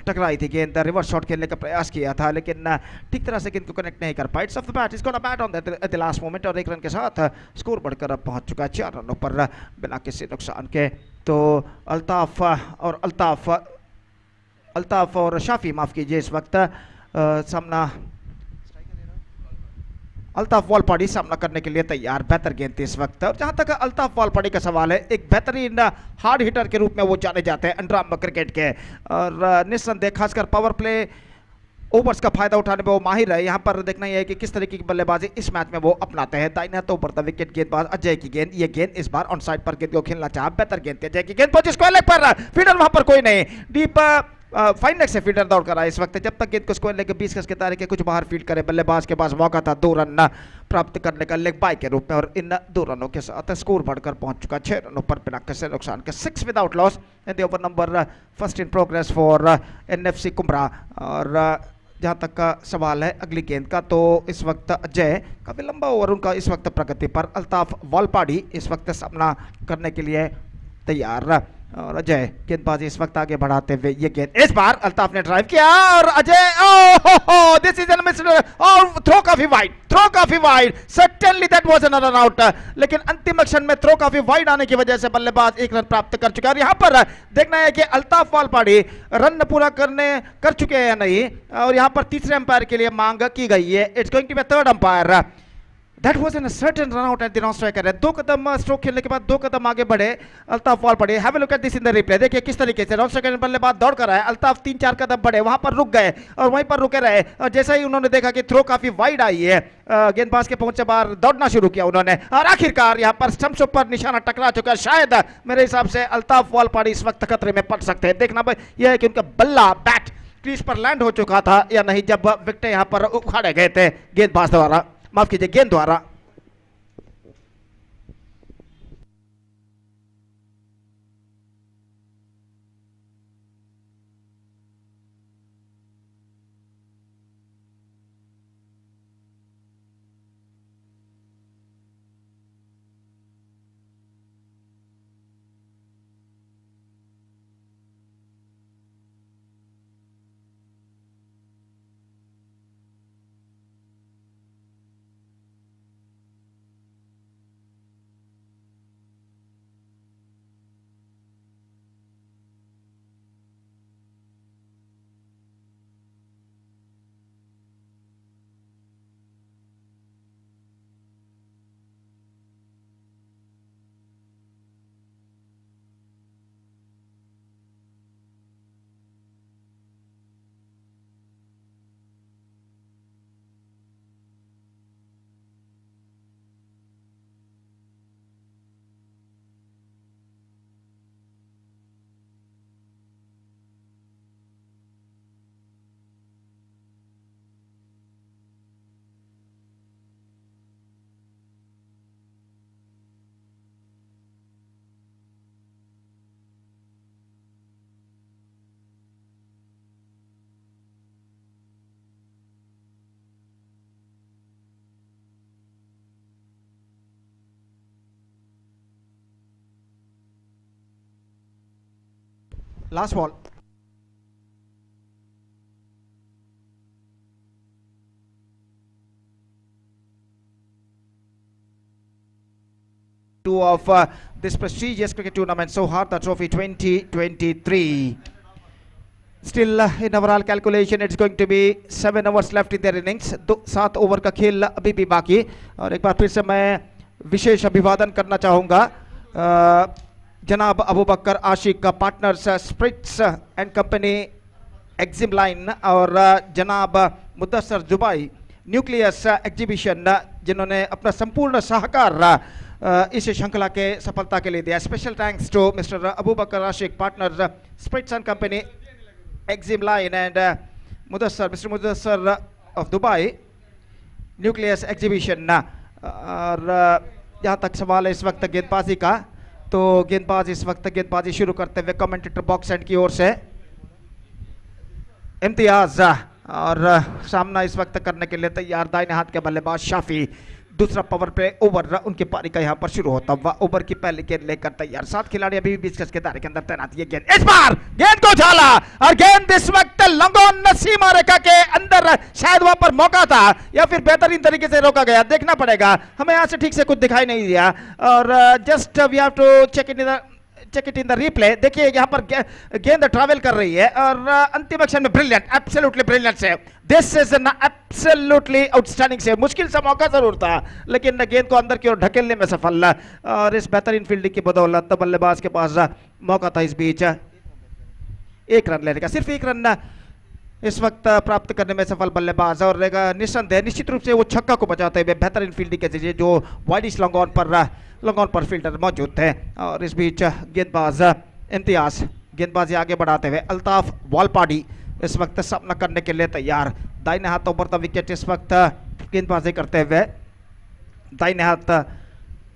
टकराई थी. गेंद रिवर्स शॉट खेलने का प्रयास किया था लेकिन ठीक तरह से गेंद को कनेक्ट नहीं कर पाई. इट्स ऑफ द बैट, इसको bat on the last moment और एक रन के साथ स्कोर बढ़कर अब पहुंच चुका है 4 रनों पर बिना किसी नुकसान के. तो अल्ताफ और शाफी माफ कीजिए इस वक्त सामना अल्ताफ वालपाड़ी सामना करने के लिए तैयार. बेहतर गेंद थी इस वक्त और जहां तक अल्ताफ वालपाड़ी का सवाल है, एक बेहतरीन हार्ड हिटर के रूप में वो जाने जाते हैं अंडरआर्म क्रिकेट के और निस्संदेह खासकर पावर प्ले ओवर्स का फायदा उठाने में वो माहिर है. यहाँ पर देखना यह है कि किस तरीके की बल्लेबाजी इस मैच में वो अपनाते हैं. दाहिने हाथ ऊपर विकेट गेंदबाज अजय की गेंद, ये गेंद इस बार ऑन साइड पर गेंद को खेलना चाहा. बेहतर गेंद थी अजय की गेंद पहुंची स्क्वायर लेग पर, फील्डर वहां पर कोई नहीं, डीप फाइन लेग से फील्डर दौड़ कर आया इस वक्त. जब तक गेंद को स्क्वायर लेग के 20 गज के दायरे के कुछ बाहर फील्ड करे बल्लेबाज के पास मौका था 2 रन प्राप्त करने का लेग बाय के रूप में और इन 2 रनों के साथ स्कोर बढ़कर पहुंच चुका 6 रनों पर बिना किसी नुकसान के. 6 without loss in the over number first in progress for NFC कुमरा. और जहां तक का सवाल है अगली गेंद का, तो इस वक्त अजय काफी लंबा ओवर उनका इस वक्त प्रगति पर. अल्ताफ वालपाड़ी इस वक्त सामना करने के लिए तैयार और अजय गेंदबाजी इस वक्त आगे बढ़ाते हुए ये गेंद इस बार अल्ताफ ने ड्राइव किया और Ajay this is N miss और थ्रो का काफी wide, certainly that was N run out, लेकिन अंतिम क्षण में थ्रो काफी वाइड आने की वजह से बल्लेबाज एक रन प्राप्त कर चुका है। और यहाँ पर देखना है कि अल्ताफ वालपाड़ी रन पूरा कर चुके हैं या नहीं, और यहाँ पर तीसरे अंपायर के लिए मांग की गई है। It's going to be third umpire. That was an certain run out at the non striker है। 2 कदम स्ट्रोक खेलने के बाद 2 कदम आगे बढ़े Altaf Walpadi. Have a look at this in the replay. देखिए किस तरीके से नॉन स्ट्राइकर बल्लेबाज दौड़ कर आए, अल्ताफ 3-4 कदम बढ़े, वहां पर रुक गए और वहीं पर रुके रहे, और जैसा ही उन्होंने देखा कि थ्रो काफी वाइड आई है, गेंदबाज के पहुंचे बाहर दौड़ना शुरू किया उन्होंने, और आखिरकार यहाँ पर स्टंप्स पर निशाना टकरा चुका है। शायद मेरे हिसाब से अल्ताफ वालपाड़ी इस वक्त खतरे में पड़ सकते हैं। देखना भाई यह है कि उनका बल्ला बैट क्रीज पर लैंड हो चुका था या नहीं जब विकेट यहाँ पर उखाड़े गए थे गेंदबाज द्वारा, माफ कीजिए गेंद द्वारा। Last ball. of this prestigious cricket tournament, Sauhardha Trophy 2023. Still in overall calculation, it's going to be 7 overs left in their innings. 7 over का खेल अभी भी बाकी, और एक बार फिर से मैं विशेष अभिवादन करना चाहूँगा जनाब अबू बकर आशिक का partners spirits and company exim line, और जनाब मुदस्सर दुबई न्यूक्लियस एग्जीबिशन, जिन्होंने अपना संपूर्ण सहकार इस श्रृंखला के सफलता के लिए दिया। Special thanks to mister Abu Bakar Ashiq, partners spirits and company exim line, and mister Mudassar of Dubai nucleus exhibition. और जहाँ तक सवाल है इस वक्त गेंदबाजी का, तो गेंदबाज इस वक्त गेंदबाजी शुरू करते हुए कमेंटेटर बॉक्स एंड की ओर से इम्तियाज, और सामना इस वक्त करने के लिए तैयार दाहिने हाथ के बल्लेबाज शाफी। दूसरा पावर प्ले ओवर उनकी पारी का यहाँ पर शुरू होता हुआ, ओवर की पहली गेंद लेकर तैयार। 7 खिलाड़ी अभी भी 20 गज के दायरे के अंदर तैनात। ये गेंद इस बार गेंद को उछाला, और गेंद इस वक्त लंगोन सीमा रेखा के अंदर, शायद वहां पर मौका था या फिर बेहतरीन तरीके से रोका गया, देखना पड़ेगा, हमें यहाँ से ठीक से कुछ दिखाई नहीं दिया। और just we have to check it in the replay. देखिए यहाँ पर गेंद ट्रैवल कर रही है, और अंतिम क्षण में brilliant, absolutely brilliant save. This is an absolutely outstanding save. मुश्किल सा मौका जरूर था, लेकिन गेंद को अंदर की ओर ढकेलने में सफल, और इस बेहतरीन फील्डिंग की बदौलत बल्लेबाज के पास मौका था इस बीच 1 रन लेने का, सिर्फ 1 रन इस वक्त प्राप्त करने में सफल बल्लेबाज। और निस्संदेह निश्चित रूप से वो छक्का को बचाते हुए बेहतरीन फील्डिंग के जरिए जो वाइडिश लॉन्ग ऑन पर फील्डर मौजूद थे। और इस बीच गेंदबाज इम्तियाज गेंदबाजी आगे बढ़ाते हुए, अल्ताफ वालपाड़ी इस वक्त सामना करने के लिए तैयार। दाहिने हाथ उभरता विकेट इस वक्त गेंदबाजी करते हुए दाहिने हाथ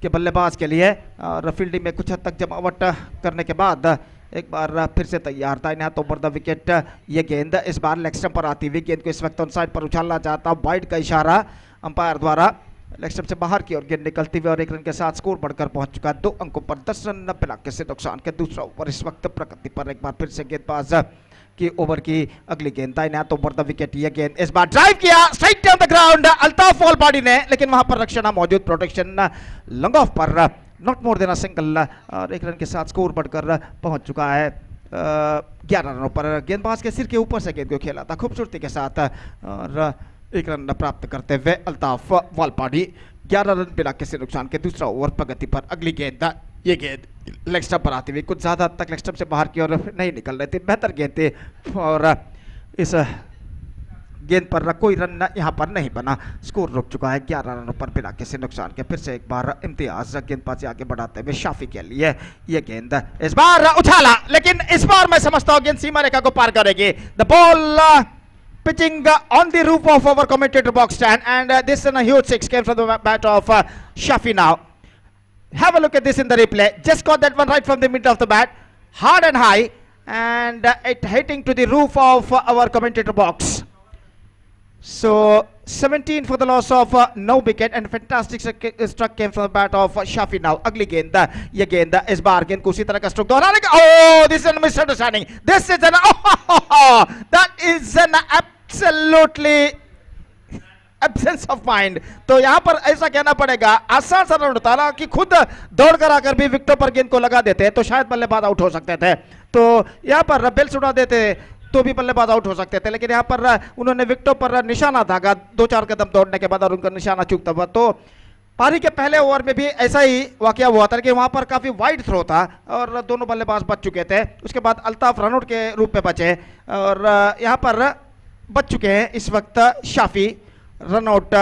के बल्लेबाज के लिए, और फील्डिंग में कुछ हद तक जमावट करने के बाद एक बार फिर से तैयार। दाहिने हाथ ओवर द विकेट, ये गेंद इस बार लेग स्टंप पर आती हुई, गेंद को इस वक्त ऑन साइड पर उछालना चाहता, वाइड का इशारा अंपायर द्वारा, लेग स्टंप से बाहर की ओर गेंद निकलती हुई, और 1 रन के साथ स्कोर बढ़कर पहुंच चुका है 2 अंकों पर। 10 रन 90 से नुकसान के दूसरा ओवर इस वक्त प्रकृति पर। एक बार फिर से गेंदबाज की ओवर की अगली गेंद दाहिने तो ओवर द विकेट। ये गेंद इस बार ड्राइव किया straight down the ground Altaf Walpadi ने, लेकिन वहां पर रक्षण मौजूद, प्रोटेक्शन लॉन्ग ऑफ पर, not more than a single, और 1 रन के साथ स्कोर बढ़कर पहुंच चुका है 11 रनों पर। गेंदबाज के सिर के ऊपर से गेंद को खेला था खूबसूरती के साथ और 1 रन प्राप्त करते हुए अल्ताफ वालपाड़ी 11 रन बिना किसी नुकसान के। दूसरा ओवर प्रगति पर। अगली गेंद, ये गेंद लेग स्टंप पर आती हुई, कुछ ज़्यादा तक लेग स्टंप से बाहर की ओर नहीं निकल रहे थे, बेहतर गेंद थे और इस गेंद पर कोई रन यहाँ पर नहीं बना। स्कोर रुक चुका है 11 रनों पर बिना किसी नुकसान के। फिर से एक बार इम्तियाज गेंदबाजी आगे बढ़ाते हुए शाफी के लिए। ये गेंद इस बार उछाला, लेकिन इस बार मैं समझता हूँ गेंद सीमा रेखा को पार करेगी। The ball pitching on the roof of our commentator box stand, and this is a huge six came from the bat of Shafi now. Have a look at this in the replay. Just got that one right from the middle of the bat, hard and high, and it hitting to the roof of our commentator box. So 17 for the loss of no wicket, and fantastic struck came from the bat of Shafi now. अगली गेंद, ये गेंद इस बार गेंद को उसी तरह का स्ट्रोक दोहराने का। Oh, this is a misunderstanding. This is an that is an absolutely absence of mind. तो यहाँ पर ऐसा कहना पड़ेगा, आसान सा रन उतारा कि खुद दौड़ कर आकर भी विकेटों पर गेंद को लगा देते तो शायद बल्लेबाज आउट हो सकते थे। तो यहाँ पर बेल्स उड़ा देते तो भी बल्लेबाज आउट हो सकते थे, लेकिन यहाँ पर उन्होंने विकेटों पर निशाना दागा 2-4 कदम दौड़ने के बाद और उनका निशाना चूकता हुआ। तो पारी के पहले ओवर में भी ऐसा ही वाकया हुआ था कि वहाँ पर काफ़ी वाइड थ्रो था और दोनों बल्लेबाज बच चुके थे। उसके बाद अल्ताफ रनआउट के रूप में बचे और यहाँ पर बच चुके हैं इस वक्त शाफी रनआउट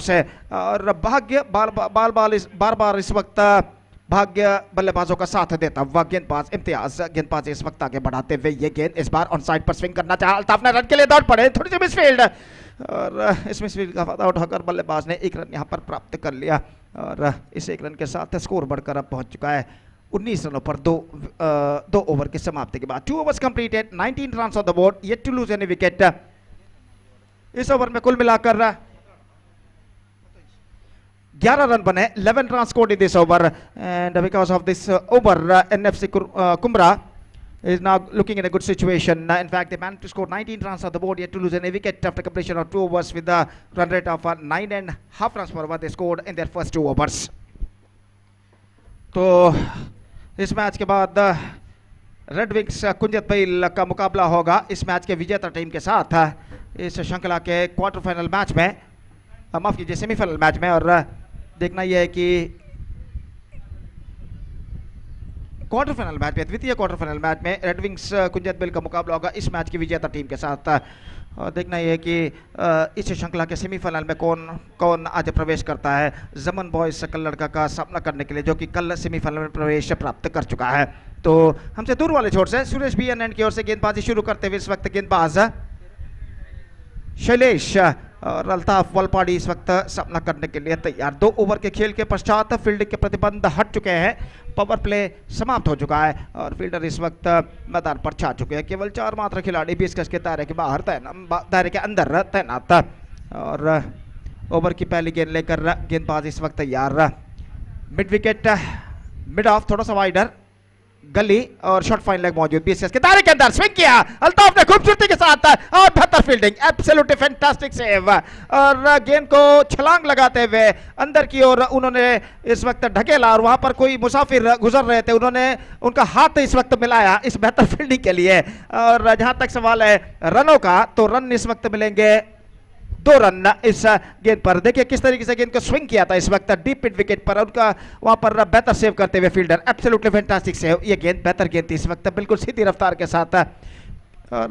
से। और भाग्य बार बार इस वक्त भाग्य बल्लेबाजों का साथ देता हुआ गेंदबाज इम्तियाज गेंदबाज इस वक्त आगे बढ़ाते हुए। ये गेंद इस बार ऑन साइड पर स्विंग करना चाहा, अल्ताफ ने रन के लिए दौड़ पड़े, थोड़ी सी मिसफील्ड और इस मिसफील्ड का फायदा उठाकर बल्लेबाज ने 1 रन यहाँ पर प्राप्त कर लिया और इस 1 रन के साथ स्कोर बढ़कर अब पहुंच चुका है 19 रनों पर दो ओवर की समाप्ति के बाद। 2 overs completed, 19 runs on the board, yet to lose any wicket। इस ओवर में कुल मिलाकर 11 रन बने, 11 runs scored in this over, and because of this over, NFC Kumra is now looking in a good situation. In fact, they managed to score 19 runs on the board, yet to lose any wicket after completion of 2 overs with a run rate of 9.5 runs per over they scored in their first 2 overs. तो इस match के बाद red Wings Kunjath बैल का मुकाबला होगा इस match के विजेता टीम के साथ इस श्रृंखला के क्वार्टर फाइनल मैच में, माफ कीजिए सेमीफाइनल मैच में। और देखना यह है कि क्वार्टर फाइनल मैच में, द्वितीय क्वार्टर फाइनल मैच में रेड विंग्स कुंजत बैल का मुकाबला होगा इस मैच की विजेता टीम के साथ। और देखना यह है कि इस श्रृंखला के सेमीफाइनल में कौन आज प्रवेश करता है। जमन बॉयज कल लड़का का सामना करने के लिए, जो कि कल सेमीफाइनल में प्रवेश प्राप्त कर चुका है। तो हमसे दूर वाले छोर से सुरेश बी एन की ओर से गेंदबाजी शुरू करते हुए इस वक्त गेंदबाज शैलेश और अल्ताफ वालपाड़ी इस वक्त सामना करने के लिए तैयार। 2 ओवर के खेल के पश्चात फील्डिंग के प्रतिबंध हट चुके हैं, पावर प्ले समाप्त हो चुका है और फील्डर इस वक्त मैदान पर छा चुके हैं। केवल 4 मात्र खिलाड़ी 20 गज के दायरे के बाहर दायरे के अंदर तैनात। और ओवर की पहली गेंद लेकर गेंदबाज इस वक्त तैयार। मिड विकेट, मिड ऑफ, थोड़ा सा वाइडर गली और शॉर्ट फाइन लेग मौजूद 20 गज के दायरे के अंदर स्विंग किया अल्ताफ ने खूबसूरती के साथ और बेहतर फील्डिंग, एब्सोल्युटली फैंटास्टिक सेव और गेंद को छलांग लगाते हुए अंदर की ओर उन्होंने इस वक्त ढकेला और वहां पर कोई मुसाफिर गुजर रहे थे, उन्होंने उनका हाथ इस वक्त मिलाया इस बेहतर फील्डिंग के लिए। और जहां तक सवाल है रनों का, तो रन इस वक्त मिलेंगे 2 रन इस गेंद पर। देखिए किस तरीके से गेंद को स्विंग किया था इस वक्त डीप मिड विकेट पर, उनका वहां पर बेहतर सेव करते हुए फील्डर, एब्सोल्युटली फैंटास्टिक सेव। ये गेंद बेहतर गेंद थी इस वक्त, बिल्कुल सीधी रफ्तार के साथ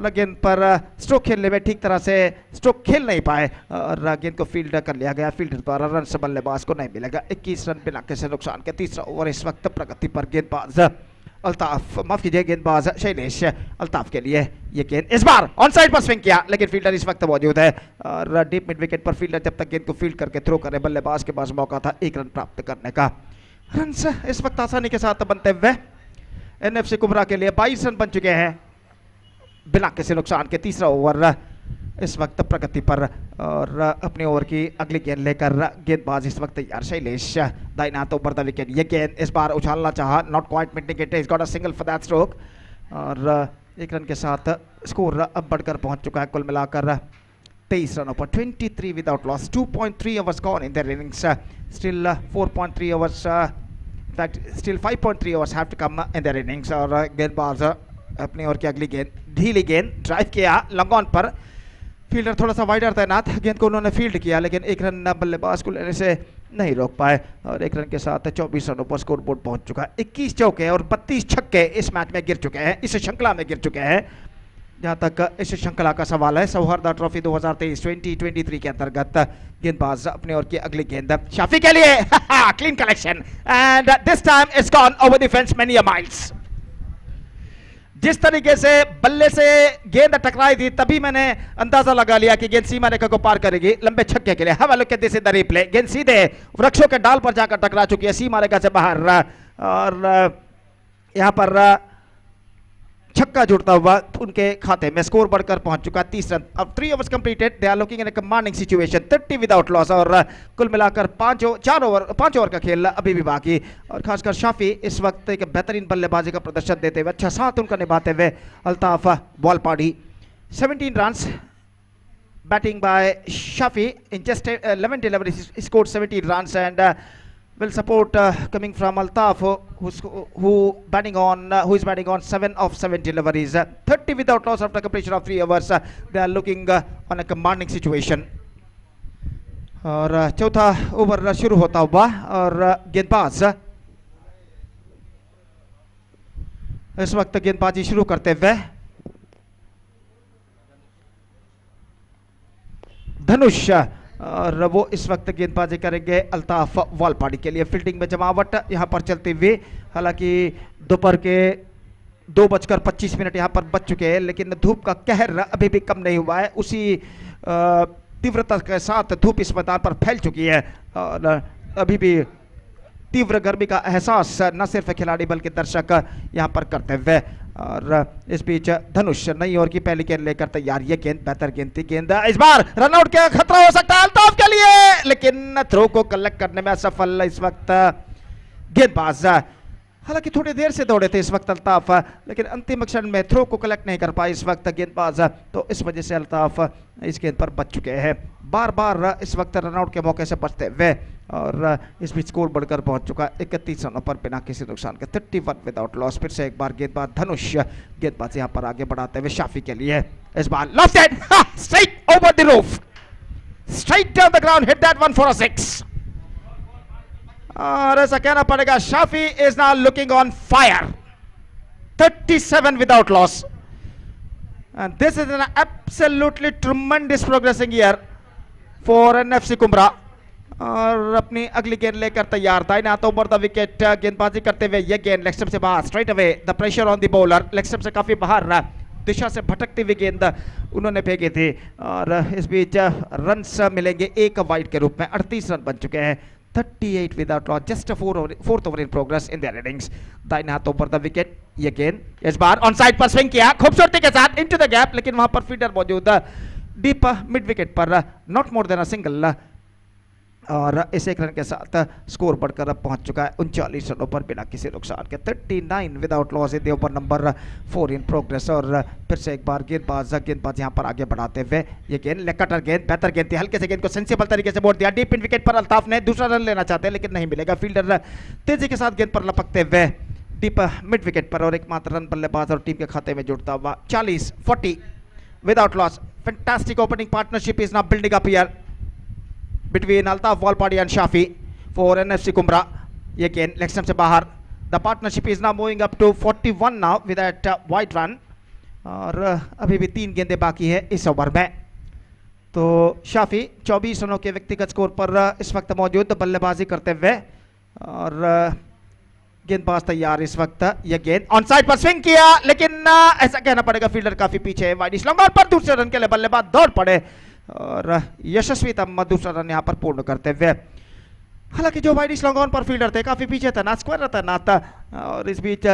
गेंद पर स्ट्रोक खेलने में ठीक तरह से स्ट्रोक खेल नहीं पाए और गेंद को फील्ड कर लिया गया। फील्डर द्वारा रन से बल्लेबाज को नहीं मिलेगा। 21 रन बिना किसी नुकसान के। तीसरा ओवर इस वक्त प्रगति पर। गेंदबाज अल्ताफ, माफ कीजिए गेंदबाज शैलेश अल्ताफ के लिए। ये गेंद इस बार ऑन साइड पर स्विंग किया, लेकिन फील्डर इस वक्त मौजूद है और डीप मिड विकेट पर फील्डर जब तक गेंद को फील्ड करके थ्रो करे, बल्लेबाज के पास मौका था 1 रन प्राप्त करने का। रन इस वक्त आसानी के साथ बनते हुए NFC कुमरा के लिए 22 रन बन चुके हैं बिना किसी नुकसान के। तीसरा ओवर इस वक्त प्रगति पर और अपने ओवर की अगली गेंद लेकर गेंदबाज इस वक्त तैयार। शैलेश दाहिना हाथ ऊपर द विकेट। ये गेंद इस बार उछालना चाहा, not quite meeting it, is got a single for that stroke और 1 रन के साथ स्कोर अब बढ़कर पहुंच चुका है कुल मिलाकर 23 रनों पर 23 without loss 2.3 overs gone in their innings still 4.3 overs in fact still 5.3 overs have to come in their innings और गेंदबाज अपनी ओर की अगली गेंद ढीली गेंद ड्राइव किया लॉन्ग ऑन पर फील्डर थोड़ा सा वाइडर तैनात गेंद को उन्होंने फील्ड किया लेकिन 1 रन बल्लेबाज को लेने से नहीं रोक पाए और 1 रन के साथ 24 रनों पर स्कोर बोर्ड पहुंच चुका है 21 चौके और 32 छक्के इस मैच में गिर चुके हैं इस श्रृंखला में गिर चुके हैं जहां तक इस श्रृंखला का सवाल है सौहार्दा ट्रॉफी 2023 के अंतर्गत गेंदबाज अपने ओर की अगली गेंद शाफी के लिए clean collection and this time it's gone over the fence many miles जिस तरीके से बल्ले से गेंद टकराई थी तभी मैंने अंदाजा लगा लिया कि गेंद सीमा रेखा को पार करेगी लंबे छक्के के लिए have a look at this in the replay गेंद सीधे वृक्षों के डाल पर जाकर टकरा चुकी है सीमा रेखा से बाहर और यहां पर छक्का जुड़ता हुआ उनके खाते में स्कोर बढ़कर पहुंच चुका 30 रन अब 3 overs completed they are looking in a commanding situation 30 without loss और कुल मिलाकर 5 ओवर का खेल अभी भी बाकी और खासकर शाफी इस वक्त एक बेहतरीन बल्लेबाजी का प्रदर्शन देते हुए अच्छा साथ उनका निभाते हुए अल्ताफ बॉल पाड़ी 17 runs batting bye Shafi in just 11 deliveries he scored 17 runs and will support coming from Altaf who is batting on 7 of 7 deliveries 30 without loss after completion of 3 overs they are looking on a commanding situation और चौथा over शुरू होता हुआ और गेंदबाज इस वक्त गेंदबाजी शुरू करते हुए धनुष और वो इस वक्त गेंदबाजी करेंगे अल्ताफ वालपाड़ी के लिए फील्डिंग में जमावट यहां पर चलते हुए हालांकि दोपहर के 2:25 यहां पर बच चुके हैं लेकिन धूप का कहर अभी भी कम नहीं हुआ है उसी तीव्रता के साथ धूप इस मैदान पर फैल चुकी है और अभी भी तीव्र गर्मी का एहसास न सिर्फ खिलाड़ी बल्कि दर्शक यहां पर करते हुए और इस बीच धनुष नई ओवर की पहली गेंद लेकर तैयार ये गेंद बेहतर गेंद थी गेंद इस बार रनआउट का खतरा हो सकता है अल्ताफ के लिए लेकिन थ्रो को कलेक्ट करने में असफल इस वक्त गेंदबाज हालांकि थोड़ी देर से दौड़े थे इस वक्त अल्ताफ लेकिन अंतिम क्षण में थ्रो को कलेक्ट नहीं कर पाए इस वक्त गेंदबाज तो इस वजह से अल्ताफ इस गेंद पर बच चुके हैं बार बार इस वक्त रनआउट के मौके से बचते हुए और इस बीच स्कोर बढ़कर पहुंच चुका 31 रनों पर बिना किसी नुकसान के 31 विदाउट लॉस फिर से एक बार गेंदबाज धनुष गेंदबाज यहां पर आगे बढ़ाते हुए शाफी के लिए इस बार left hand straight over the roof straight down the ground hit that one for a 6 और ऐसा कहना पड़ेगा Shafi is now looking on fire 37 without loss and this is an absolutely tremendous progressing year for NFC Kumra और अपनी अगली गेंद लेकर तैयार था ना तो ओवर द विकेट गेंदबाजी करते हुए ये गेंद लेग स्टंप से बाहर straight away the pressure on the bowler leg stump से काफी बाहर दिशा से भटकती हुई गेंद उन्होंने फेंकी थी और इस बीच रन्स मिलेंगे एक वाइड के रूप में 38 रन बन चुके हैं 38 without loss just a fourth over in progress in their innings दाहिने हाथ ऊपर द विकेट ये गेंद इस बार ऑन साइड पर स्विंग किया खूबसूरती के साथ इनटू द गैप लेकिन वहां पर फील्डर मौजूद डीप मिड विकेट पर not more than a single और इस 1 रन के साथ स्कोर बढ़कर अब पहुंच चुका है 39 रनों पर बिना किसी नुकसान के 39 without loss in the over number 4 in progress और फिर से एक बार गेंदबाज यहां पर आगे बढ़ाते हुए ये गेंद कटर गेंद बेहतर गेंद थी हल्के से गेंद को सेंसिबल तरीके से बोल दिया डीप इन विकेट पर अल्ताफ ने दूसरा रन लेना चाहते हैं लेकिन नहीं मिलेगा फील्डर तेजी के साथ गेंद पर लपकते हुए डीप मिड विकेट पर और एकमात्र रन बल्लेबाज और टीम के खाते में जुड़ता हुआ 40-40 without loss fantastic opening partnership is now building up here between Altaf Walpadi and Shafi for NFC Kumra. Again, leg stump से बाहर. The partnership is now moving up to 41 now with that wide run. और अभी भी 3 गेंदें बाकी है इस over में. तो शाफी 24 रनों के व्यक्तिगत स्कोर पर इस वक्त मौजूद बल्लेबाजी करते हुए और गेंदबाज तैयार इस वक्त यह गेंद ऑन साइड पर स्विंग किया लेकिन ऐसा कहना पड़ेगा फील्डर काफी पीछे है वाइड लॉन्ग ऑन पर दूसरे रन के लिए बल्लेबाज दौड़ पड़े और यशस्वी तम दूसरा रन यहां पर पूर्ण करते हुए हालांकि जो वाइड लॉन्ग ऑन पर फील्डर थे काफी पीछे था ना स्क्वायर था था और इस बीच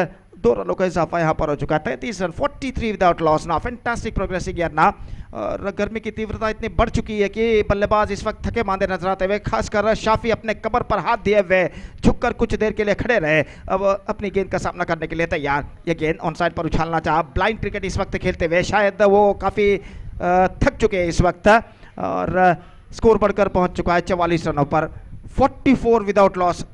2 रनों का इजाफा यहां पर हो चुका है 33 रन 43 विदाउट लॉस ना फैंटास्टिक प्रोग्रेसिंग यार ना और गर्मी की तीव्रता इतनी बढ़ चुकी है कि बल्लेबाज इस वक्त थके मांदे नजर आते हुए, खासकर शाफी अपने कमर पर हाथ दिए हुए झुककर कुछ देर के लिए खड़े रहे, अब अपनी गेंद का सामना करने के लिए तैयार। ये गेंद ऑन साइड पर उछालना चाहा, ब्लाइंड क्रिकेट इस वक्त खेलते हुए शायद वो काफ़ी थक चुके हैं इस वक्त, और स्कोर बढ़कर पहुंच चुका है 44 रनों पर। 44 without loss,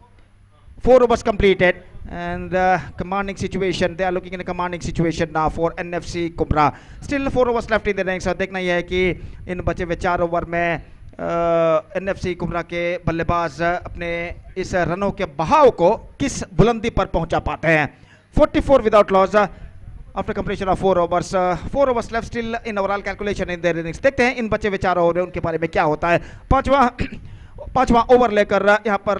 4 overs completed and commanding situation. They are looking in a commanding situation now for NFC Kumra. Still 4 overs left in the innings. देखना यह है कि इन बचे हुए 4 ओवर में NFC कुमरा के बल्लेबाज अपने इस रनों के बहाव को किस बुलंदी पर पहुंचा पाते हैं। 44 without loss after completion of 4 overs. 4 overs left still in overall calculation in their innings. देखते हैं इन बचे हुए 4 ओवर उनके बारे में क्या होता है। पांचवा ओवर लेकर यहाँ पर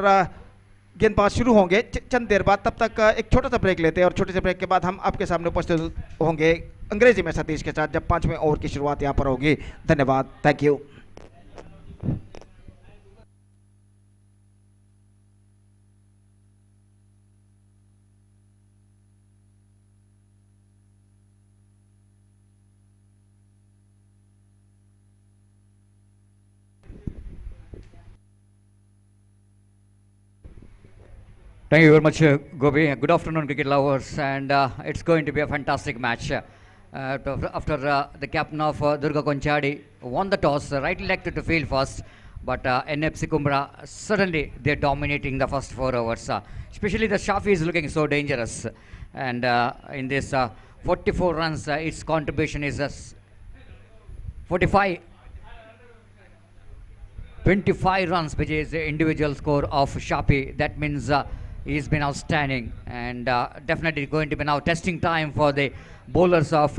गेंदबाज शुरू होंगे चंद देर बाद। तब तक एक छोटा सा ब्रेक लेते हैं और छोटे से ब्रेक के बाद हम आपके सामने उपस्थित होंगे अंग्रेजी में सतीश के साथ, जब 5वें ओवर की शुरुआत यहाँ पर होगी। धन्यवाद, thank you. Thank you very much, Gobi. Good afternoon, cricket lovers, and it's going to be a fantastic match. After the captain of Durga Konchadi won the toss, right elected to field first, but NFC Kumra suddenly they're dominating the first 4 overs. Especially the Shafi is looking so dangerous, and in this 44 runs, its contribution is 25 runs, which is the individual score of Shafi. That means he's been outstanding, and definitely going to be now testing time for the bowlers of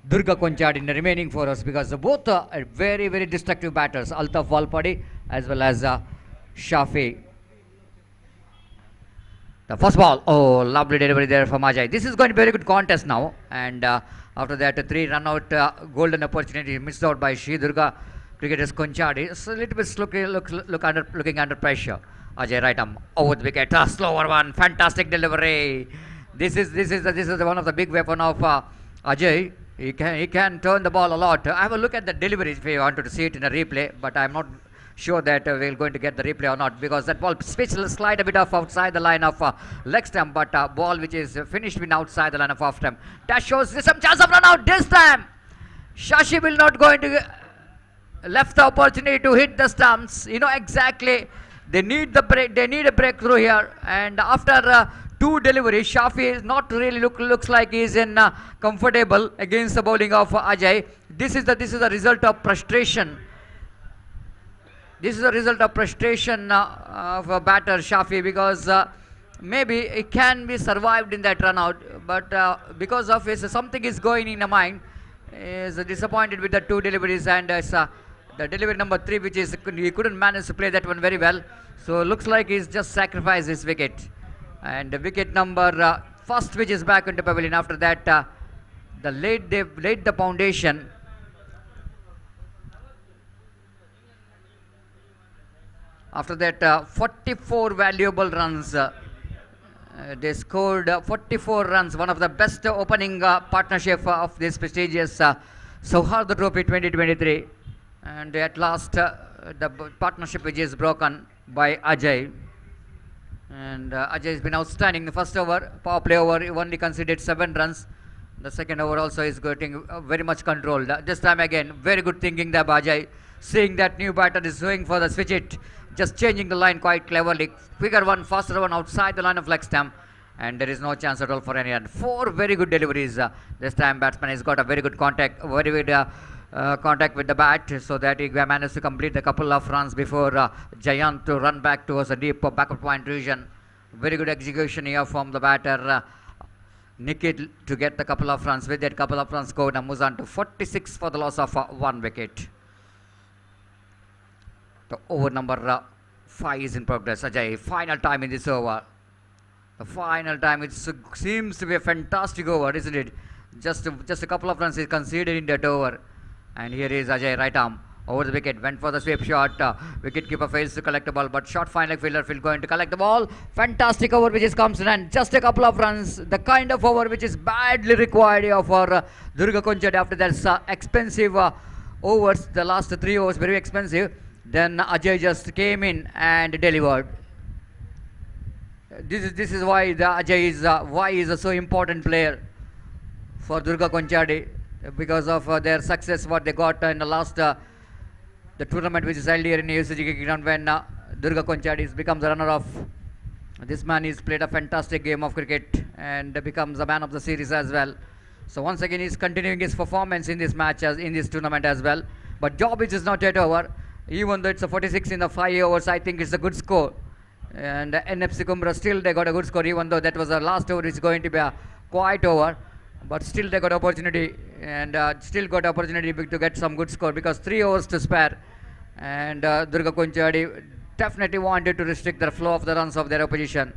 Durga Konchad in the remaining 4 overs, because both are very, very destructive batters, Altaf Walpadi as well as Shafi. The first ball, oh, lovely delivery there from Ajay. This is going to be a very good contest now, and after that a 3 run out golden opportunity missed out by Sri Durga cricketers Konchadi. It's a little bit looking under pressure. Ajay right arm over the wicket, slower one, fantastic delivery. This is one of the big weapon of Ajay. He can turn the ball a lot. I have a look at the delivery if you wanted to see it in a replay, but I'm not sure that we're going to get the replay or not, because that ball slide a bit of outside the line of leg stump, but ball which is finished been outside the line of off stump. That shows there's some chance of run out this time. Shashi will not going to left the opportunity to hit the stumps. You know exactly. They need the break. They need a breakthrough here. And after 2 deliveries, Shafi is not really looks like he's in comfortable against the bowling of Ajay. This is the result of frustration. This is a result of frustration of a batter Shafi, because maybe it can be survived in that run out, but because of his something is going in the mind, is disappointed with the 2 deliveries, and the delivery number 3, which is he couldn't manage to play that one very well. So looks like he's just sacrificed his wicket, and the wicket number first, which is back into pavilion. After that, they've laid the foundation. After that, 44 valuable runs. They scored 44 runs, one of the best opening partnership of this prestigious Sauhardha Trophy 2023. And at last, the partnership which is broken by Ajay. And Ajay has been outstanding. The first over, power play over, he only conceded 7 runs. The second over also is getting very much controlled. This time again, very good thinking there by Ajay. Seeing that new batter is going for the switch it, just changing the line quite cleverly. Quicker one, faster one outside the line of leg stump. And there is no chance at all for any run. 4 very good deliveries. This time batsman has got a very good contact, very good contact with the bat, so that he managed to complete a couple of runs before Jayant to run back towards a deep backward point region. Very good execution here from the batter Nikhil to get the couple of runs. With that couple of runs scored, and moves on to 46 for the loss of 1 wicket. The over number 5 is in progress. Ajay, final time in this over. The final time, it seems to be a fantastic over, isn't it? Just a couple of runs is conceded in that over. And here is Ajay, right arm, over the wicket, went for the sweep shot. Wicket keeper fails to collect the ball, but short fine leg fielder will going to collect the ball. Fantastic over which is comes in, and just a couple of runs, the kind of over which is badly required here for Durga Konchad after that expensive overs, the last 3 overs, very expensive. Then Ajay just came in and delivered. This is why the Ajay is why he is a so important player for Durga Konchadi, because of their success what they got in the last the tournament which is held here in UCG ground when Durga Konchadi becomes the runner-up. This man has played a fantastic game of cricket and becomes a man of the series as well. So once again he's continuing his performance in this match as in this tournament as well. But job is not yet over. Even though it's a 46 in the 5 overs, I think it's a good score. And NFC Kumbra still they got a good score, even though that was the last over is going to be a quiet over. But still they got opportunity and still got opportunity to get some good score because 3 overs to spare. And Durga Konchadi definitely wanted to restrict the flow of the runs of their opposition.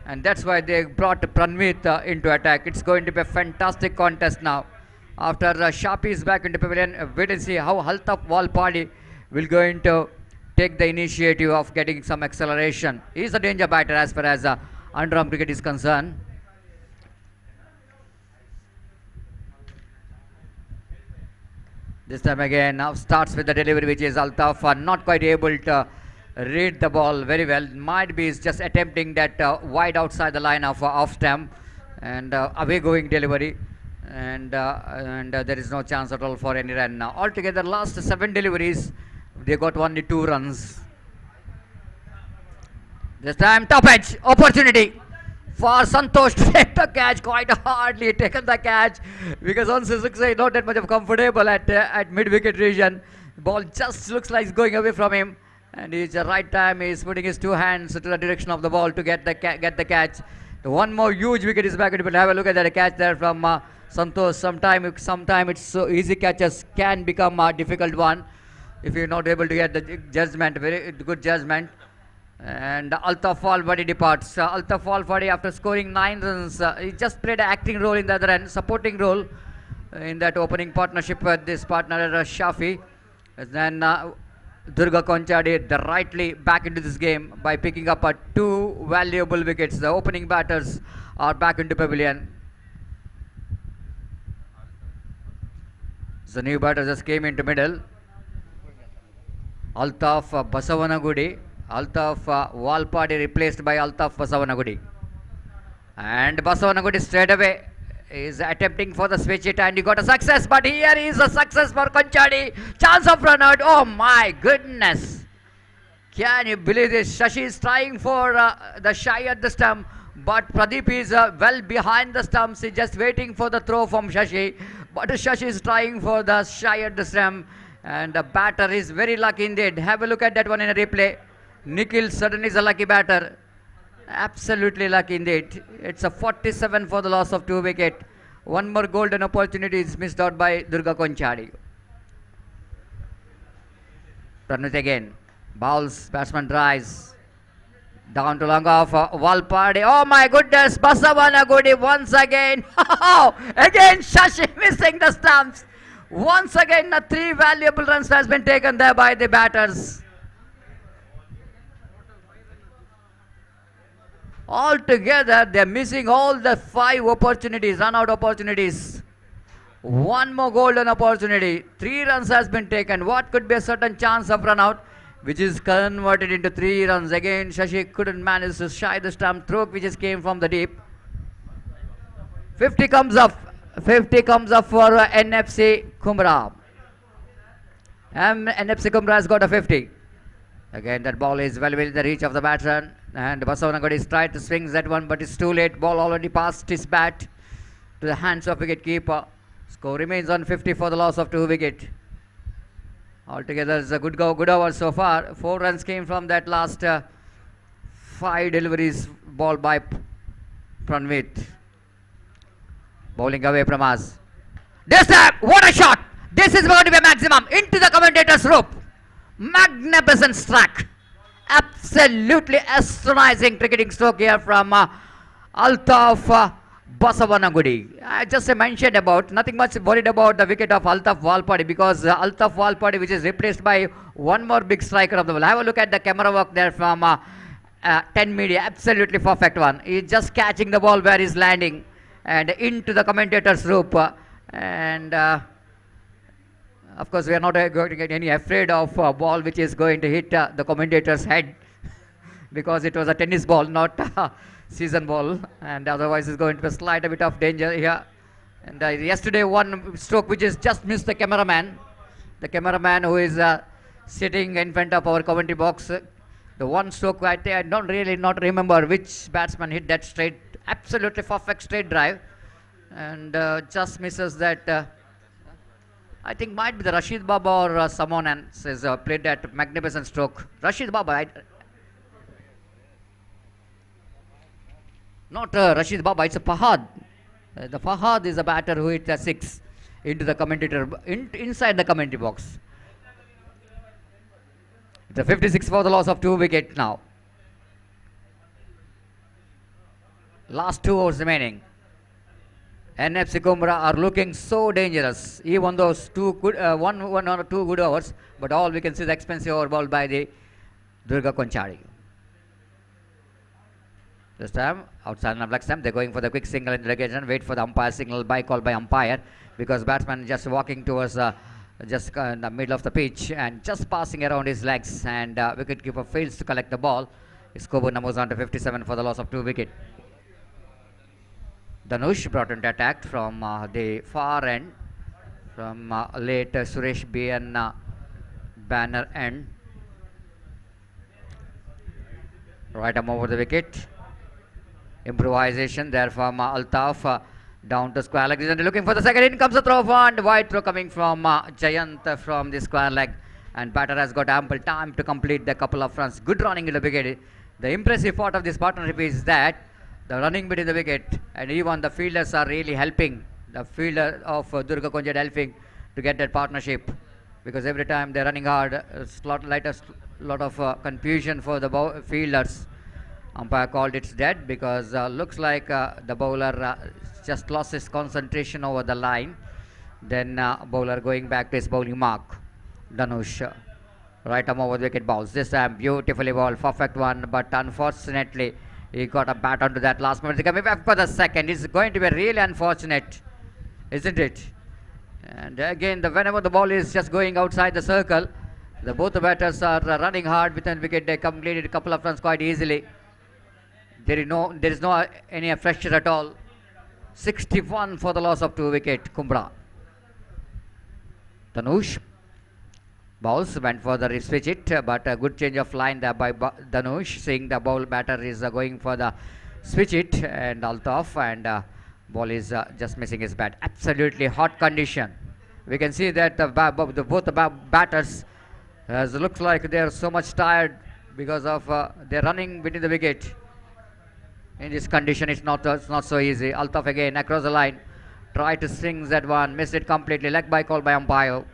And that's why they brought Pranmeet into attack. It's going to be a fantastic contest now. After Shapi is back into pavilion, wait and see how Altaf Walpadi will going to take the initiative of getting some acceleration. He is a danger batter as far as underarm cricket is concerned. This time again now starts with the delivery, which is Altaf not quite able to read the ball very well. Might be is just attempting that wide outside the line of off stump and away going delivery, and there is no chance at all for any run now. Altogether last 7 deliveries they got only 2 runs. This time top edge opportunity for Santosh to take the catch. Quite hardly taken the catch because on Suzuki not that much of comfortable at mid wicket region. Ball just looks like it's going away from him, and he's the right time he's putting his 2 hands to the direction of the ball to get the catch. The one more huge wicket is back. But have a look at that catch there from Santosh. Sometime it's so easy catches can become a difficult one if you're not able to get the judgment. Very good judgment. And Altaf Walpadi departs. Altaf Walpadi, after scoring 9 runs, he just played an acting role in the other end, supporting role in that opening partnership with this partner Shafi. And then Durga Konchadi rightly back into this game by picking up 2 valuable wickets. The opening batters are back into pavilion. The new batter just came into middle. Altaf Basavanagudi. Altaf Walpadi replaced by Altaf Basavanagudi. And Basavanagudi straight away is attempting for the switch hit, and he got a success. But here is a success for Konchadi. Chance of run out. Oh my goodness. Can you believe this? Shashi is trying for the shy at the stump. But Pradeep is well behind the stumps. He's just waiting for the throw from Shashi. But Shashi is trying for the shy at the stump. And the batter is very lucky indeed. Have a look at that one in a replay. Nikhil suddenly is a lucky batter. Absolutely lucky indeed. It's a 47 for the loss of 2 wickets. One more golden opportunity is missed out by Durga Konchadi. Pranmeet again. Bowls, batsman tries. Down to long off Walpadi. Oh my goodness. Basavanagudi once again. Again Shashi missing the stumps. Once again the 3 valuable runs has been taken there by the batters. Altogether, they are missing all the 5 opportunities, run-out opportunities. One more golden opportunity. 3 runs has been taken. What could be a certain chance of run-out, which is converted into 3 runs. Again, Shashi couldn't manage to shy the stump throw, which just came from the deep. 50 comes up. 50 comes up for NFC Kumbra. NFC Kumbra has got a 50. Again, that ball is well within the reach of the batsman. And Basavanagudi is tried to swing that one, but it's too late. Ball already passed his bat to the hands of wicket-keeper. Score remains on 50 for the loss of 2 wickets. Altogether, it's a good over so far. 4 runs came from that last 5 deliveries ball by Pranmeet. Bowling away from us. This time, what a shot! This is going to be a maximum into the commentator's rope. Magnificent strike. Absolutely astonishing cricketing stroke here from Altaf Basavanagudi. I just mentioned about, nothing much worried about the wicket of Altaf Walpadi, because Altaf Walpadi, which is replaced by one more big striker of the ball. Have a look at the camera work there from 10 media. Absolutely perfect one. He's just catching the ball where he's landing and into the commentator's rope. And Of course, we are not going to get any afraid of a ball which is going to hit the commentator's head because it was a tennis ball, not a season ball, and otherwise it's going to be a slight bit of danger here. And yesterday one stroke which is just missed the cameraman who is sitting in front of our commentary box. The one stroke I don't really not remember which batsman hit that straight, absolutely perfect straight drive, and just misses that. I think might be the Rashid Baba or someone else has played that magnificent stroke. Rashid Baba, not Rashid Baba, it's a Fahad. The Fahad is a batter who hit a 6 into the commentator, inside the commentary box. It's a 56 for the loss of 2 wickets now. Last 2 overs remaining. NFC Kumbra are looking so dangerous. Even those one or two good overs, but all we can see the expensive over ball by the Durga Konchari. This time, outside of black stump, they're going for the quick single in relegation. Wait for the umpire signal by call by umpire because batsman just walking towards just in the middle of the pitch and just passing around his legs, and wicketkeeper fails to collect the ball. Scoreboard numbers on to 57 for the loss of 2 wickets. Dhanush brought into attack from the far end, from late Suresh BN banner end. Right arm over the wicket. Improvisation there from Altaf down to square leg. And looking for the second. In comes the throw, and wide throw coming from Jayant from the square leg. And batter has got ample time to complete the couple of runs. Good running in the wicket. The impressive part of this partnership is that the running between the wicket and even the fielders are really helping. The fielder of Durga Konchari helping to get that partnership, because every time they're running hard, it's a lot of confusion for the fielders. Umpire called it dead because looks like the bowler just lost his concentration over the line. Then bowler going back to his bowling mark. Dhanush, right arm over the wicket balls. This time beautifully bowled, perfect one, but unfortunately he got a bat onto that last moment. Coming back for the second. It's going to be really unfortunate, isn't it? And again, whenever the ball is just going outside the circle, both the batters are running hard within wicket. They completed a couple of runs quite easily. There is no any pressure at all. 61 for the loss of 2 wickets. Kumbra. Dhanush balls went for the switch it, but a good change of line there by Dhanush, seeing the ball batter is going for the switch it and Altaf, and ball is just missing his bat. Absolutely hot condition. We can see that both the batters looks like they are so much tired because of their running between the wicket. In this condition, it's not so easy. Altaf again across the line, try to swing that one, miss it completely. Leg by call by umpire.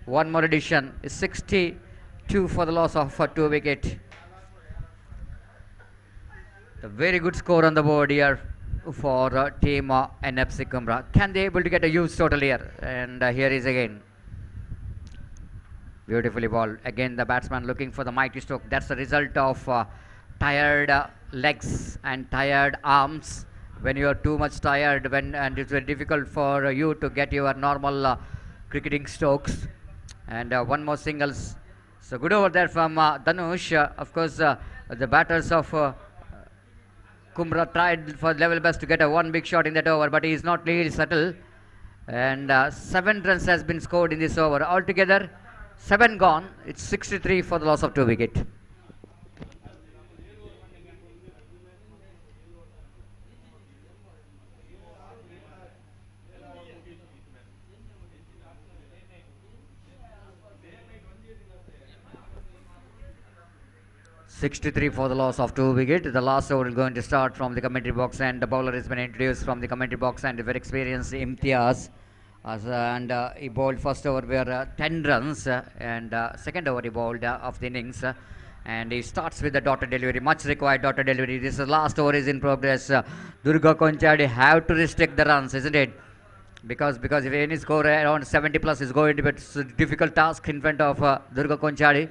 One more addition is 62 for the loss of 2 wickets. A very good score on the board here for team NFC Kumbra. Can they able to get a huge total here? And here is again. Beautifully balled. Again the batsman looking for the mighty stroke. That's the result of tired legs and tired arms. When you are too much tired, and it's very difficult for you to get your normal cricketing strokes. And one more singles. So good over there from Dhanush. Of course, the batters of Kumbra tried for level best to get a one big shot in that over, but he is not really subtle. And 7 runs has been scored in this over. Altogether, 7 gone. It's 63 for the loss of 2 wickets. .63 for the loss of 2 wickets. The last over is going to start from the commentary box, and the bowler has been introduced from the commentary box, and very experienced Imtiaz. And he bowled first over were 10 runs, and second over he bowled of the innings. And he starts with the dotted delivery, much required dotted delivery. This is last over is in progress. Durga Konchari have to restrict the runs, isn't it? Because if any score around 70 plus is going to be a difficult task in front of Durga Konchari.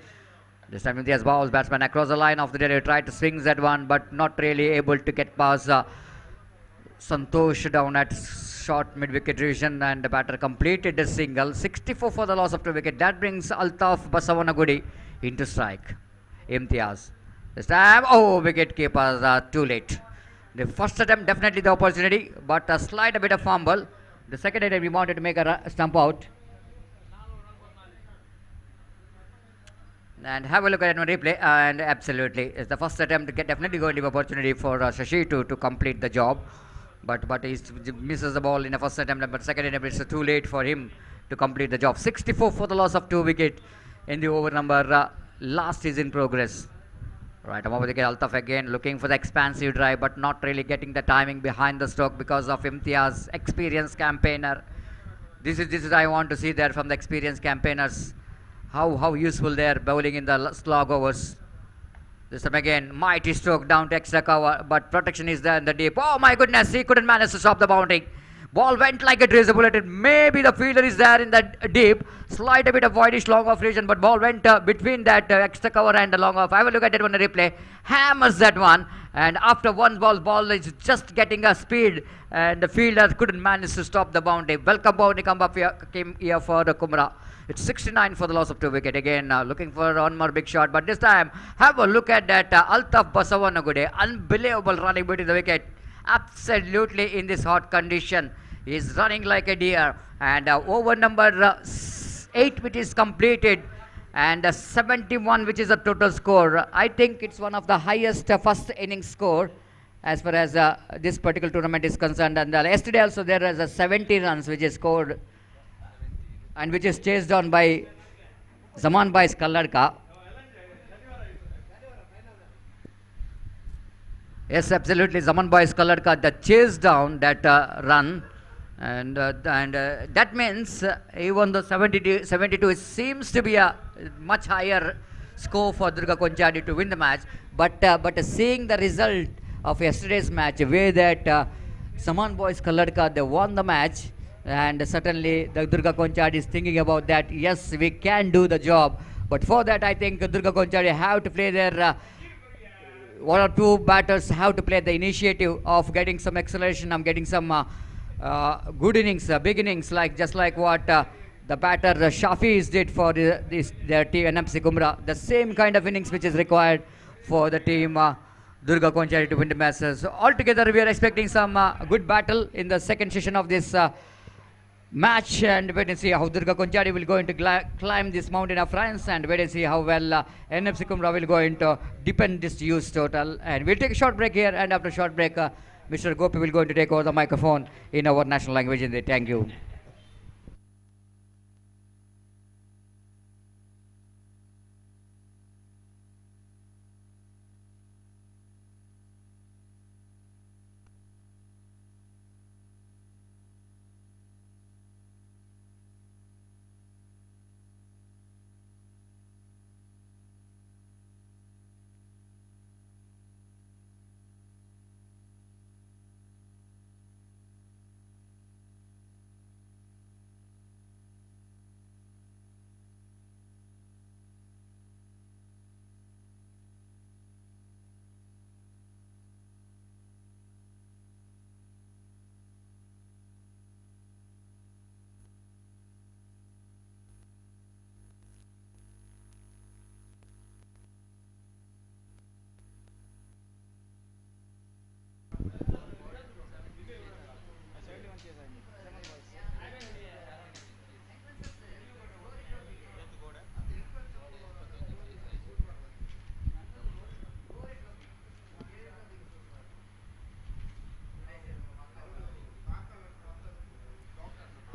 This time Imtiaz bowls, batsman across the line of the delivery, tried to swing that one, but not really able to get past Santosh down at short mid-wicket region, and the batter completed the single. 64 for the loss of 2 wicket. That brings Altaf Basavanagudi into strike. Imtiaz. This time, oh, wicket keepers are too late. The first attempt definitely the opportunity, but a slight bit of fumble. The second attempt we wanted to make a stump out. And have a look at it on replay, and absolutely, it's the first attempt definitely going to be opportunity for Shashi to complete the job. But he misses the ball in the first attempt, but second attempt it's too late for him to complete the job. 64 for the loss of 2 wicket in the over number last is in progress. Right, I'm over the Altaf again, looking for the expansive drive, but not really getting the timing behind the stroke because of Imtiaz, experienced campaigner. This is I want to see there from the experienced campaigners, how useful they are bowling in the slog overs. This time again, mighty stroke down to extra cover, but protection is there in the deep. Oh my goodness, he couldn't manage to stop the boundary. Ball went like a razor bullet. Maybe the fielder is there in that deep. Slight a bit of widish long off region, but ball went between that extra cover and the long off. Have a look at that one in the replay. Hammers that one, and after one ball is just getting a speed, and the fielder couldn't manage to stop the boundary. Welcome boundary came here for the Kumra. It's 69 for the loss of 2 wicket. Again, looking for one more big shot, but this time, have a look at that Altaf Basavanagudi. Unbelievable running between the wicket. Absolutely in this hot condition. He's running like a deer. And over number 8, which is completed, and 71, which is the total score. I think it's one of the highest first innings score as far as this particular tournament is concerned. And yesterday also there is a 70 runs which is scored, and which is chased down by Zaman Bhai's Kalladka. Yes, absolutely, Zaman Bhai's Kalladka, the chase down that run, and that means even though 72 it seems to be a much higher score for Durga Konchadi to win the match, but seeing the result of yesterday's match, where that Zaman Bhai's Kalladka, they won the match. And certainly the Durga Konchadi is thinking about that. Yes, we can do the job, but for that I think Durga Konchadi have to play their one or two batters have to play the initiative of getting some acceleration, getting some good innings, big innings, just like what the batter Shafis did for their team NMC Kumra. The same kind of innings which is required for the team Durga Konchadi to win the match. So altogether we are expecting some good battle in the second session of this match, and wait and see how Durga Konchadi will go into climb this mountain of France, and wait and see how well NFC Kumra will go into defend this huge total. And we'll take a short break here, and after short break Mr. Gopi will go to take over the microphone in our national language. Thank you.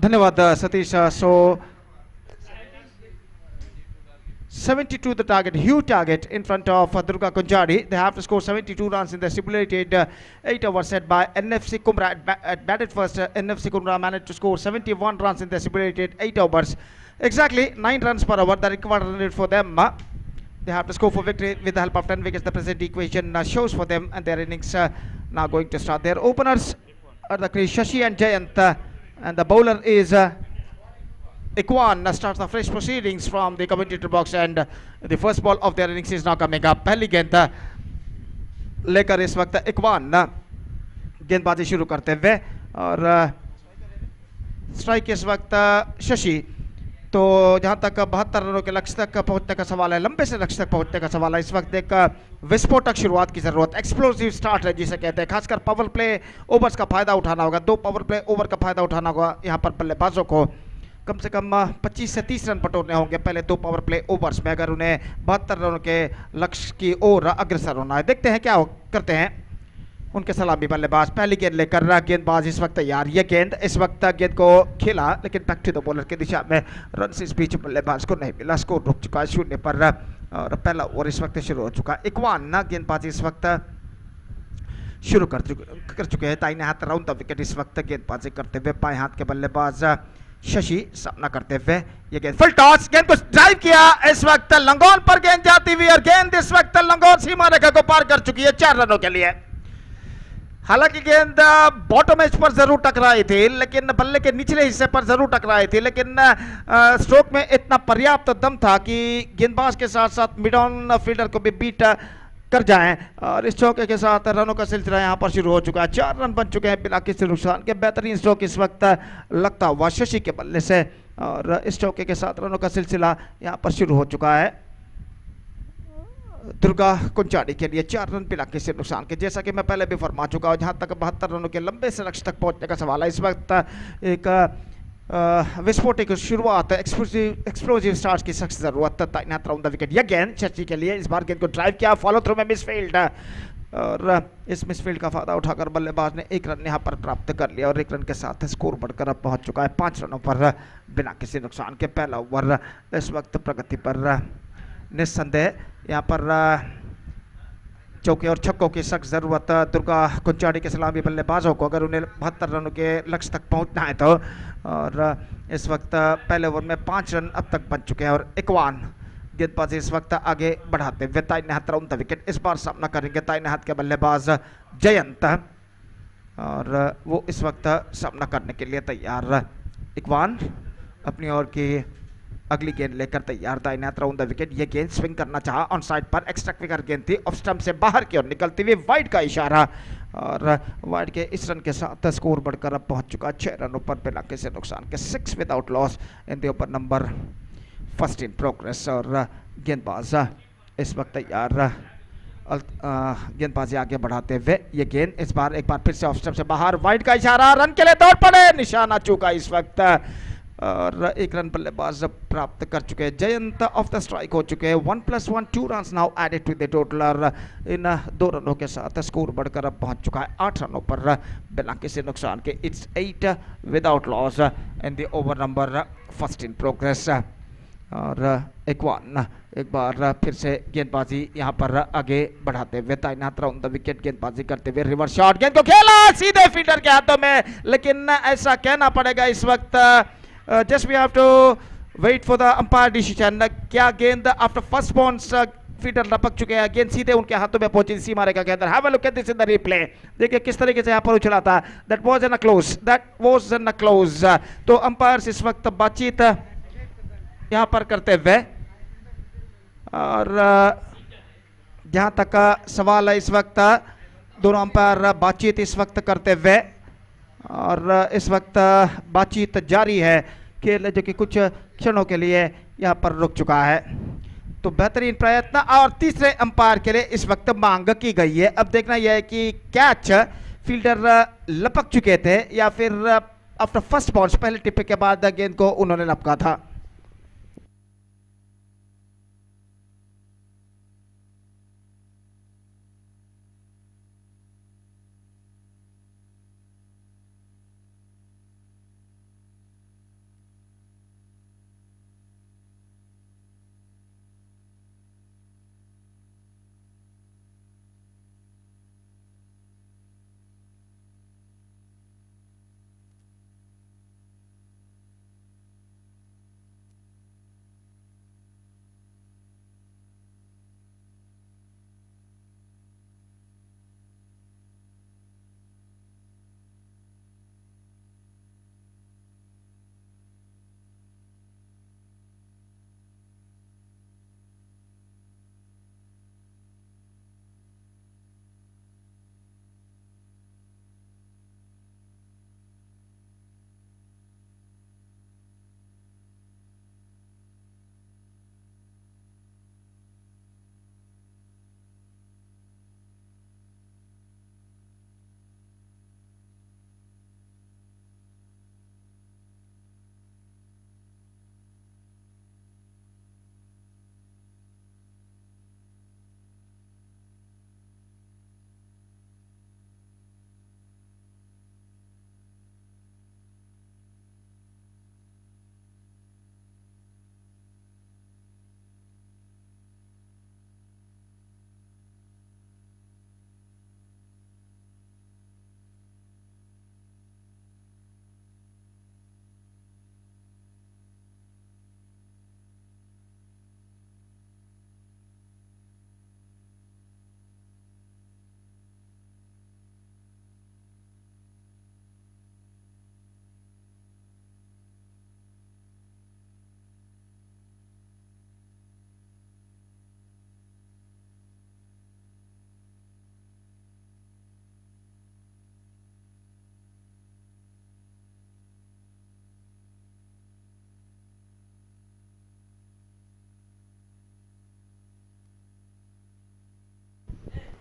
धन्यवाद Satish. So 72 the target, huge target in front of Durga Konchadi. They have to score 72 runs in the stipulated 8 overs set by NFC Kumra. At batted first, NFC Kumra managed to score 71 runs in the stipulated 8 overs. Exactly 9 runs per over, the required run rate for them. They have to score for victory with the help of 10 wickets. The present equation shows for them, and their innings now going to start. Their openers are the crease Shashi and Jayant, and the bowler is Ikwan. Starts the fresh proceedings from the commentator box, and the first ball of their innings is now coming up. पहली गेंद लेकर इस वक्त इकवान गेंदबाजी शुरू करते हुए और स्ट्राइक इस वक्त शशि। तो जहां तक 72 रनों के लक्ष्य तक पहुंचने का सवाल है, लंबे से लक्ष्य तक पहुंचने का सवाल है, इस वक्त एक विस्फोटक शुरुआत की जरूरत, एक्सप्लोसिव स्टार्ट है जिसे कहते हैं। खासकर पावर प्ले ओवर्स का फायदा उठाना होगा, 2 पावर प्ले ओवर का फायदा उठाना होगा यहाँ पर बल्लेबाजों को। कम से कम 25 से 30 रन बटोरने होंगे पहले 2 पावर प्ले ओवर्स में, अगर उन्हें 72 रनों के लक्ष्य की ओर अग्रसर होना है। देखते हैं क्या करते हैं उनके सलामी बल्लेबाज। पहली गेंद लेकर गेंदबाज इस वक्त तैयार। ये गेंद इस वक्त गेंद को खेला, लेकिन बैक टू द बॉलर की दिशा में रन से इस बीच बल्लेबाज को नहीं मिला। स्कोर रुक चुका है 0 पर और पहला ओवर इस वक्त शुरू हो चुका है। इकवान गेंदबाजी इस वक्त शुरू कर चुके हैं। दाहिने हाथ राउंड द विकेट इस वक्त गेंदबाजी करते हुए बाएं हाथ के बल्लेबाज शशि सामना करते हुए। ये गेंद फुल टॉस, गेंद को ड्राइव किया, इस वक्त लंगोन पर गेंद जाती हुई और गेंद इस वक्त लंगोन सीमा रेखा को पार कर चुकी है 4 रनों के लिए। हालांकि गेंद बॉटम एज पर जरूर टकराई थी, लेकिन बल्ले के निचले हिस्से पर जरूर टकराई थी, लेकिन स्ट्रोक में इतना पर्याप्त दम था कि गेंदबाज के साथ साथ मिड ऑन फील्डर को भी बीट कर जाएं और इस चौके के साथ रनों का सिलसिला यहां पर शुरू हो चुका है। 4 रन बन चुके हैं बिना किसी नुकसान के। बेहतरीन स्ट्रोक इस वक्त लगता हुआ शशि के बल्ले से और इस चौके के साथ रनों का सिलसिला यहां पर शुरू हो चुका है दुर्गा कुंचाड़ी के लिए। 4 रन बिना किसी नुकसान के। जैसा कि मैं पहले भी फरमा चुका हूं, जहां तक 72 रनों के लंबे से लक्ष्य तक पहुंचने का सवाल है, इस वक्त एक विस्फोटक शुरुआत, एक्सप्लोसिव स्टार्ट की सख्त जरूरत। दाहिने राउंड द विकेट। यह गेंद शशि के लिए, इस बार गेंद को ड्राइव किया, फॉलो थ्रू में मिसफील्ड और इस मिसफील्ड का फायदा उठाकर बल्लेबाज ने 1 रन यहां पर प्राप्त कर लिया और 1 रन के साथ स्कोर बढ़कर अब पहुंच चुका है 5 रनों पर बिना किसी नुकसान के। पहला ओवर इस वक्त प्रगति पर निस्संदेह यहाँ पर चौके और छक्कों की सख्त जरूरत दुर्गा कुंचाड़ी के सलामी बल्लेबाजों को, अगर उन्हें 72 रनों के लक्ष्य तक पहुंचना है तो। और इस वक्त पहले ओवर में 5 रन अब तक बन चुके हैं और इकवान गेंदबाजी इस वक्त आगे बढ़ाते हुए दाहिने हाथ राउंड द विकेट। इस बार सामना करेंगे दाहिने हाथ के बल्लेबाज जयंत और वो इस वक्त सामना करने के लिए तैयार। इकवान अपनी ओर की अगली गेंद लेकर तैयार। दाहिने हाथ राउंड द विकेट। ये गेंद स्विंग करना चाहा, ऑन साइड पर एक्स्ट्रा क्विकर गेंद थी, ऑफ स्टंप से बाहर की ओर निकलती हुई वाइड का इशारा और वाइड के इस रन के साथ स्कोर बढ़कर अब पहुंच चुका 6 रनों पर बिना किसी नुकसान के। 6 without loss in the over number first in progress. और गेंदबाज इस वक्त तैयार। गेंदबाजी आगे बढ़ाते हुए ये गेंद इस बार एक बार फिर से ऑफ स्टंप से बाहर, वाइड का इशारा, रन के लिए दौड़ पड़े, निशाना चूका इस वक्त और 1 रन बल्लेबाज प्राप्त कर चुके हैं। जयंत ऑफ द स्ट्राइक हो चुके हैं। 1+1 2 run now added to the total और इन 2 रनों के साथ स्कोर बढ़कर अब पहुंच चुका है 8 रनों पर बिना किसी नुकसान के। It's 8 without loss in the over number first in progress. और इकवान एक बार फिर से गेंदबाजी यहां पर आगे बढ़ाते हुए दाहिने हाथ राउंड द विकेट गेंदबाजी करते हुए रिवर्स शॉट, गेंद को खेला सीधे फील्डर के हाथों में, लेकिन ऐसा कहना पड़ेगा इस वक्त just we have to wait for the umpire decision. क्या गेंद आफ्टर फर्स्ट बाउंस फील्डर लपक चुके हैं, गेंद सीधे उनके हाथों में पहुंची सीमा रेखा के अंदर। Have a look at this in the replay. देखिए किस तरीके से यहां पर उछला था। That was in a close, that was in a close. तो अंपायर्स इस वक्त बातचीत यहां पर करते हुए और जहां तक सवाल है इस वक्त दोनों अंपायर बातचीत इस वक्त करते हुए और इस वक्त बातचीत जारी है। खेल जो कि कुछ क्षणों के लिए यहां पर रुक चुका है। तो बेहतरीन प्रयत्न और तीसरे अंपायर के लिए इस वक्त मांग की गई है। अब देखना यह है कि कैच फील्डर लपक चुके थे या फिर आफ्टर फर्स्ट बॉल पहले टिप्पे के बाद गेंद को उन्होंने लपका था।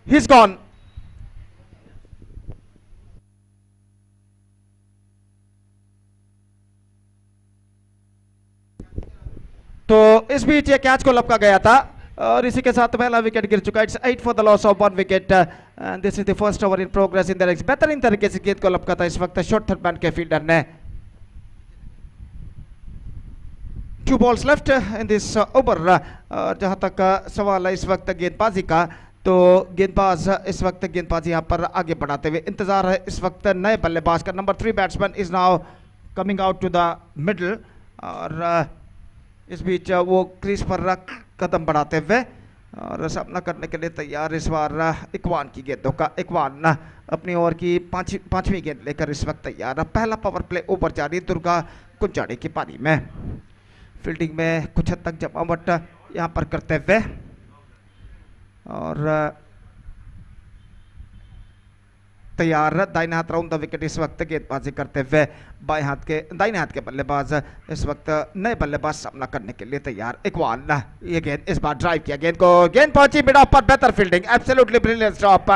He's gone. तो इस बीच ये कैच को लपका गया था और इसी के साथ पहला विकेट गिर चुका है. It's 8 for the loss of 1 wicket. This is the first over in progress in the innings. बेहतरीन तरीके से गेंद को लपका था इस वक्त शॉर्ट थर्ड मैन के फील्डर ने. 2 balls left in this over. और जहां तक सवाल है इस वक्त गेंदबाजी का, तो गेंदबाज इस वक्त गेंदबाजी यहां पर आगे बढ़ाते हुए इंतजार है इस वक्त नए बल्लेबाज का. Number 3 batsman is now coming out to the middle. और इस बीच वो क्रीज पर कदम बढ़ाते हुए और सामना करने के लिए तैयार इस बार इकवान की गेंदों का. इकवान अपनी ओवर की पांचवी गेंद लेकर इस वक्त तैयार. पहला पावर प्ले ओवर जारी दुर्गा कुंजाड़ी की पारी में. फील्डिंग में कुछ हद तक जमावट यहाँ पर करते हुए और तैयार दाहिने हाथ राउंड द विकेट इस वक्त गेंदबाजी करते हुए. दाहिने हाथ के बल्लेबाज इस वक्त नए बल्लेबाज सामना करने के लिए तैयार. इकबाल ये गेंद इस बार ड्राइव किया, गेंद पहुंची मिड ऑफ पर. बेहतर fielding, absolutely brilliant stop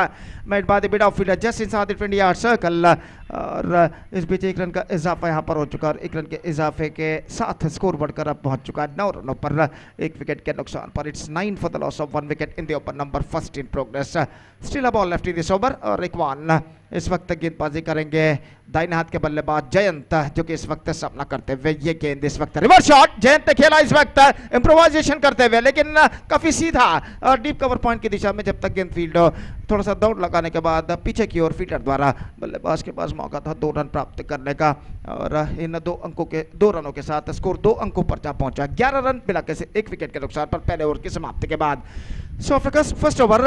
made by the mid off fielder just inside the 20 yard circle. और इस बीच 1 रन का इजाफा यहाँ पर हो चुका है और 1 रन के इजाफे के साथ स्कोर बढ़कर अब पहुंच चुका है 9 रनों पर 1 विकेट के नुकसान पर. It's 9 for the loss of 1 wicket in the over number first in progress. Still a ball left in this over और इकबाल इस वक्त गेंदबाजी करेंगे दाहिने हाथ के बल्लेबाज जयंत, जो कि इस वक्त सामना करते हुए. ये गेंद इस वक्त रिवर्स शॉट जयंत ने खेला इस वक्त इम्प्रोवाइजेशन करते हुए, लेकिन काफी सीधा और डीप कवर पॉइंट की दिशा में. जब तक गेंद फील्ड थोड़ा सा दौड़ लगाने के बाद पीछे की ओर फील्डर द्वारा बल्लेबाज के पास मौका था 2 रन प्राप्त करने का और इन 2 रनों के साथ स्कोर 2 अंकों पर जा पहुंचा. 11 रन मिला के 1 विकेट के नुकसान पर पहले ओवर की समाप्ति के बाद. South Africa first over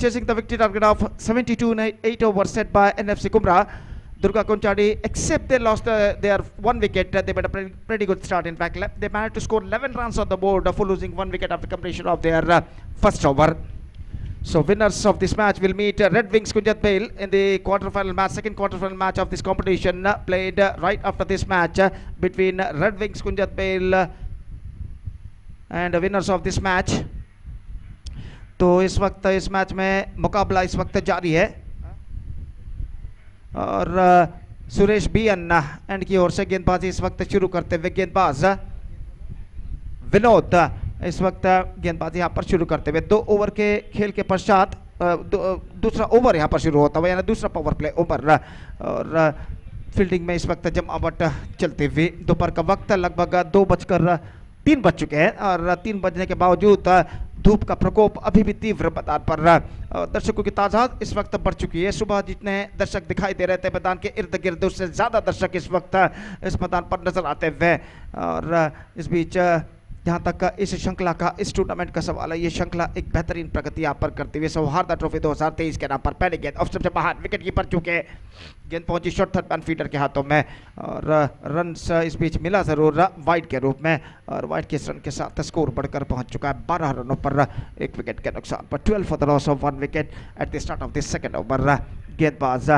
chasing the victory target of 72 in 8 overs set by NFC Kumra. Durga Kunchadi, except they lost their 1 wicket, they made a pretty good start. In fact, they managed to score 11 runs on the board for losing 1 wicket after completion of their first over. So winners of this match will meet Red Wings Kunjat Bale in the quarterfinal match, second quarterfinal match of this competition, played right after this match between Red Wings Kunjat Bale and winners of this match. तो इस वक्त इस match में मुकाबला इस वक्त जारी है और सुरेश बी अन्ना एंड की ओर से गेंदबाजी इस वक्त शुरू करते हुए गेंदबाज विनोद इस वक्त गेंदबाजी यहाँ पर शुरू करते हुए. 2 ओवर के खेल के पश्चात दूसरा ओवर यहाँ पर शुरू होता हुआ, यानी दूसरा पावर प्ले ओवर. और फील्डिंग में इस वक्त जमावट चलती हुई. दोपहर का वक्त लगभग 2:03 बज चुके हैं और 3 बजने के बावजूद धूप का प्रकोप अभी भी तीव्र मैदान पर. दर्शकों की तादाद इस वक्त बढ़ चुकी है. सुबह जितने दर्शक दिखाई दे रहे थे मैदान के इर्द गिर्द, उससे ज़्यादा दर्शक इस वक्त इस मैदान पर नजर आते हुए. और इस बीच जहाँ तक इस श्रृंखला का, इस टूर्नामेंट का सवाल है, ये श्रृंखला एक बेहतरीन प्रगति यहाँ पर करते हुए सौहार्दा ट्रॉफी 2023 के नाम पर पहले गेंद ऑफ सबसे बाहर विकेट कीपर चुके, गेंद पहुंची शॉर्ट थर्ड मैन फील्डर के हाथों में और रन्स इस बीच मिला जरूर वाइड के रूप में और वाइड के रन के साथ स्कोर बढ़कर पहुंच चुका है 12 रनों पर 1 विकेट के नुकसान पर. 12 for the loss of 1 wicket at the start of this second over. गेंदबाज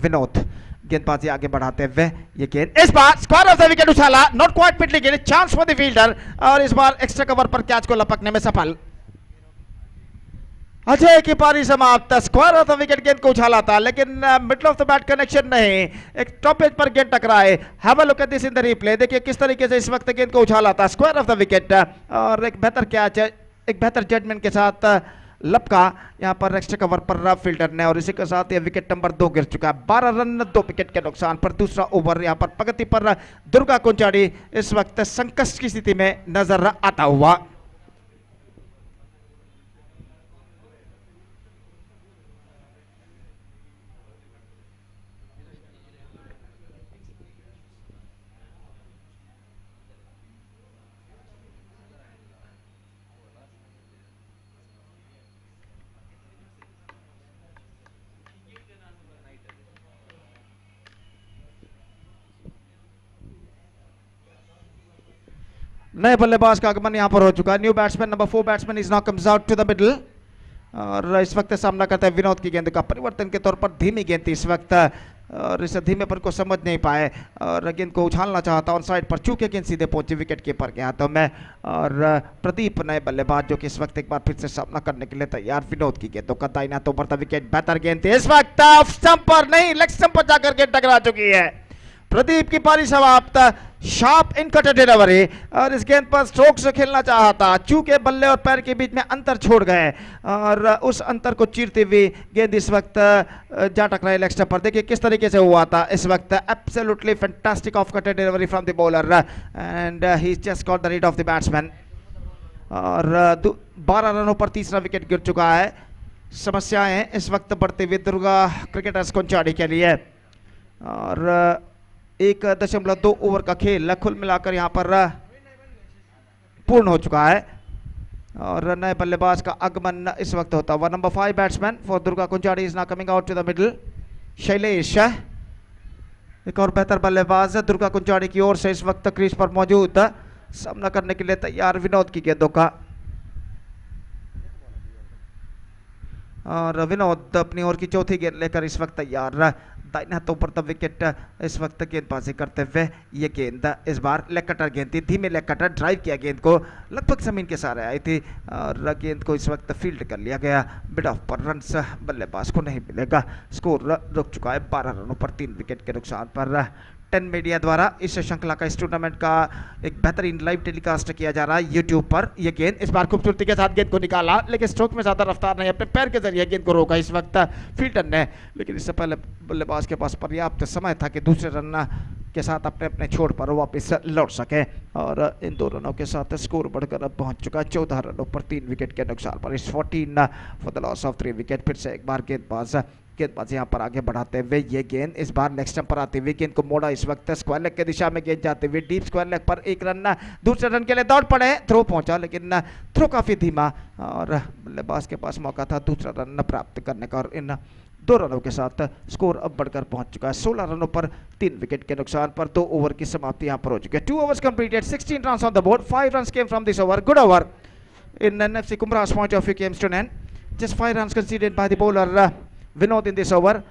विनोद गेंदबाजी आगे बढ़ाते हुए ये गेंद इस बार स्क्वायर ऑफ द विकेट उछाला, नॉट क्वाइट पिटली गेंद, चांस फॉर द फील्डर और इस बार एक्स्ट्रा कवर पर कैच को लपकने में सफल. अजय की पारी समाप्त. स्क्वायर ऑफ द विकेट गेंद को उछाला था लेकिन middle of the bat connection नहीं, एक टॉप एज पर गेंद टकराए. Have a look at this in the replay. देखिए किस तरीके से इस वक्त गेंद को उछाला था. स्क्वायर ऑफ द विकेट और एक बेहतर कैच, एक बेहतर जजमेंट के साथ लपका यहां पर एक्स्ट्रा कवर पर फील्डर ने और इसी के साथ ये विकेट नंबर 2 गिर चुका है. 12 रन 2 विकेट के नुकसान पर दूसरा ओवर यहां पर प्रगति पर दुर्गा कुंचाड़ी इस वक्त संकट की स्थिति में नजर आता हुआ. नए बल्लेबाज का आगमन यहां पर हो चुका है. New batsman number 4 batsman is now comes out to the middle और इस वक्त सामना करता है विनोद की गेंद का. परिवर्तन के तौर पर धीमी गेंद थी इस वक्त और इस धीमेपन को समझ नहीं पाए और गेंद को उछालना चाहता ऑन साइड पर, चूके गेंद सीधे पहुंची विकेट कीपर के हाथों में। और प्रदीप नए बल्लेबाज जो कि इस वक्त एक बार फिर से सामना करने के लिए तैयार। विनोद की गेंदों का दाहिना तो ऊपर था विकेट, बेहतर गेंद थी इस वक्त ऑफ स्टंप पर नहीं, लेग स्टंप पर जाकर के टकरा चुकी है। प्रदीप की पारी समाप्त। शार्प इनकट डिलीवरी और इस गेंद पर स्ट्रोक से खेलना चाहा था, चूंकि बल्ले और पैर के बीच में अंतर छोड़ गए और उस अंतर को चीरते हुए गेंद इस वक्त जा टकराई लेग स्टंप पर। देखिए किस तरीके से हुआ था इस वक्त। Absolutely fantastic of cut delivery from the bowler and he just got the read of the batsman. और 12 रनों पर तीसरा विकेट गिर चुका है। समस्याएं इस वक्त बढ़ते हुए दुर्गा क्रिकेटर्स कुंचाड़ी के लिए। और 1.2 ओवर का खेल कुल मिलाकर यहां पर पूर्ण हो चुका है और नए बल्लेबाज का आगमन इस वक्त होता हुआ। Number 5 batsman for Durga Kunchadi is now coming out to the middle. Shailesh एक और बेहतर बल्लेबाज दुर्गा कुंचाड़ी की ओर से इस वक्त क्रीज पर मौजूद, सामना करने के लिए तैयार विनोद की गेंदों का। और विनोद अपनी ओर की चौथी गेंद लेकर इस वक्त तैयार। दाहिने हाथों पर तब विकेट इस वक्त गेंदबाजी करते हुए। ये गेंद इस बार लेग कटर गेंद थी, धीमे लेग कटर ड्राइव किया गेंद को, लगभग जमीन के सहारे आई थी और गेंद को इस वक्त फील्ड कर लिया गया। मिड ऑफ पर रन्स बल्लेबाज को नहीं मिलेगा। स्कोर रुक चुका है 12 रनों पर 3 विकेट के नुकसान पर। 10 मीडिया द्वारा इस श्रृंखला का, इस टूर्नामेंट का एक बेहतरीन लाइव टेलीकास्ट किया जा रहा है यूट्यूब पर। यह गेंद इस बार खूबसूरती के साथ गेंद को निकाला, लेकिन स्ट्रोक में ज्यादा रफ्तार नहीं, अपने पैर के जरिए गेंद को रोका इस वक्त फील्डर ने। लेकिन इससे पहले बल्लेबाज के पास पर्याप्त समय था कि दूसरे रन के साथ अपने अपने छोर पर वापस लौट सके। और इन 2 रनों के साथ स्कोर बढ़कर अब पहुंच चुका है 14 रनों पर 3 विकेट के नुकसान पर। इस 14 for the loss of 3 wicket. फिर से एक बार गेंदबाज यहाँ पर आगे बढ़ाते हुए। ये गेंद इस बार लेग स्टंप पर आते हुए गेंद को मोड़ा इस वक्त स्क्वायर लेग की दिशा में गेंद जाते हुए डीप स्क्वायर लेग पर 1 रन, दूसरे रन के लिए दौड़ पड़े, थ्रो पहुंचा लेकिन थ्रो काफी धीमा और बल्लेबाज के पास मौका था दूसरा रन प्राप्त करने का। और इन 2 रनों के साथ स्कोर अब बढ़कर पहुंच चुका है 16 रनों पर 3 विकेट के नुकसान पर। 2 ओवर की समाप्ति यहाँ पर हो चुकी है। 2 overs completed, 16 runs on the board, 5 runs came from this over. Good over in NFC Kumra's point of view comes to an end. Just 5 runs conceded by the bowler Vinod in this over,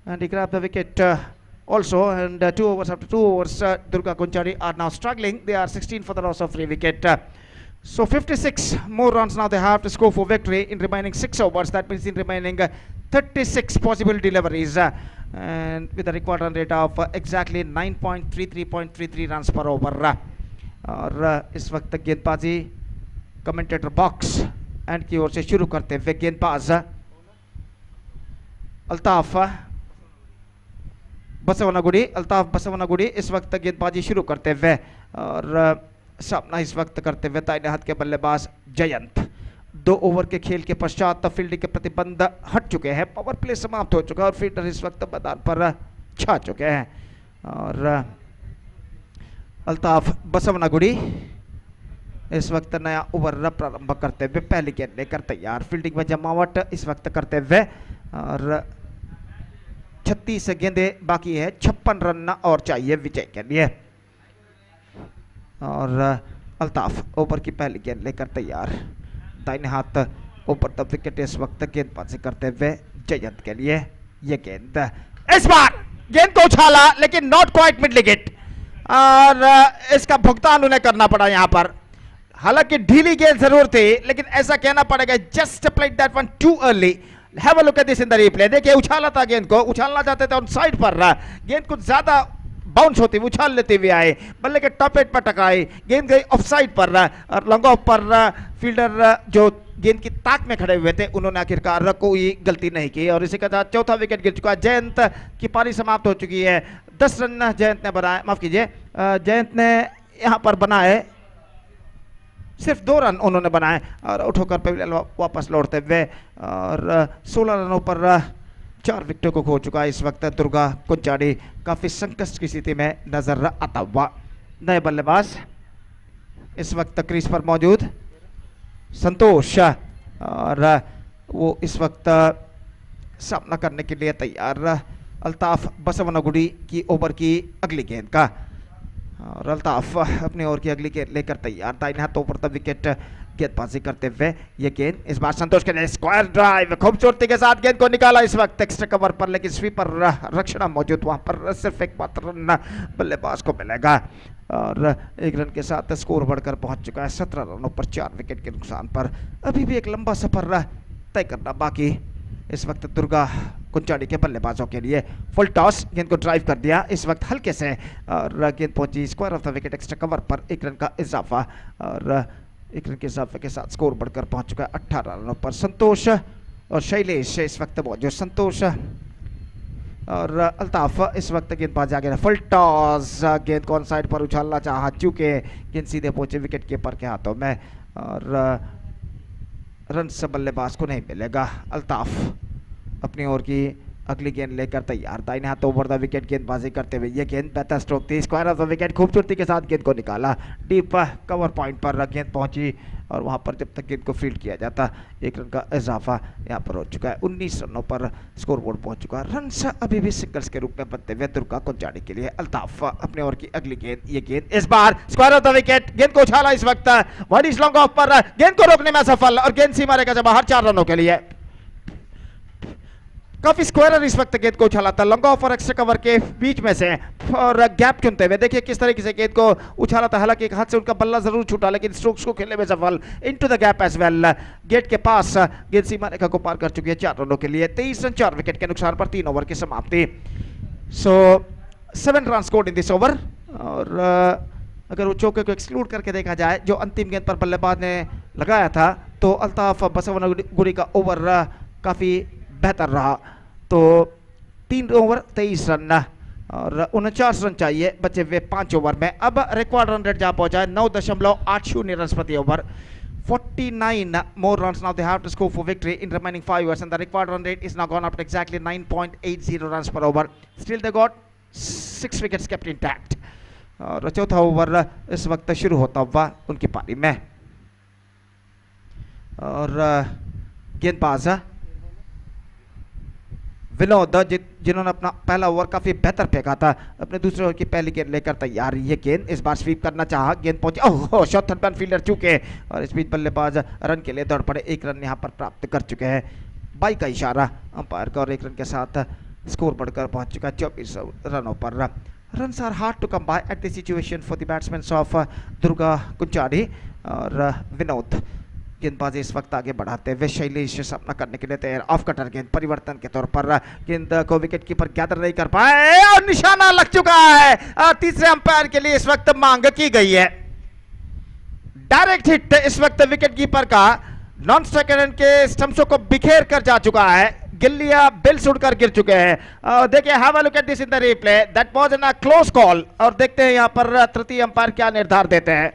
and he grabbed the wicket also. And 2 overs after 2 overs, Durga Kunchari are now struggling. They are 16 for the loss of 3 wicket. So 56 more runs now they have to score for victory in remaining 6 overs. That means in remaining 36 possible deliveries, and with a required run rate of exactly 9.33 runs per over. और इस वक्त गेंदबाजी commentator box and की ओर से शुरू करते हुए गेंदबाज अल्ताफ बसवनागुड़ी इस वक्त गेंदबाजी शुरू करते हुए और सामना इस वक्त करते हुए दाहिने हाथ के बल्लेबाज जयंत। 2 ओवर के खेल के पश्चात फील्डिंग के प्रतिबंध हट चुके हैं, पावर प्ले समाप्त हो चुका है और फील्डर इस वक्त मैदान पर छा चुके हैं। और अल्ताफ बसवनागुड़ी इस वक्त नया ओवर प्रारंभ करते हुए पहली गेंद लेकर तैयार। फील्डिंग में जमावट इस वक्त करते हुए और 36 गेंदें बाकी है, 56 रन और चाहिए विजय के लिए। और अल्ताफ ओवर की पहली गेंद लेकर तैयार। दाहिने हाथ ऊपर तब विकेट इस वक्त गेंदबाजी करते हुए जयंत के लिए। ये गेंद इस बार गेंद को उछाला लेकिन नॉट क्वाइट मिड विकेट और इसका भुगतान उन्हें करना पड़ा यहां पर। हालांकि ढीली गेंद जरूर थी लेकिन ऐसा कहना पड़ेगा just played that one too early. Have a look at this in the replay. देखिए उछाला था गेंद को, उछालना चाहते थे ऑन साइड पर, गेंद कुछ ज्यादा बाउंस होती हुई उछाल लेते हुए आए, बल्ले के टॉप एट पर टकराई, गेंद गई ऑफ साइड पर और लॉन्ग ऑफ पर फील्डर जो गेंद की ताक में खड़े हुए थे उन्होंने आखिरकार कोई गलती नहीं की और इसी के साथ चौथा विकेट गिर चुका है। जयंत की पारी समाप्त हो चुकी है। 10 रन जयंत ने बनाए, माफ कीजिए जयंत ने यहां पर बनाए, सिर्फ 2 रन उन्होंने बनाए और आउट होकर पवेलियन वापस लौटते हुए और 16 रनों पर 4 विकेटों को खो चुका है इस वक्त दुर्गा कुंचाड़ी। काफी संकट की स्थिति में नजर आता हुआ। नए बल्लेबाज इस वक्त क्रीज पर मौजूद संतोष और वो इस वक्त सामना करने के लिए तैयार। अल्ताफ बसवनागुड़ी की ओवर की अगली गेंद का और अल्ताफ अपनी ओवर की अगली गेंद लेकर तैयार। दाहिने हाथ ऊपर तक विकेट गेंदबाजी करते हुए ये गेंद इस बार संतोष के लिए स्क्वायर ड्राइव खूबसूरती के साथ गेंद को निकाला इस वक्त एक्स्ट्रा कवर पर, लेकिन स्वीपर रक्षण मौजूद, वहां पर सिर्फ एक मात्र रन बल्लेबाज को मिलेगा और 1 रन के साथ स्कोर बढ़कर पहुंच चुका है 17 रनों पर 4 विकेट के नुकसान पर। अभी भी एक लंबा सफर तय करना बाकी इस वक्त दुर्गा कुंचाड़ी के बल्लेबाजों के लिए। फुल टॉस, गेंद को ड्राइव कर दिया इस वक्त हल्के से और गेंद पहुंची square of the wicket extra cover पर, 1 रन का इजाफा और 1 रन के इजाफे के साथ स्कोर बढ़कर पहुंच चुका है 18 रनों पर। संतोष और शैलेश इस वक्त मौजूद, संतोष और अल्ताफ इस वक्त गेंदबाज आगे। फुल टॉस, गेंद को ऑन साइड पर उछालना चाहा, चूंकि गेंद सीधे पहुंचे विकेट कीपर के हाथों में और रन से बल्लेबाज को नहीं मिलेगा। अल्ताफ अपनी ओर की अगली गेंद लेकर तैयार, दाहिने हाथ ओवर द विकेट गेंदबाजी करते हुए ये गेंद बेहतर स्ट्रोक थी, स्क्वायर ऑफ द विकेट खूबसूरती के साथ गेंद को निकाला, डीप कवर पॉइंट पर गेंद पहुंची और वहां पर जब तक गेंद को फील्ड किया जाता 1 रन का इजाफा यहां पर हो चुका है। 19 रनों पर स्कोर बोर्ड पहुंच चुका है। रन अभी भी सिंगल्स के रूप में बनते हुए दुर्गा कुंचाड़ी के लिए। अल्ताफ अपने ओर की अगली गेंद, ये गेंद इस बार स्क्वायर ऑफ द विकेट, गेंद को उछाला इस वक्त वाइड इज लॉन्ग ऑफ पर, गेंद को रोकने में सफल और गेंद सीमा रेखा से बाहर 4 रनों के लिए। काफी स्क्वायर इस वक्त गेंद को उछाला था लॉन्ग ऑफ और एक्स्ट्रा कवर के बीच में से और गैप चुनते हुए देखिए किस तरीके से गेंद को उछाला था। हालांकि एक हाथ से उनका बल्ला जरूर छूटा लेकिन स्ट्रोक्स को खेलने में सफल, into the gap as well, gate के पास गेंद सीमा रेखा को पार कर चुकी है 4 रनों के लिए। 23 रन 4 विकेट के नुकसान पर 3 ओवर की समाप्ति। सो 7 run scored in this over और अगर वो चौके को एक्सक्लूड करके देखा जाए जो अंतिम गेंद पर बल्लेबाज ने लगाया था तो अल्ताफ बसवनगुड़ी का ओवर काफी बेहतर रहा। तो 3 ओवर 23 रन और 49 रन चाहिए बचे हुए 5 ओवर में। अब रिकॉर्ड रन रेट जहां पहुंचा है 9.80 रन प्रति over, 49 more runs now they have to score for victory in remaining 5 overs and the required run rate is now gone up to exactly 9.80 runs per over. Still they got 6 wickets kept intact और चौथा over इस वक्त शुरू होता हुआ उनकी पारी में और गेंदबाज विनोद जिन्होंने अपना पहला ओवर काफी बेहतर फेंका था, अपने दूसरे ओवर की पहली गेंद लेकर तैयार। ये गेंद इस बार स्वीप करना चाहा, गेंद पहुंची, ओह शॉट थर्ड फील्डर चूके और इस बीच बल्लेबाज रन के लिए दौड़ पड़े, 1 रन यहां पर प्राप्त कर चुके हैं। 22 का इशारा अंपायर का और 1 रन के साथ स्कोर बढ़कर पहुंच चुका है 24 रनों पर। Runs are hard to come by at this situation for the batsmen of Durga कुंचाड़ी और विनोद गेंदबाजी इस वक्त आगे बढ़ाते हुए शैलेश सामना करने के लिए तैयार। ऑफ कटर गेंद परिवर्तन के तौर पर गेंद को विकेट कीपर गैदर नहीं कर पाए और निशाना लग चुका है। तीसरे अंपायर के लिए इस वक्त मांग की गई है। डायरेक्ट हिट इस वक्त विकेट कीपर का नॉन स्ट्राइकर एंड के स्टंप्सों को बिखेर कर जा चुका है, गिल्लियां बिल्स उड़कर गिर चुके हैं। देखिए have a look at this in the replay, that was in a close call और देखते हैं यहां पर तृतीय अंपायर क्या निर्धार देते हैं।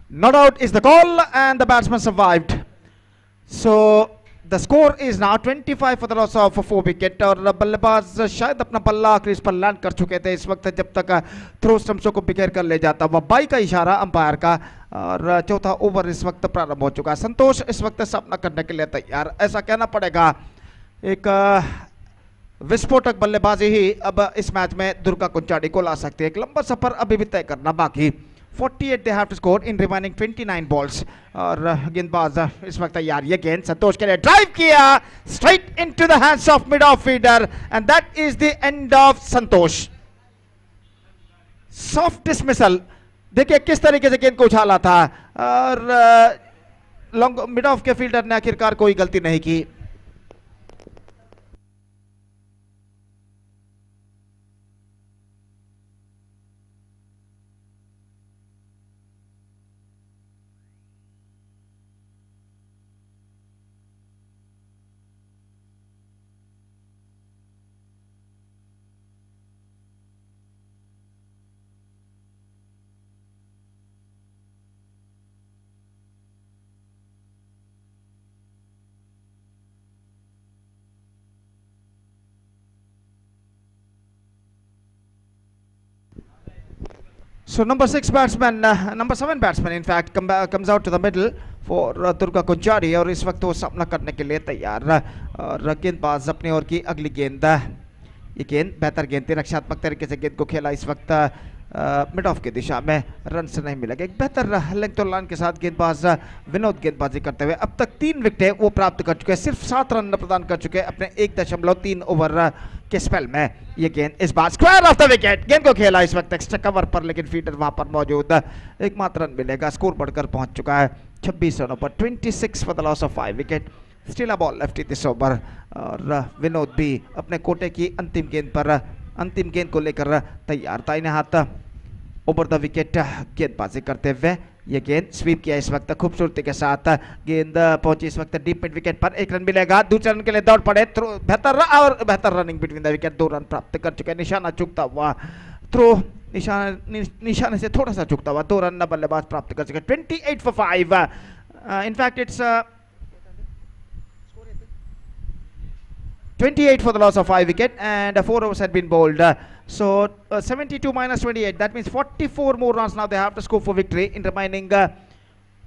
Not out is the call, and the batsman survived. So the score is now 25 for the loss of 4 wicket. और बल्लेबाज शायद अपना बल्ला क्रीज पर लैंड कर चुके थे इस वक्त जब तक थ्रो स्टंप्सों को बिखेर कर ले जाता हुआ. बाई का इशारा अंपायर का और चौथा ओवर इस वक्त प्रारंभ हो चुका है. संतोष इस वक्त सामना करने के लिए तैयार, ऐसा कहना पड़ेगा. एक विस्फोटक बल्लेबाजी ही अब इस मैच में दुर्गा कुंचाडी को ला सकती है. एक लंबा सफर अभी भी तय करना बाकी. 48 they have to score in remaining 29 balls. और गेंदबाज इस वक्त तैयार. ये गेंद संतोष के लिए ड्राइव किया straight into the hands of mid off feeder, and that is the end of Santosh. Soft dismissal. देखिए किस तरीके से गेंद को उछाला था और लॉन्ग मिड ऑफ के फील्डर ने आखिरकार कोई गलती नहीं की. So number 6 batsman, number 7 batsman in fact comes out to the middle for Durga कुंचाडी और इस वक्त वो सामना करने के लिए तैयार. और गेंदबाज अपनी ओर की अगली गेंद. ये गेंद बेहतर गेंद थी, रक्षात्मक तरीके से गेंद को खेला. इस वक्त मिड ऑफ की दिशा में रन से नहीं मिलेगा. एक बेहतर लेंथ और लाइन के साथ गेंदबाज विनोद गेंदबाजी करते हुए अब तक 3 विकेटें वो प्राप्त कर चुके हैं. सिर्फ 7 रन प्रदान कर चुके हैं अपने 1.3 ओवर के स्पेल में. ये गेंद इस बार स्क्वायर ऑफ द विकेट. गेंद को खेला इस वक्त एक्स्ट्रा कवर पर, लेकिन फील्डर वहां पर मौजूद. एकमात्र रन मिलेगा. स्कोर बढ़कर पहुंच चुका है 26 रनों पर. 26 for the loss of 5 wicket. Still a ball left in this over. और विनोद भी अपने कोटे की अंतिम गेंद को लेकर तैयार. दाहिने हाथ ओवर द विकेट गेंदबाजी करते हुए ये गेंद स्वीप किया इस वक्त खूबसूरती के साथ. गेंद पहुंची इस वक्त डीप मिड विकेट पर. 1 रन मिलेगा. दूसरे रन के लिए दौड़ पड़े. बेहतर running between the wicket. 2 run प्राप्त कर चुके हैं. निशाना चूकता हुआ थ्रो, निशाने से थोड़ा सा चूकता हुआ 2 रन बल्लेबाज प्राप्त कर चुके. 28 for 5. In fact it's 28 for the loss of 5 wicket, and 4 overs had been bowled. So 72 minus 28, that means 44 more runs now they have to score for victory in remaining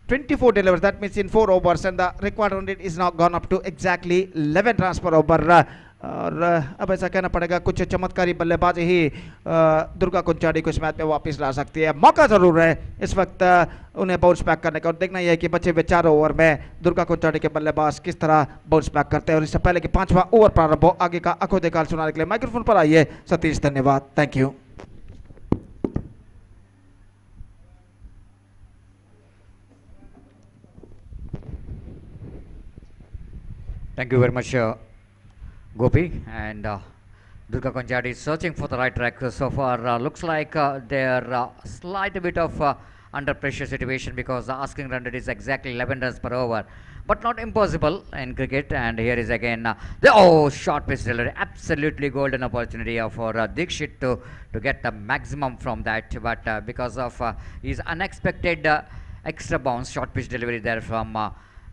24 delivers. That means in 4 overs, and the required run rate is now gone up to exactly 11 runs per over. और अब ऐसा कहना पड़ेगा कुछ चमत्कारी बल्लेबाजी ही दुर्गा कुंचाडी को इस मैच में वापस ला सकती है. मौका जरूर है इस वक्त उन्हें बाउंस बैक करने का, और देखना यह है कि बचे हुए 4 ओवर में दुर्गा कुंचाडी के बल्लेबाज किस तरह बाउंस बैक करते हैं. और इससे पहले कि 5वां ओवर प्रारंभ हो, आगे का आंखों देखा सुनाने के लिए माइक्रोफोन पर आइए सतीश. धन्यवाद. Thank you. Thank you very much, Gopi. And Durga Konchadi is searching for the right track so far. Looks like they're slight bit of under pressure situation, because the asking run rate is exactly 11 runs per over, but not impossible in cricket. And here is again the short pitch delivery, absolutely golden opportunity for Dikshit to get the maximum from that, but because of his unexpected extra bounce, short pitch delivery there from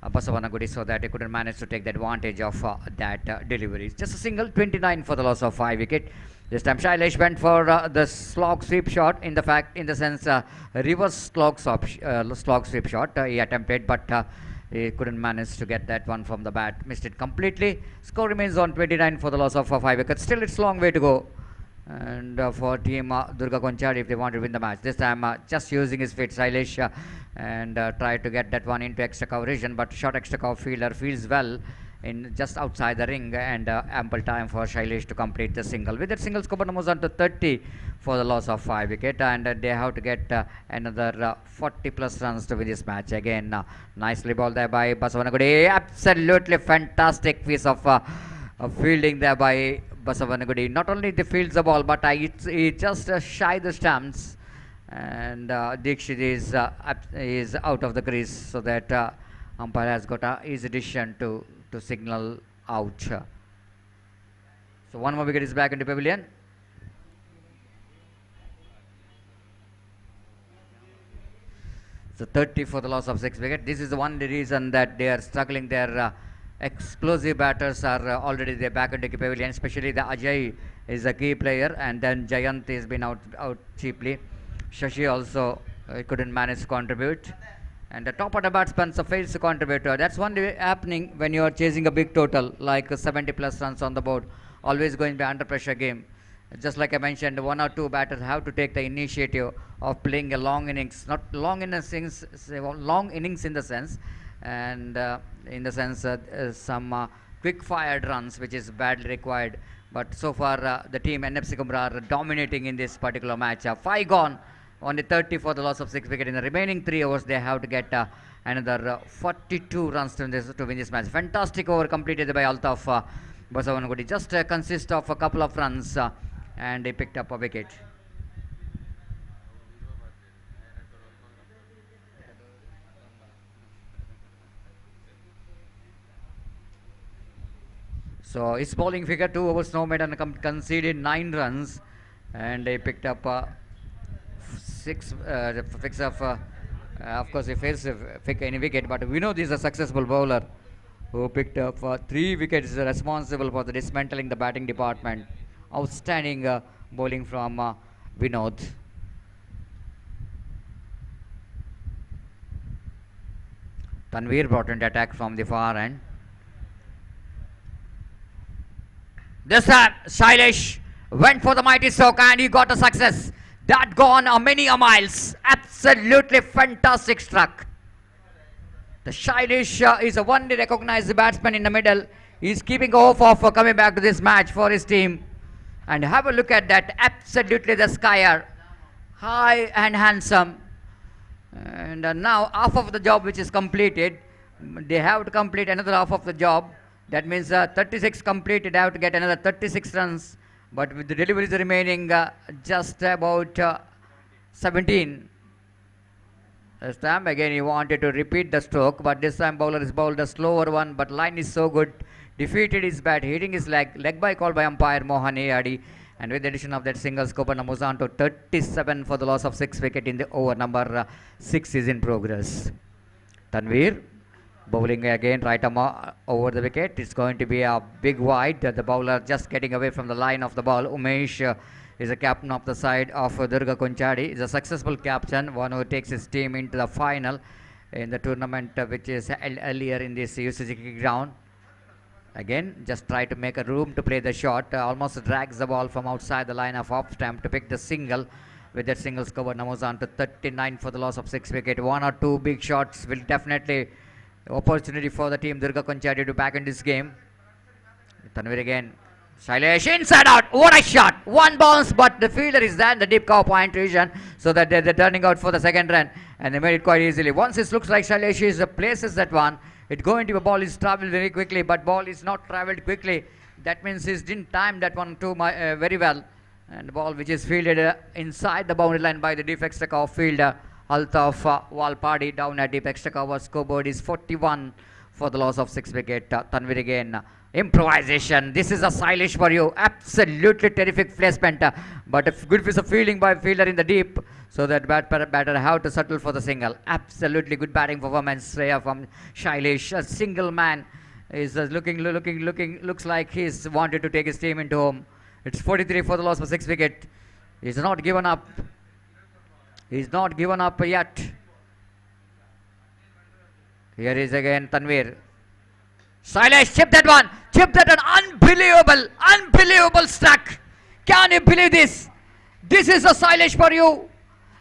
Basavanagudi, so that he couldn't manage to take the advantage of that delivery. Just a single. 29 for the loss of 5 wicket. This time Shailesh went for the slog sweep shot, in the sense reverse slog sweep shot he attempted, but he couldn't manage to get that one from the bat. Missed it completely. Score remains on 29 for the loss of 5 wickets. Still it's long way to go. And for team Durga Konchadi, if they want to win the match, this time just using his feet, Shailesh, and try to get that one into extra coverage, but short extra cover fielder feels well in just outside the ring, and ample time for Shailesh to complete the single. With that single, score moves on to 30 for the loss of 5 wicket, and they have to get another 40 plus runs to win this match. Again, nicely bowled there by Basavanagudi. Absolutely fantastic piece of fielding there by Basavanagudi. Not only the fields the ball, but he just shy the stumps, and Dikshit is out of the crease, so that umpire has got a easy decision to signal out. So one more wicket is back into pavilion. So 30 for the loss of 6 wickets. This is the one reason that they are struggling. Their explosive batters are already there back into the pavilion. Especially the Ajay is a key player, and then Jayant has been out cheaply. Shashi also couldn't manage to contribute. And the top of the batsman fails to contribute. That's one happening when you are chasing a big total like 70 plus runs on the board. Always going to be under pressure game. Just like I mentioned, one or two batters have to take the initiative of playing a long innings, not long innings, long innings in the sense, and in the sense some quick fired runs, which is badly required. But so far, the team NFC Kumra are dominating in this particular match. 5 gone, only 30 for the loss of 6 wickets. In the remaining 3 overs, they have to get another 42 runs to win this match. Fantastic over completed by Altaf Basavanagudi. Just consists of a couple of runs. And he picked up a wicket. So his bowling figure 2 overs no made and conceded 9 runs, and he picked up 6 fix of course he fails to pick any wicket, but we know this is a successful bowler who picked up 3 wickets, responsible for the dismantling the batting department. Outstanding bowling from Vinod. Tanveer brought in the attack from the far end. This time, Shailesh went for the mighty stroke and he got a success. That gone many miles. Absolutely fantastic struck. The Shailesh is a one-day recognized batsman in the middle. He's keeping hope of coming back to this match for his team. And have a look at that, absolutely the skier, high and handsome. And now half of the job which is completed, they have to complete another half of the job. That means 36 completed, they have to get another 36 runs. But with the deliveries remaining just about 17. This time again he wanted to repeat the stroke, but this time bowler is bowled a slower one, but line is so good. Defeated his bat, hitting his leg by call by umpire Mohan Ayadi, and with the addition of that single, Skopan moves on to 37 for the loss of 6 wicket in the over number 6 is in progress. Tanveer bowling again right arm over the wicket. It's going to be a big wide. The bowler just getting away from the line of the ball. Umesh is a captain of the side of Durga Konchadi. Is a successful captain, one who takes his team into the final in the tournament which is held earlier in this UCG ground. Again, just try to make a room to play the shot. Almost drags the ball from outside the line of off stamp to pick the single. With that single cover, moves on to 39 for the loss of 6 wicket. 1 or 2 big shots will definitely opportunity for the team Durga Konchadi to back in this game. Tanveer again. Shailesh inside out. What a shot. One bounce, but the fielder is there in the deep cover point region, so that they're turning out for the second run, and they made it quite easily. Once it looks like Shailesh is places that one, it going to a ball is traveled very quickly, but ball is not traveled quickly. That means he didn't time that one too very well. And the ball which is fielded inside the boundary line by the deep extra cover fielder Altaf Walpadi down at deep extra cover. Scoreboard is 41 for the loss of 6 wicket. Tanveer again. Improvisation. This is a Shailesh for you. Absolutely terrific placement. But a good piece of fielding by fielder in the deep, so that batter have to settle for the single. Absolutely good batting performance from Shailesh. A single man is looks like he's wanted to take his team into home. It's 43 for the loss of 6 wicket. He's not given up. He's not given up yet. Here is again Tanveer. Shailesh, chip that one. Unbelievable struck. Can you believe this? This is a Shailesh for you,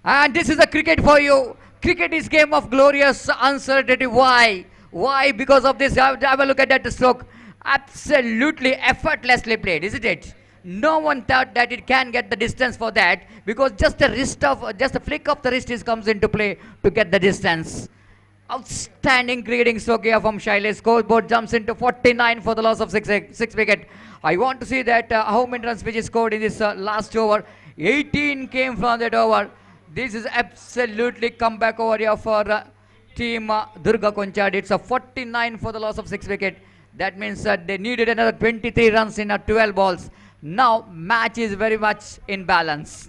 and this is a cricket for you. Cricket is game of glorious uncertainty. Why? Because of this. Have a look at that stroke. Absolutely effortlessly played, isn't it? No one thought that it can get the distance for that, because just a flick of the wrist comes into play to get the distance. Outstanding cricketing stroke here from Shailesh. Scoreboard jumps into 49 for the loss of 6 wicket. I want to see that how many runs which is scored in this last over. 18 came from that over. This is absolutely comeback over here for team Durga Konchadi. It's a 49 for the loss of 6 wicket. That means they needed another 23 runs in 12 balls. Now match is very much in balance.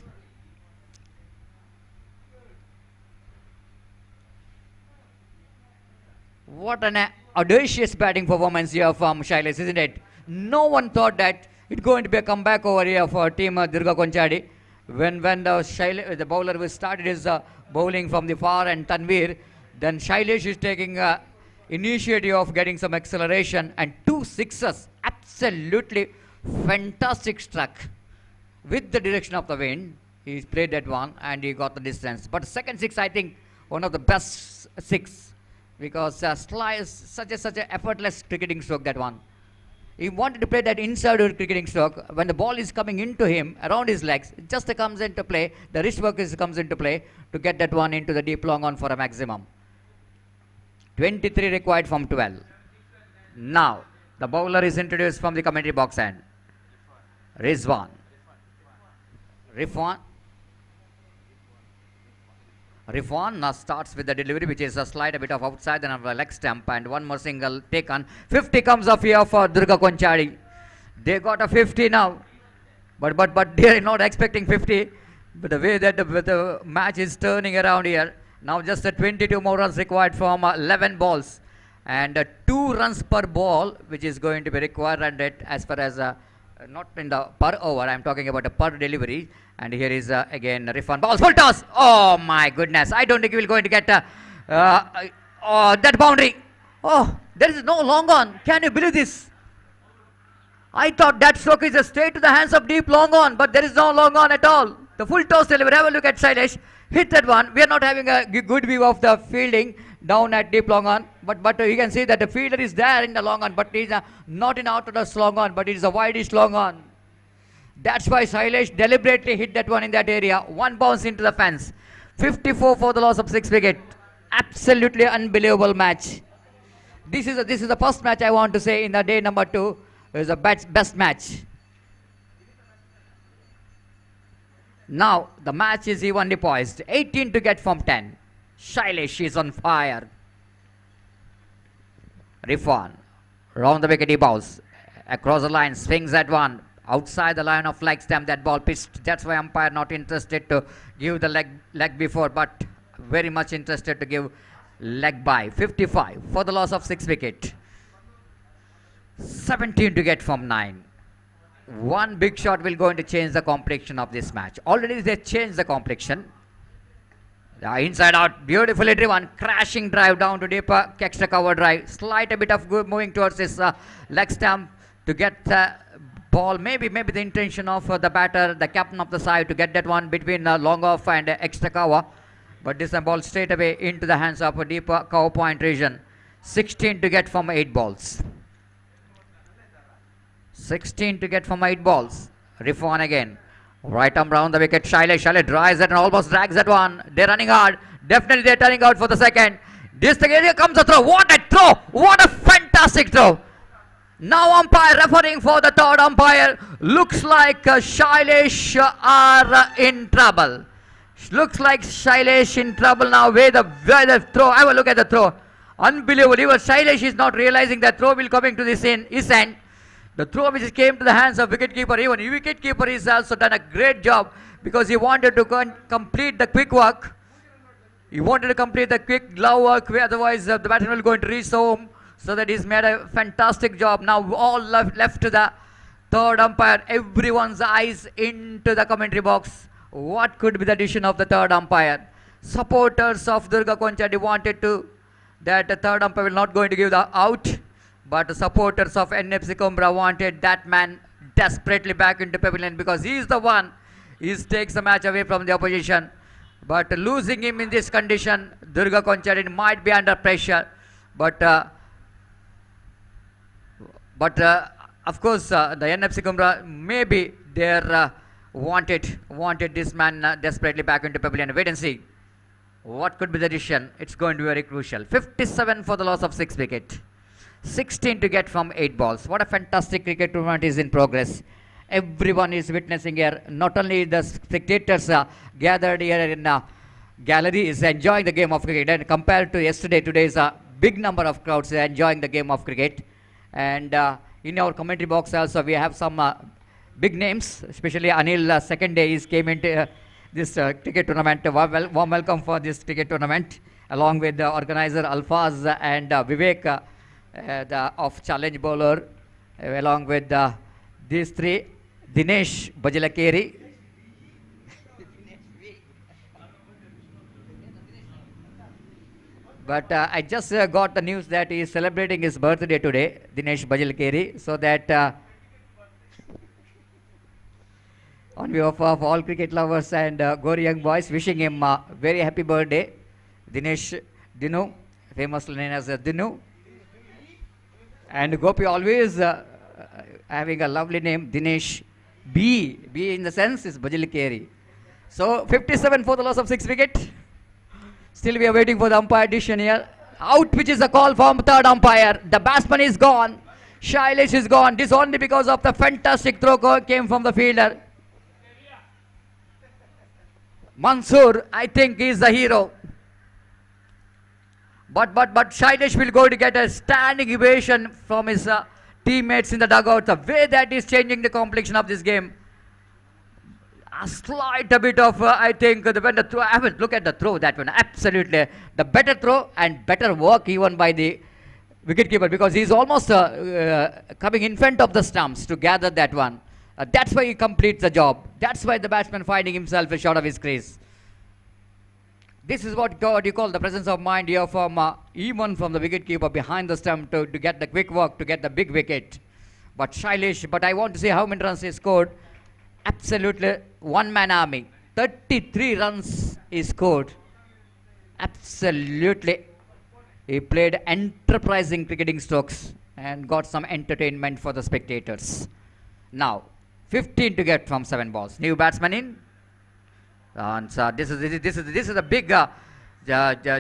What an audacious batting performance here from Shailesh, isn't it? No one thought that it's going to be a comeback over here for team Durga Konchadi. When the bowler was started his bowling from the far and Tanvir, then Shailesh is taking initiative of getting some acceleration and 2 sixes. Absolutely fantastic struck with the direction of the wind. He played that one and he got the distance. But second six, I think, one of the best six, because Sly is such a effortless cricketing stroke, that one. He wanted to play that inside cricketing stroke. When the ball is coming into him, around his legs, it just comes into play. The wrist work comes into play to get that one into the deep long on for a maximum. 23 required from 12. Now, the bowler is introduced from the commentary box end. Rizwan. Rifwan now starts with the delivery, which is a slight a bit of outside and a leg stump, and one more single taken. 50 comes off here for Durga Konchadi. They got a 50 now, but they are not expecting 50. But the way that the match is turning around here, now just 22 more runs required from 11 balls, and 2 runs per ball, which is going to be required, and it as far as not in the per over, I am talking about a per delivery. And here is again Rifan balls, full toss. Oh my goodness, I don't think he will going to get that boundary. Oh, there is no long on. Can you believe this? I thought that stroke is straight to the hands of deep long on, but there is no long on at all. The full toss delivery. Have a look at Shailesh. Hit that one. We are not having a good view of the fielding down at deep long on, but you can see that the fielder is there in the long on, but he is not in orthodox long on, but it is a wideish long on. That's why Shailesh deliberately hit that one in that area. One bounce into the fence. 54 for the loss of 6 wicket. Absolutely unbelievable match. This is the first match I want to say in the day number 2. It is the best match. Now the match is evenly poised. 18 to get from 10. Shailesh is on fire. Rifan. Round the wicket he bows. Across the line, swings that one. Outside the line of leg stamp, that ball pitched. That's why umpire not interested to give the leg before, but very much interested to give leg by. 55 for the loss of 6 wicket. 17 to get from 9. One big shot will going to change the complexion of this match. Already they changed the complexion. Inside out, beautifully driven, crashing drive down to deep extra cover drive. Slight a bit of good moving towards his leg stamp to get ball. Maybe the intention of the batter, the captain of the side, to get that one between long off and extra cover. But this ball straight away into the hands of a deep cover point region. 16 to get from 8 balls. 16 to get from 8 balls. Rifwan again. Right arm round the wicket. Shailesh drives it and almost drags that one. They're running hard. Definitely they're turning out for the second. Here comes a throw. What a throw! What a fantastic throw! Now umpire referring for the third umpire. Looks like Shailesh are in trouble. Looks like Shailesh in trouble now. Where the throw. Have a look at the throw. Unbelievable. Even Shailesh is not realizing that throw will coming to his end. The throw which came to the hands of wicketkeeper. Even wicketkeeper is also done a great job, because he wanted to complete the quick work. He wanted to complete the quick glove work, otherwise the batsman will going to reach home. So that he's made a fantastic job. Now all left to the third umpire. Everyone's eyes into the commentary box. What could be the decision of the third umpire? Supporters of Durga Konchadi wanted to that the third umpire will not going to give the out, but the supporters of NFC Kumbra wanted that man desperately back into pavilion, because he is the one. He takes the match away from the opposition. But losing him in this condition, Durga Konchadi might be under pressure. But of course, the NFC Kumbra, maybe they wanted this man desperately back into pavilion. Wait and see. What could be the decision? It's going to be very crucial. 57 for the loss of 6 wicket. 16 to get from 8 balls. What a fantastic cricket tournament is in progress. Everyone is witnessing here. Not only the spectators gathered here in gallery is enjoying the game of cricket. And compared to yesterday, today is a big number of crowds enjoying the game of cricket. And in our commentary box also, we have some big names, especially Anil. Second day he came into this cricket tournament. Warm welcome for this cricket tournament. along with the organizer Alfaz and Vivek of challenge bowler, along with these three, Dinesh Bajalakeri. But I just got the news that he is celebrating his birthday today, Dinesh Bajalakeri, so that on behalf of all cricket lovers and Gori young boys, wishing him a very happy birthday, Dinesh Dinu, famously known as Dinu. And Gopi always having a lovely name, Dinesh B. B in the sense is Bajalakeri. So 57 for the loss of 6 wicket. Still we are waiting for the umpire decision here. Out, which is a call from third umpire. The batsman is gone. Shailesh is gone. This only because of the fantastic throw came from the fielder. Mansoor, I think, is the hero. But Shailesh will go to get a standing ovation from his teammates in the dugout. The way that is changing the complexion of this game. A slight bit of, I think, when the throw, I haven't look at the throw, that one, absolutely. The better throw and better work even by the wicketkeeper, because he's almost coming in front of the stumps to gather that one. That's why he completes the job. That's why the batsman finding himself short of his crease. This is what you call the presence of mind here from even from the wicketkeeper behind the stump to get the quick work, to get the big wicket. But Shailesh, but I want to see how many runs he scored. Absolutely one-man army. 33 runs he scored. Absolutely. He played enterprising cricketing strokes and got some entertainment for the spectators. Now, 15 to get from 7 balls. New batsman in. And this is a big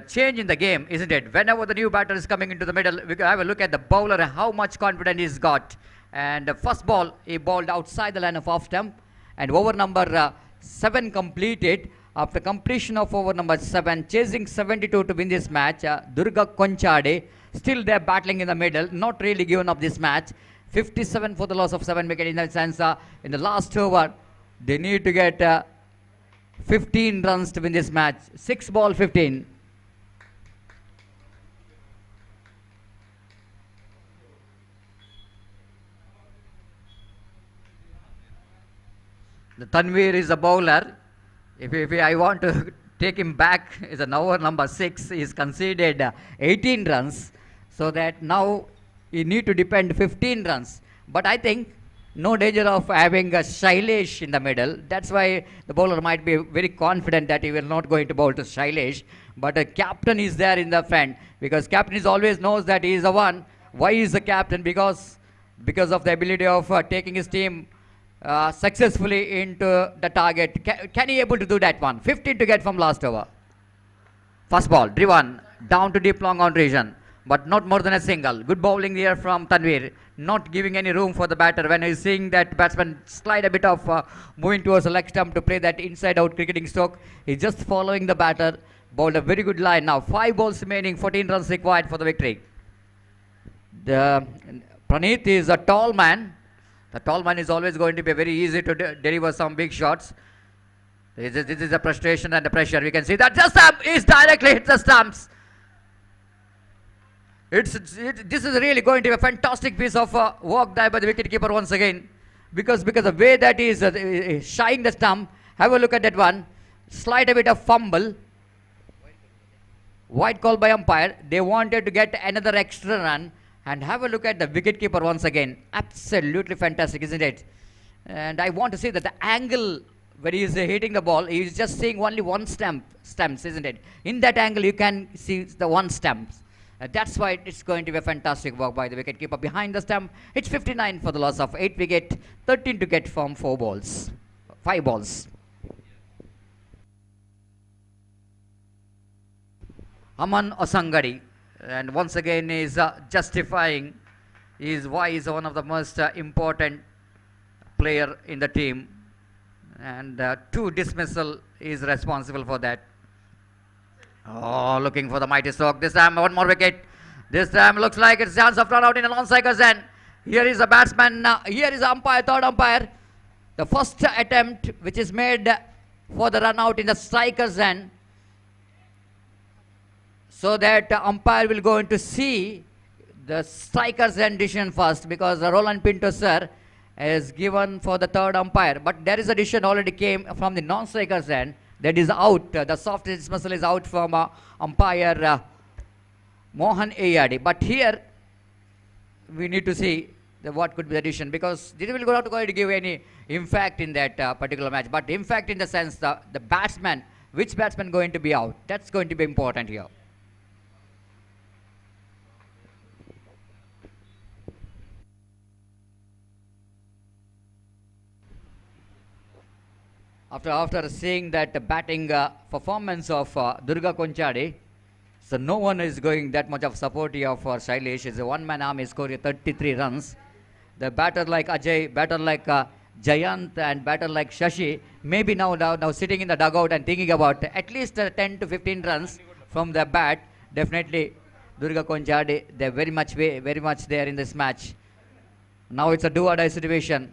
change in the game, isn't it? Whenever the new batter is coming into the middle, we have a look at the bowler, how much confidence he's got. And the first ball, he bowled outside the line of off stump. And over number 7 completed. After completion of over number 7, chasing 72 to win this match, Durga Konchade, still they're battling in the middle, not really given up this match. 57 for the loss of 7 wickets in that sense. In the last over, they need to get 15 runs to win this match. 6 ball 15. The Tanveer is a bowler. If I want to take him back, is an over number 6. He's conceded 18 runs. So that now he need to depend 15 runs. But I think no danger of having a Shailesh in the middle. That's why the bowler might be very confident that he will not going to bowl to Shailesh. But a captain is there in the front, because captain is always knows that he is the one. Why is the captain? Because of the ability of taking his team successfully into the target. Can he able to do that one? 15 to get from last over. First ball, driven down to deep long on region, but not more than a single. Good bowling here from Tanveer, not giving any room for the batter when he's seeing that batsman slide a bit of moving towards the leg stump to play that inside out cricketing stroke. He's just following the batter, bowled a very good line. Now 5 balls remaining, 14 runs required for the victory. Praneeth is a tall man. The tall man is always going to be very easy to deliver some big shots. This is the frustration and the pressure. We can see that the stump is directly hit the stumps. This is really going to be a fantastic piece of work there by the wicketkeeper once again. Because the way that he is shying the stump, have a look at that one. Slight a bit of fumble. White call by umpire. They wanted to get another extra run. And have a look at the wicketkeeper once again. Absolutely fantastic, isn't it? And I want to say that the angle where he is hitting the ball, he is just seeing only one stumps, isn't it? In that angle, you can see the one stump. That's why it's going to be a fantastic work by the wicketkeeper behind the stump. It's 59 for the loss of 8 wicket, 13 to get from 5 balls. Aman Osangadi. And once again is justifying why he's one of the most important player in the team, and 2 dismissal is responsible for that. Oh, looking for the mighty stroke. This time 1 more wicket. This time looks like it's chance of run out in a non-striker's end. Here is a batsman. Here is umpire, third umpire. The first attempt which is made for the run out in the striker's end. so that umpire will go into see the striker's end decision first, because Roland Pinto sir is given for the third umpire, but there is a decision already came from the non-striker's end, that is out. The soft dismissal is out from umpire Mohan Ayadi. But here we need to see what could be the decision, because this will not going to give any impact in that particular match, but impact in the sense the batsman, which batsman going to be out, that's going to be important here. After seeing that batting performance of Durga Konchade, so no one is going that much of support here for Shailesh. It's a one-man army scoring 33 runs. The batter like Ajay, batter like Jayant, and batter like Shashi, maybe now sitting in the dugout and thinking about at least 10 to 15 runs from the bat. Definitely Durga Konchade, they're very much there in this match. Now it's a do-or-die situation.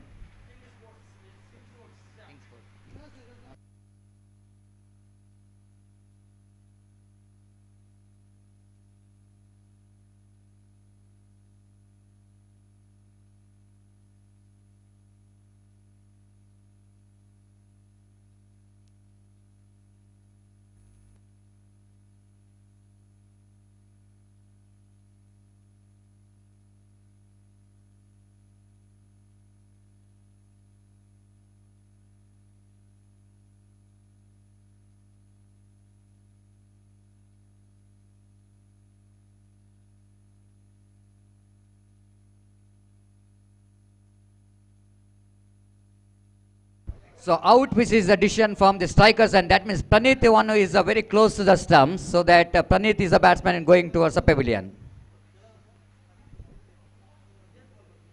So out, which is addition from the strikers, and that means Praneeth one who is very close to the stumps, so that Praneeth is a batsman and going towards the pavilion.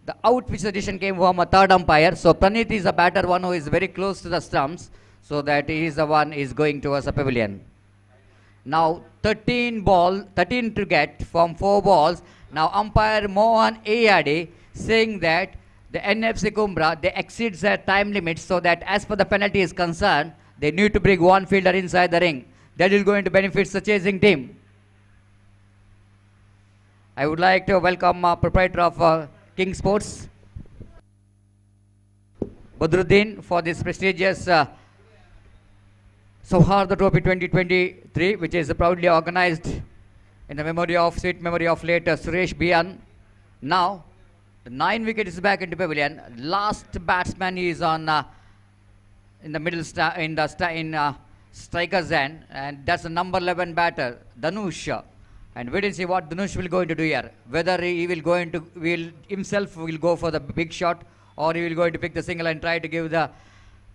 The out which addition came from a third umpire, so Praneeth is a batter one who is very close to the stumps, so that he is the one is going towards the pavilion. Now 13 to get from 4 balls. Now umpire Mohan Ayadi saying that the NFC Kumbra, they exceeds their time limit, so that as per the penalty is concerned, they need to bring one fielder inside the ring. That is going to benefit the chasing team. I would like to welcome proprietor of King Sports, Badruddin, for this prestigious Sauhardha Trophy 2023, which is proudly organized in the sweet memory of late Suresh Bian. Now, the 9 wickets is back into pavilion. Last batsman is on in the middle striker's end, and that's the number 11 batter, Dhanush. And wait and see what Dhanush will going to do here. Whether he will himself go for the big shot, or he will going to pick the single and try to give the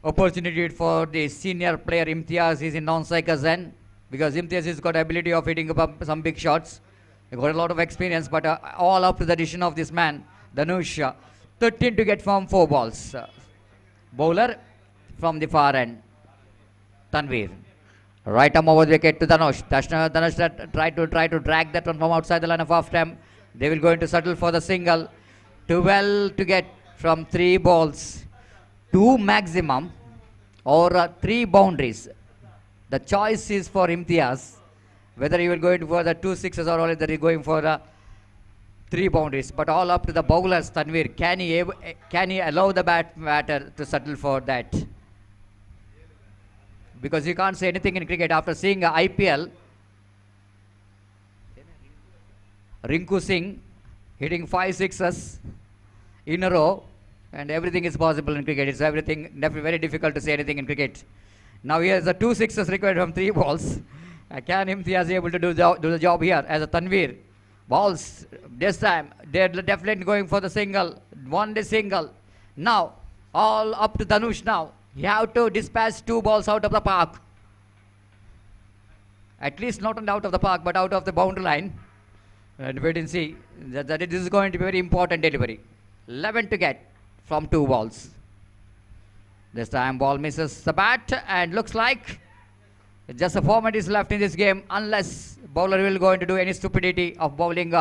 opportunity for the senior player Imtiaz is in non-striker's end, because Imtiaz has got ability of hitting up some big shots. He got a lot of experience, but all up to the addition of this man, Dhanush. 13 to get from 4 balls. Bowler from the far end, Tanveer. Right arm over the wicket to Dhanush. Dhanush try to drag that one from outside the line of half time. They will going to settle for the single. 12 to get from 3 balls. 2 maximum or 3 boundaries. The choice is for Imtiaz, whether he will go in for the 2 sixes or whether he going for the 3 boundaries. But all up to the bowlers, Tanveer. Can he allow the batter to settle for that? Because you can't say anything in cricket after seeing IPL. Rinku Singh hitting 5 sixes in a row, and everything is possible in cricket. It's very difficult to say anything in cricket. Now here's the 2 sixes required from 3 balls. Can Imtiaz able to do the job here as a Tanveer? Balls this time they're definitely going for the single. One day single. Now all up to Dhanush now. You have to dispatch 2 balls out of the park. At least not out of the park, but out of the boundary line. And wait and see. That this is going to be very important delivery. 11 to get from 2 balls. This time ball misses the bat, and looks like just a format is left in this game, unless bowler will go into do any stupidity of bowling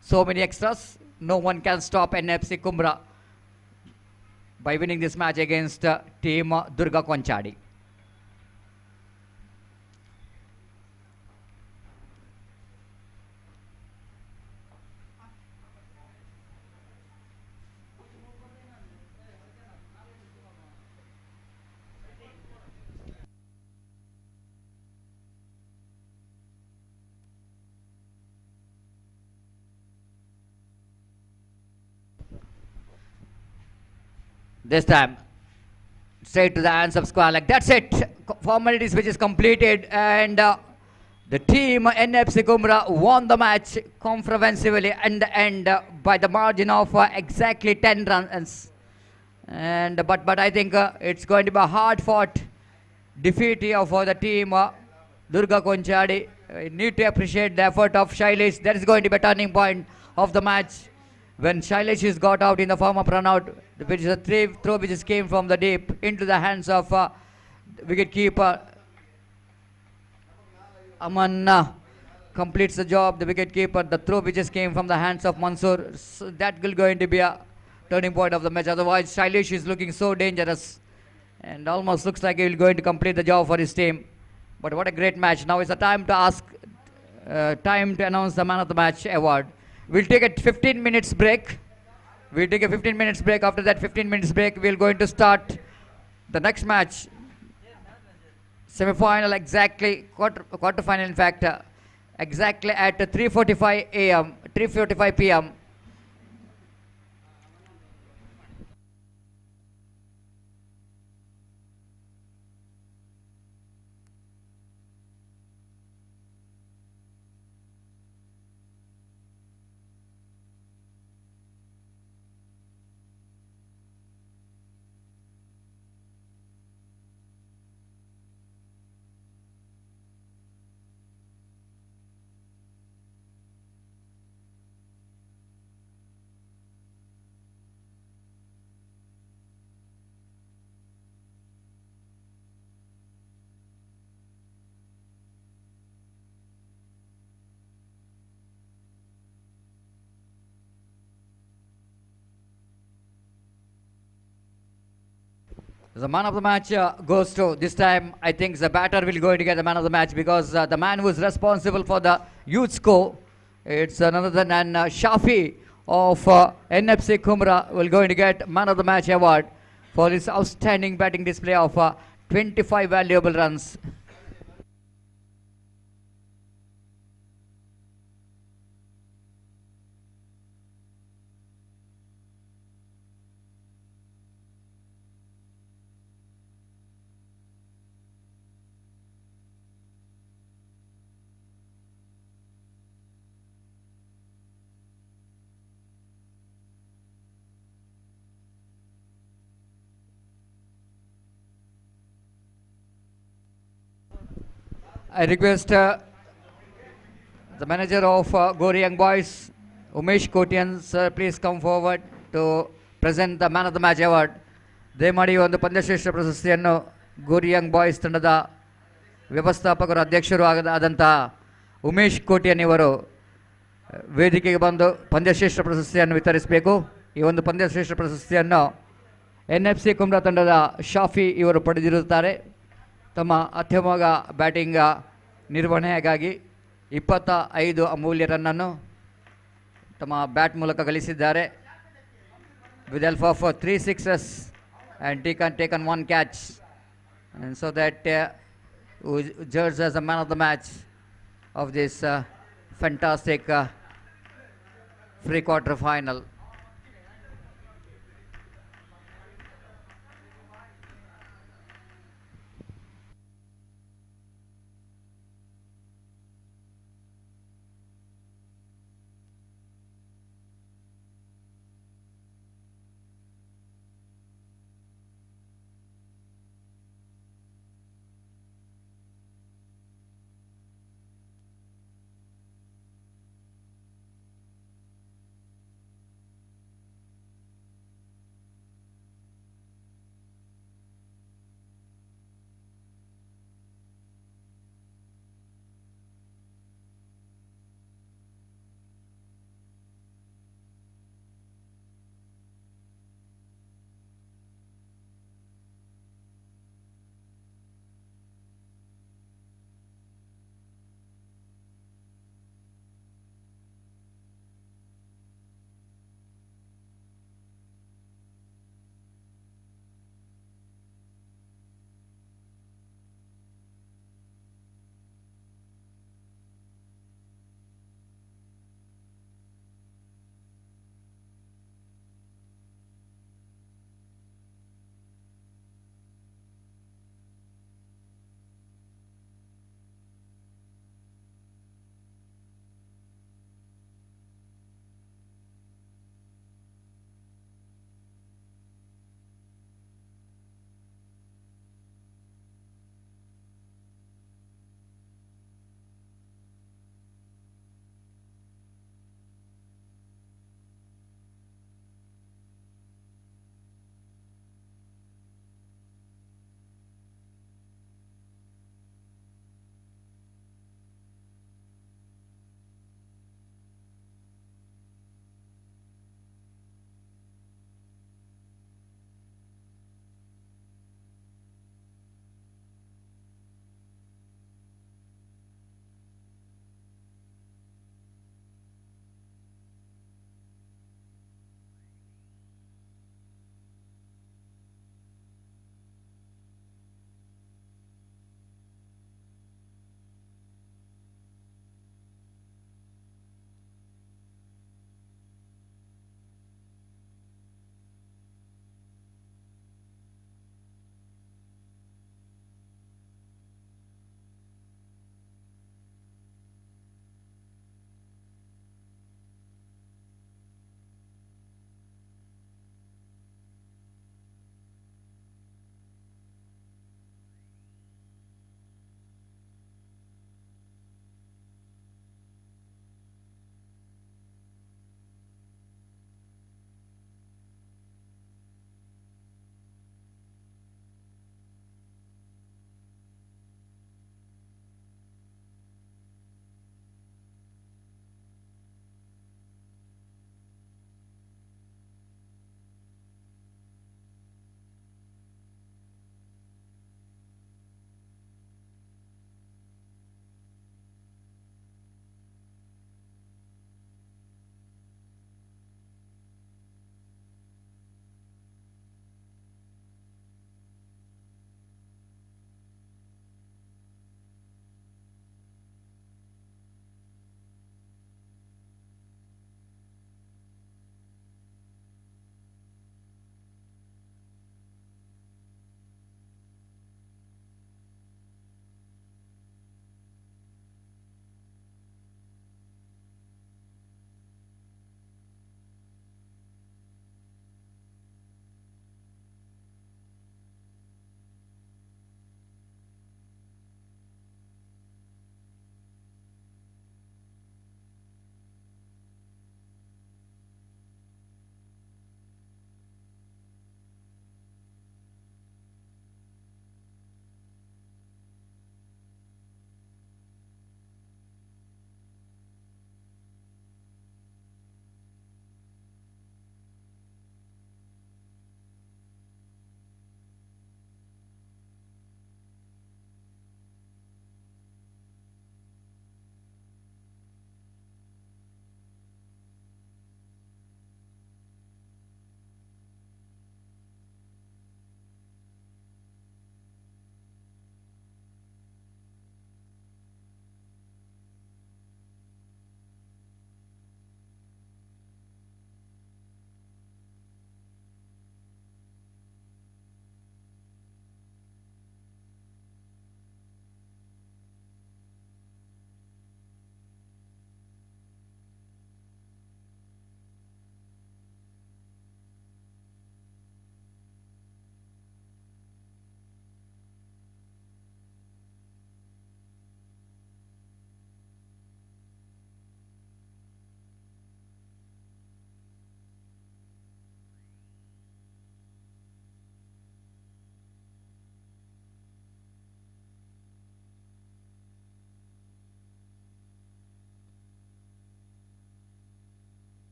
so many extras. No one can stop NFC Kumbra by winning this match against team Durga Konchade. This time, straight to the hands of square leg. That's it. Formalities which is completed, and the team NFC Kumra won the match comprehensively in the end by the margin of exactly 10 runs. And but I think it's going to be a hard-fought defeat here for the team. Durga Konchadi. I need to appreciate the effort of Shailesh. That is going to be a turning point of the match. When Shailesh is got out in the form of run out, which is a throw which just came from the deep into the hands of wicket-keeper. Aman completes the job, the wicket-keeper. The throw which just came from the hands of Mansoor. So that will going to be a turning point of the match. Otherwise, Shailesh is looking so dangerous and almost looks like he will going to complete the job for his team. But what a great match. Now is the time to announce the man of the match award. We'll take a 15 minutes break. We'll take a 15 minutes break. After that 15 minutes break, we're going to start the next match. Semi-final exactly, quarter-final in fact, exactly at 3:45 a.m., 3:45 p.m. The man of the match goes to, this time I think the batter will going to get the man of the match, because the man who is responsible for the youth score, it's none other than Shafi of NFC Kumra will going to get man of the match award for his outstanding batting display of 25 valuable runs. I request the manager of Gori Young Boys, Umesh Kotian, sir, please come forward to present the man of the match award. ದಯಮಾಡಿ ಒಂದು ಪಂದ್ಯಶ್ರೇಷ್ಠ ಪ್ರಶಸ್ತಿಯನ್ನು ಗೋರಿ Young boys ತಂಡದ ವ್ಯವಸ್ಥಾಪಕರು ಅಧ್ಯಕ್ಷರು ಆದಂತಹ ಉಮೇಶ್ ಕೋಟಿಯನ್ ಇವರು ವೇದಿಕೆಗೆ ಬಂದು ಪಂದ್ಯಶ್ರೇಷ್ಠ ಪ್ರಶಸ್ತಿಯನ್ನು ವಿತರಿಸಬೇಕು. ಈ ಒಂದು ಪಂದ್ಯಶ್ರೇಷ್ಠ ಪ್ರಶಸ್ತಿಯನ್ನು NFC ಕುಮ್ರಾ ತಂಡದ ಶಾಫಿ ಇವರು ಪಡೆದಿರುತ್ತಾರೆ. ತಮ್ಮ ಅತ್ಯುತ್ತಮ ಬ್ಯಾಟಿಂಗ್ ನಿರ್ವಹಣೆಗಾಗಿ 25 ಅಮೂಲ್ಯ ರನ್ನನ್ನು ತಮ್ಮ ಬ್ಯಾಟ್ ಮೂಲಕ ಗಳಿಸಿದ್ದಾರೆ. with help of 3 sixes and taken 1 catch, and so that who judged as the man of the match of this fantastic pre-quarter final.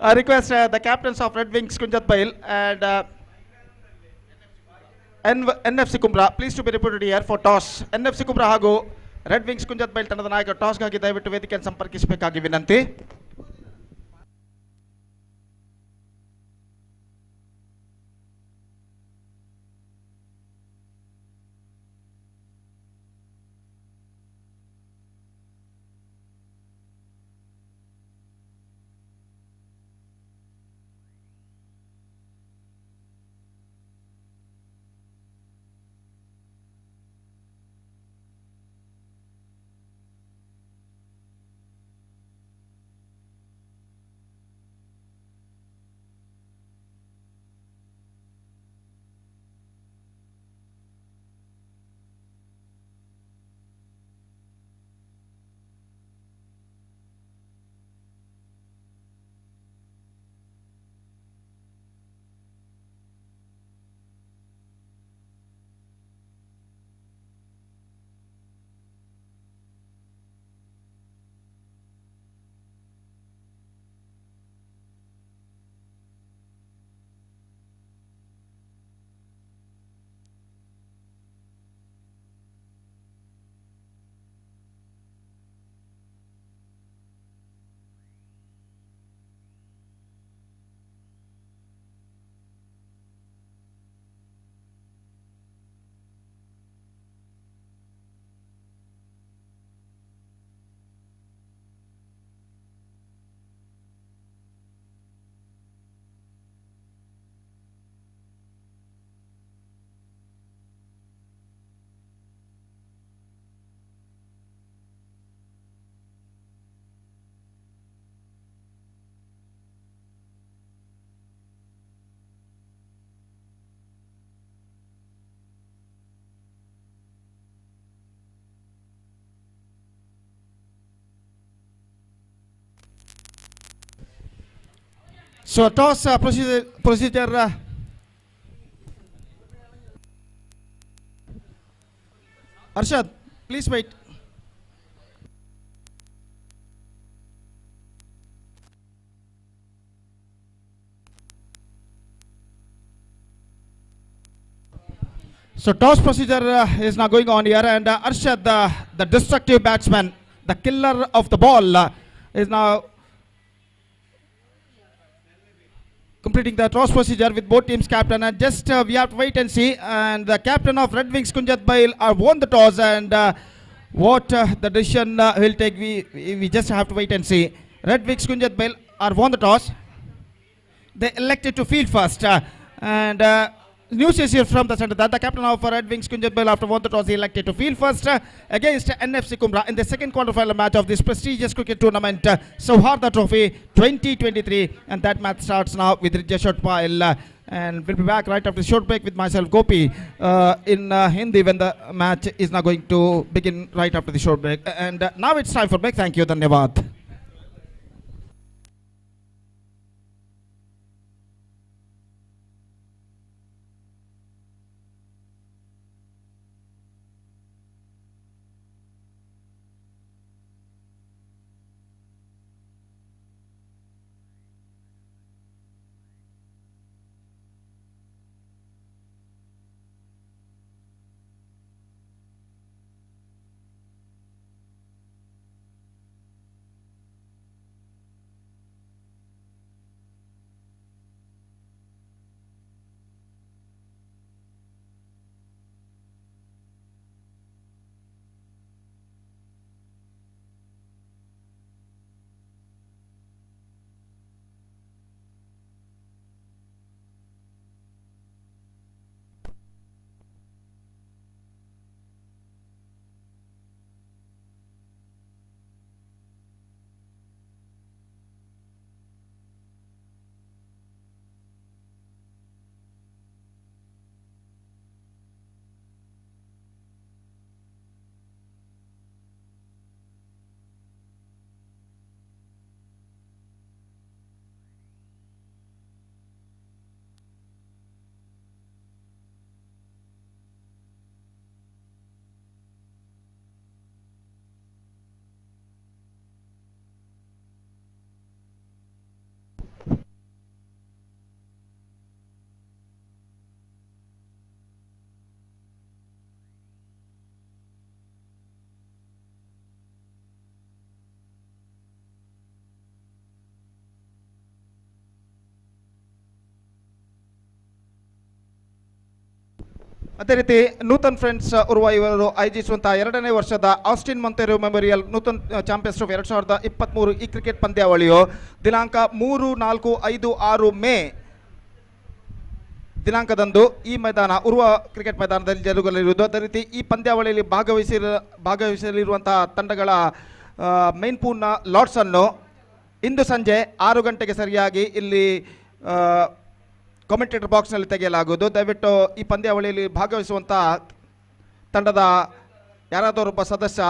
I request the captains of Red Wings Kunjat Bail and NFC Kumbra please to be reported here for toss. NFC Kumbra ಹಾಗೂ red Wings Kunjath Bail ತಂಡದ ನಾಯಕ ಟಾಸ್ಗಾಗಿ ದಯವಿಟ್ಟು ವೇದಿಕೆಯನ್ನು ಸಂಪರ್ಕಿಸಬೇಕಾಗಿ ವಿನಂತಿ. So toss procedure Arshad, please wait. So toss procedure is now going on here, and Arshad, the destructive batsman, the killer of the ball, is now completing the toss procedure with both teams' captain, and just we have to wait and see. And the captain of Red Wings Kunjat Bail won the toss, and what the decision will take, we just have to wait and see. Red Wings Kunjat Bail won the toss. They elected to field first, and news is here from the center that the captain of Red Wings Kunjat Bail, after won the toss, he elected to field first against NFC Kumbra in the second quarterfinal match of this prestigious cricket tournament, Sauhardha Trophy 2023, and that match starts now with Rijya short pile. And we'll be back right after the short break with myself, Gopi, in Hindi, when the match is now going to begin right after the short break. And now it's time for break. Thank you, Dhanyavad. ಅದೇ ರೀತಿ Nutan friends Urwa ಇವರು ಆಯೋಜಿಸುವಂತಹ 2ನೇ ವರ್ಷದ Austin ಮೊಂತೆರೋ memorial Nutan champions trophy 2023 ಈ cricket ಪಂದ್ಯಾವಳಿಯು ದಿನಾಂಕ 3, 4, 5, 6 ಮೇ ದಿನಾಂಕದಂದು ಈ ಮೈದಾನ ಉರುವ ಕ್ರಿಕೆಟ್ ಮೈದಾನದಲ್ಲಿ ಜರುಗಲಿರುವುದು. ಅದೇ ರೀತಿ ಈ ಪಂದ್ಯಾವಳಿಯಲ್ಲಿ ಭಾಗವಹಿಸಲಿರುವಂತಹ ತಂಡಗಳ ಮೈನ್ ಪೂಲ್ನ ಲಾಟ್ಸನ್ನು ಇಂದು ಸಂಜೆ 6 ಗಂಟೆಗೆ ಸರಿಯಾಗಿ ಇಲ್ಲಿ ಕಾಮೆಂಟೇಟರ್ ಬಾಕ್ಸ್ನಲ್ಲಿ ತೆಗೆಯಲಾಗುವುದು. ದಯವಿಟ್ಟು ಈ ಪಂದ್ಯಾವಳಿಯಲ್ಲಿ ಭಾಗವಹಿಸುವಂಥ ತಂಡದ ಯಾರಾದರೊಬ್ಬ ಸದಸ್ಯ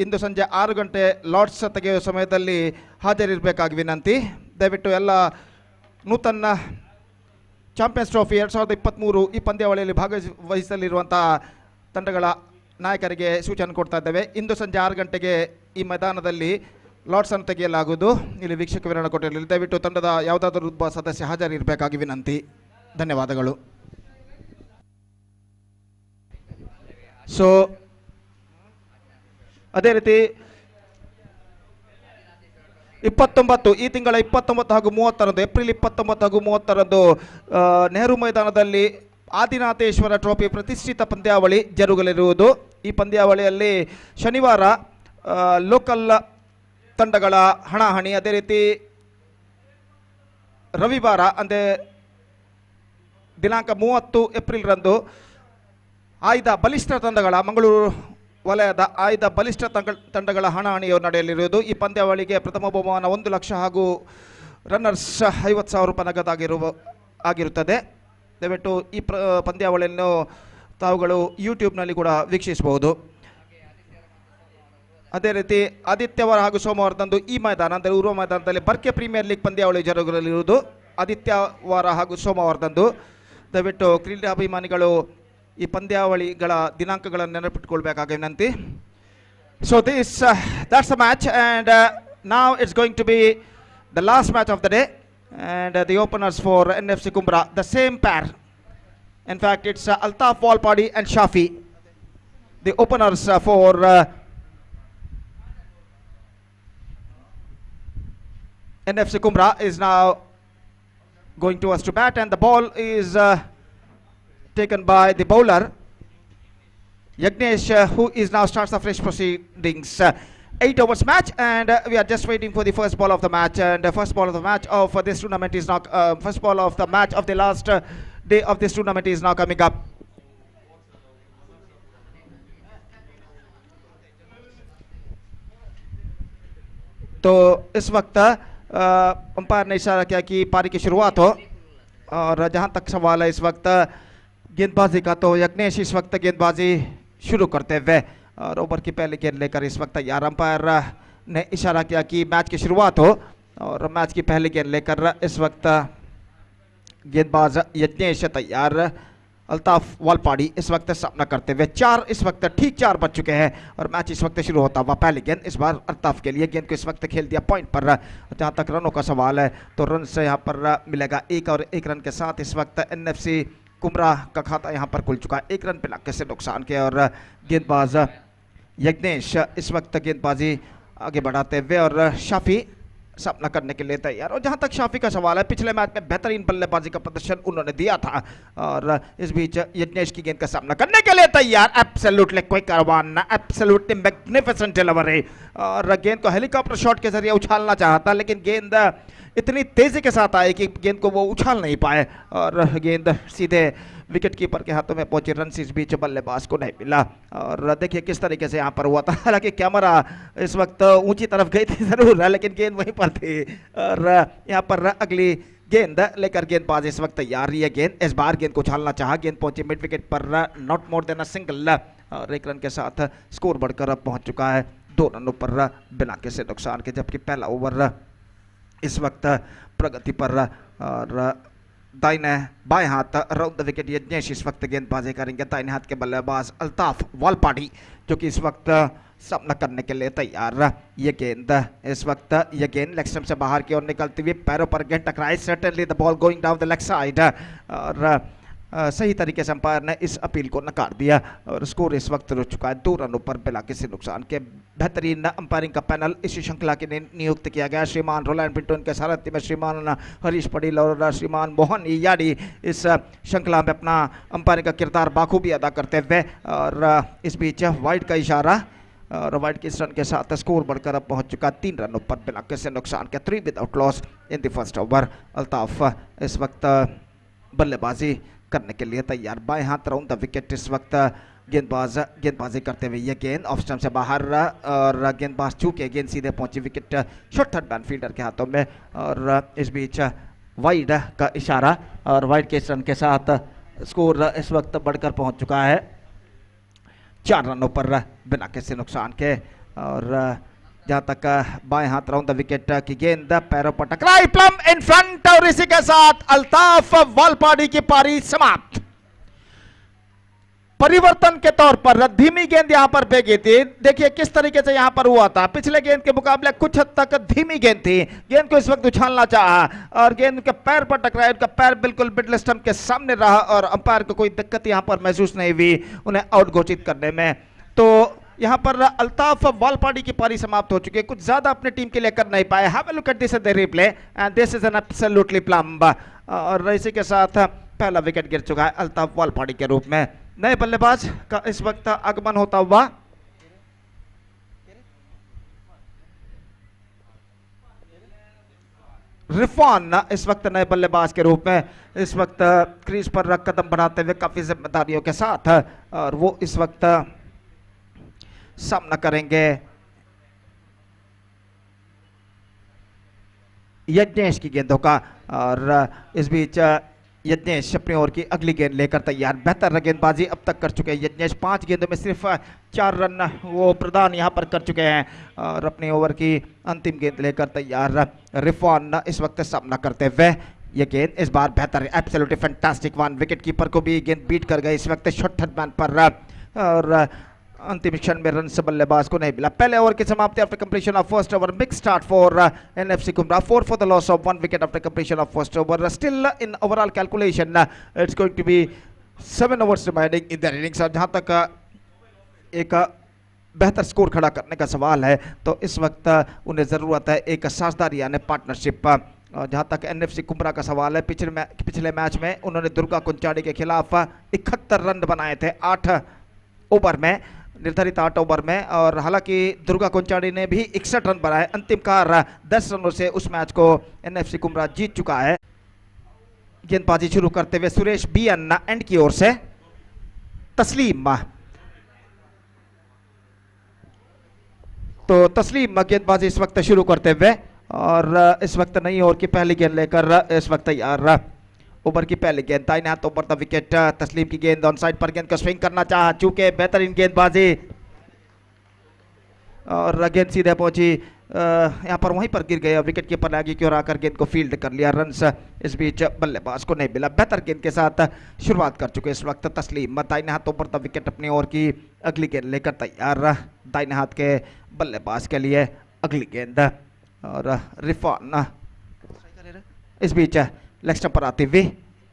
ಇಂದು ಸಂಜೆ 6 ಗಂಟೆ ಲಾಟ್ಸ್ ತೆಗೆಯುವ ಸಮಯದಲ್ಲಿ ಹಾಜರಿರಬೇಕಾಗಿ ವಿನಂತಿ. ದಯವಿಟ್ಟು ಎಲ್ಲ ನೂತನ ಚಾಂಪಿಯನ್ಸ್ ಟ್ರೋಫಿ 2023 ಈ ಪಂದ್ಯಾವಳಿಯಲ್ಲಿ ಭಾಗವಹಿಸಲಿರುವಂಥ ತಂಡಗಳ ನಾಯಕರಿಗೆ ಸೂಚನೆ ಕೊಡ್ತಾ ಇದ್ದೇವೆ. ಇಂದು ಸಂಜೆ 6 ಗಂಟೆಗೆ ಈ ಮೈದಾನದಲ್ಲಿ ಲಾಟ್ಸನ್ನು ತೆಗೆಯಲಾಗುವುದು. ಇಲ್ಲಿ ವೀಕ್ಷಕ ವಿವರಣೆ ಕೊಟ್ಟಿರಲಿಲ್ಲ. ದಯವಿಟ್ಟು ತಂಡದ ಯಾವುದಾದರೂ ಒಬ್ಬ ಸದಸ್ಯ ಹಾಜರಿರಬೇಕಾಗಿ ವಿನಂತಿ. ಧನ್ಯವಾದಗಳು. ಸೊ ಅದೇ ರೀತಿ 29 ಈ ತಿಂಗಳ 29 ಹಾಗೂ 30ರಂದು ಏಪ್ರಿಲ್ 29 ಹಾಗೂ 30ರಂದು ನೆಹರು ಮೈದಾನದಲ್ಲಿ ಆದಿನಾಥೇಶ್ವರ ಟ್ರೋಫಿ ಪ್ರತಿಷ್ಠಿತ ಪಂದ್ಯಾವಳಿ ಜರುಗಲಿರುವುದು. ಈ ಪಂದ್ಯಾವಳಿಯಲ್ಲಿ ಶನಿವಾರ ಲೋಕಲ್ ತಂಡಗಳ ಹಣಾಹಣಿ, ಅದೇ ರೀತಿ ರವಿವಾರ ಅಂದರೆ ದಿನಾಂಕ 30 ಏಪ್ರಿಲ್ರಂದು ಆಯ್ದ ಬಲಿಷ್ಠ ತಂಡಗಳ ಮಂಗಳೂರು ವಲಯದ ಆಯ್ದ ಬಲಿಷ್ಠ ತಂಡಗಳ ಹಣಾಹಣಿಯು ನಡೆಯಲಿರುವುದು. ಈ ಪಂದ್ಯಾವಳಿಗೆ ಪ್ರಥಮ ಬಹುಮಾನ 1 ಲಕ್ಷ ಹಾಗೂ ರನ್ನರ್ಸ್ 50,000 ರೂಪಾಯಿ ಆಗಿರುತ್ತದೆ. ದಯವಿಟ್ಟು ಈ ಪಂದ್ಯಾವಳಿಯನ್ನು ತಾವುಗಳು ಯೂಟ್ಯೂಬ್ನಲ್ಲಿ ಕೂಡ ವೀಕ್ಷಿಸಬಹುದು. ಅದೇ ರೀತಿ ಆದಿತ್ಯವಾರ ಹಾಗೂ ಸೋಮವಾರದಂದು ಈ ಮೈದಾನ ಅಂದರೆ ಉರುವ ಮೈದಾನದಲ್ಲಿ ಬರ್ಕೆ ಪ್ರೀಮಿಯರ್ ಲೀಗ್ ಪಂದ್ಯಾವಳಿ ಜರುಗಲಿರುವುದು. ಆದಿತ್ಯವಾರ ಹಾಗೂ ಸೋಮವಾರದಂದು ದಯವಿಟ್ಟು ಕ್ರೀಡಾಭಿಮಾನಿಗಳು ಈ ಪಂದ್ಯಾವಳಿಗಳ ದಿನಾಂಕಗಳನ್ನು ನೆನಪಿಟ್ಟುಕೊಳ್ಬೇಕಾಗಿ ವಿನಂತಿ. So that's a match and now it's going to be the last match of the day and the openers for NFC Kumbra, the same pair. In fact, it's Altaf Walpadi and Shafi. The openers for NFC Kumbra is now going towards to bat and the ball is taken by the bowler Yagnesh, who is now starts the fresh proceedings. 8 overs match and we are just waiting for the first ball of the match, and the first ball of the match of this tournament is now first ball of the match of the last day of this tournament is now coming up. तो इस वक्त umpire ने इशारा किया कि पारी की शुरुआत हो, और जहां तक सवाल है इस वक्त गेंदबाजी का, तो यज्ञेश इस वक्त गेंदबाजी शुरू करते हुए और ओवर की पहली गेंद लेकर इस वक्त तैयार. अंपायर ने इशारा किया कि मैच की शुरुआत हो और मैच की पहली गेंद लेकर इस वक्त गेंदबाज यज्ञेश तैयार. अल्ताफ वालपाड़ी इस वक्त सामना करते हुए 4 इस वक्त ठीक 4 बज चुके हैं और मैच इस वक्त शुरू होता हुआ. पहली गेंद इस बार अल्ताफ के लिए, गेंद को इस वक्त खेल दिया पॉइंट पर. जहां तक रनों का सवाल है तो रन से यहां पर मिलेगा 1 और 1 रन के साथ इस वक्त एनएफसी कुमरा का खाता यहां पर खुल चुका है. 1 रन पे लक्ष्य से नुकसान के और गेंदबाज यज्ञेश इस वक्त गेंदबाजी आगे बढ़ाते हुए और शाफी सामना करने के लिए तैयार. और जहां तक शाफी का सवाल है, पिछले मैच में बेहतरीन बल्लेबाजी का प्रदर्शन उन्होंने दिया था और इस बीच यज्ञेश की गेंद का सामना करने के लिए तैयार. Absolutely quick one, absolutely magnificent delivery, और गेंद को हेलीकॉप्टर शॉट के जरिए उछालना चाहा था लेकिन गेंद इतनी तेजी के साथ आई कि गेंद को वो उछाल नहीं पाए और गेंद सीधे विकेट कीपर के हाथों में पहुंची. रन इस बीच बल्लेबाज को नहीं मिला और देखिए किस तरीके से यहाँ पर हुआ था. हालांकि कैमरा इस वक्त ऊंची तरफ गई थी जरूर लेकिन गेंद वहीं पर थी. और यहाँ पर अगली गेंद लेकर गेंदबाज इस वक्त तैयार. ये गेंद इस बार गेंद को उछालना चाहा, गेंद पहुंची मिड विकेट पर, not more than a single, और 1 रन के साथ स्कोर बढ़कर अब पहुंच चुका है 2 रनों पर बिना किसी नुकसान के. जबकि पहला ओवर इस वक्त प्रगति पर और दाहिने बाएं हाथ राउंड द विकेट यज्ञेश इस वक्त गेंदबाजी करेंगे. दाहिने हाथ के बल्लेबाज अल्ताफ वालपाड़ी जो कि इस वक्त सामना करने के लिए तैयार. ये गेंद इस वक्त ये गेंद लेग स्टंप से बाहर की ओर निकलती हुई पैरों पर गेंद टकराई. Certainly the ball going down the leg side और सही तरीके से अंपायर ने इस अपील को नकार दिया और स्कोर इस वक्त रुक चुका है 2 रनों पर बिना किसी नुकसान के। बेहतरीन अंपायरिंग का पैनल इस श्रृंखला के नियुक्त किया गया। श्रीमान रोलैंड पिंटो के सारथ्य में श्रीमान हरीश पटेल और श्रीमान मोहन याडी इस श्रृंखला में अपना अंपायरिंग का किरदार बाखूबी अदा करते हुए। और इस बीच वाइड का इशारा और वाइड के इस रन के साथ स्कोर बढ़कर अब पहुंच चुका 3 रनों पर बिना किसी नुकसान के। 3 without loss in the first over. Altaf इस वक्त बल्लेबाजी करने के लिए तैयार। बाएं हाथ राउंड द विकेट इस वक्त गेंदबाजी करते हुए ये गेंद ऑफ स्टंप से बाहर और गेंदबाज चूके गेंद सीधे पहुंची wicket short third man fielder के हाथों में। और इस बीच वाइड का इशारा और वाइड के इस रन के साथ स्कोर इस वक्त बढ़कर पहुंच चुका है 4 रनों पर बिना किसी नुकसान के। और जहां तक बाएं हाथ राउंड द विकेट की गेंद पैरों पर टकराई प्लम इन फ्रंट और इसी के साथ अल्ताफ वालपाड़ी की पारी समाप्त। परिवर्तन के तौर पर धीमी गेंद यहां पर फेंकी थी। देखिए किस तरीके से यहां पर हुआ था। पिछले गेंद के मुकाबले कुछ हद तक धीमी गेंद थी। गेंद को इस वक्त उछालना चाहा और गेंद के पैर पर टकराया। उनका पैर बिल्कुल मिडल स्टंप के सामने रहा और अंपायर को कोई दिक्कत यहां पर महसूस नहीं हुई उन्हें आउट घोषित करने में। तो यहां पर अल्ताफ वालपाड़ी की पारी समाप्त हो चुकी है। कुछ ज्यादा अपनी टीम के लिए कर नहीं पाए। Have a look at this replay and this is an absolutely plumb. और इसी के साथ पहला विकेट गिर चुका है अल्ताफ वालपाड़ी के रूप में। नए बल्लेबाज का इस वक्त आगमन होता हुआ रिफान इस वक्त नए बल्लेबाज के रूप में इस वक्त क्रीज पर कदम बढ़ाते हुए काफी जिम्मेदारियों के साथ और वो इस वक्त सामना करेंगे यज्ञेश की गेंदों का। और इस बीच यज्ञेश अपनी ओर की अगली गेंद लेकर तैयार। बेहतर गेंदबाजी अब तक कर चुके हैं यज्ञेश। 5 गेंदों में सिर्फ 4 रन वो प्रदान यहां पर कर चुके हैं और अपनी ओवर की अंतिम गेंद लेकर तैयार रिफान इस वक्त सामना करते हुए। ये गेंद इस बार बेहतर है। Absolutely fantastic one. Wicket keeper को भी गेंद बीट कर गई इस वक्त शॉर्ट थर्ड मैन पर और अंतिम क्षण में रन से बल्लेबाज को नहीं मिला। पहले ओवर की समाप्ति after completion of first over. Big start for NFC Kumra. 4 for the loss of 1 wicket after completion of first over. Still in overall calculation it's going to be 7 overs remaining in the innings. जहां तक एक बेहतर score खड़ा करने का सवाल है तो इस वक्त उन्हें जरूरत है एक साझेदारी यानी पार्टनरशिप। जहां तक एनएफसी कुमरा का सवाल है पिछले मैच में उन्होंने दुर्गा कुंचाड़ी के खिलाफ 71 रन बनाए थे 8 ओवर में, निर्धारित 8 ओवर में। और हालांकि दुर्गा कुंचाड़ी ने भी 61 रन बनाए। अंतिम कार 10 रनों से उस मैच को एनएफसी कुमरा जीत चुका है। गेंदबाजी शुरू करते हुए सुरेश बीएन एंड की ओर से तस्लीम। तो तस्लीम गेंदबाजी इस वक्त शुरू करते हुए और इस वक्त नई ओवर की पहली गेंद लेकर इस वक्त तैयार। ओवर की पहली गेंद दाहिने हाथ ओवर द विकेट। तस्लीम की गेंद ऑन साइड पर गेंद को स्विंग करना चाहा चूंकि बेहतरीन गेंदबाजी और गेंद सीधे पहुंची यहां पर वहीं पर गिर गई। विकेट कीपर आगे की ओर आकर गेंद को फील्ड कर लिया। रन्स इस बीच बल्लेबाज को नहीं मिला। बेहतर गेंद के साथ शुरुआत कर चुके इस वक्त तस्लीम। दाहिने हाथ ओवर द विकेट अपनी ओर की अगली गेंद लेकर तैयार। दाहिने हाथ के बल्लेबाज के लिए अगली गेंद और रिफान इस बीच लेग स्टंप पर आती हुई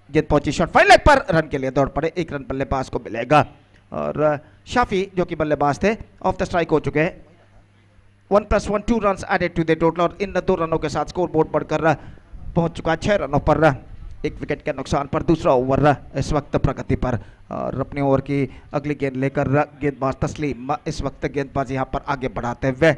गेंद पहुंची शॉट फाइन लेग पर। रन के लिए दौड़ पड़े। 1 रन बल्लेबाज को मिलेगा और शाफी जो कि बल्लेबाज थे ऑफ द स्ट्राइक हो चुके हैं। 1+1 2 run added to the total और इन 2 रनों के साथ स्कोर बोर्ड बढ़कर पहुंच चुका है 6 रनों पर 1 विकेट के नुकसान पर। दूसरा ओवर इस वक्त प्रगति पर और अपने ओवर की अगली गेंद लेकर गेंदबाज तस्लीम इस वक्त गेंदबाज यहां पर आगे बढ़ाते हुए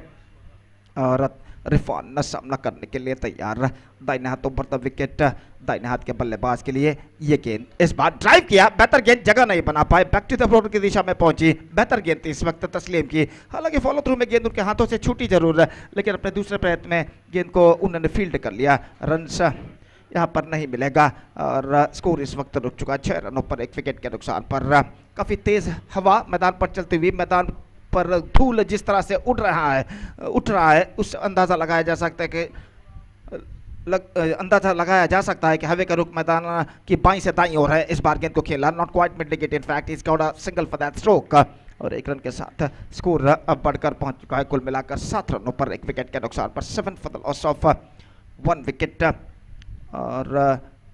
और रिफान सामना करने के लिए तैयार। दाहिने हाथ ओवर द विकेट दाहिने हाथ के बल्लेबाज के लिए ये गेंद इस बार ड्राइव किया। बेहतर गेंद जगह नहीं बना पाए। बैक टू द फ्लोर की दिशा में पहुंची। बेहतर गेंद थी इस वक्त तस्लीम की। हालांकि फॉलो थ्रू में गेंद उनके हाथों से छूटी जरूर है लेकिन अपने दूसरे प्रयत्न में गेंद को उन्होंने फील्ड कर लिया। रन्स यहाँ पर नहीं मिलेगा और स्कोर इस वक्त रुक चुका है 6 रनों पर 1 विकेट के नुकसान पर। काफी तेज हवा मैदान पर चलती हुई मैदान पर धूल जिस तरह से उठ रहा है उस अंदाजा लगाया जा सकता है कि हवे का रुख मैदान की बाईं से दाईं ओर है। इस बार गेंद को खेला not quite mid wicket. In fact is got a single for that stroke और 1 रन के साथ स्कोर अब बढ़कर पहुंच चुका है कुल मिलाकर 7 रनों पर 1 विकेट के नुकसान पर। 7 for the loss of 1 wicket और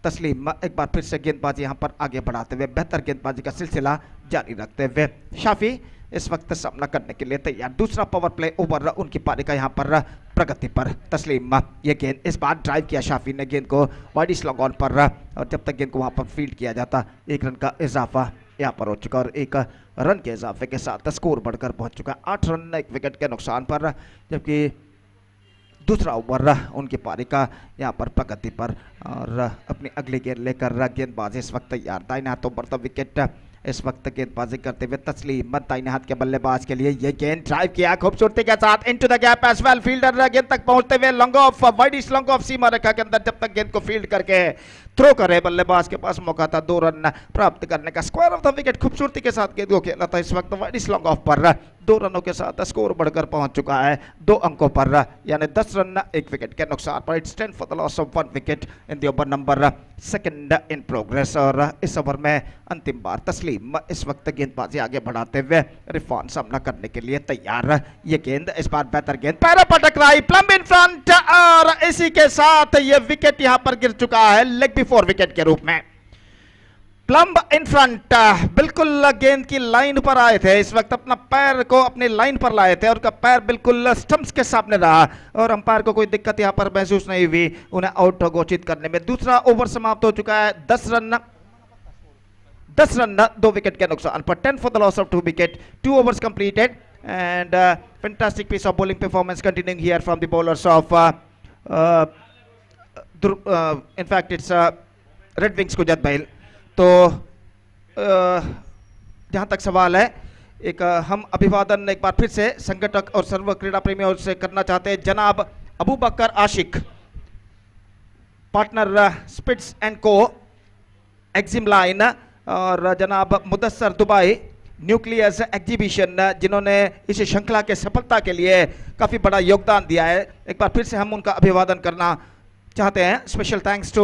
तस्लीम एक बार फिर से गेंदबाजी यहाँ पर आगे बढ़ाते हुए बेहतर गेंदबाजी का सिलसिला जारी रखते हुए शाफी इस वक्त सामना करने के लिए तैयार। दूसरा पावर प्ले ओवर उनकी पारी का यहाँ पर प्रगति पर। तस्लीम ये गेंद इस बार ड्राइव किया शाफी ने गेंद को वाइड स्लॉग ऑन पर, और जब तक गेंद को वहाँ पर फील्ड किया जाता 1 रन का इजाफा यहाँ पर हो चुका और 1 रन के इजाफे के साथ स्कोर बढ़कर पहुँच चुका 8 रन 1 विकेट के नुकसान पर। जबकि दूसरा ओवर उनकी पारी का यहाँ पर प्रगति पर और अपनी अगली गेंद लेकर गेंदबाज इस वक्त तैयार। दाहिने हाथों पर तो विकेट इस वक्त गेंदबाजी करते हुए तस्लीम दाहिने हाथ के बल्लेबाज के लिए ये गेंद ड्राइव किया खूबसूरती के साथ into the gap as well. Fielder गेंद तक पहुंचते हुए long off wide long off सीमा रेखा के अंदर जब तक गेंद को फील्ड करके थ्रो करे बल्लेबाज के पास मौका था 2 रन प्राप्त करने का। स्क्वायर ऑफ द विकेट खूबसूरती के साथ गेंद को खेला था इस वक्त वाइड लॉन्ग ऑफ पर। 2 रनों के साथ स्कोर बढ़कर पहुंच चुका है 2 अंकों पर, यानी 10 रन 1 विकेट के नुकसान पर। It's 10 for the loss of 1 wicket in the over number 2 in progress. और इस ओवर में अंतिम बार तस्लीम इस वक्त गेंदबाजी आगे बढ़ाते हुए रिफॉन सामना करने के लिए तैयार। ये गेंद इस बार बेहतर गेंद पैरों पर टकराई प्लम्ब इन फ्रंट और इसी के साथ ये विकेट यहां पर गिर चुका है लेग बिफोर विकेट के रूप में। प्लम्ब इन फ्रंट बिल्कुल गेंद की लाइन पर आए थे इस वक्त, अपना पैर को अपनी लाइन पर लाए थे और उनका पैर बिल्कुल स्टंप्स के सामने रहा और अंपायर को कोई दिक्कत यहां पर महसूस नहीं हुई उन्हें आउट घोषित करने में। दूसरा ओवर समाप्त हो चुका है 10 रन 2 विकेट के नुकसान पर। 10 for the loss of 2 wicket, 2 overs completed and fantastic piece of bowling performance continuing here from the bowlers of in fact it's Red Wings कुजत बैल। तो जहां तक सवाल है एक हम अभिवादन एक बार फिर से संगठक और सर्व क्रीड़ा प्रेमियों से करना चाहते हैं जनाब Abu Bakar Ashiq, partner spirits and co exim line, और जनाब मुदस्सर दुबई न्यूक्लियस एग्जीबिशन जिन्होंने इस श्रृंखला के सफलता के लिए काफ़ी बड़ा योगदान दिया है। एक बार फिर से हम उनका अभिवादन करना चाहते हैं। Special thanks to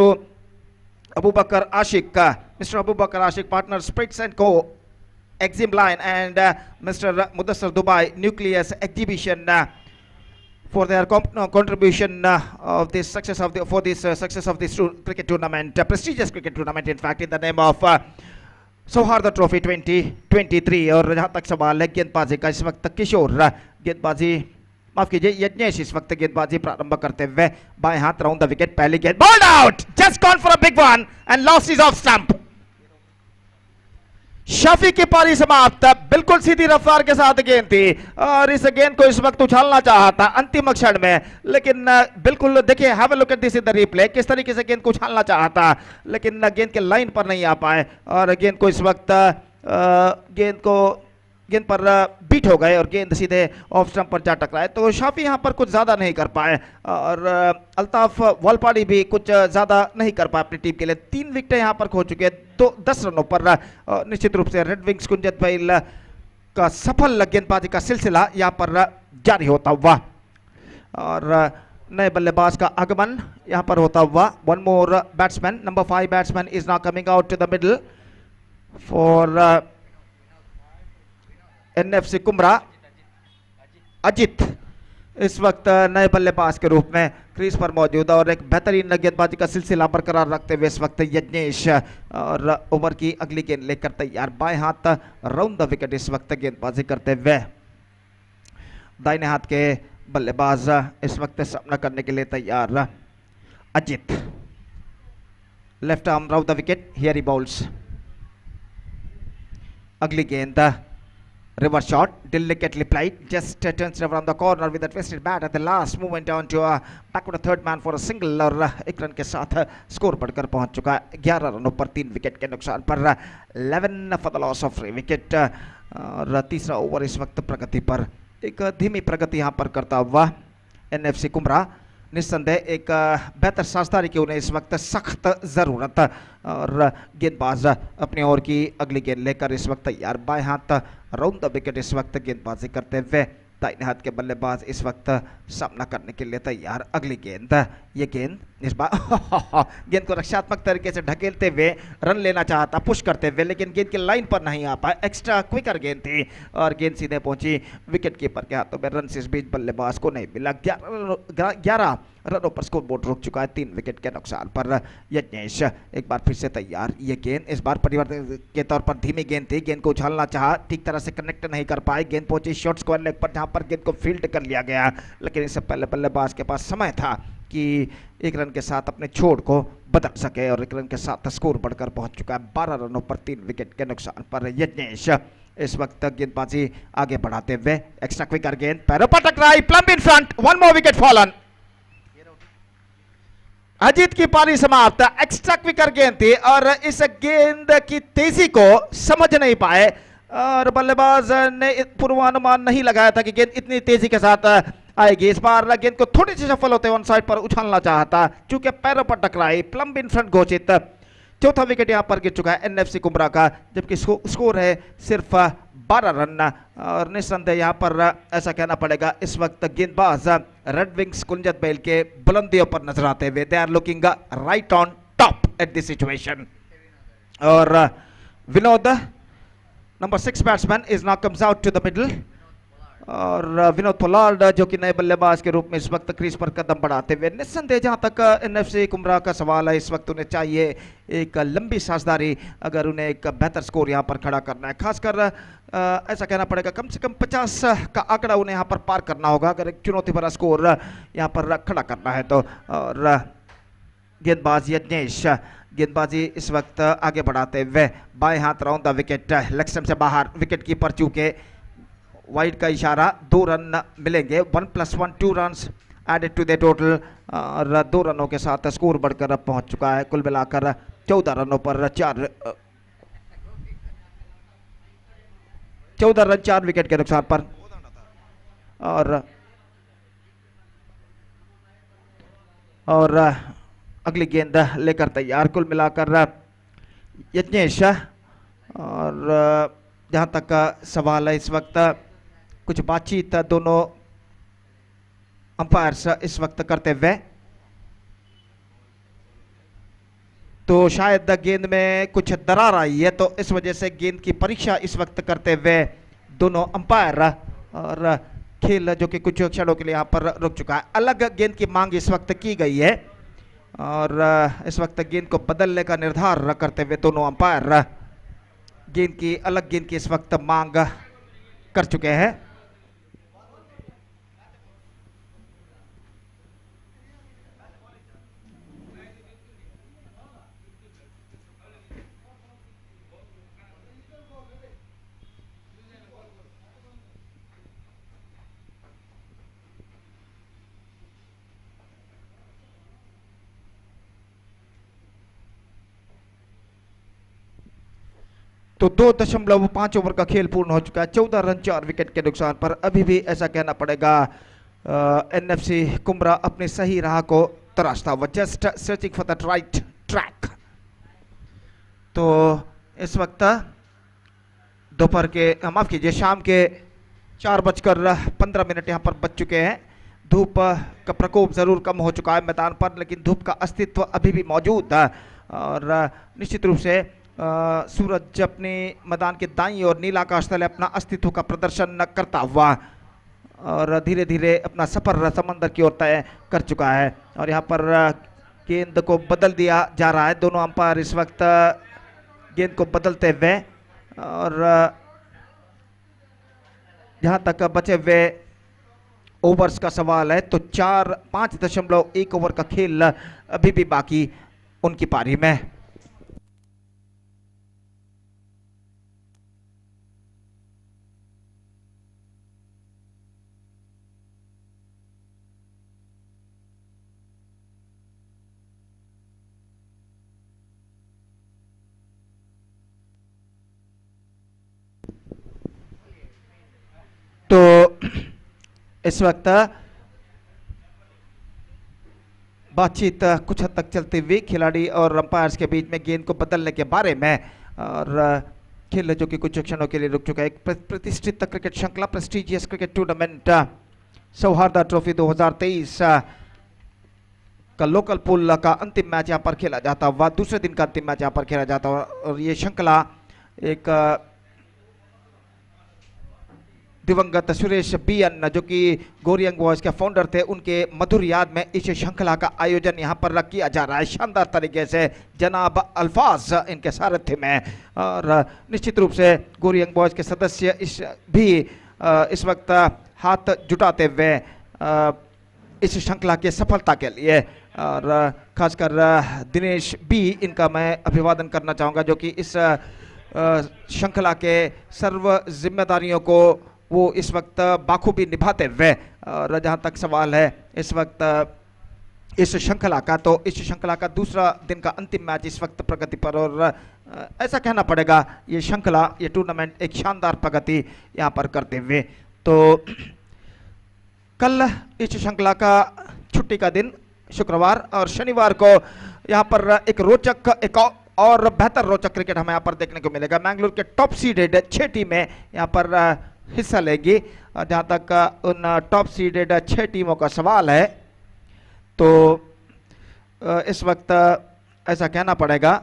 Abu Bakar Ashiq, mister Abu Bakar Ashiq, partner spirits and co exim line, and mister Mudassar Dubai nucleus exhibition for their contribution of this success of this cricket tournament, prestigious cricket tournament in fact, in the name of Sauhardha Trophy 2023। और जहां तक सवाल है गेंदबाजी का इस वक्त किशोर गेंदबाजी माफ कीजिए यज्ञेश इस वक्त गेंदबाजी प्रारंभ करते हुए बाएं हाथ राउंड द विकेट, पहली गेंद bowled out, just gone for a big one and lost is off stump. Shafi की पारी समाप्त, बिल्कुल सीधी रफ्तार के साथ गेंद थी और इस गेंद को इस वक्त उछालना चाहा था अंतिम क्षण में, लेकिन बिल्कुल देखिए have a look at this in the replay, किस तरीके से गेंद को उछालना चाहा था लेकिन गेंद के लाइन पर नहीं आ पाए और गेंद को इस वक्त गेंद पर बीट हो गए और गेंद सीधे ऑफ स्टंप पर जा टकराए। तो शाफी यहाँ पर कुछ ज़्यादा नहीं कर पाए और अल्ताफ वालपाड़ी भी कुछ ज़्यादा नहीं कर पाए अपनी टीम के लिए। 3 विकेटें यहाँ पर खो चुके हैं 10 रनों पर। निश्चित रूप से रेड विंग्स कुंजत भाई का सफल गेंदबाजी का सिलसिला यहाँ पर जारी होता हुआ और नए बल्लेबाज का आगमन यहाँ पर होता हुआ। 1 more batsman, number 5 batsman is now coming out to the middle for NFC Kumra. Ajit इस वक्त नए बल्लेबाज के रूप में क्रीज पर मौजूद और एक बेहतरीन गेंदबाजी का सिलसिला बरकरार रखते हुए इस वक्त यज्ञेश और ओवर की अगली गेंद लेकर तैयार। बाएं हाथ राउंड द विकेट इस वक्त गेंदबाजी करते हुए दाहिने हाथ के बल्लेबाज इस वक्त सामना करने के लिए तैयार। Ajit left arm round the wicket, here he balls. अगली गेंद reverse shot, delicately played, just turns around the corner with a twisted bat at the last movement down to back to the third man for a single और 1 run के साथ score बढ़कर पहुंच चुका है 11 रनों पर 3 विकेट के नुकसान पर। 11 for the loss of 3 wicket और तीसरा ओवर इस वक्त प्रगति पर, एक धीमी प्रगति यहां पर करता हुआ NFC कुमरा। निस्संदेह एक बेहतर साझेदारी की उन्हें इस वक्त सख्त ज़रूरत और गेंदबाज अपनी ओर की अगली गेंद लेकर इस वक्त तैयार। बाएं हाथ राउंड द विकेट इस वक्त गेंदबाजी करते हुए दाहिने हाथ के बल्लेबाज इस वक्त सामना करने के लिए तैयार। अगली गेंद, ये गेंद इस बार गेंद को रक्षात्मक तरीके से ढकेलते हुए रन लेना चाहता, पुश करते हुए, लेकिन गेंद की लाइन पर नहीं आ पाए। एक्स्ट्रा क्विकर गेंद थी और गेंद सीधे पहुंची विकेट कीपर के हाथों में। रन से इस बीच बल्लेबाज को नहीं मिला। 11 रनों पर स्कोर बोर्ड रुक चुका है 3 विकेट के नुकसान पर। यज्ञेश एक बार फिर से तैयार। ये गेंद इस बार परिवर्तन के तौर पर धीमी गेंद थी, गेंद को उछालना चाहा, ठीक तरह से कनेक्ट नहीं कर पाए, गेंद पहुंची शॉर्ट स्क्वायर लेग पर जहां पर गेंद को फील्ड कर लिया गया, लेकिन इससे पहले बल्लेबाज के पास समय था कि एक रन के साथ अपने छोड़ को बदल सके और एक रन के साथ स्कोर बढ़कर पहुंच चुका है 12 रनों पर 3 विकेट के नुकसान पर। यज्ञेश इस वक्त गेंदबाजी आगे बढ़ाते हुए एक्स्ट्रा क्विकर गेंद पैरों पर टकराई, plumb in front, 1 more wicket fallen. Ajit की पारी समाप्त। एक्स्ट्रा क्विकर गेंद थी और इस गेंद की तेजी को समझ नहीं पाए और बल्लेबाज ने पूर्वानुमान नहीं लगाया था कि गेंद इतनी तेजी के साथ आएगी। इस बार गेंद को थोड़ी सी सफल होते ऑन साइड पर उछालना चाहता, चूंकि पैरों पर टकराई, प्लम्ब इन फ्रंट घोषित। चौथा विकेट यहां पर गिर चुका है एनएफसी कुमरा का, जबकि स्कोर है सिर्फ 12 रन और निस्संदेह यहां पर ऐसा कहना पड़ेगा इस वक्त गेंदबाज रेड विंग्स कुंजत बेल के बुलंदियों पर नजर आते हुए they are looking right on top at this situation. और Vinod number 6 batsman is now comes out to the middle और विनोद पोलार्ड जो कि नए बल्लेबाज के रूप में इस वक्त क्रीज पर कदम बढ़ाते हुए निस्संदेह जहां तक एनएफसी कुमरा का सवाल है, इस वक्त उन्हें चाहिए एक लंबी साझेदारी अगर उन्हें एक बेहतर स्कोर यहां पर खड़ा करना है। खासकर ऐसा कहना पड़ेगा कम से कम 50 का आंकड़ा उन्हें यहां पर पार करना होगा अगर एक चुनौती भरा स्कोर यहां पर खड़ा करना है तो। और गेंदबाज यज्ञेश गेंदबाजी इस वक्त आगे बढ़ाते हुए बाएं हाथ round the wicket, leg stump से बाहर, विकेट कीपर चूके वाइड का इशारा, 2 रन मिलेंगे, 1 + 1 2 runs added to the total और 2 रनों के साथ स्कोर बढ़कर अब पहुंच चुका है कुल मिलाकर 14 रनों पर 14 रन 4 विकेट के नुकसान पर। और अगली गेंद लेकर तैयार कुल मिलाकर यज्ञेश। और जहां तक का सवाल है इस वक्त कुछ बातचीत दोनों अंपायर्स इस वक्त करते हुए, तो शायद गेंद में कुछ दरार आई है तो इस वजह से गेंद की परीक्षा इस वक्त करते हुए दोनों अंपायर और खेल जो कि कुछ क्षणों के लिए यहाँ पर रुक चुका है। अलग गेंद की मांग इस वक्त की गई है और इस वक्त गेंद को बदलने का निर्धार करते हुए दोनों अंपायर अलग गेंद की इस वक्त मांग कर चुके हैं। तो 2.5 ओवर का खेल पूर्ण हो चुका है, 14 रन 4 विकेट के नुकसान पर। अभी भी ऐसा कहना पड़ेगा एनएफसी कुमरा अपनी सही राह को तराशता हुआ, just searching for the right track. तो इस वक्त दोपहर के माफ कीजिए शाम के 4:15 यहाँ पर बज चुके हैं। धूप का प्रकोप जरूर कम हो चुका है मैदान पर, लेकिन धूप का अस्तित्व अभी भी मौजूद है और निश्चित रूप से सूरज अपने मैदान के दाईं और नीला आकाश तले अपना अस्तित्व का प्रदर्शन करता हुआ और धीरे धीरे अपना सफर समंदर की ओर तय कर चुका है। और यहाँ पर गेंद को बदल दिया जा रहा है, दोनों अंपायर इस वक्त गेंद को बदलते हुए। और जहाँ तक बचे हुए ओवर्स का सवाल है तो 5.1 ओवर का खेल अभी भी बाकी उनकी पारी में। तो इस वक्त बातचीत कुछ हद तक चलती हुई खिलाड़ी और अंपायर्स के बीच में गेंद को बदलने के बारे में, और खेल जो कि कुछ क्षणों के लिए रुक चुका है। एक प्रतिष्ठित क्रिकेट श्रृंखला, प्रेस्टिजियस क्रिकेट टूर्नामेंट सौहार्दा ट्रॉफी 2023 का लोकल पूल का अंतिम मैच यहाँ पर खेला जाता हुआ, दूसरे दिन का अंतिम मैच यहाँ पर खेला जाता हुआ। और ये श्रृंखला एक दिवंगत सुरेश BN जो कि गोरी यंग बॉयज के फाउंडर थे, उनके मधुर याद में इस श्रृंखला का आयोजन यहाँ पर किया जा रहा है शानदार तरीके से जनाब अल्फाज इनके सारथ्य में। और निश्चित रूप से गोरी यंग बॉयज के सदस्य इस वक्त हाथ जुटाते हुए इस श्रृंखला की सफलता के लिए, और खासकर दिनेश B इनका मैं अभिवादन करना चाहूँगा जो कि इस श्रृंखला के सर्व जिम्मेदारियों को वो इस वक्त बाखूबी निभाते हुए, और जहाँ तक सवाल है इस वक्त इस श्रृंखला का, तो इस श्रृंखला का दूसरा दिन का अंतिम मैच इस वक्त प्रगति पर, और ऐसा कहना पड़ेगा ये श्रृंखला, ये टूर्नामेंट एक शानदार प्रगति यहाँ पर करते हुए। तो कल इस श्रृंखला का छुट्टी का दिन शुक्रवार, और शनिवार को यहाँ पर एक और बेहतर रोचक क्रिकेट हमें यहाँ पर देखने को मिलेगा। मैंगलोर के टॉप सीडेड 6 टीमें यहाँ पर हिस्सा लेगी, और जहाँ तक उन टॉप सीडेड 6 टीमों का सवाल है तो इस वक्त ऐसा कहना पड़ेगा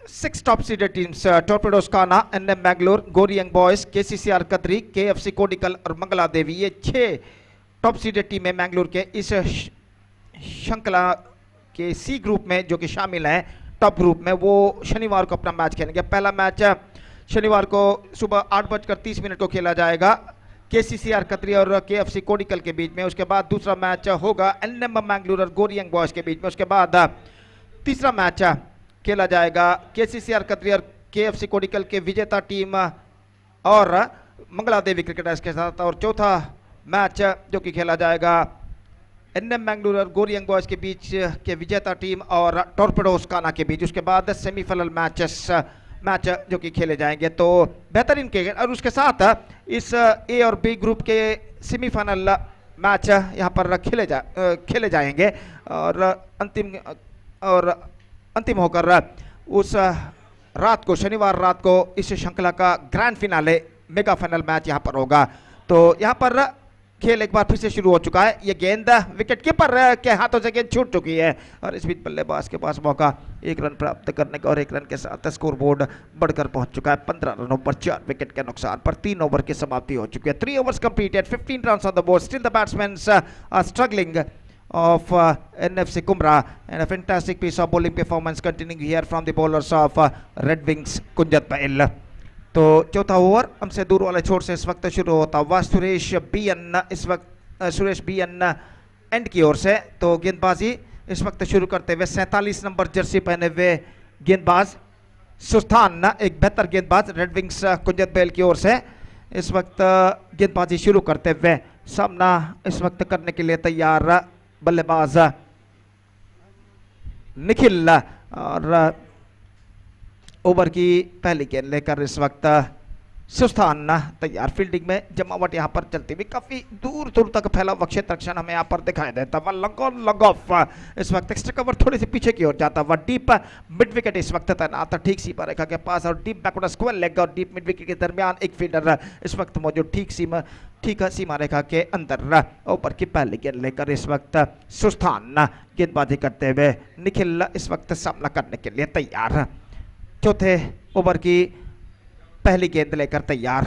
6 टॉप सीडेड टीम्स टॉर्पेडोज काना, NM मैंगलोर, गोरी यंग बॉयज, KCCR कतरी, KFC कोडिकल और मंगला देवी, ये 6 टॉप सीडेड टीमें मैंगलोर के इस श्रृंखला के C ग्रुप में जो कि शामिल हैं टॉप ग्रुप में, वो शनिवार को अपना मैच खेलेंगे। पहला मैच शनिवार को सुबह 8:30 को खेला जाएगा KCCR कतरी और KFC कोडिकल के बीच में। उसके बाद दूसरा मैच होगा NM मैंगलोर और गोरी यंग बॉयज के बीच में। उसके बाद तीसरा मैच खेला जाएगा KCCR कतरी और KFC कोडिकल के विजेता टीम और मंगला देवी क्रिकेटर्स के साथ, और चौथा मैच जो कि खेला जाएगा NM मैंगलोर और गोरी यंग बॉयज के बीच के विजेता टीम और टॉर्पेडोज काना के बीच। उसके बाद सेमीफाइनल मैच जो कि खेले जाएंगे। तो बेहतरीन क्रिकेट, और उसके साथ इस A और B ग्रुप के सेमीफाइनल मैच यहाँ पर खेले जाएंगे, और अंतिम होकर उस रात को, शनिवार रात को इस श्रृंखला का grand finale mega final match यहाँ पर होगा। तो यहाँ पर खेल एक बार फिर से शुरू हो चुका है। ये गेंद विकेट कीपर के हाथों से गेंद छूट चुकी है, और इस बीच बल्लेबाज के पास मौका 1 रन प्राप्त करने का, और 1 रन के साथ स्कोर बोर्ड बढ़कर पहुंच चुका है 15 रनों पर 4 विकेट के नुकसान पर। 3 ओवर की समाप्ति हो चुकी है। 3 overs completed, 15 runs on the board, still the batsman are struggling of NFC Kumra, and a fantastic piece of bowling performance continuing here from the bowlers of Red Wings कुंजत पहल। तो चौथा ओवर हमसे दूर वाले छोर से इस वक्त शुरू होता हुआ सुरेश BN एंड की ओर से। तो गेंदबाजी इस वक्त शुरू करते हुए 47 नंबर जर्सी पहने हुए गेंदबाज सुस्तान, एक बेहतर गेंदबाज रेड विंग्स कुंजत पहल की ओर से इस वक्त गेंदबाजी शुरू करते हुए सामना इस वक्त करने के लिए तैयार बल्लेबाज निखिल, और ओवर की पहली गेंद लेकर इस वक्त सुस्तान तैयार। फील्डिंग में जमावट यहाँ पर चलती हुई काफी दूर दूर तक फैला हुआ क्षेत्र रक्षण हमें यहाँ पर दिखाई देता हुआ। लॉन्ग ऑफ इस वक्त एक्स्ट्रा कवर थोड़ी सी पीछे की ओर जाता हुआ। डीप मिड विकेट इस वक्त तैनात ठीक सीमा रेखा के पास, और डीप बैकवर्ड स्क्वायर लेग और डीप मिड विकेट के दरमियान एक फील्डर इस वक्त मौजूद ठीक सीमा रेखा के अंदर। ऊपर की पहली गेंद लेकर इस वक्त सुस्तान गेंदबाजी करते हुए निखिल इस वक्त सामना करने के लिए तैयार। चौथे ओवर की पहली गेंद लेकर तैयार,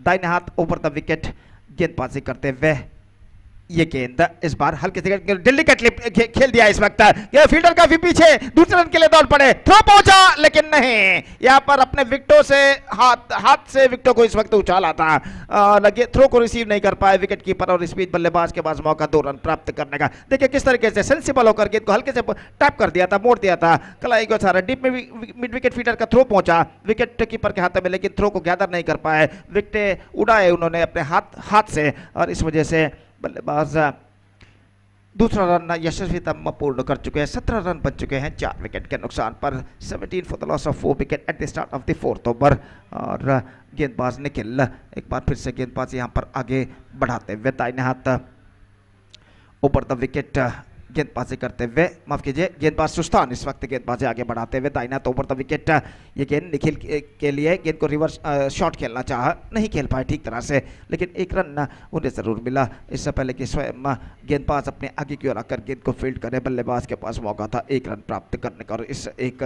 दाहिने हाथ ओवर द विकेट गेंदबाजी करते हुए। ये गेंद इस बार हल्के से दिल्ली का क्लिप खेल दिया इस वक्त। ये फील्डर काफी पीछे दूसरे रन के लिए दौड़ पड़े, थ्रो पहुंचा लेकिन नहीं, यहाँ पर अपने विकेटों से हाथ से विकेटों को इस वक्त उछाला था, लगे थ्रो को रिसीव नहीं कर पाए विकेट कीपर, और इस बीच बल्लेबाज के पास मौका 2 रन प्राप्त करने का। देखिए किस तरीके से सेंसिबल होकर गेंद को हल्के से टैप कर दिया था, मोड़ दिया था, कलाई को सारा डीप में मिड विकेट फील्डर का थ्रो पहुंचा विकेट कीपर के हाथ में, लेकिन थ्रो को गैदर नहीं कर पाए, विकेट उड़ाए उन्होंने अपने हाथ से, और इस वजह से बल्लेबाज दूसरा रन यशस्वीता पूर्ण कर चुके हैं। 17 रन बच चुके हैं 4 विकेट के नुकसान पर। 17 for the loss of 4 wicket at the start of the 4th over, और गेंदबाज निखिल एक बार फिर से गेंदबाज यहां पर आगे बढ़ाते हुए दाहिने हाथ ऊपर द विकेट गेंदबाजी करते हुए, माफ कीजिए, गेंदबाज सुस्तान इस वक्त गेंदबाजी आगे बढ़ाते हुए दाहिना तो ओवर द विकेट। ये गेंद निखिल के लिए गेंद को रिवर्स शॉट खेलना चाहा, नहीं खेल पाए ठीक तरह से, लेकिन एक रन उन्हें ज़रूर मिला। इससे पहले कि स्वयं गेंदबाज अपने आगे की ओर आकर गेंद को फील्ड करे, बल्लेबाज के पास मौका था एक रन प्राप्त करने का और इस एक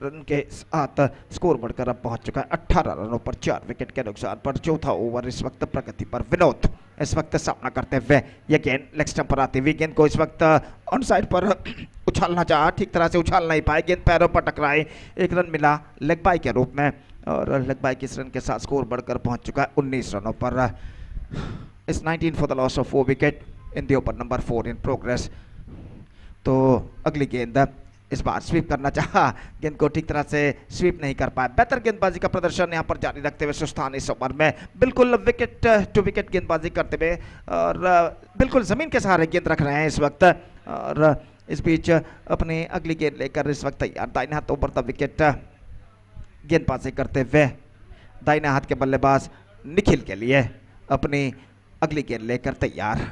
रन के साथ स्कोर बढ़कर अब पहुंच चुका है 18 रनों पर 4 विकेट के नुकसान पर। चौथा ओवर इस वक्त प्रगति पर। विनोद इस वक्त सामना करते हुए, यह गेंद लेग स्टंप पर आती हुई गेंद को इस वक्त ऑन साइड पर उछालना चाहा, ठीक तरह से उछाल नहीं पाए, गेंद पैरों पर टकराई, एक रन मिला लेग बाई के रूप में और लेग बाई के इस रन के साथ स्कोर बढ़कर पहुंच चुका है 19 रनों पर। इस 19 for the loss of 4 wicket in the over number 4 in progress. तो अगली गेंद इस बार स्वीप करना चाहा, गेंद को ठीक तरह से स्वीप नहीं कर पाया। बेहतर गेंदबाजी का प्रदर्शन यहां पर जारी रखते हुए सुस्तान इस ओवर में बिल्कुल विकेट टू विकेट गेंदबाजी करते हुए और बिल्कुल ज़मीन के सहारे गेंद रख रहे हैं इस वक्त और इस बीच अपनी अगली गेंद लेकर इस वक्त तैयार। दाहिने हाथ ओवर द विकेट गेंदबाजी करते हुए दाहिने हाथ के बल्लेबाज निखिल के लिए अपनी अगली गेंद लेकर तैयार।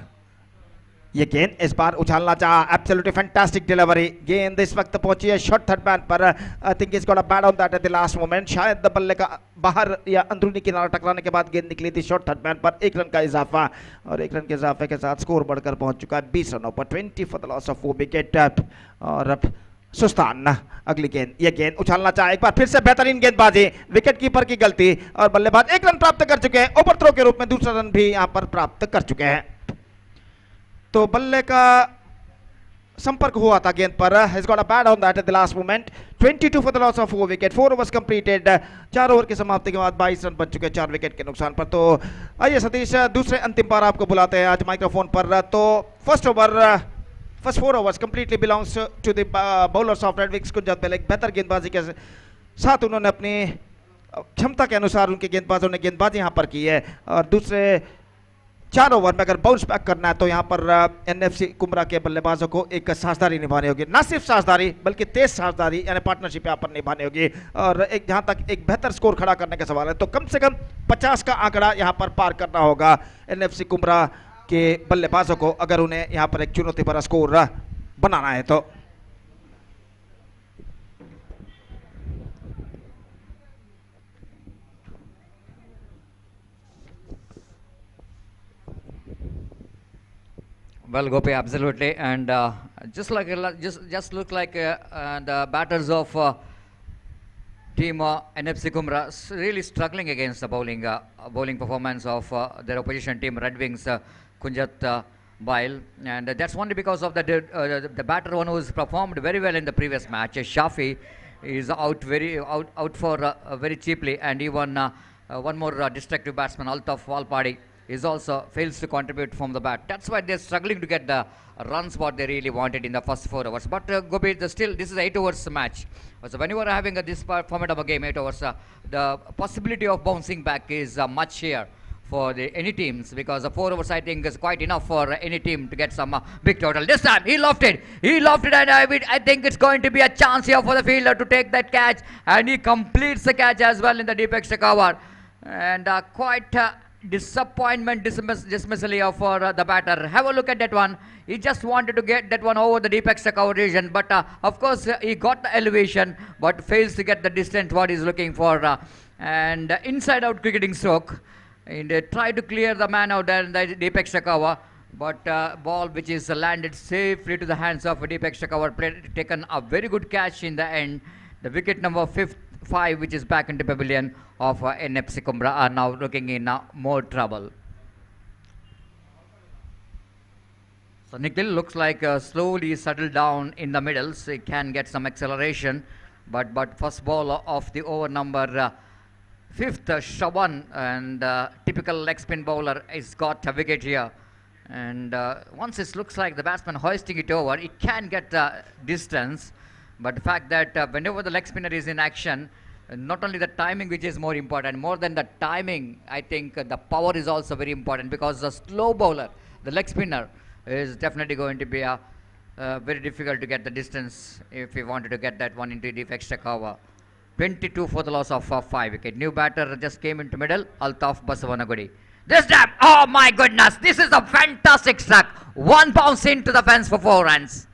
ये गेंद इस बार उछालना चाहा, एब्सोल्युटली फैंटास्टिक डिलीवरी, गेंद इस वक्त पहुंची है शॉर्ट थर्ड मैन पर। I think is got a bat on that at the last moment, शायद बल्ले का बाहर या अंदरूनी किनारा टकराने के बाद गेंद निकली थी शॉर्ट थर्ड मैन पर। एक रन का इजाफा और एक रन के इजाफे के साथ स्कोर बढ़कर पहुंच चुका है 20 रनों पर, 20 for the loss of 4 wicket. और अब सुस्तान अगली गेंद, ये गेंद उछालना चाहे, एक बार फिर से बेहतरीन गेंदबाजी, विकेट कीपर की गलती और बल्लेबाज एक रन प्राप्त कर चुके हैं, ओवर थ्रो के रूप में दूसरा रन भी यहां पर प्राप्त कर चुके हैं। तो बल्ले का संपर्क हुआ था गेंद पर, has got a bat on that at the last moment. 22 for the loss of 4 wicket, 4 overs completed, 4 over की समाप्ति के बाद 22 रन बन चुके 4 विकेट के नुकसान पर। तो आइए सतीश, दूसरे अंतिम बार आपको बुलाते हैं आज माइक्रोफोन पर। तो first 4 overs completely belongs to the bowlers of Red Wings Kunjath Bail. एक बेहतर गेंदबाजी के साथ उन्होंने अपनी क्षमता के अनुसार उनके गेंदबाजों ने गेंदबाजी यहाँ पर की है और दूसरे 4 ओवर में अगर बाउंस बैक करना है तो यहाँ पर एनएफसी कुमरा के बल्लेबाजों को एक साझेदारी निभानी होगी, ना सिर्फ साझेदारी बल्कि तेज साझेदारी यानी पार्टनरशिप यहाँ पर निभानी होगी और एक जहाँ तक एक बेहतर स्कोर खड़ा करने का सवाल है तो कम से कम 50 का आंकड़ा यहाँ पर पार करना होगा एनएफसी कुमरा के बल्लेबाजों को अगर उन्हें यहाँ पर एक चुनौती भरा स्कोर बनाना है तो। Well, Gopi, absolutely, and just look like the batters of team NFC Kumra really struggling against the bowling performance of their opposition team Red Wings Kunjat Bail, and that's only because of the batter one who's performed very well in the previous match. Shafi is out for very cheaply, and even one more destructive batsman Altaf Walpadi is also fails to contribute from the bat. That's why they're struggling to get the runs what they really wanted in the first 4 overs. But Gopi, still this is 8 overs match. So when you are having this format of a game, 8 overs, the possibility of bouncing back is much here for any teams because the 4 overs I think is quite enough for any team to get some big total. This time he lofted and I think it's going to be a chance here for the fielder to take that catch, and he completes the catch as well in the deep extra cover, and quite disappointment dismissal here for the batter. Have a look at that one. He just wanted to get that one over the deep extra cover region, but of course he got the elevation but fails to get the distance what he's looking for, and inside out cricketing stroke, and try to clear the man out there in the deep extra cover, but ball which is landed safely to the hands of a deep extra cover, taken a very good catch in the end. The wicket number 5 which is back into pavilion of NFC Kumbra are now looking in more trouble. So Nikhil looks like slowly settled down in the middle, so he can get some acceleration, but first ball of the over number 5th, Shaban, and typical leg spin bowler has got a wicket here, and once it looks like the batsman hoisting it over, it can get distance, but the fact that whenever the leg spinner is in action, not only the timing which is more important, more than the timing, I think the power is also very important, because the slow bowler, the leg spinner, is definitely going to be very difficult to get the distance if he wanted to get that one into deep extra cover. 22 for the loss of 5 wicket. New batter just came into middle, Altaf Basavanagudi. This time, oh my goodness, this is a fantastic struck. One bounce into the fence for 4 runs.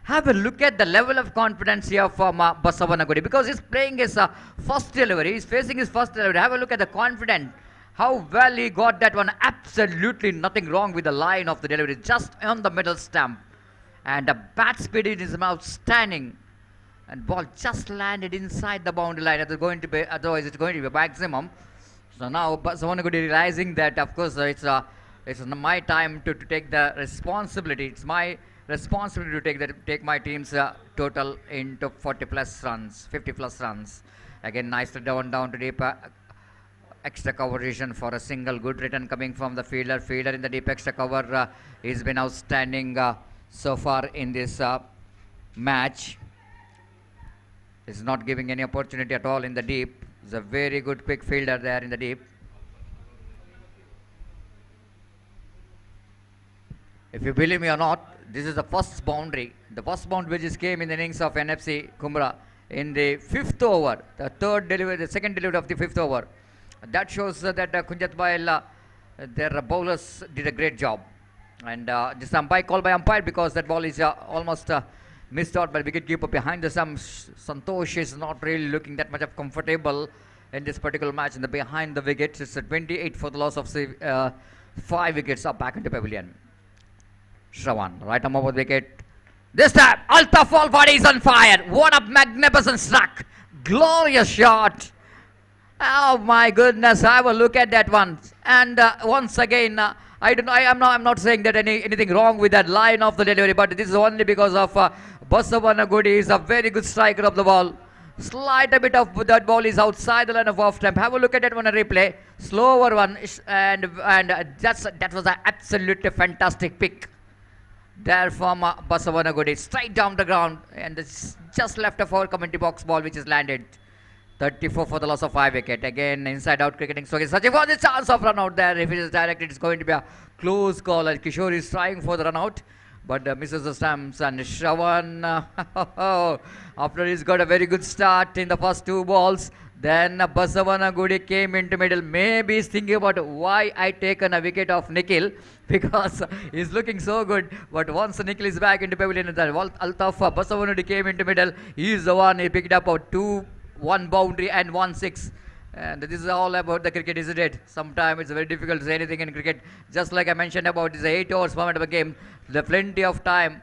Have a look at the level of confidence here from Basavanagudi, because he's playing his first delivery. He's facing his first delivery. Have a look at the confidence. How well he got that one. Absolutely nothing wrong with the line of the delivery. Just on the middle stump. And the bat speed is outstanding. And ball just landed inside the boundary line. Otherwise it's going to be a maximum. So now Basavanagudi realizing that, of course, it's my time to take the responsibility. It's my responsibility to take my team's total into 40 plus runs, 50 plus runs. Again, nicely down to deep. Extra cover position for a single. Good return coming from the fielder. Fielder in the deep extra cover. He's been outstanding so far in this match. He's not giving any opportunity at all in the deep. He's a very good quick fielder there in the deep. If you believe me or not, this is the first boundary. The first boundary which came in the innings of NFC Kumbra in the 5th over. The second delivery of the 5th over. That shows that Kunjat Bail, their bowlers did a great job. And this umpire called by umpire because that ball is almost missed out by the wicketkeeper behind the stump. Santosh is not really looking that much of comfortable in this particular match. And behind the wickets, it's a 28 for the loss of 5 wickets up back into pavilion. Shravan, right arm over the wicket. This time, Altaf Alvadi is on fire. What a magnificent struck. Glorious shot. Oh my goodness, have a look at that one. And once again, I'm not saying that anything wrong with that line of the delivery, but this is only because of Basavanagudi is a very good striker of the ball. Slight a bit of that ball is outside the line of off stump. Have a look at that one, a replay. Slower one, and that was an absolutely fantastic pick there from Basavanagudi. Straight down the ground, and it's just left of our commentary box ball which is landed. 34 for the loss of 5 wicket. Again, inside out cricketing. So he's searching for the chance of run out there. If it is directed, it's going to be a close call. And Kishore is trying for the run out, but misses the stumps. And Shravan, after he's got a very good start in the first 2 balls, then Basavanagudi came into middle. Maybe he's thinking about why I taken a wicket of Nikhil, because he's looking so good. But once Nikhil is back into pavilion, Altaf Basavanagudi came into middle. He's the one. He picked up 1 boundary and 1 6. And this is all about the cricket, isn't it? Sometimes it's very difficult to say anything in cricket. Just like I mentioned about this 8 hours format of a game, the plenty of time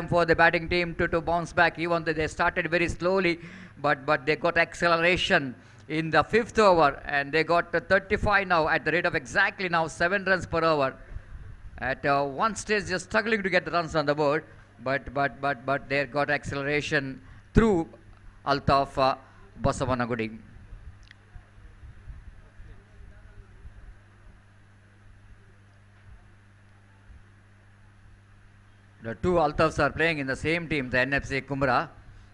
for the batting team to bounce back. Even though they started very slowly, but they got acceleration in the 5th over, and they got 35 now at the rate of exactly now 7 runs per over. At one stage, just struggling to get the runs on the board, but they got acceleration through Altaf Basavanagudi. The 2 Altafs are playing in the same team, the NFC Kumbra.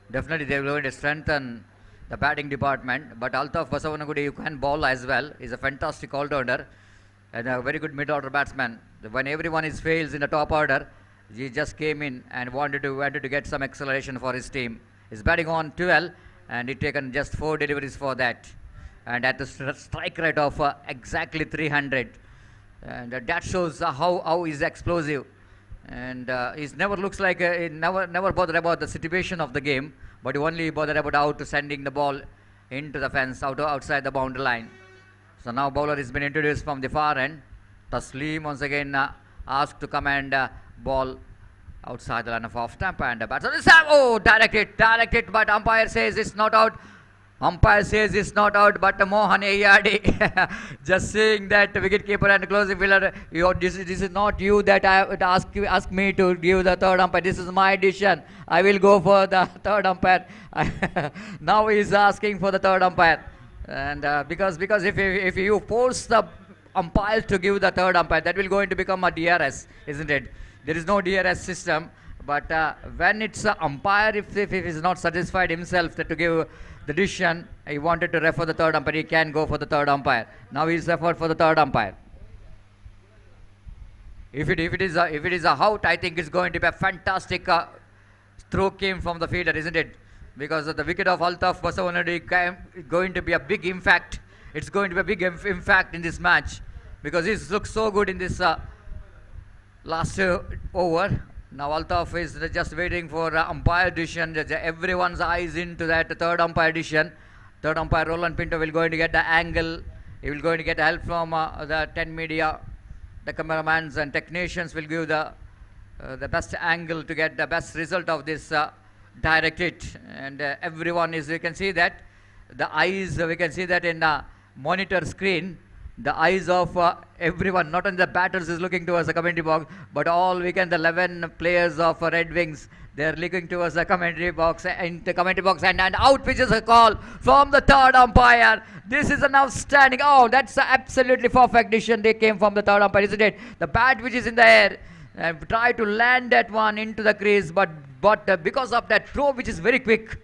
Definitely they are going to strengthen the batting department. But Altaf Basavanagudi, you can bowl as well. He's a fantastic all-rounder and a very good mid-order batsman. When everyone is fails in the top order, he just came in and wanted to get some acceleration for his team. He's batting on 12, and he's taken just 4 deliveries for that. And at the strike rate of exactly 300. And that shows how he's explosive. And he never looks like, he never bothered about the situation of the game, but he only bothered about how to sending the ball into the fence, outside the boundary line. So now bowler has been introduced from the far end. Taslim once again asked to come and ball outside the line of off stump, and the batsman directed, but umpire says it's not out. But Mohan Ayadi just saying that wicketkeeper and closing fielder, this is not you that I would ask me to give the third umpire. This is my decision. I will go for the third umpire. Now he is asking for the third umpire, and because if you force the umpire to give the third umpire, that will going to become a DRS, isn't it? There is no DRS system, but when it's an umpire, if he is not satisfied himself to give the decision, he wanted to refer the third umpire, he can go for the third umpire. Now he's referred for the third umpire. If it is a out, I think it's going to be a fantastic throw came from the fielder, isn't it? Because the wicket of Altaf Basavanagudi going to be a big impact. It's going to be a big impact in this match, because he looks so good in this last over. Now Altaf is just waiting for umpire decision. Everyone's eyes into that third umpire decision. Third umpire Roland Pinto will going to get the angle. He will going to get help from the 10 media. The cameramans and technicians will give the best angle to get the best result of this direct hit. And everyone is, you can see that the eyes, we can see that in the monitor screen. The eyes of everyone, not only the batters is looking towards the commentary box, but all the 11 players of Red Wings, they are looking towards the commentary box, and out pitches a call from the third umpire. This is an outstanding, that's an absolutely perfect decision they came from the third umpire, isn't it? The bat which is in the air, and try to land that one into the crease, but because of that throw which is very quick,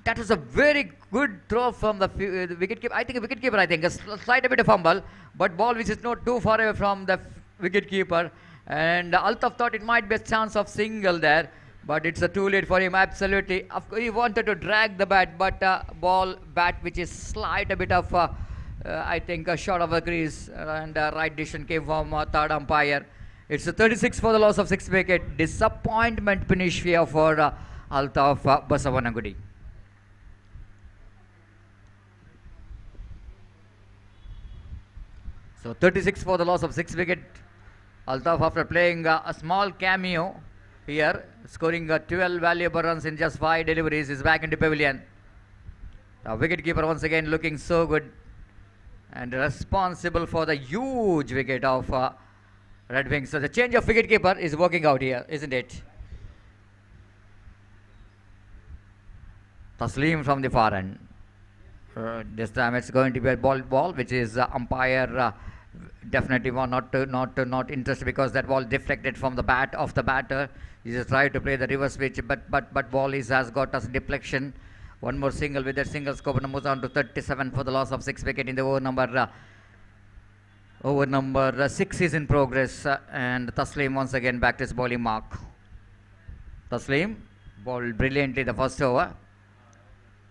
that was a very good throw from the wicketkeeper. I think a slight bit of fumble, but ball which is not too far away from the wicketkeeper. And Altaf thought it might be a chance of single there, but it's too late for him. Absolutely, he wanted to drag the bat, but bat which is slight a bit of I think a short of the crease, and right decision came from third umpire. It's a 36 for the loss of 6 wicket. Disappointment finish here for Altaf Basavanagudi. So 36 for the loss of 6 wicket. Altaf, after playing a small cameo here, scoring 12 valuable runs in just 5 deliveries, is back into pavilion. The wicketkeeper once again looking so good and responsible for the huge wicket of Red Wings. So the change of wicketkeeper is working out here, isn't it? Taslim from the far end. This time it's going to be a ball, which is umpire definitely not interested, because that ball deflected from the bat of the batter. He just tried to play the reverse pitch, but ball has got us deflection. One more single. With that single, score moves on to 37 for the loss of 6 wicket in the over number 6 is in progress, and Taslim once again back to his bowling mark. Taslim bowled brilliantly the first over.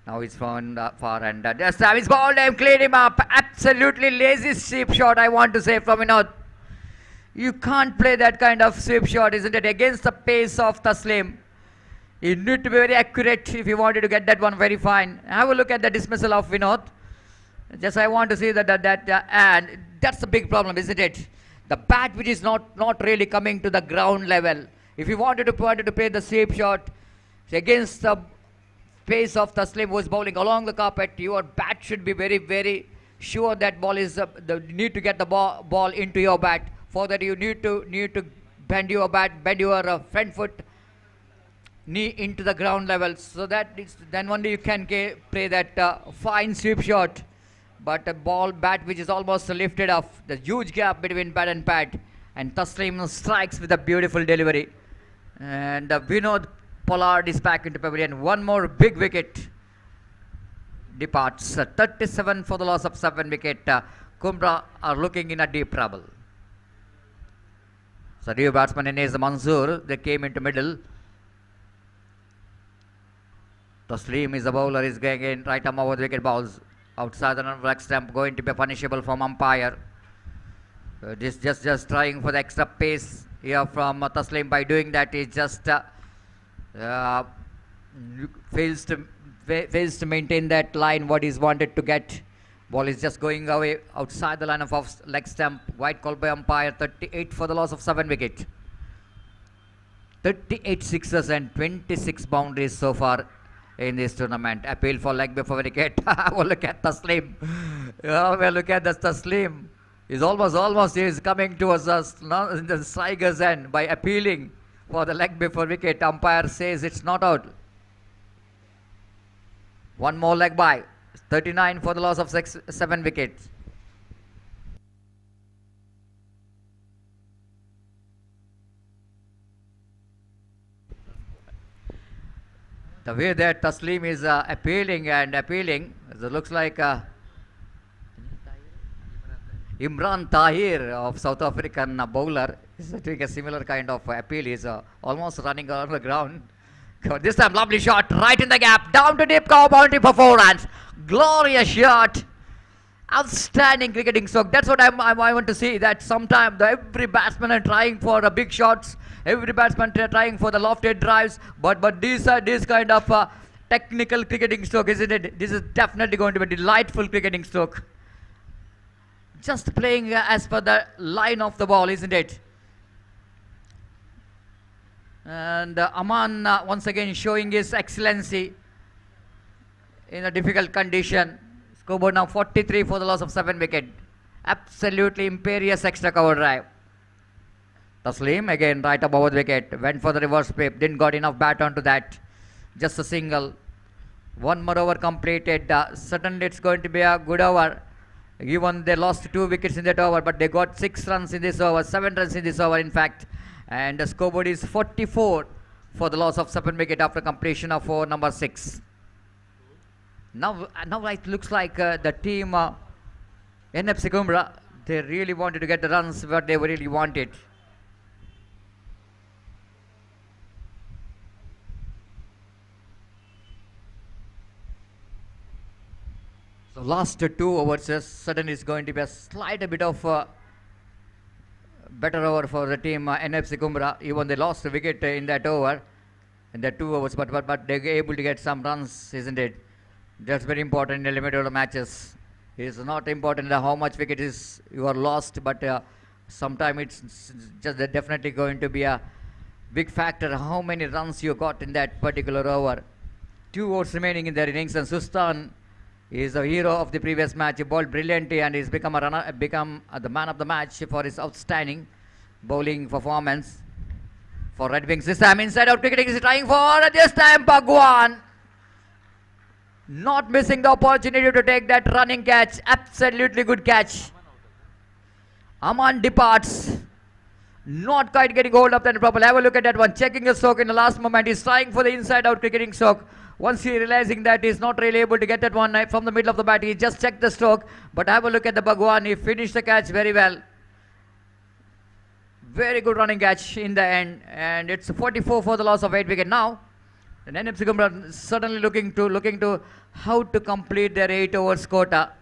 Now he's from the far end. This time he's bowled him, cleaned him up. Absolutely lazy sweep shot, I want to say, from Vinod. You can't play that kind of sweep shot, isn't it? Against the pace of Taslim. You need to be very accurate if you wanted to get that one very fine. Have a look at the dismissal of Vinod. Just I want to see that and that's the big problem, isn't it? The bat which is not really coming to the ground level. If you wanted to play the sweep shot against the pace of Taslim, who is bowling along the carpet, your bat should be very, very sure that ball is you need to get the ball into your bat. For that you need to bend your bat, bend your front foot, knee into the ground level, so that then only you can play that fine sweep shot. But a bat which is almost lifted off, the huge gap between bat and pad, and Taslim strikes with a beautiful delivery. And Vinod Pollard is back into pavilion. One more big wicket departs. 37 for the loss of 7 wicket. Kumra are looking in a deep trouble. So new batsman Inez Mansoor, they came into middle. Taslim is the bowler, is going in right arm over the wicket balls. Outside the leg stump, going to be punishable from umpire. This just trying for the extra pace here from Taslim. By doing that, he just fails to maintain that line what he's wanted to get. Ball is just going away outside the line of off leg stump. White call by umpire. 38 for the loss of 7 wicket. 38 sixes and 26 boundaries so far in this tournament. Appeal for leg before wicket. Oh, look at Taslim. Oh, well, look at this Taslim. He's almost he is coming towards us in the striker's end by appealing for the leg before wicket. Umpire says it's not out. One more leg by. 39 for the loss of 7 wickets. The way that Taslim is appealing, it looks like Imran Tahir of South African bowler is doing a similar kind of appeal. He's almost running around the ground. This time lovely shot right in the gap, down to deep cover boundary for 4 runs. Glorious shot. Outstanding cricketing stroke. That's what I want to see, that sometimes every batsman are trying for big shots, Every batsman trying for the lofted drives, but these are this kind of technical cricketing stroke, isn't it? This is definitely going to be a delightful cricketing stroke. Just playing as per the line of the ball, isn't it? And Aman once again showing his excellency in a difficult condition. Scoreboard now 43 for the loss of 7 wicket. Absolutely imperious extra cover drive. Taslim again right above the wicket. Went for the reverse sweep. Didn't got enough bat onto that. Just a single. One more over completed. Certainly it's going to be a good over. Even they lost 2 wickets in that over, but they got 6 runs in this over, 7 runs in this over in fact. And the scoreboard is 44 for the loss of 7 wicket after completion of over number 6. Now it looks like the team NFC Kumbra, they really wanted to get the runs what they really wanted. So last 2 overs suddenly is going to be a slight bit of better over for the team NFC Kumbra. Even they lost a wicket in that over, in that 2 overs, but they were able to get some runs, isn't it? That's very important in the limited matches. It's not important how much wicket is you are lost, but sometimes it's just definitely going to be a big factor how many runs you got in that particular over. 2 overs remaining in their innings, and Sustan is the hero of the previous match. He bowled brilliantly and he's become a runner, the man of the match for his outstanding bowling performance. For Red Wings this time, inside out cricketing is trying for this time Bhagwan. Not missing the opportunity to take that running catch. Absolutely good catch. Aman departs. Not quite getting hold of that properly. Have a look at that one. Checking the stroke in the last moment. He's trying for the inside out cricketing stroke. Once he realizing that he's not really able to get that one from the middle of the bat, he just checked the stroke. But have a look at the Bhagwan. He finished the catch very well. Very good running catch in the end. And it's 44 for the loss of 8 wicket. Now, the NFC Kumbra certainly looking to how to complete their 8 overs quota.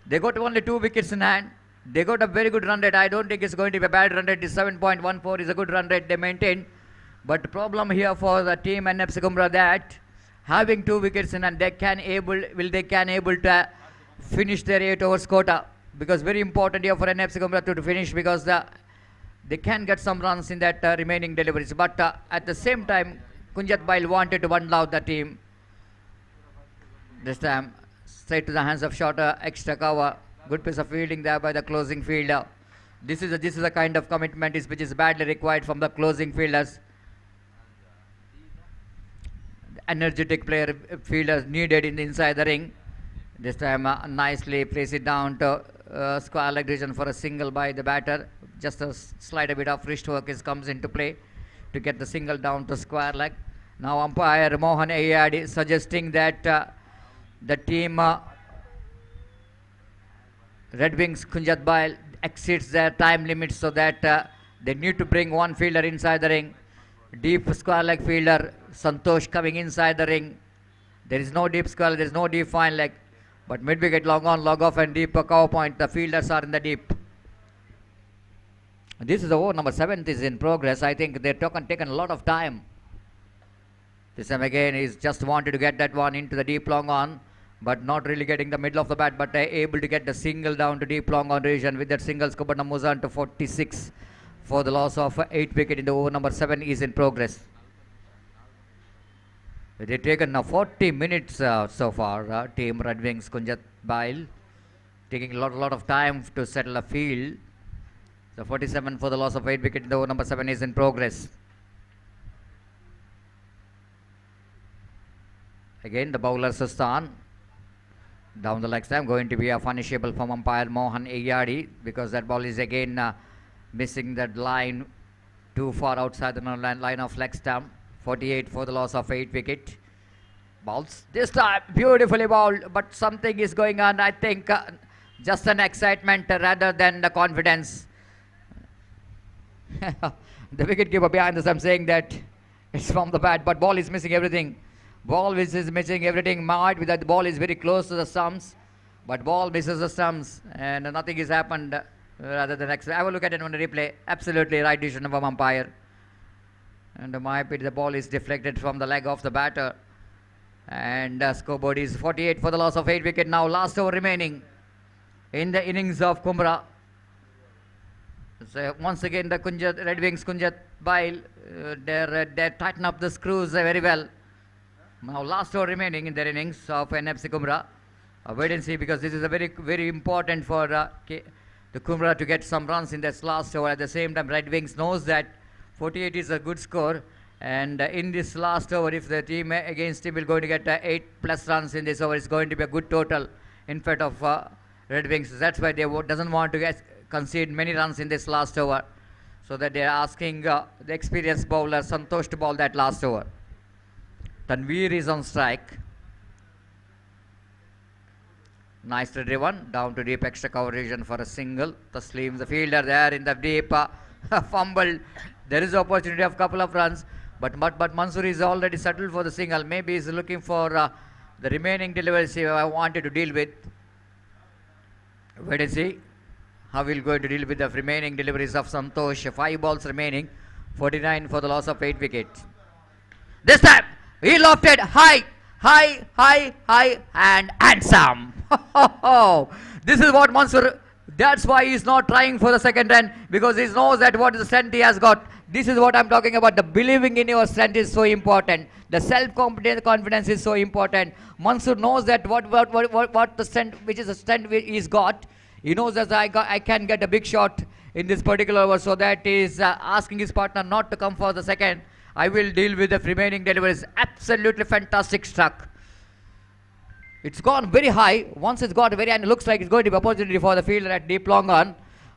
They got only 2 wickets in hand. They got a very good run rate. I don't think it's going to be a bad run rate. This 7.14 is a good run rate they maintain. But the problem here for the team NFC Kumbra that having 2 wickets in hand, they can able to finish their 8 overs quota, because very important here for NFC Kumbra to finish, because they can get some runs in that remaining deliveries. But at the same time, Kunjat Bail wanted to bundle out the team. This time straight to the hands of shorter extra cover. Good piece of fielding there by the closing fielder. This is a kind of commitment which is badly required from the closing fielders. Energetic player fielders needed inside the ring. This time nicely place it down to square leg region for a single by the batter. Just a slight bit of wrist work comes into play to get the single down to square leg. Now umpire Mohan Ayadi suggesting that the team Red Wings Kunjat Bail exceeds their time limit, so that they need to bring one fielder inside the ring. Deep square leg fielder Santosh coming inside the ring. There is no deep square, there is no deep fine leg, but mid wicket, long on, log off and deep cover point, the fielders are in the deep. This is the over number 7 is in progress. I think they've taken a lot of time. This time again he's just wanted to get that one into the deep long on, but not really getting the middle of the bat, but able to get the single down to deep long on region. With that single, scored Muzan to 46 for the loss of 8 wicket in the over number 7 is in progress. They've taken now 40 minutes so far. Team Red Wings Kunjat Bail taking a lot of time to settle a field. The 47 for the loss of 8 wicket in the over number 7 is in progress. Again the bowler Sustan. Down the leg stamp, going to be a punishable from umpire Mohan Ayadi, because that ball is again missing that line too far outside the line of leg stamp. 48 for the loss of 8 wicket. Balls this time beautifully bowled, but something is going on. I think just an excitement rather than the confidence. The wicketkeeper behind the stump saying that it's from the bat, but ball is missing everything. Ball which is missing everything. Might be that the ball is very close to the stumps, but ball misses the stumps and nothing has happened rather than extra. I will look at it on the replay. Absolutely right decision of umpire. And my pity, the ball is deflected from the leg of the batter. And scoreboard is 48 for the loss of 8 wicket. Now last over remaining in the innings of Kumra. So once again the Red Wings Kunjat Bail, they tighten up the screws very well. Now last over remaining in their innings of NFC Kumra. Wait and see, because this is a very important for the Kumra to get some runs in this last over. At the same time, Red Wings knows that 48 is a good score, and in this last over, if the team against team is going to get 8+ runs in this over, it's going to be a good total in favor of Red Wings. That's why they doesn't want to concede many runs in this last over, so that they are asking the experienced bowler Santosh to bowl that last over. Tanveer is on strike. Nicely driven down to deep, extra cover region for a single. Taslim, the fielder, there in the deep, fumbled. There is opportunity of couple of runs, but Mansoor is already settled for the single. Maybe he's looking for the remaining deliveries I wanted to deal with. Wait and see how we'll go to deal with the remaining deliveries of Santosh. 5 balls remaining, 49 for the loss of 8 wickets. This time he lofted high, and handsome. This is what Mansoor, that's why he's not trying for the second run, because he knows that what is the strength he has got. This is what I'm talking about. The believing in your strength is so important. The self-confidence is so important. Mansoor knows that what the strength, which is the strength he's got. He knows that I can get a big shot in this particular over, so that he is asking his partner not to come for the second. I will deal with the remaining deliveries. Absolutely fantastic struck. It's gone very high. Once it's got very high, and it looks like it's going to be opportunity for the fielder at deep long on.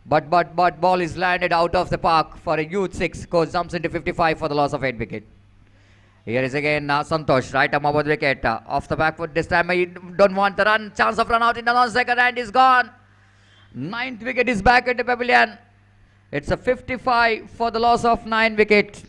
But ball is landed out of the park for a huge 6. Coach jumps into 55 for the loss of 8 wicket. Here is again Santosh, right arm over the wicket. Off the back foot this time. He don't want the run. Chance of run out in the non-second, and is gone. 9th wicket is back at the pavilion. It's a 55 for the loss of 9 wicket.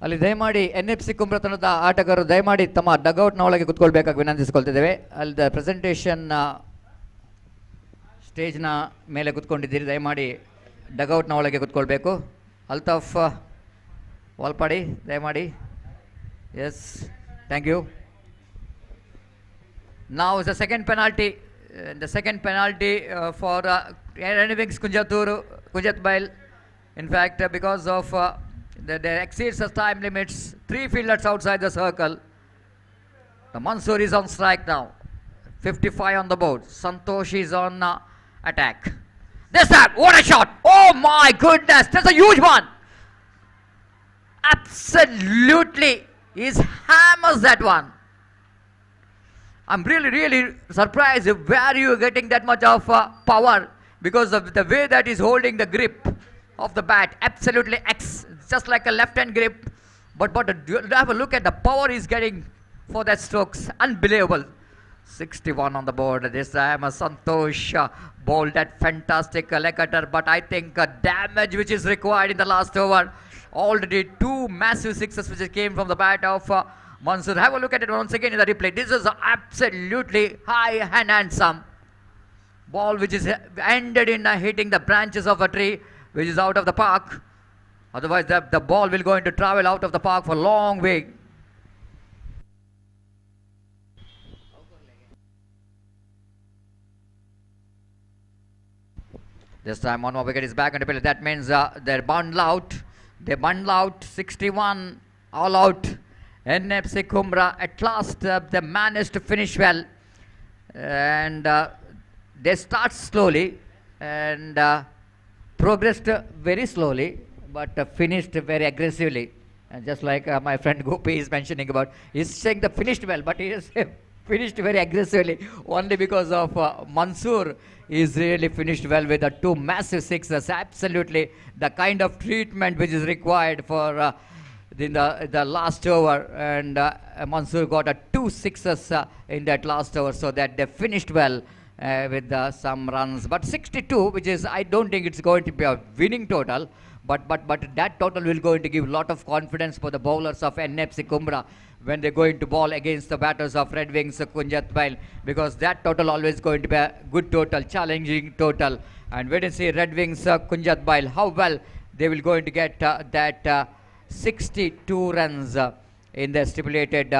ಅಲ್ಲಿ ದಯಮಾಡಿ NFC ಕುಮ್ರ ತಂಡದ ಆಟಗಾರರು ದಯಮಾಡಿ ತಮ್ಮ ಡಗೌಟ್ನ ಒಳಗೆ ಕುತ್ಕೊಳ್ಬೇಕಾಗಿ ವಿನಂತಿಸಿಕೊಳ್ತಿದ್ದೇವೆ. ಅಲ್ಲಿ presentation ಸ್ಟೇಜ್ನ ಮೇಲೆ ಕುತ್ಕೊಂಡಿದ್ದೀರಿ, ದಯಮಾಡಿ ಡಗೌಟ್ನ ಒಳಗೆ ಕುತ್ಕೊಳ್ಬೇಕು. ಅಲ್ತಾಫ್ ವಾಲ್ಪಾಡಿ ದಯಮಾಡಿ. Yes, thank you. Now is the second penalty. The second penalty for innings Kunjat Bail. In fact, because of they exceeds the time limits, 3 fielders outside the circle. The Mansoor is on strike now. 55 on the board. Santosh is on attack. This time, what a shot! Oh my goodness, that's a huge one. Absolutely, he hammers that one. I'm really surprised where you are getting that much of power, because of the way that he's holding the grip of the bat. Absolutely just like a left hand grip, but have a look at the power he's getting for that strokes. Unbelievable. 61 on the board. This time Santosh bowled that fantastic leg cutter, but I think damage which is required in the last over. Already 2 massive sixes which came from the bat of Mansoor. Have a look at it once again in the replay. This is absolutely high and handsome ball which is ended in hitting the branches of a tree, which is out of the park. Otherwise the ball will going to travel out of the park for a long way. This time one more wicket is back on the field. That means they're bundled out. They bundle out 61 all out. NFC Kumra at last they managed to finish well, and they start slowly and progressed very slowly, but finished very aggressively. And just like my friend Gopi is mentioning about, he's saying they finished well, but he is finished very aggressively only because of Mansoor is really finished well with the 2 massive sixes. Absolutely the kind of treatment which is required for in the last over, and Mansoor got 2 sixes in that last over, so that they finished well with some runs. But 62, which is, I don't think it's going to be a winning total, but that total will going to give a lot of confidence for the bowlers of NFC Kumbra when they're going to ball against the batters of Red Wings Kunjat Bail, because that total always going to be a good total, challenging total. And wait and see Red Wings Kunjat Bail how well they will going to get that 62 runs in the stipulated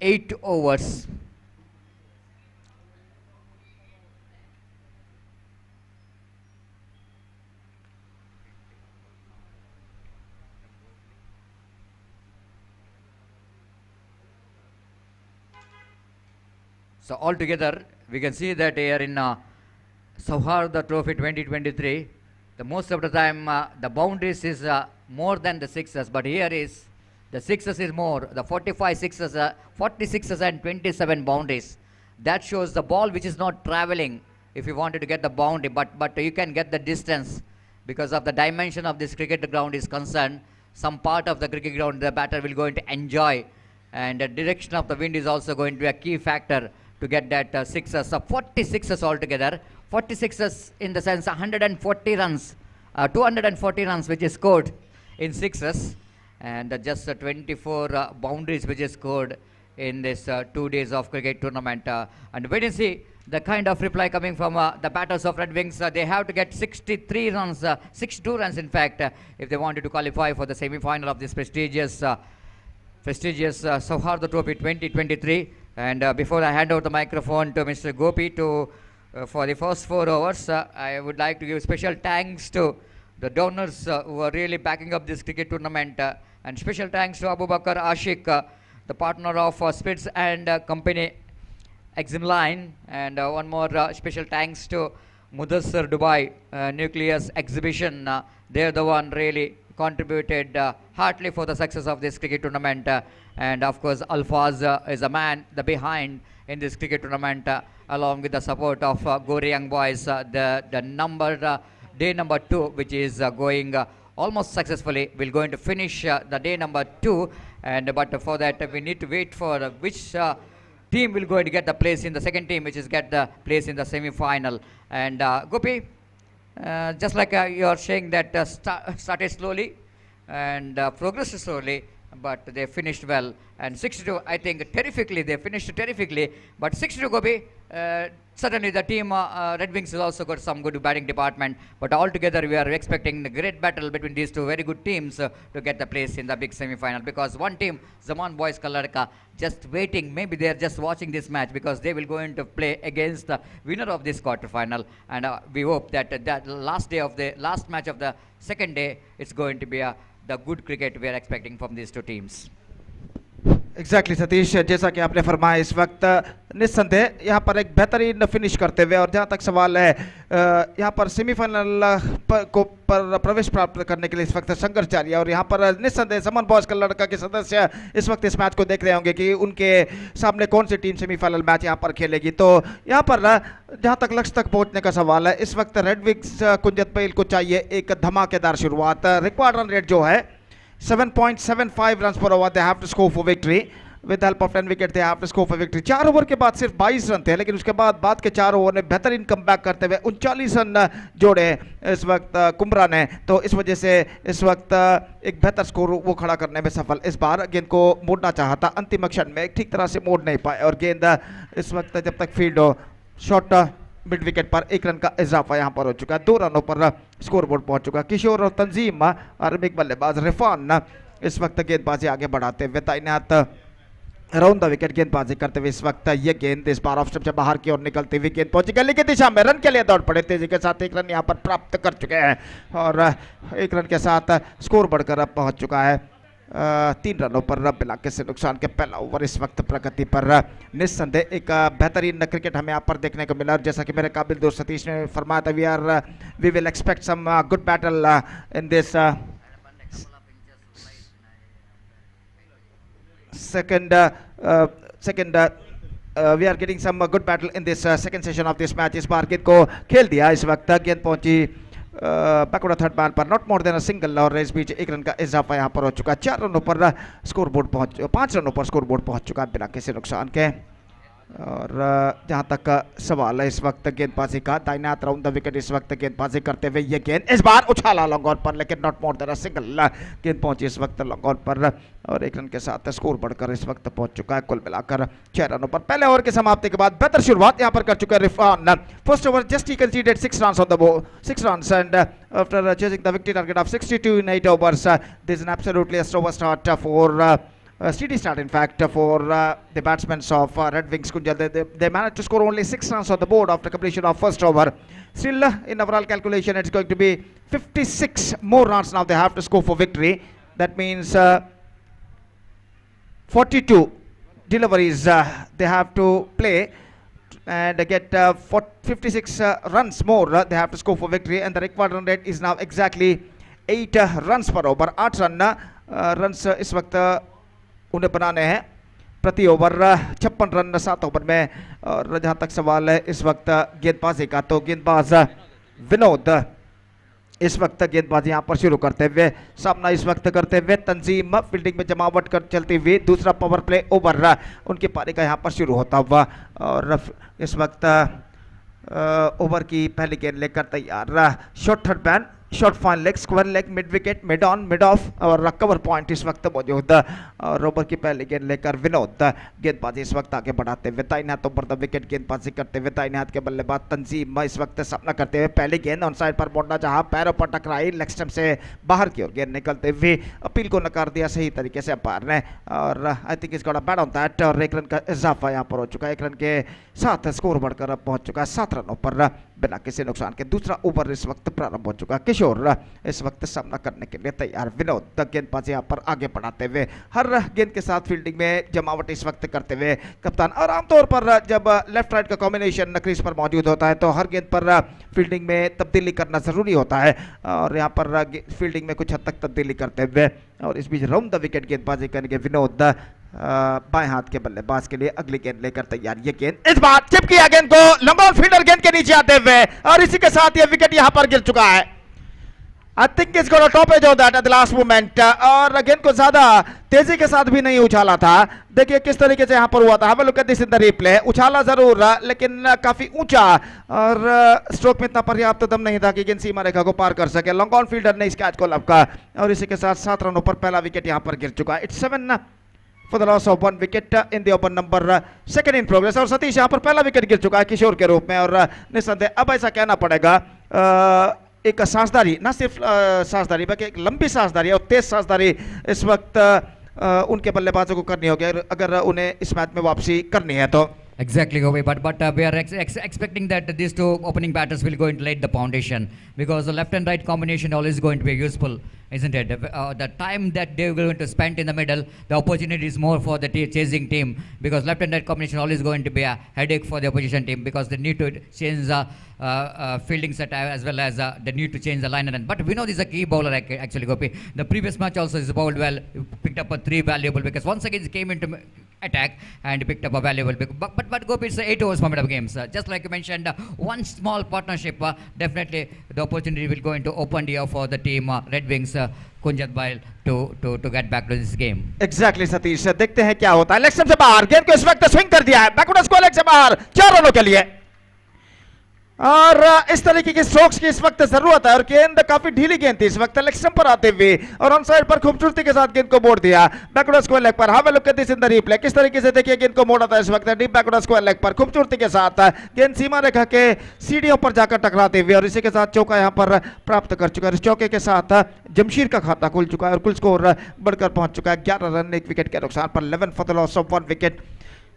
8 overs. So altogether, we can see that here in Sauhardha Trophy 2023, the most of the time the boundaries is more than the sixes, but here is the sixes is more, the 45 sixes, 46s and 27 boundaries. That shows the ball which is not traveling if you wanted to get the boundary, but you can get the distance because of the dimension of this cricket ground is concerned. Some part of the cricket ground the batter will going to enjoy, and the direction of the wind is also going to be a key factor to get that sixes. So 46s altogether, 46s in the sense 140 runs, 240 runs which is scored in sixes, and just 24 boundaries which is scored in this 2 days of cricket tournament. And wait and see the kind of reply coming from the batters of Red Wings. They have to get 63 runs, 62 runs in fact, if they wanted to qualify for the semi-final of this prestigious Sauhardha Trophy 2023. And before I hand over the microphone to Mr. Gopi for the first 4 hours, I would like to give special thanks to the donors who are really backing up this cricket tournament, and special thanks to Abu Bakar Ashik, the partner of Spitz and Company Exim Line, and one more special thanks to Mudassar Dubai Nucleus Exhibition. They're the one really contributed heartily for the success of this cricket tournament, and of course Alfaz is a man the behind in this cricket tournament, along with the support of Gori young boys, the day number 2 which is going almost successfully. We're going to finish the day number 2, and but for that we need to wait for which team will going to get the place in the second team, which is get the place in the semi-final. And Gopi, just like you are saying that started slowly and progressed slowly, but they finished well. And 62, I think terrifically, they finished terrifically. But 62, Gopi, certainly the team Red Wings has also got some good batting department. But altogether, we are expecting a great battle between these two very good teams to get the place in the big semi-final. Because one team, Zaman Boys Kalladaka, just waiting. Maybe they are just watching this match because they will go into play against the winner of this quarterfinal. And we hope that that last match of the second day, it's going to be the good cricket we are expecting from these two teams. Exactly Satish, जैसा कि आपने फरमाया इस वक्त निस्संदेह यहाँ पर एक बेहतरीन फिनिश करते हुए, और जहाँ तक सवाल है यहाँ पर सेमीफाइनल पर प्रवेश प्राप्त करने के लिए इस वक्त संघर्ष जारी है। और यहाँ पर निस्संदेह समन बॉयज का लड़का के सदस्य इस वक्त इस मैच को देख रहे होंगे कि उनके सामने कौन सी टीम सेमीफाइनल मैच यहाँ पर खेलेगी। तो यहाँ पर जहाँ तक लक्ष्य तक पहुँचने का सवाल है, इस वक्त रेड विंग्स कुंजत पेल को चाहिए एक धमाकेदार शुरुआत। रिक्वायर्ड रन रेट जो है 7.75 runs per over they have to score for victory. With the help of 10 wickets they have to score for victory. 4 over के बाद सिर्फ 22 रन थे, लेकिन उसके बाद के 4 ओवर ने बेहतरीन कमबैक करते हुए 39 रन जोड़े इस वक्त कुम्बरा ने। तो इस वजह से इस वक्त एक बेहतर स्कोर वो खड़ा करने में सफल। इस बार गेंद को मोड़ना चाहा था, अंतिम क्षण में ठीक तरह से मोड़ नहीं पाए, और गेंद इस वक्त जब तक फील्ड हो शॉट मिड विकेट पर 1 रन का इजाफा यहाँ पर हो चुका है। 2 रनों पर स्कोर बोर्ड पहुंच चुका। किशोर और तंजीम और बिग बल्लेबाज रिफान इस वक्त गेंदबाजी आगे बढ़ाते हुए तैनात राउंड द विकेट गेंदबाजी करते हुए इस वक्त ये गेंद इस बार ऑफ स्टंप से बाहर की ओर निकलती हुई गेंद पहुंची गली की दिशा में, रन के लिए दौड़ पड़े तेजी के साथ। 1 रन यहाँ पर प्राप्त कर चुके हैं और 1 रन के साथ स्कोर बढ़कर अब पहुंच चुका है 3 रनों पर बिना किसी नुकसान के। पहला ओवर इस वक्त प्रगति पर। निस्संदेह एक बेहतरीन क्रिकेट हमें यहाँ पर देखने को मिला, और जैसा कि मेरे काबिल दोस्त सतीश ने फरमाया था, we will expect some good battle in this second we are getting some good battle in this second session of this match. इस बार गेंद को खेल दिया, इस वक्त गेंद पहुंची बैकवर्ड थर्ड मैन पर, not more than a single, और इस बीच 1 रन का इजाफा यहाँ पर हो चुका है। 4 रनों पर स्कोर बोर्ड 5 रनों पर स्कोर बोर्ड पहुंच चुका है बिना किसी नुकसान के। और जहां तक सवाल है इस वक्त गेंदबाजी का, दाहिने हाथ राउंड द विकेट इस वक्त गेंदबाजी करते हुए ये गेंद इस बार उछाला लॉन्ग ऑन पर, लेकिन not more than a single. गेंद पहुंची इस वक्त लॉन्ग ऑन पर और 1 रन के साथ स्कोर बढ़कर इस वक्त पहुंच चुका है कुल मिलाकर 6 रनों पर। पहले ओवर की समाप्ति के बाद बेहतर शुरुआत यहां पर कर चुका है Rifan. First over just he considered 6 runs on the ball, 6 runs and after chasing the victory target of 62 in 8 overs, this is an absolutely a slower start for steady start in fact for the batsmen of Red Wings. Kunjal, they managed to score only 6 runs on the board after completion of first over. Still in overall calculation it's going to be 56 more runs now they have to score for victory. That means 42 deliveries they have to play and get 56 runs more they have to score for victory, and the required run rate is now exactly 8 runs per over. 8 runs इस वक्त उन्हें बनाने हैं प्रति over, 56 run 7 over में। और जहां तक सवाल है इस वक्त गेंदबाजी का, तो गेंदबाज विनोद इस वक्त गेंदबाजी यहां पर शुरू करते हुए सामना इस वक्त करते हुए तंजीम फील्डिंग में जमावट कर चलती हुई दूसरा पावर प्ले ओवर उनकी पारी का यहां पर शुरू होता हुआ। और इस वक्त ओवर की पहली गेंद लेकर तैयार short third man, short fine leg, square leg, mid wicket, mid on, mid of और कवर पॉइंट इस वक्त मौजूद। और ओवर की पहली गेंद लेकर विनोद गेंदबाजी इस वक्त आगे बढ़ाते हुए दाहिने हाथों पर द विकेट गेंदबाजी करते हुए दाहिने हाथ के बल्लेबाज तंजीम इस वक्त सामना करते हुए पहली गेंद ऑन साइड पर मोड़ना चाहा, पैरों पर टकराई, लेग स्टंप से बाहर की ओर गेंद निकलते हुए अपील को नकार दिया सही तरीके से अंपायर ने। और आई थिंक इसका बैट ऑन दैट और 1 रन का इजाफा यहाँ पर हो चुका है। 1 रन के साथ स्कोर बढ़कर अब पहुंच चुका है 7 रनों पर बिना किसी नुकसान के। दूसरा ओवर इस वक्त प्रारंभ हो चुका है। किशोर इस वक्त सामना करने के लिए तैयार। विनोद गेंदबाजी यहाँ पर आगे बढ़ाते हुए हर गेंद के साथ फील्डिंग में जमावट इस वक्त करते हुए कप्तान। और आमतौर पर जब लेफ्ट राइट का कॉम्बिनेशन क्रीज पर मौजूद होता है तो हर गेंद पर फील्डिंग में तब्दीली करना जरूरी होता है, और यहाँ पर फील्डिंग में कुछ हद तक तब्दीली करते हुए और इस बीच राउंड द विकेट गेंदबाजी करेंगे विनोद बाएं हाथ के बल्लेबाज के लिए। अगली गेंद लेकर तैयार, ये गेंद इस बार चिप किया गेंद को लॉन्ग ऑन फील्डर गेंद के नीचे आते हुए और इसी के साथ ये विकेट यहां पर गिर चुका है। I think it's gonna top edge off that at the last moment. और गेंद को ज्यादा तेजी के साथ भी नहीं उछाला था, देखिए किस तरीके से यहां पर हुआ था। Have a look at this in the replay. उछाला जरूर लेकिन काफी ऊंचा और स्ट्रोक में इतना पर्याप्त दम नहीं था कि गेंद सीमा रेखा को पार कर सके। लॉन्ग ऑन फील्डर ने इस कैच को लपका और इसी के साथ 7 रनों पर पहला विकेट यहां पर गिर चुका है। It's 7 for the loss of 1 wicket in the over number 2 in progress। और सतीश यहाँ पर पहला विकेट गिर चुका है किशोर के रूप में। और निस्संदेह अब ऐसा कहना पड़ेगा एक सांसदारी, ना सिर्फ सांसदारी बल्कि एक लंबी सांसदारी और तेज सांसदारी इस वक्त उनके बल्लेबाजों को करनी होगी अगर उन्हें इस मैच में वापसी करनी है तो। Exactly, Gopi. But we are expecting that these two opening batters will go and lay the foundation, because the left and right combination always going to be useful, isn't it? The time that they are going to spend in the middle, the opportunity is more for the chasing team, because left and right combination always going to be a headache for the opposition team, because they need to change the fielding set as well as they need to change the line and run. But we know this is a key bowler actually, Gopi. The previous match also is bowled well, picked up 3 valuable wickets. Once again he came into attack and picked up a valuable wicket. But Gopi, it's 8 overs format of games. Just like you mentioned, one small partnership, definitely the opportunity will go into open year for the team Red Wings Kunjat Bail to get back to this game. Exactly, Satish, देखते हैं क्या होता है। Leg stump से बाहर गेंद को इस वक्त स्विंग कर दिया है, बैकवर्ड स्क्वायर लेग से बाहर 4 रनों के लिए। और इस तरीके के स्ट्रोक्स की इस वक्त जरूरत है और गेंद काफी ढीली गेंद थी इस वक्त लेग स्टंप पर आते हुए और ऑन साइड पर खूबसूरती के साथ गेंद को मोड़ दिया बैकवर्ड स्क्वायर लेग पर। Have a look at this in the replay. किस तरीके से देखिए गेंद को मोड़ा था इस वक्त डीप बैकवर्ड स्क्वायर लेग पर खूबसूरती के साथ गेंद सीमा रेखा के सीढ़ियों पर जाकर टकराते हुए और इसी के साथ चौका यहां पर प्राप्त कर चुका है। इस चौके के साथ जमशीर का खाता खुल चुका है और कुल स्कोर बढ़कर पहुंच चुका है 11 रन 1 विकेट के नुकसान पर। 11 for the loss of 1 wicket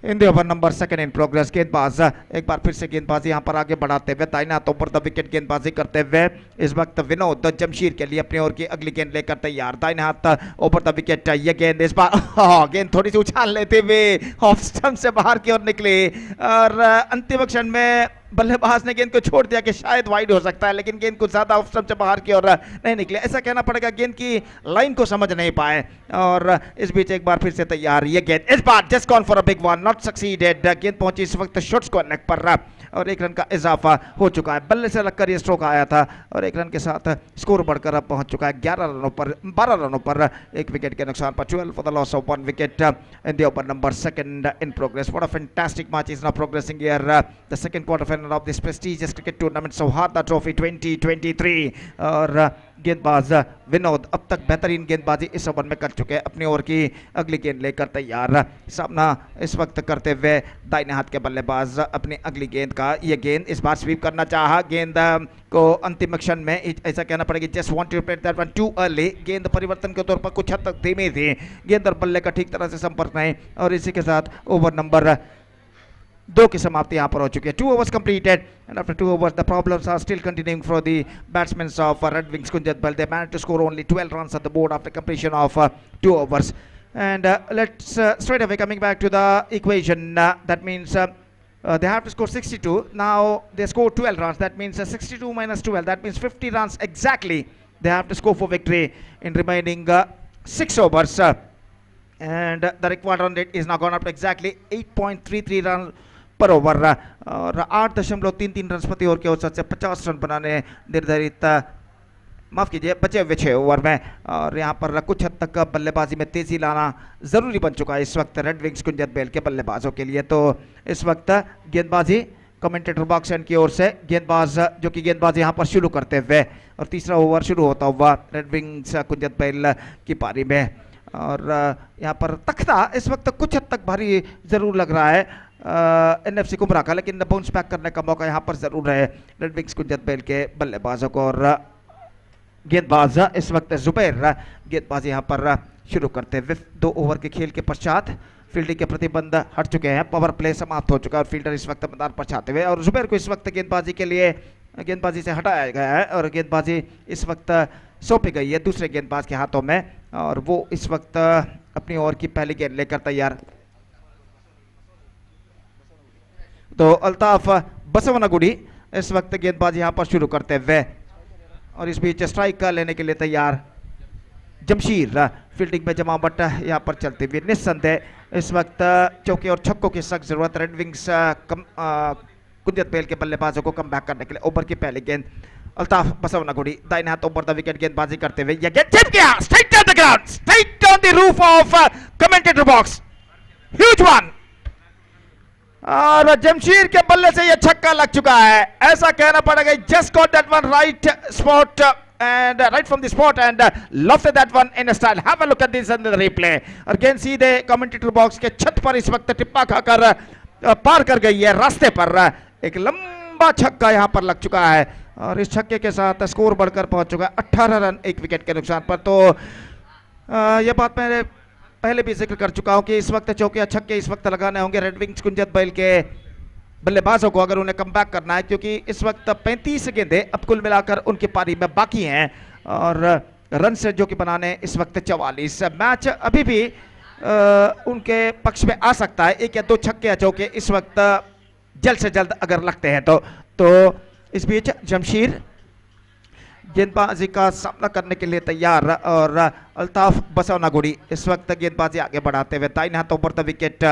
in the over number 2 in progress. गेंदबाज एक बार फिर से गेंदबाजी यहां पर आगे बढ़ाते हुए दाहिने हाथों पर द विकेट गेंदबाजी करते हुए इस वक्त विनोद जमशीर के लिए अपनी ओर की अगली गेंद लेकर तैयार। दाहिने हाथ ओवर द विकेट, ये गेंद इस बार गेंद थोड़ी सी उछाल लेते हुए ऑफ स्टंप से बाहर की ओर निकली और अंतिम क्षण में बल्लेबाज ने गेंद को छोड़ दिया कि शायद वाइड हो सकता है, लेकिन गेंद को ज्यादा ऑफ स्टंप से बाहर की ओर नहीं निकले। ऐसा कहना पड़ेगा गेंद की लाइन को समझ नहीं पाए। और इस बीच एक बार फिर से तैयार, ये गेंद इस बार just gone for a big one, not succeeded. गेंद पहुंची इस वक्त शॉर्ट स्क्वायर लेग पर और 1 रन का इजाफा हो चुका है। बल्ले से लगकर ये स्ट्रोक आया था और 1 रन के साथ स्कोर बढ़कर अब पहुंच चुका है 11 रनों पर, 12 रनों पर, 1 विकेट के नुकसान पर। 12 for the loss of 1 wicket in the over number 2 in progress. What a fantastic match is now progressing here. The second quarterfinal of this prestigious cricket tournament, Sauhardha Trophy 2023. और गेंदबाज विनोद अब तक बेहतरीन गेंदबाजी इस ओवर में कर चुके हैं, अपनी ओवर की अगली गेंद लेकर तैयार। सामना इस वक्त करते हुए दाहिने हाथ के बल्लेबाज अपनी अगली गेंद का ये गेंद इस बार स्वीप करना चाहा, गेंद को अंतिम क्षण में ऐसा कहना पड़ेगा just want to play that one too early. गेंद परिवर्तन के तौर पर कुछ हद तक धीमी थी, गेंद और बल्ले का ठीक तरह से संपर्क नहीं, और इसी के साथ ओवर नंबर 2 की समाप्ति यहाँ पर हो चुकी है। 2 overs completed and after 2 overs the problems are still continuing for the batsmen of Red Wings Kunjat Bal. They managed to score only 12 runs at the board after completion of 2 overs. And let's straight away coming back to the equation. That means they have to score 62. Now they score 12 runs. That means 62 minus 12. That means 50 runs exactly they have to score for victory in remaining 6 overs. And the required run rate is now gone up to exactly 8.33 runs पर over और 8.33 run प्रति over के औसत से 50 run बनाने निर्धारित, माफ कीजिए, बचे हुए 6 ओवर में। और यहाँ पर कुछ हद तक बल्लेबाजी में तेजी लाना जरूरी बन चुका है इस वक्त रेड विंग्स कुंजत बेल के बल्लेबाजों के लिए। तो इस वक्त गेंदबाजी कमेंटेटर बॉक्स की ओर से गेंदबाज जो कि गेंदबाजी यहाँ पर शुरू करते हुए और तीसरा ओवर शुरू होता हुआ रेड विंग्स कुंजत बेल की पारी में। और यहाँ पर तख्ता इस वक्त कुछ हद तक भारी जरूर लग रहा है एनएफसी कुमरा का, लेकिन बाउंस बैक करने का मौका यहाँ पर जरूर है रेड विंग्स कुंजत बेल के बल्लेबाजों को। और गेंदबाज इस वक्त जुबैर गेंदबाजी यहाँ पर शुरू करते हुए 2 ओवर के खेल के पश्चात फील्डिंग के प्रतिबंध हट चुके हैं, पावर प्ले समाप्त हो चुका है और फील्डर इस वक्त मैदान पर छाते हुए, और जुबैर को इस वक्त गेंदबाजी के लिए गेंदबाजी से हटाया गया है और गेंदबाजी इस वक्त सौंपी गई है दूसरे गेंदबाज के हाथों में, और वो इस वक्त अपनी ओवर की पहली गेंद लेकर तैयार। तो अल्ताफ बसवनगुड़ी इस वक्त गेंदबाजी यहाँ पर शुरू करते हुए और इस बीच स्ट्राइक लेने के लिए तैयार जमशीर फील्डिंग में जमावट यहाँ पर चलते हुए। निस्संदेह इस वक्त चौके और छक्कों की सख्त जरूरत रेड विंग्स कुंजत बेल के बल्लेबाजों को कम बैक करने के लिए। ओवर की पहली गेंद अल्ताफ बसवनगुड़ी दाहिने हाथ ओवर द विकेट गेंदबाजी करते हुए ये गेंद चिप गया straight on the ground, straight on the roof of commentator box, huge one. और जमशीर के बल्ले से ये छक्का लग चुका है, ऐसा कहना पड़ेगा just got that one right spot and right from the spot and lofted that one in a style. Have a look at this in the replay. और गेंद सीधे कमेंटेटर बॉक्स के छत पर इस वक्त टिप्पा खाकर पार कर गई है रास्ते पर। एक लंबा छक्का यहां पर लग चुका है और इस छक्के के साथ स्कोर बढ़कर पहुंच चुका है 18 रन 1 विकेट के नुकसान पर। तो यह बात मैंने पहले भी जिक्र कर चुका हूं कि इस वक्त चौके छक्के इस वक्त लगाने होंगे रेड विंग्स कुंजत बेल के बल्लेबाजों को अगर उन्हें कम बैक करना है, क्योंकि इस वक्त 35 गेंदें अब कुल मिलाकर उनकी पारी में बाकी हैं और रन से जो कि बनाने इस वक्त 44। मैच अभी भी उनके पक्ष में आ सकता है, 1 या 2 छक्के या चौके इस वक्त जल्द से जल्द अगर लगते हैं तो इस बीच जमशीर गेंदबाजी का सामना करने के लिए तैयार और अल्ताफ बसवनगुड़ी इस वक्त गेंदबाजी आगे बढ़ाते हुए दाहिने हाथ ओवर द विकेट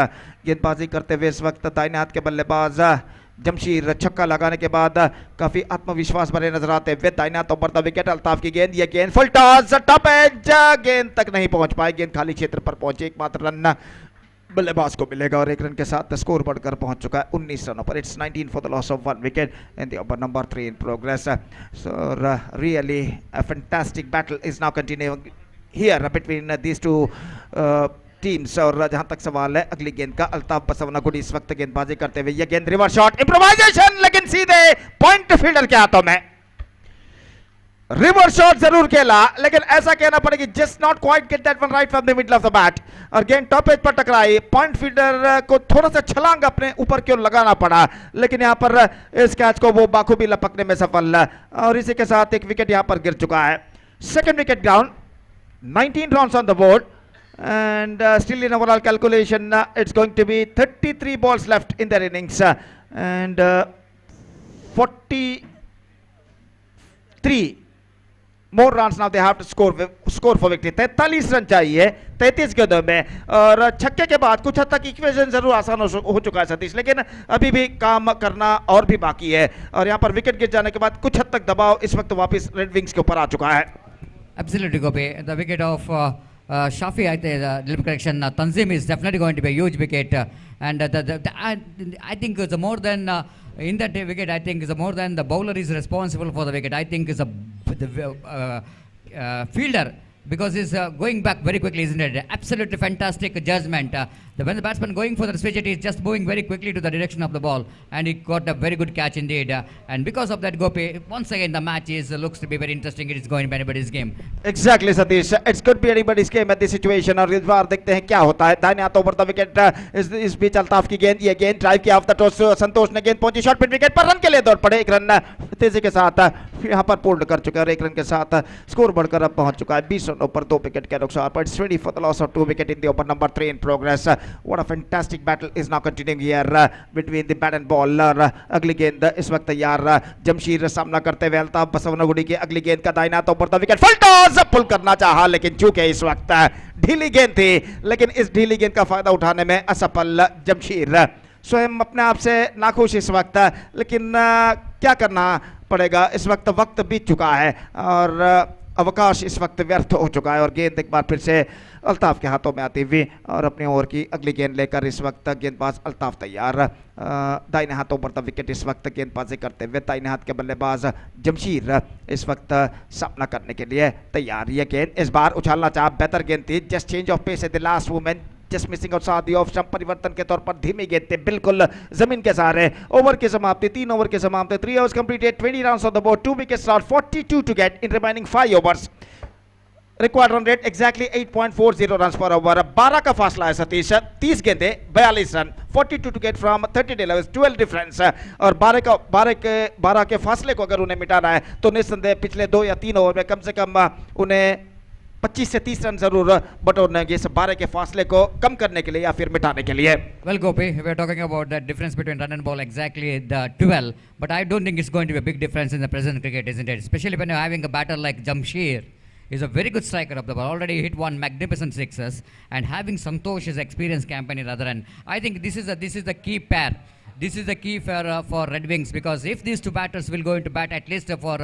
गेंदबाजी करते हुए इस वक्त दाहिने हाथ के बल्लेबाज जमशीर छक्का लगाने के बाद काफी आत्मविश्वास भरे नजर आते हुए दाहिने हाथ ओवर द विकेट अल्ताफ की गेंद, ये गेंद फुल टॉस टॉप एज, गेंद तक नहीं पहुंच पाए, गेंद खाली क्षेत्र पर पहुंचे, एकमात्र रन बल्लेबाज को मिलेगा और 1 रन के साथ स्कोर बढ़कर पहुंच चुका है 19 रनों पर। It's 19 for the loss of 1 wicket in the over number 3 in progress. So really a fantastic battle is now continuing here between these two teams. और जहां तक सवाल है अगली गेंद का, अल्ताफ बसवनगुड़ी इस वक्त गेंदबाजी करते हुए ये गेंद रिवर्स शॉट इंप्रोवाइजेशन, लेकिन सीधे पॉइंट फील्डर के हाथों में। रिवर्स शॉट जरूर खेला लेकिन ऐसा कहना पड़ेगा just not quite get that one right from the middle of the bat और गेंद टॉप एज पर टकराई। पॉइंट फील्डर को थोड़ा सा छलांग अपने ऊपर क्यों लगाना पड़ा, लेकिन यहां पर इस कैच को वो बाखूबी लपकने में सफल और इसी के साथ 1 विकेट यहां पर गिर चुका है। Second wicket down, 19 runs on the board and still in overall calculation it's going to be 33 balls left in their innings and 43 more runs now they have to score for victory. 43 run चाहिए 33 गेंदों में, और छक्के के बाद कुछ हद तक इक्वेशन जरूर आसान हो चुका है सतीश, लेकिन अभी भी काम करना और भी बाकी है। और यहाँ पर विकेट गिर जाने के बाद कुछ हद तक दबाव इस वक्त वापस रेड विंग्स के ऊपर आ चुका है। Absolutely, Gopi. The wicket of Shafi, I think, little correction, Tanzim is definitely going to be a huge wicket. And I think it's more than, in that wicket, I think it's more than the bowler is responsible for the wicket. I think it's the fielder, because he's going back very quickly, isn't it? Absolutely fantastic judgment. When the batsman going for the switch, he's just moving very quickly to the direction of the ball, and he got a very good catch indeed. And because of that, Gopi, once again the match looks to be very interesting. It is going to be anybody's game. Exactly, Satish. It could be anybody's game at this situation. और इस बार देखते हैं क्या होता है। दाहिने हाथों पर विकेट, इस बीच अल्ताफ की गेंद, ये गेंद ड्राइव किया ऑफ द टॉस, संतोष ने गेंद पहुंची शॉर्ट पिच विकेट पर, रन के लिए दौड़ पड़े। एक रन तेजी के साथ यहाँ पर पूर्ण कर चुके हैं और एक रन के साथ स्कोर बढ़कर अब पहुंच चुका है 20 रनों पर 2 विकेट के नुकसान पर। It's ready for the loss of 2 wicket in the over number 3 in progress. What a fantastic battle is now continuing here between the bat and ball. अगली गेंद इस वक्त तैयार, जमशीर सामना करते हुए अल्ताफ बसवनगुड़ी की अगली गेंद का दाहिना हाथों पर विकेट, फुल टॉस पुल करना चाहा, लेकिन चूंकि इस वक्त ढीली गेंद थी, लेकिन इस ढीली गेंद का फायदा उठाने में असफल जमशीर। स्वयं अपने आप से नाखुश इस वक्त, लेकिन क्या करना पड़ेगा, इस वक्त वक्त बीत चुका है और अवकाश इस वक्त व्यर्थ हो चुका है। और गेंद एक बार फिर से अल्ताफ के हाथों में आती हुई और अपनी ओवर की अगली गेंद लेकर इस वक्त गेंदबाज अल्ताफ तैयार, दाहिने हाथों पर विकेट इस वक्त गेंदबाजी करते हुए दाहिने हाथ के बल्लेबाज जमशीर इस वक्त सामना करने के लिए तैयार। यह गेंद इस बार उछालना चाहा, बेहतर गेंद थी, just change of pace at the last moment, just missing out साथ ऑफ स्टंप, परिवर्तन के तौर पर धीमी गेंद थे, बिल्कुल जमीन के सहारे। ओवर की समाप्ति, 3 ओवर की समाप्ति, 3 overs completed, 20 runs on the board, 2 wickets lost, 42 to get in remaining 5 overs. Required run rate exactly 8.40 run पर ओवर। 12 का फासला है सतीश, 30 गेंदे 42 run, 42 to get from 30 delivers, 12 difference. और 12 के फासले को अगर उन्हें मिटाना है तो निस्संदेह पिछले 2 या 3 ओवर में कम से कम उन्हें 25 से 30 रन जरूर बटोरने होंगे इस 12 के फासले को कम करने के लिए या फिर मिटाने के लिए। Well, Gopi, we are talking about the difference between run and ball, exactly the 12, but I don't think it's going to be a big difference in the present cricket, isn't it? Especially when you're having a batter like Jamshir. He's a very good striker of the ball, already hit 1 magnificent sixes, and having Santosh as experienced campaign in other end. I think this is the key pair. This is the key for Red Wings, because if these two batters will go into bat at least for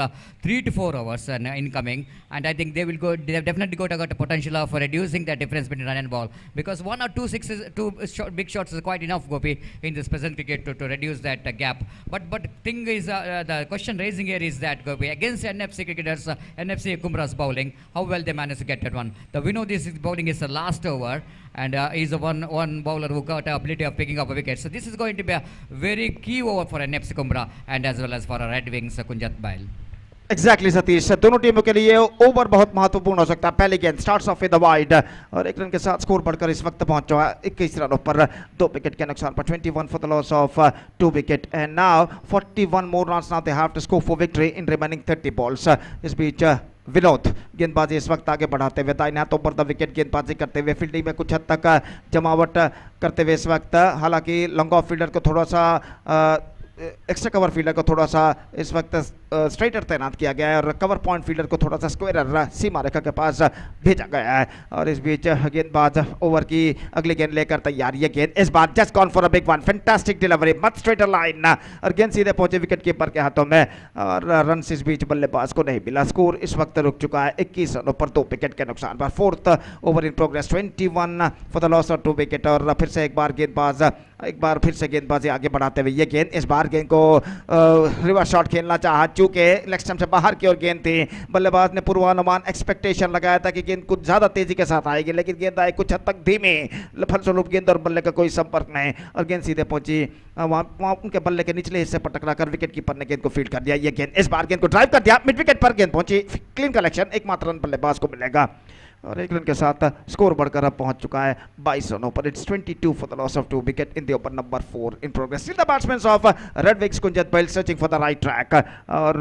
3 to 4 hours incoming, and I think they have definitely got a potential of reducing the difference between run and ball, because 1 or 2 sixes, big shots is quite enough, Gopi, in this present cricket to reduce that gap. But thing is, the question raising here is that, Gopi, against NFC cricketers, NFC Kumra's bowling, how well they managed to get that one. We know this bowling is the last over, and he's a one bowler who got the ability of picking up a wicket. So this is going to be a very key over for NFC Kumra and as well as for Red Wings Kunjat Bail. Exactly, Satish, दोनों टीमों के लिए over बहुत महत्वपूर्ण हो सकता है। पहली गेंद starts off with the wide और 1 रन के साथ स्कोर बढ़कर इस वक्त पहुंचा है 21 रनों पर 2 विकेट के नुकसान पर। 21 for the loss of 2 wicket and now 41 more runs now they have to score for victory in remaining 30 balls. इस बीच विनोद गेंदबाजी इस वक्त आगे बढ़ाते हुए दाहिने हाथों पर विकेट गेंदबाजी करते हुए फील्डिंग में कुछ हद तक जमावट करते हुए इस वक्त, हालांकि लॉन्ग ऑफ फील्डर को थोड़ा सा एक्स्ट्रा कवर फील्डर को थोड़ा सा इस वक्त स्ट्रेटर तैनात किया गया है और कवर पॉइंट फील्डर को थोड़ा सा स्क्वायर सीमा रेखा के पास भेजा गया है। और इस बीच गेंदबाज ओवर की अगली गेंद लेकर तैयार। ये गेंद इस बार just gone for a big one, fantastic delivery, much straighter line और गेंद सीधे पहुंचे विकेट कीपर के हाथों में और रन इस बीच बल्लेबाज को नहीं मिला। स्कोर इस वक्त रुक चुका है 21 रनों पर 2 विकेट के नुकसान पर। 4th over in progress, 21 for the loss of 2 wicket. और फिर से एक बार फिर से गेंदबाजी आगे बढ़ाते हुए ये गेंद इस बार गेंद को रिवर्स शॉट खेलना चाहा, चूंकि लेग स्टंप से बाहर की ओर गेंद थी। बल्लेबाज ने पूर्वानुमान एक्सपेक्टेशन लगाया था कि गेंद कुछ ज़्यादा तेजी के साथ आएगी, लेकिन गेंद आई कुछ हद तक धीमी, फलस्वरूप गेंद और बल्ले का कोई संपर्क नहीं और गेंद सीधे पहुंची वहाँ उनके बल्ले के निचले हिस्से पर टकरा कर विकेट कीपर ने गेंद को फील्ड कर दिया। ये गेंद इस बार गेंद को ड्राइव कर दिया, मिड विकेट पर गेंद पहुंची, क्लीन कलेक्शन, एकमात्र रन बल्लेबाज को मिलेगा और 1 रन के साथ स्कोर बढ़कर अब पहुंच चुका है 22 रनों पर। It's 22 for the loss of 2 wicket in the over number 4 in progress. Still the batsman of Red Wings Kunjath Bail searching for the right track और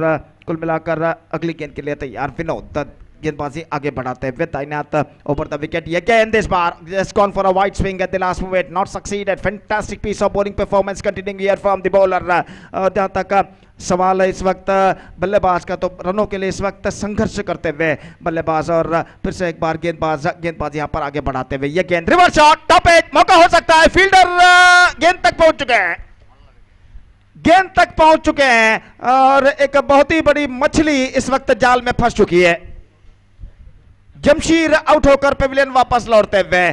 कुल मिलाकर अगली गेंद के लिए तैयार। विनोद गेंदबाजी आगे बढ़ाते हुए तैनात over the wicket. Again this bar just gone for a wide swing at the last moment, not succeeded. Fantastic piece of bowling performance continuing here from the bowler. जहाँ तक सवाल है इस वक्त बल्लेबाज का, तो रनों के लिए इस वक्त संघर्ष करते हुए बल्लेबाज, और फिर से एक बार गेंदबाज यहाँ पर आगे बढ़ाते हुए. ये गेंद रिवर्स शॉट, टॉप एज, मौका हो सकता है. फील्डर गेंद तक पहुंच चुके हैं, गेंद तक पहुंच चुके हैं, और एक बहुत ही बड़ी मछली इस वक्त जाल में फंस चुकी है. जमशीर आउट होकर पेविलियन वापस लौटते हुए,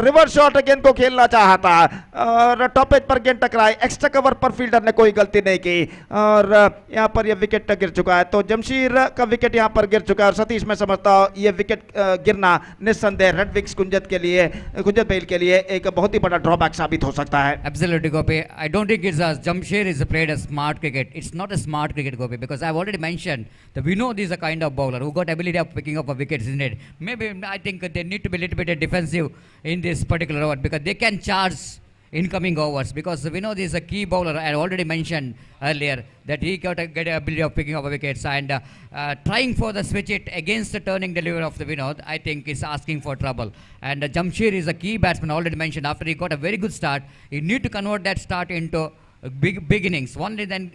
रिवर्स शॉट गेंद को खेलना चाहा था और टॉप एज पर गेंद टकराई. एक्स्ट्रा कवर पर फील्डर ने कोई गलती नहीं की और यहां पर यह विकेट गिर चुका है. तो जमशीर का विकेट यहां पर गिर चुका है और सतीश मैं समझता हूं यह विकेट गिरना निस्संदेह रेड विंग्स कुंजत बेल के लिए एक बहुत ही बड़ा ड्रॉबैक साबित हो सकता है. Absolutely, Gopi. I don't think Jamshir is played a smart cricket. It's not a smart cricket, Gopi, because I've already mentioned that we know this is a kind of bowler who got ability of picking up wickets, isn't it? Maybe I think they need to be a little bit defensive in this particular over because they can charge incoming overs, because we know this is a key bowler. I already mentioned earlier that he got a good ability of picking up wickets, and trying for the switch it against the turning delivery of the Vinod, I think is asking for trouble. And Jamshir is a key batsman, already mentioned. After he got a very good start, he need to convert that start into big innings. Only then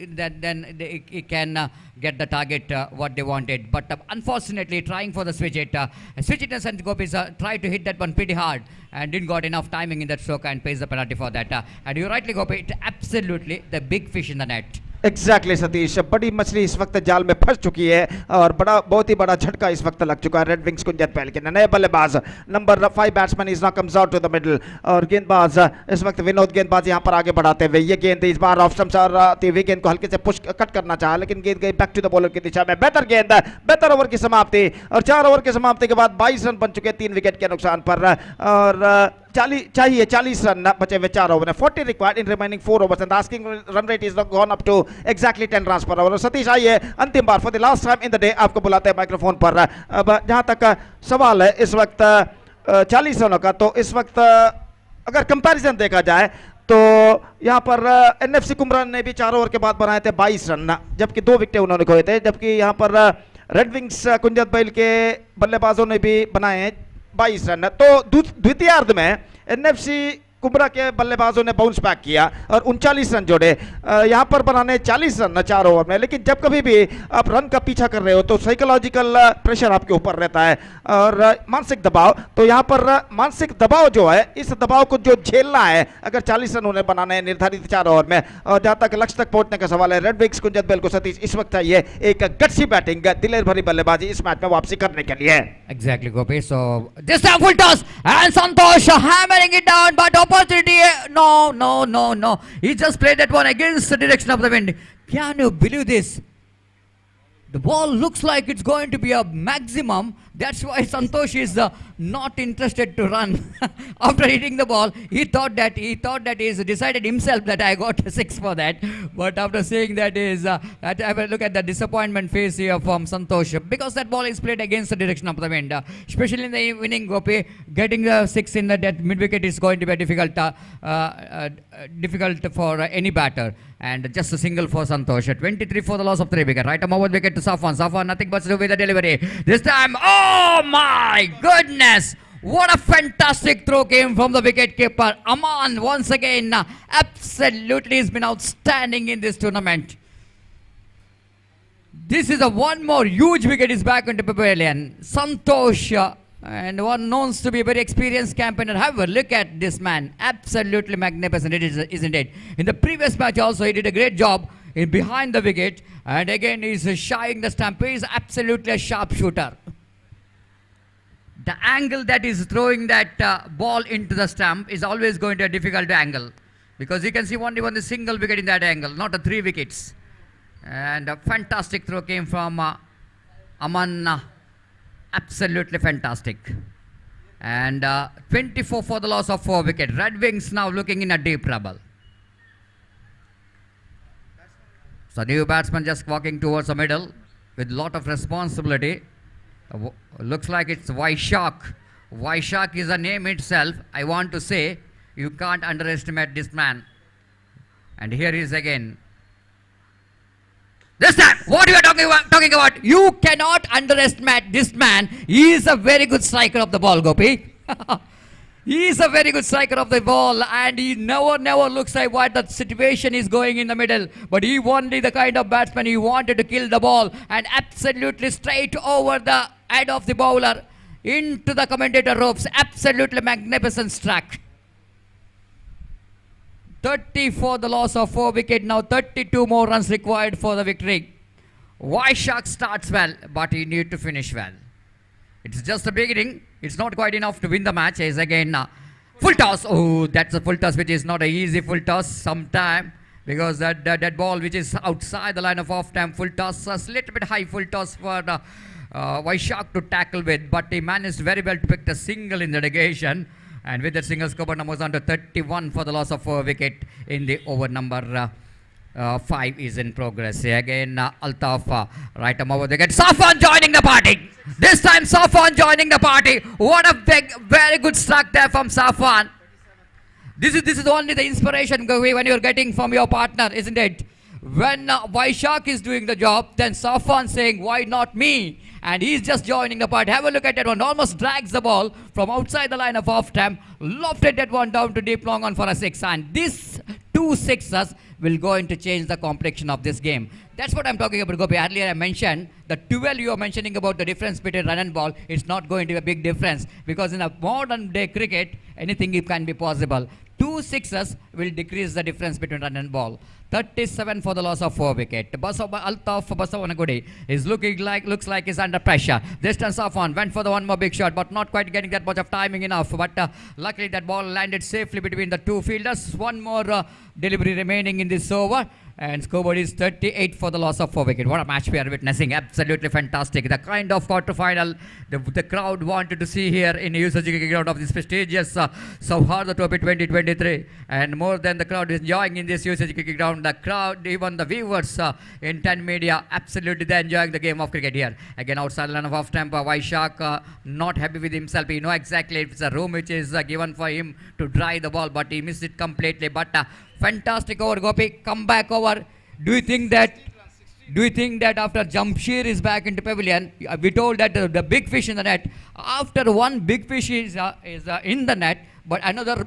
he can get the target what they wanted. But unfortunately, trying for the switch it and Gopis tried to hit that one pretty hard and didn't got enough timing in that stroke and pays the penalty for that. And you rightly, Gopi, it absolutely the big fish in the net. Exactly Satish, बड़ी मछली इस वक्त जाल में फंस चुकी है और बहुत ही बड़ा झटका इस वक्त लग चुका है रेड विंग्स कुंजत बेल के. नए बल्लेबाज number 5 batsman is now comes out to the middle, और गेंदबाज इस वक्त विनोद गेंदबाज यहां पर आगे बढ़ाते हुए. ये गेंद इस बार ऑफ स्टंप आती हुई गेंद को हल्के से पुश कट करना चाहा, लेकिन गेंद गई बैक टू द बॉलर की दिशा में. बेहतर गेंद, बेहतर ओवर की समाप्ति, और 4 ओवर की समाप्ति के बाद 22 रन बन चुके 3 विकेट के नुकसान पर, और 40 रन बचे हुए 4 ओवर में. 40 required in remaining 4 overs and asking run rate is gone up to exactly 10 runs per over. Satish आइए, अंतिम बार for the last time in the day आपको बुलाते हैं माइक्रोफोन पर. अब जहां तक सवाल है इस वक्त 40 रनों का, तो इस वक्त अगर कंपैरिजन देखा जाए तो यहां पर एनएफसी कुमरान ने भी 4 ओवर के बाद बनाए थे 22 रन, जबकि 2 विकेट उन्होंने खोए थे. जबकि यहां पर रेड विंग्स कुंजत बेल के बल्लेबाजों ने भी बनाए हैं 22 रन. तो द्वितीयार्ध में एनएफसी कुमरा के बल्लेबाजों ने बाउंस बैक किया और 39 रन जोड़े. यहां पर बनाने 40 रन 4 ओवर में, लेकिन जब कभी भी आप रन का पीछा कर रहे हो तो साइकोलॉजिकल प्रेशर आपके ऊपर रहता है और मानसिक दबाव. तो यहां पर मानसिक दबाव जो है, इस दबाव को जो झेलना है, अगर 40 रन उन्हें बनाने हैं निर्धारित 4 ओवर में, और जहां तक लक्ष्य तक पहुंचने का सवाल है, रेड विंग्स कुंजत बेल को सतीश इस वक्त चाहिए एक गट्सी बैटिंग, दिलेर भरी बल्लेबाजी इस मैच में वापसी करने के लिए. Exactly, Gopi. So this time full toss and Santosh hammering it down, but opportunity. No. He just played that one against the direction of the wind. Can you believe this? The ball looks like it's going to be a maximum. That's why Santosh is not interested to run. After hitting the ball, he thought that he's decided himself that I got a 6 for that. But after saying that have a look at the disappointment face here from Santosh, because that ball is played against the direction of the wind. Especially in the winning, Gopi, getting the 6 in that mid wicket is going to be difficult for any batter. And just a single for Santosh. 23 for the loss of 3 wicket. Right arm over wicket to Safwan. Safwan nothing but to do with the delivery. This time, oh my goodness! What a fantastic throw came from the wicket keeper. Aman once again absolutely has been outstanding in this tournament. This is one more huge wicket is back into pavilion. Santosh, and one known to be a very experienced campaigner. However, look at this man. Absolutely magnificent, isn't it? In the previous match also, he did a great job in behind the wicket. And again, he's shying the stump. He is absolutely a sharp shooter. The angle that is throwing that ball into the stump is always going to be a difficult angle. Because you can see only one single wicket in that angle, not 3 wickets. And a fantastic throw came from Aman. Absolutely fantastic. And 24 for the loss of 4 wickets. Red Wings now looking in a deep trouble. So new batsman just walking towards the middle with lot of responsibility. Looks like it's Vaishak. Vaishak is a name itself. I want to say you can't underestimate this man. And here he is again. This time, what you are talking about? You cannot underestimate this man. He is a very good striker of the ball, Gopi. He is a very good striker of the ball, and he never looks like what the situation is going in the middle. But he only the kind of batsman he wanted to kill the ball and absolutely straight over the head of the bowler into the commentator ropes. Absolutely magnificent strike. 30 for the loss of 4 wickets. Now 32 more runs required for the victory. Vaishak starts well, but he needs to finish well. It's just the beginning. It's not quite enough to win the match. Is again full toss. Oh, that's a full toss, which is not an easy full toss sometime, because that ball which is outside the line of off time, full toss, a little bit high full toss for Vaishak to tackle with, but he managed very well to pick the single in the negation. And with that single, scoreboard moves on to 31 for the loss of 4 wicket in the over number 5 is in progress. Again, Altaf, right arm over the wicket. Safwan joining the party. This time, Safwan joining the party. What a big, very good strike there from Safwan. This is only the inspiration when you're getting from your partner, isn't it? When Vaishak is doing the job, then Safwan saying, why not me? And he's just joining the party. Have a look at that one. Almost drags the ball from outside the line of off stamp. Lofted that one down to deep long on for a 6. And these 2 sixes will going to change the complexion of this game. That's what I'm talking about, Gopi. Earlier I mentioned the 12 you are mentioning about the difference between run and ball. It's not going to be a big difference, because in a modern day cricket, anything can be possible. 2 sixes will decrease the difference between run and ball. 37 for the loss of 4 wicket. Altaf Basavanagudi is looks like he's under pressure. This time Safwan went for the one more big shot, but not quite getting that much of timing enough. But luckily that ball landed safely between the 2 fielders. One more delivery remaining in this over. And scoreboard is 38 for the loss of 4 wicket. What a match we are witnessing. Absolutely fantastic. The kind of quarterfinal the crowd wanted to see here in USG cricket ground of this prestigious Sauhardha Trophy 2023. And more than the crowd is enjoying in this USG cricket ground, the crowd, even the viewers in 10 media, absolutely they're enjoying the game of cricket here. Again, outside the line of off stamp, Vaishak not happy with himself. He know exactly it's a room which is given for him to drive the ball, but he missed it completely. But fantastic over, Gopi. Come back over. Do you think that after Jamshir is back into pavilion, we told that the big fish in the net, after one big fish is in the net, but another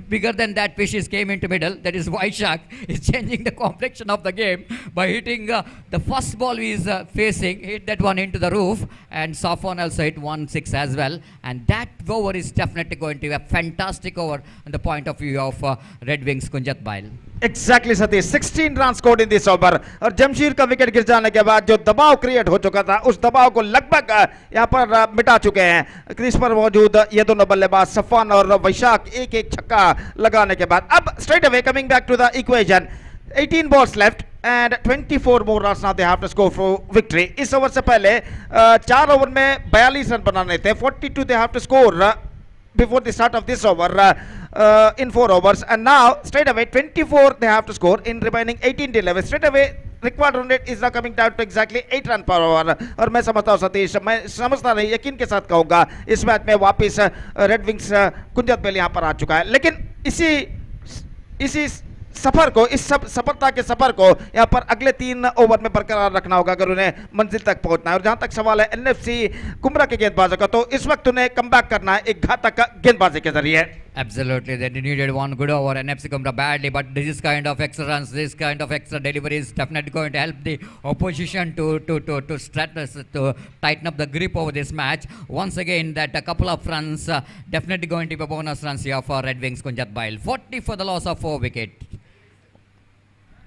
bigger than that fish came into middle, that is Vaishak, is changing the complexion of the game by hitting the first ball he is facing, hit that one into the roof, and Safwan also hit 1-6 as well. And that over is definitely going to be a fantastic over in the point of view of Red Wings Kunjat Bail. Exactly Satish 16 run scored in this over और जमशीर का wicket गिर जाने के बाद जो दबाव create हो चुका था उस दबाव को लगभग यहां पर मिटा चुके हैं क्रीज पर मौजूद ये दोनों बल्लेबाज सफवान और वैशाख एक एक छक्का लगाने के बाद अब straight away coming back to the equation 18 balls left and 24 more runs now they have to score for victory. इस ओवर से पहले 4 ओवर में 42 रन बनाने थे 42 they have to score before the start of this over in 4 overs, and now straight away 24 they have to score in remaining 18 till 11. Straight away required run rate is now coming down to exactly 8 run per over. और मैं समझता हूँ सतीश, मैं समझता नहीं यकीन के साथ कहूँगा इस मैच में वापस रेड विंग्स कुंजत बेल यहाँ पर आ चुका है, लेकिन इसी सफर को, इस सफलता के सफर को यहाँ पर अगले 3 ओवर में बरकरार रखना होगा अगर उन्हें मंजिल तक पहुंचना है। और जहां तक सवाल है एनएफसी कुमरा के गेंदबाजों का, तो इस वक्त उन्हें कमबैक करना है एक घातक गेंदबाजी के जरिए। Absolutely, they needed one good over and NFC Kumra badly, but this kind of extra runs, this kind of extra delivery is definitely going to help the opposition to tighten up the grip over this match. Once again, that a couple of runs definitely going to be bonus runs here for Red Wings Kunjat Bail. 40 for the loss of 4 wicket.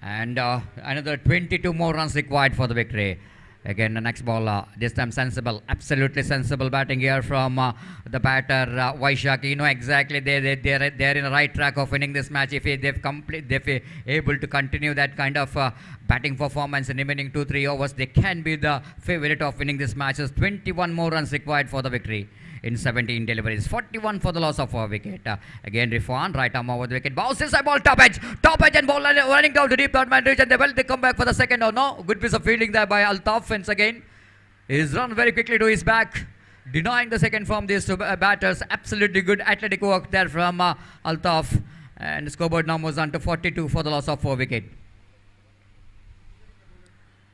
And another 22 more runs required for the victory. Again, the next ball, this time sensible, absolutely sensible batting here from the batter Vaishak. You know exactly they're in the right track of winning this match. If they're able to continue that kind of batting performance in remaining 2-3 overs, they can be the favorite of winning this match. 21 more runs required for the victory in 17 deliveries. 41 for the loss of 4 wicket. Again, Rifwan, right arm over the wicket. Bounces a ball, top edge and ball running down to deep third man region. They come back for the second. Oh no, good piece of fielding there by Altaf once again. He's run very quickly to his back, denying the second from these two batters. Absolutely good athletic work there from Altaf. And the scoreboard now moves on to 42 for the loss of 4 wicket.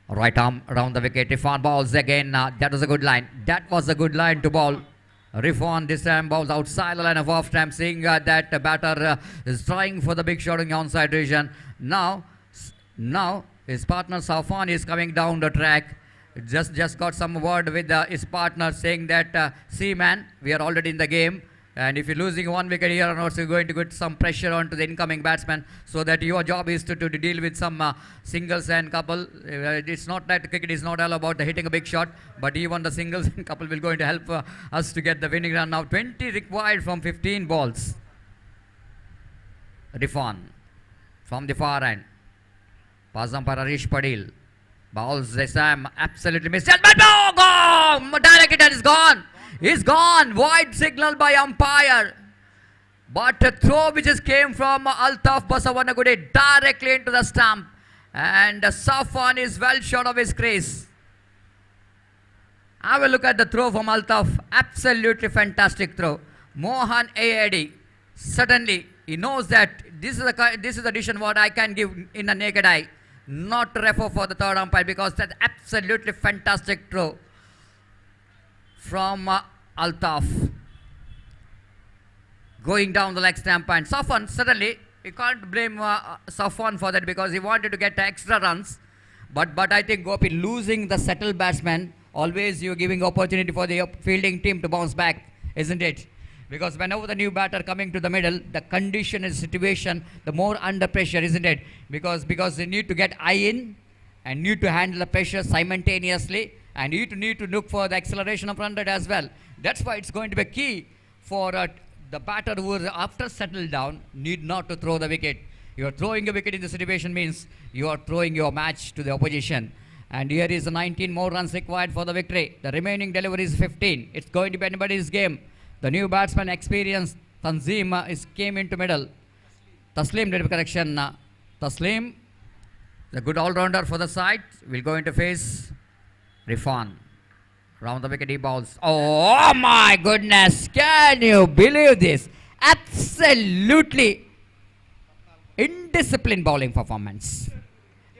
Right arm around the wicket. Irfan balls again. That was a good line. That was a good line to ball. Irfan this time balls outside the line of off time, seeing that batter is trying for the big shot in the onside region. Now his partner Sauhardha is coming down the track. Just got some word with his partner saying that, see man, we are already in the game. And if you're losing one wicket here or not, you're going to get some pressure onto the incoming batsman, so that your job is to deal with some singles and couple. It's not that cricket is not all about the hitting a big shot, but even the singles and couple will going to help us to get the winning run. Now 20 required from 15 balls. Irfan from the far end. Pass umpire Harish Padil. Balls this time absolutely missed. But no, go! Direct hit is gone. He's gone. Wide signal by umpire. But a throw which just came from Altaf Basavanagudi directly into the stump. And Safwan is well short of his crease. Have a look at the throw from Altaf. Absolutely fantastic throw. Mohan AAD. Suddenly, he knows that this is the decision what I can give in the naked eye. Not to refer for the third umpire, because that's absolutely fantastic throw from Altaf. Going down the leg stump, and Safwan suddenly, you can't blame Safwan for that, because he wanted to get extra runs. But I think Gopi losing the settled batsman, always you're giving opportunity for the fielding team to bounce back, isn't it? Because whenever the new batter coming to the middle, the condition is situation, the more under pressure, isn't it? Because they need to get eye in and need to handle the pressure simultaneously, and need to look for the acceleration of run rate as well. That's why it's going to be key for the batter who is after settled down need not to throw the wicket. You are throwing a wicket in the situation means you are throwing your match to the opposition. And here is the 19 more runs required for the victory. The remaining delivery is 15. It's going to be anybody's game. The new batsman experienced Tanzim came into middle. Taslim did a correction. Taslim, the good all-rounder for the side, will go into face Irfan. Round the wicket he bowls. Oh my goodness, can you believe this? Absolutely indisciplined bowling performance.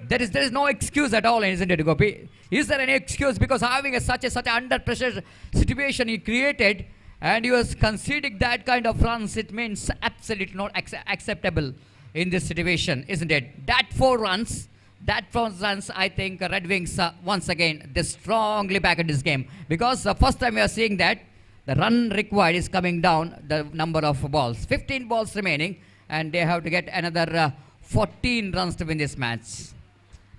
There is no excuse at all, isn't it, Gopi? Is there any excuse? Because having such a under pressure situation he created, and he was conceding that kind of runs, it means absolutely not acceptable in this situation, isn't it? That four runs, I think Red Wings once again, they're strongly back in this game. Because the first time we are seeing that, the run required is coming down, the number of balls. 15 balls remaining, and they have to get another 14 runs to win this match.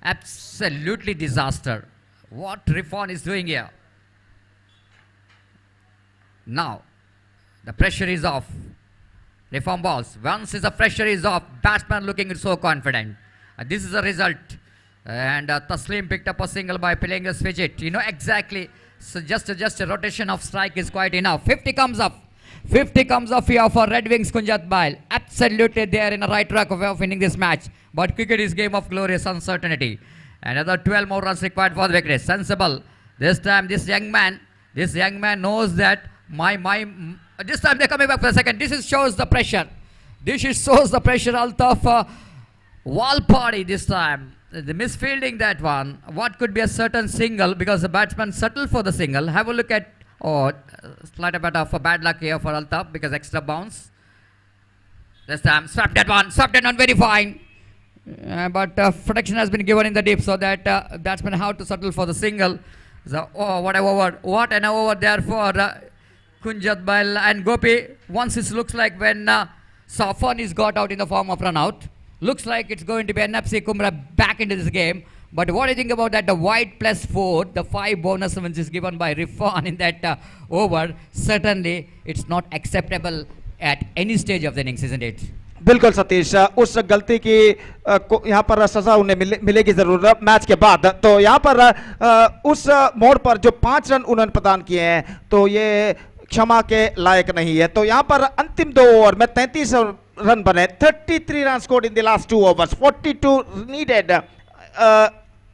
Absolutely disaster. What Irfan is doing here. Now, the pressure is off. Irfan balls. Once the pressure is off, batsman looking so confident. This is the result. And Taslim picked up a single by playing a switch it. You know exactly. So just a rotation of strike is quite enough. 50 comes up. 50 comes off here for Red Wings Kunjat Bail. Absolutely they are in a right track of winning this match. But cricket is game of glorious uncertainty. Another 12 more runs required for the victory. Sensible. This time this young man knows that this time they're coming back for a second. This shows the pressure. Shows the pressure Altaf Walpadi this time. The misfielding that one. What could be a certain single, because the batsman settled for the single. Have a look at slight bit of bad luck here for Altaf because extra bounce. This time swept that one very fine. But protection has been given in the deep, so that batsman have to settle for the single. So what an over there for Kunjat Bail and Gopi. Once it looks like when Safwan is got out in the form of run out. Looks like it's going to be Napsi Kumra back into this game. But what do you think about that? The wide +4, the 5 bonus runs is given by Irfan in that over. Certainly, it's not acceptable at any stage of the innings, isn't it? बिल्कुल सतीश, उस गलती की यहाँ पर सजा उन्हें मिलेगी जरूर मैच के बाद। तो यहाँ पर उस मोड़ पर जो 5 रन उन्होंने प्रदान किए हैं, तो ये क्षमा के लायक नहीं है। तो यहाँ पर अंतिम 2 ओवर में 33 रन बने। 33 run scored in the last 2 overs, 42 needed.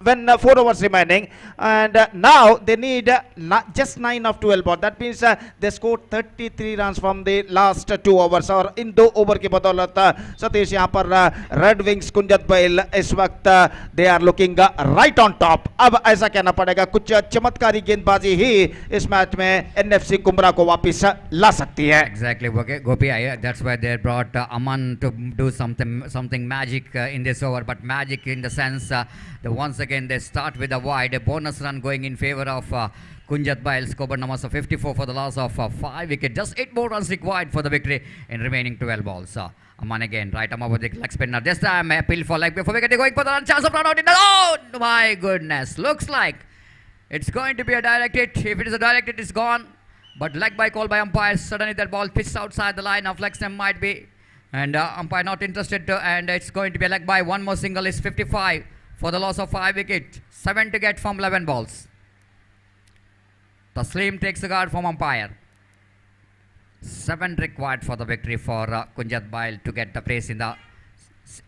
when 4 overs remaining, and now they need just 9 of 12 ball. That means they scored 33 runs from the last 2 overs, और इन 2 ओवर की बदौलत सतीश यहाँ पर रेड विंग्स कुंजत बैल इस वक्त they are looking right on top. अब ऐसा कहना पड़ेगा कुछ चमत्कारी गेंदबाजी ही इस मैच में एनएफसी कुमरा को वापस ला सकती है. Exactly, okay, Gopi. That's why they brought Aman to do something magic in this over. But magic in the sense that once again they start with a wide, a bonus run going in favor of Kunjat Bail. Score numbers of 54 for the loss of 5 wickets. Just 8 more runs required for the victory in remaining 12 balls. Aman again, right arm over the leg spinner. This time appeal for leg before wicket. Going for the run. Chance of run out in the. Oh my goodness! Looks like it's going to be a direct hit. If it is a direct hit, it's gone. But leg by call by umpire. Suddenly that ball pitched outside the line of leg stump might be. And umpire not interested to, and it's going to be a leg by. One more single is 55 for the loss of 5 wickets. 7 to get from 11 balls. Taslim takes the guard from umpire. 7 required for the victory for Kunjat Bail to get the place in the.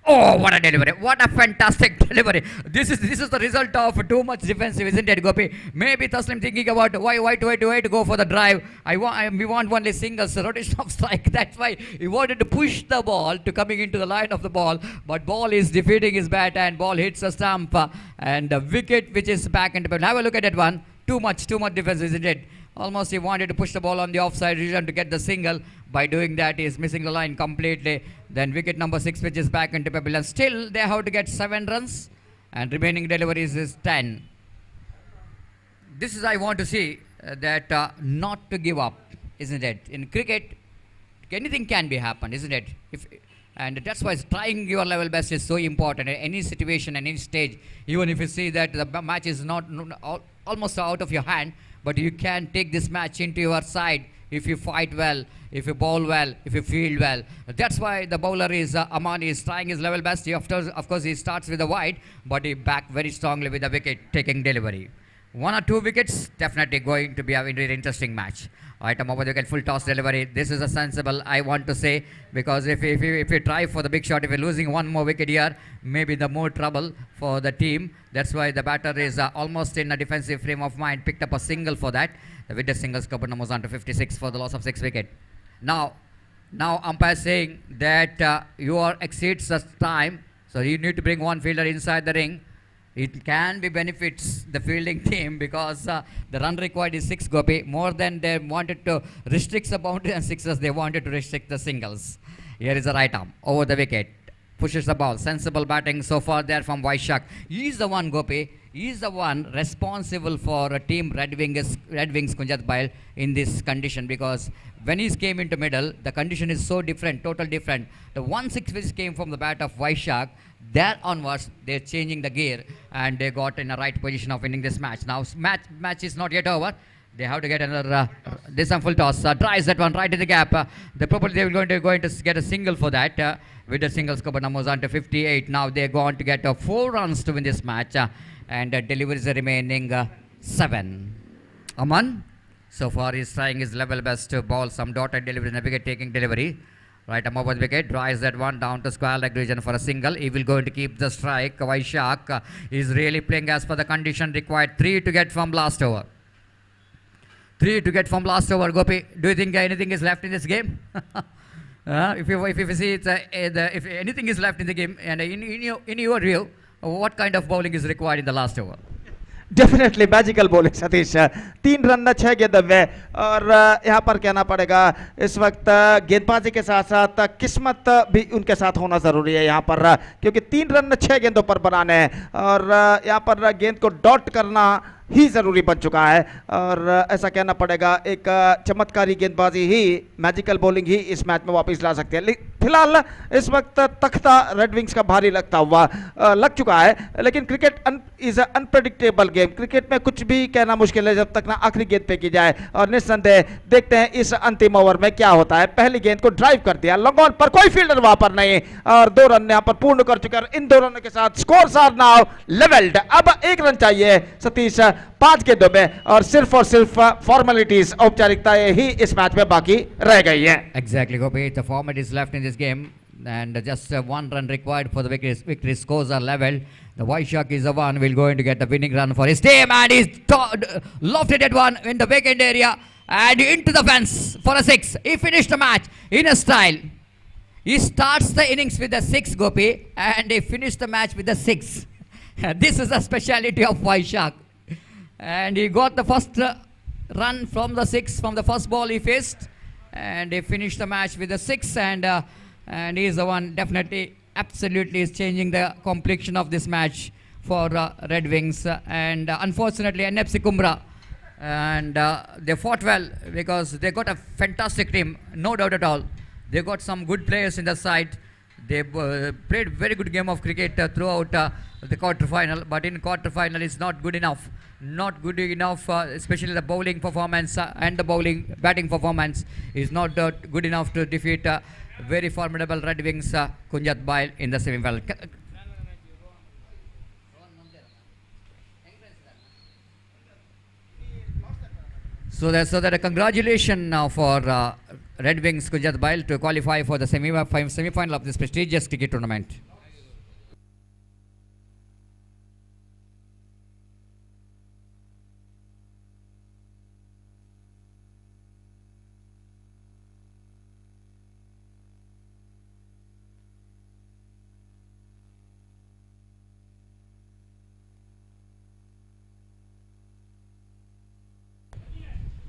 Oh, what a delivery! What a fantastic delivery! This is the result of too much defensive, isn't it, Gopi? Maybe Taslim thinking about why to go for the drive. We want only singles, rotation of strike. That's why he wanted to push the ball to coming into the line of the ball. But ball is defeating his bat and ball hits a stump and the wicket which is back into. Have a look at that one. Too much defense, isn't it? Almost he wanted to push the ball on the offside region to get the single. By doing that, he is missing the line completely. Then wicket number 6 which is back into Pebble. And still they have to get 7 runs. And remaining deliveries is 10. This is I want to see that not to give up, isn't it? In cricket, anything can be happen, isn't it? And that's why trying your level best is so important in any situation, any stage. Even if you see that the match is not almost out of your hand, but you can take this match into your side if you fight well, if you bowl well, if you field well. That's why the bowler is Aman is trying his level best. Of course, he starts with a wide, but he back very strongly with a wicket-taking delivery. 1 or 2 wickets, definitely going to be a very interesting match. Item over the wicket, full toss delivery. This is a sensible, I want to say, because if you try for the big shot, if you're losing 1 more wicket here, maybe the more trouble for the team. That's why the batter is almost in a defensive frame of mind, picked up a single for that. The with the single scope numbers on to 56 for the loss of 6 wicket. Now umpire saying that you are exceeds the time, so you need to bring 1 fielder inside the ring. It can be benefits the fielding team because the run required is 6, Gopi. More than they wanted to restrict the boundary and sixes, they wanted to restrict the singles. Here is the right arm over the wicket. Pushes the ball. Sensible batting so far there from Vaishak. He is the one, Gopi. He is the one responsible for team Red Wings Kunjat Bail in this condition, because when he came into middle, the condition is so different, total different. The 1-6 which came from the bat of Vaishak, there onwards they're changing the gear and they got in the right position of winning this match. Now match is not yet over. They have to get another this one full toss. Tries that one right in the gap. Probably they were going to get a single for that. With the single scope numbers on to 58. Now they're going to get 4 runs to win this match. And deliveries are remaining 7. Aman, so far he's trying his level best to bowl some dotted delivery in a wicket taking delivery. Right arm over the wicket, drives that one down to square leg region for a single. He will going to keep the strike. Vaishak is really playing as per the condition required. 3 to get from last over. 3 to get from last over. Gopi, do you think anything is left in this game? If you see it's if anything is left in the game, and in your view, what kind of bowling is required in the last over? Definitely magical bowling Satish. 3 run 6 गेंद में, और यहाँ पर कहना पड़ेगा इस वक्त गेंदबाजी के साथ साथ किस्मत भी उनके साथ होना ज़रूरी है यहाँ पर, क्योंकि 3 रन 6 गेंदों पर बनाने हैं और यहाँ पर गेंद को डॉट करना ही ज़रूरी बन चुका है. और ऐसा कहना पड़ेगा एक चमत्कारी गेंदबाजी ही, मैजिकल बॉलिंग ही इस मैच में वापस ला सकते हैं. फिलहाल इस वक्त तख्ता रेड विंग्स का भारी लगता हुआ लग चुका है, लेकिन cricket is unpredictable game. Cricket में कुछ भी कहना मुश्किल है जब तक ना आखिरी गेंद फेंकी जाए. और निस्संदेह देखते हैं इस अंतिम ओवर में क्या होता है. पहली गेंद को ड्राइव कर दिया, लॉन्ग ऑन पर कोई फील्डर वहां पर नहीं, और 2 रन यहां पर पूर्ण कर चुके हैं. इन 2 रनों के साथ स्कोर्स आर नाउ लेवल्ड. अब 1 रन चाहिए सतीश 5 गेंदों में, और सिर्फ फॉर्मेलिटीज, औपचारिकताएं ही इस मैच में बाकी रह गई हैं. Exactly, Gopi. The format is left in this game. And just one run required for the victory. Victory scores are level. The White Shark is the one will going to get the winning run for his team, and he's lofted at one in the vacant area and into the fence for a 6. He finished the match in a style. He starts the innings with a 6, Gopi, and he finished the match with a 6. This is a speciality of White Shark. And he got the first run from the 6 from the first ball he faced, and he finished the match with a 6. And he is the one definitely, absolutely is changing the complexion of this match for Red Wings. And unfortunately, NFC Kumbra, and they fought well because they got a fantastic team, no doubt at all. They got some good players in the side. They played very good game of cricket throughout the quarter-final, but in quarter-final it's not good enough. Not good enough, especially the bowling performance and the batting performance is not good enough to defeat very formidable Red Wings Kunjat Bail in the semi-final. So that a congratulations now for Red Wings Kunjat Bail to qualify for the semi-final of this prestigious cricket tournament.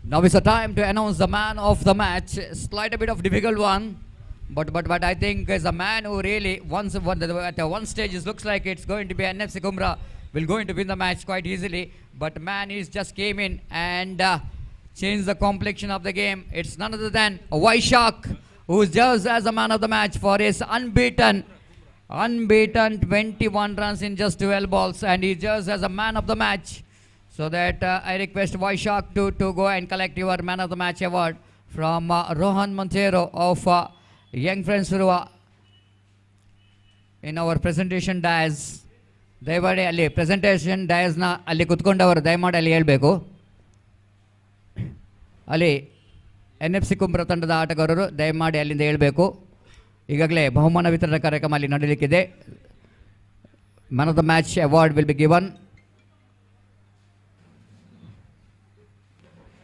Now is the time to announce the man of the match. Slight a bit of difficult one, but I think as a man who really at one stage it looks like it's going to be NFC Kumra will going to win the match quite easily. But man is just came in and changed the complexion of the game. It's none other than a White Shark who's just as a man of the match for his unbeaten 21 runs in just 12 balls, and he just as a man of the match. So that I request White Shark to go and collect your Man of the Match award from Rohan Montero of Young Friends Surua in our presentation dais. ದಯಮಾಡಿ ಅಲ್ಲಿ presentation ಡಯಸ್ನ ಅಲ್ಲಿ ಕುತ್ಕೊಂಡವರು ದಯಮಾಡಿ ಅಲ್ಲಿ ಹೇಳಬೇಕು. ಅಲ್ಲಿ NFC ಕುಂಬ್ರ ತಂಡದ ಆಟಗಾರರು ದಯಮಾಡಿ ಅಲ್ಲಿಂದ ಹೇಳಬೇಕು. ಈಗಾಗಲೇ ಬಹುಮಾನ ವಿತರಣಾ ಕಾರ್ಯಕ್ರಮ ಅಲ್ಲಿ ನಡೆಯಲಿಕ್ಕಿದೆ. Man of the Match award will be given.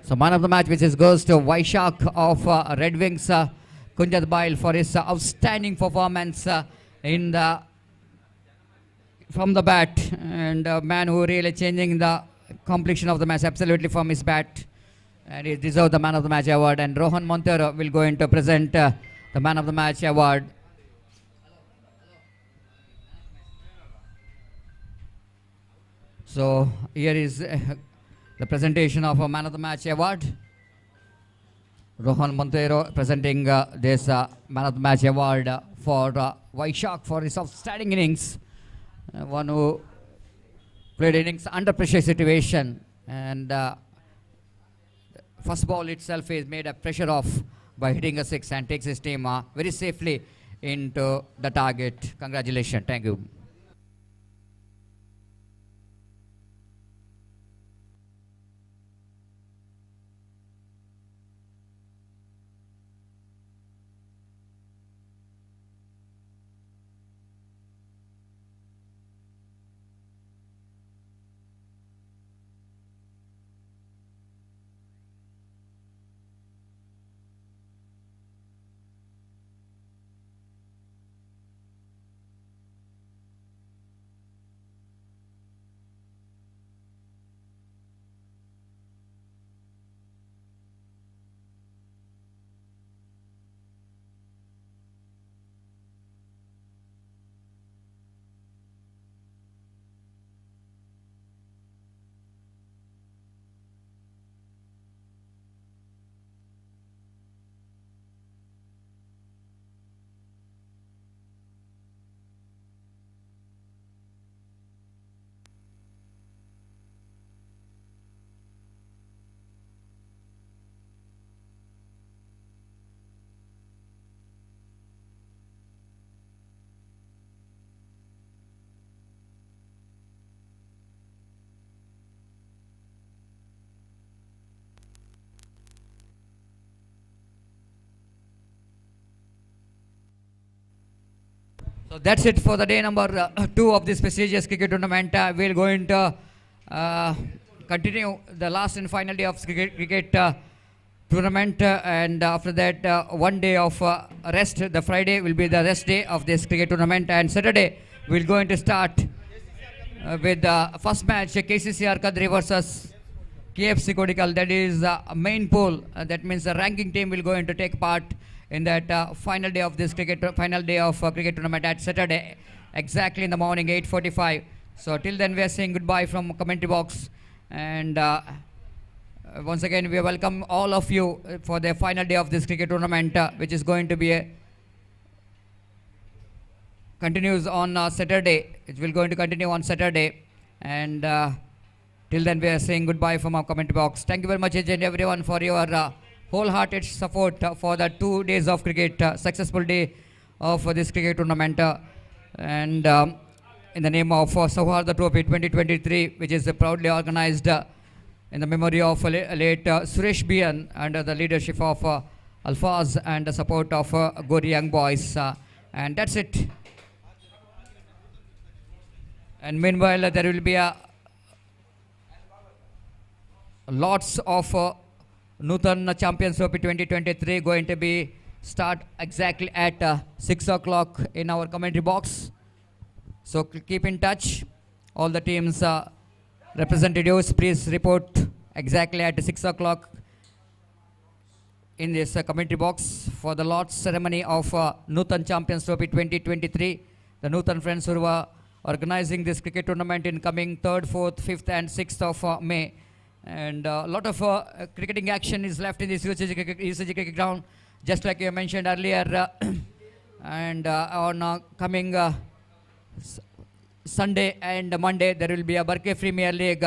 So man of the match which goes to White Shark of Red Wings Kunjat Bail for his outstanding performance from the bat, and a man who really changing the complexion of the match absolutely from his bat, and he deserves the man of the match award. And Rohan Montero will go in to present the man of the match award. So here is the presentation of a Man of the Match award. Rohan Montero presenting this Man of the Match award for White Shark for his outstanding innings. One who played innings under pressure situation, and first ball itself is made a pressure off by hitting a 6 and takes his team very safely into the target. Congratulations. Thank you. So that's it for the day number 2 of this prestigious cricket tournament. We're going to continue the last and final day of cricket tournament, and after that 1 day of rest. The Friday will be the rest day of this cricket tournament, and Saturday we're going to start with the first match, KCCR Kadri versus KFC Kodikal. That is the main poll. That means the ranking team will going to take part in that final day of this cricket cricket tournament at Saturday, exactly in the morning 8:45. So till then we are saying goodbye from commentary box, and once again we welcome all of you for the final day of this cricket tournament, which is going to be continues on Saturday. It will going to continue on Saturday, and till then we are saying goodbye from our commentary box. Thank you very much, each and everyone, for your wholehearted support for the 2 days of cricket, successful day of this cricket tournament, and in the name of Sauhardha Trophy 2023, which is proudly organized in the memory of late Suresh Bian, under the leadership of Alfaz and the support of Gori young boys, and that's it. And meanwhile there will be lots of Nutan Champions Trophy 2023 going to be start exactly at 6 o'clock in our commentary box. So keep in touch. All the teams representatives, please report exactly at 6 o'clock in this commentary box for the Lord's ceremony of Nutan Champions Trophy 2023. The Nutan friends who are organizing this cricket tournament in coming 3rd, 4th, 5th and 6th of May. And a lot of cricketing action is left in this UCG cricket ground, just like you mentioned earlier. And on coming Sunday and Monday, there will be a Barke Premier League.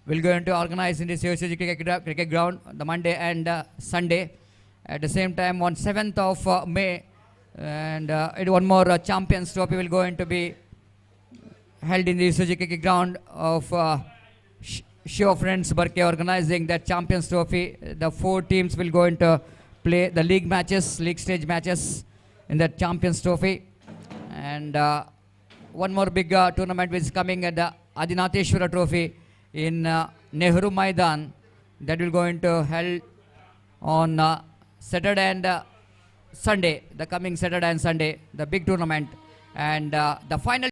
We're going to organize in this UCG cricket ground the Monday and Sunday. At the same time, on 7th of May, and one more Champions Trophy will going to be held in the UCG cricket ground of Show Friends Barke, organizing that Champions Trophy. The 4 teams will go into play the league stage matches in that Champions Trophy. And one more big tournament which is coming at the Adinateshwara Trophy in Nehru Maidan. That will go into held on Saturday and Sunday, the coming Saturday and Sunday, the big tournament. And the final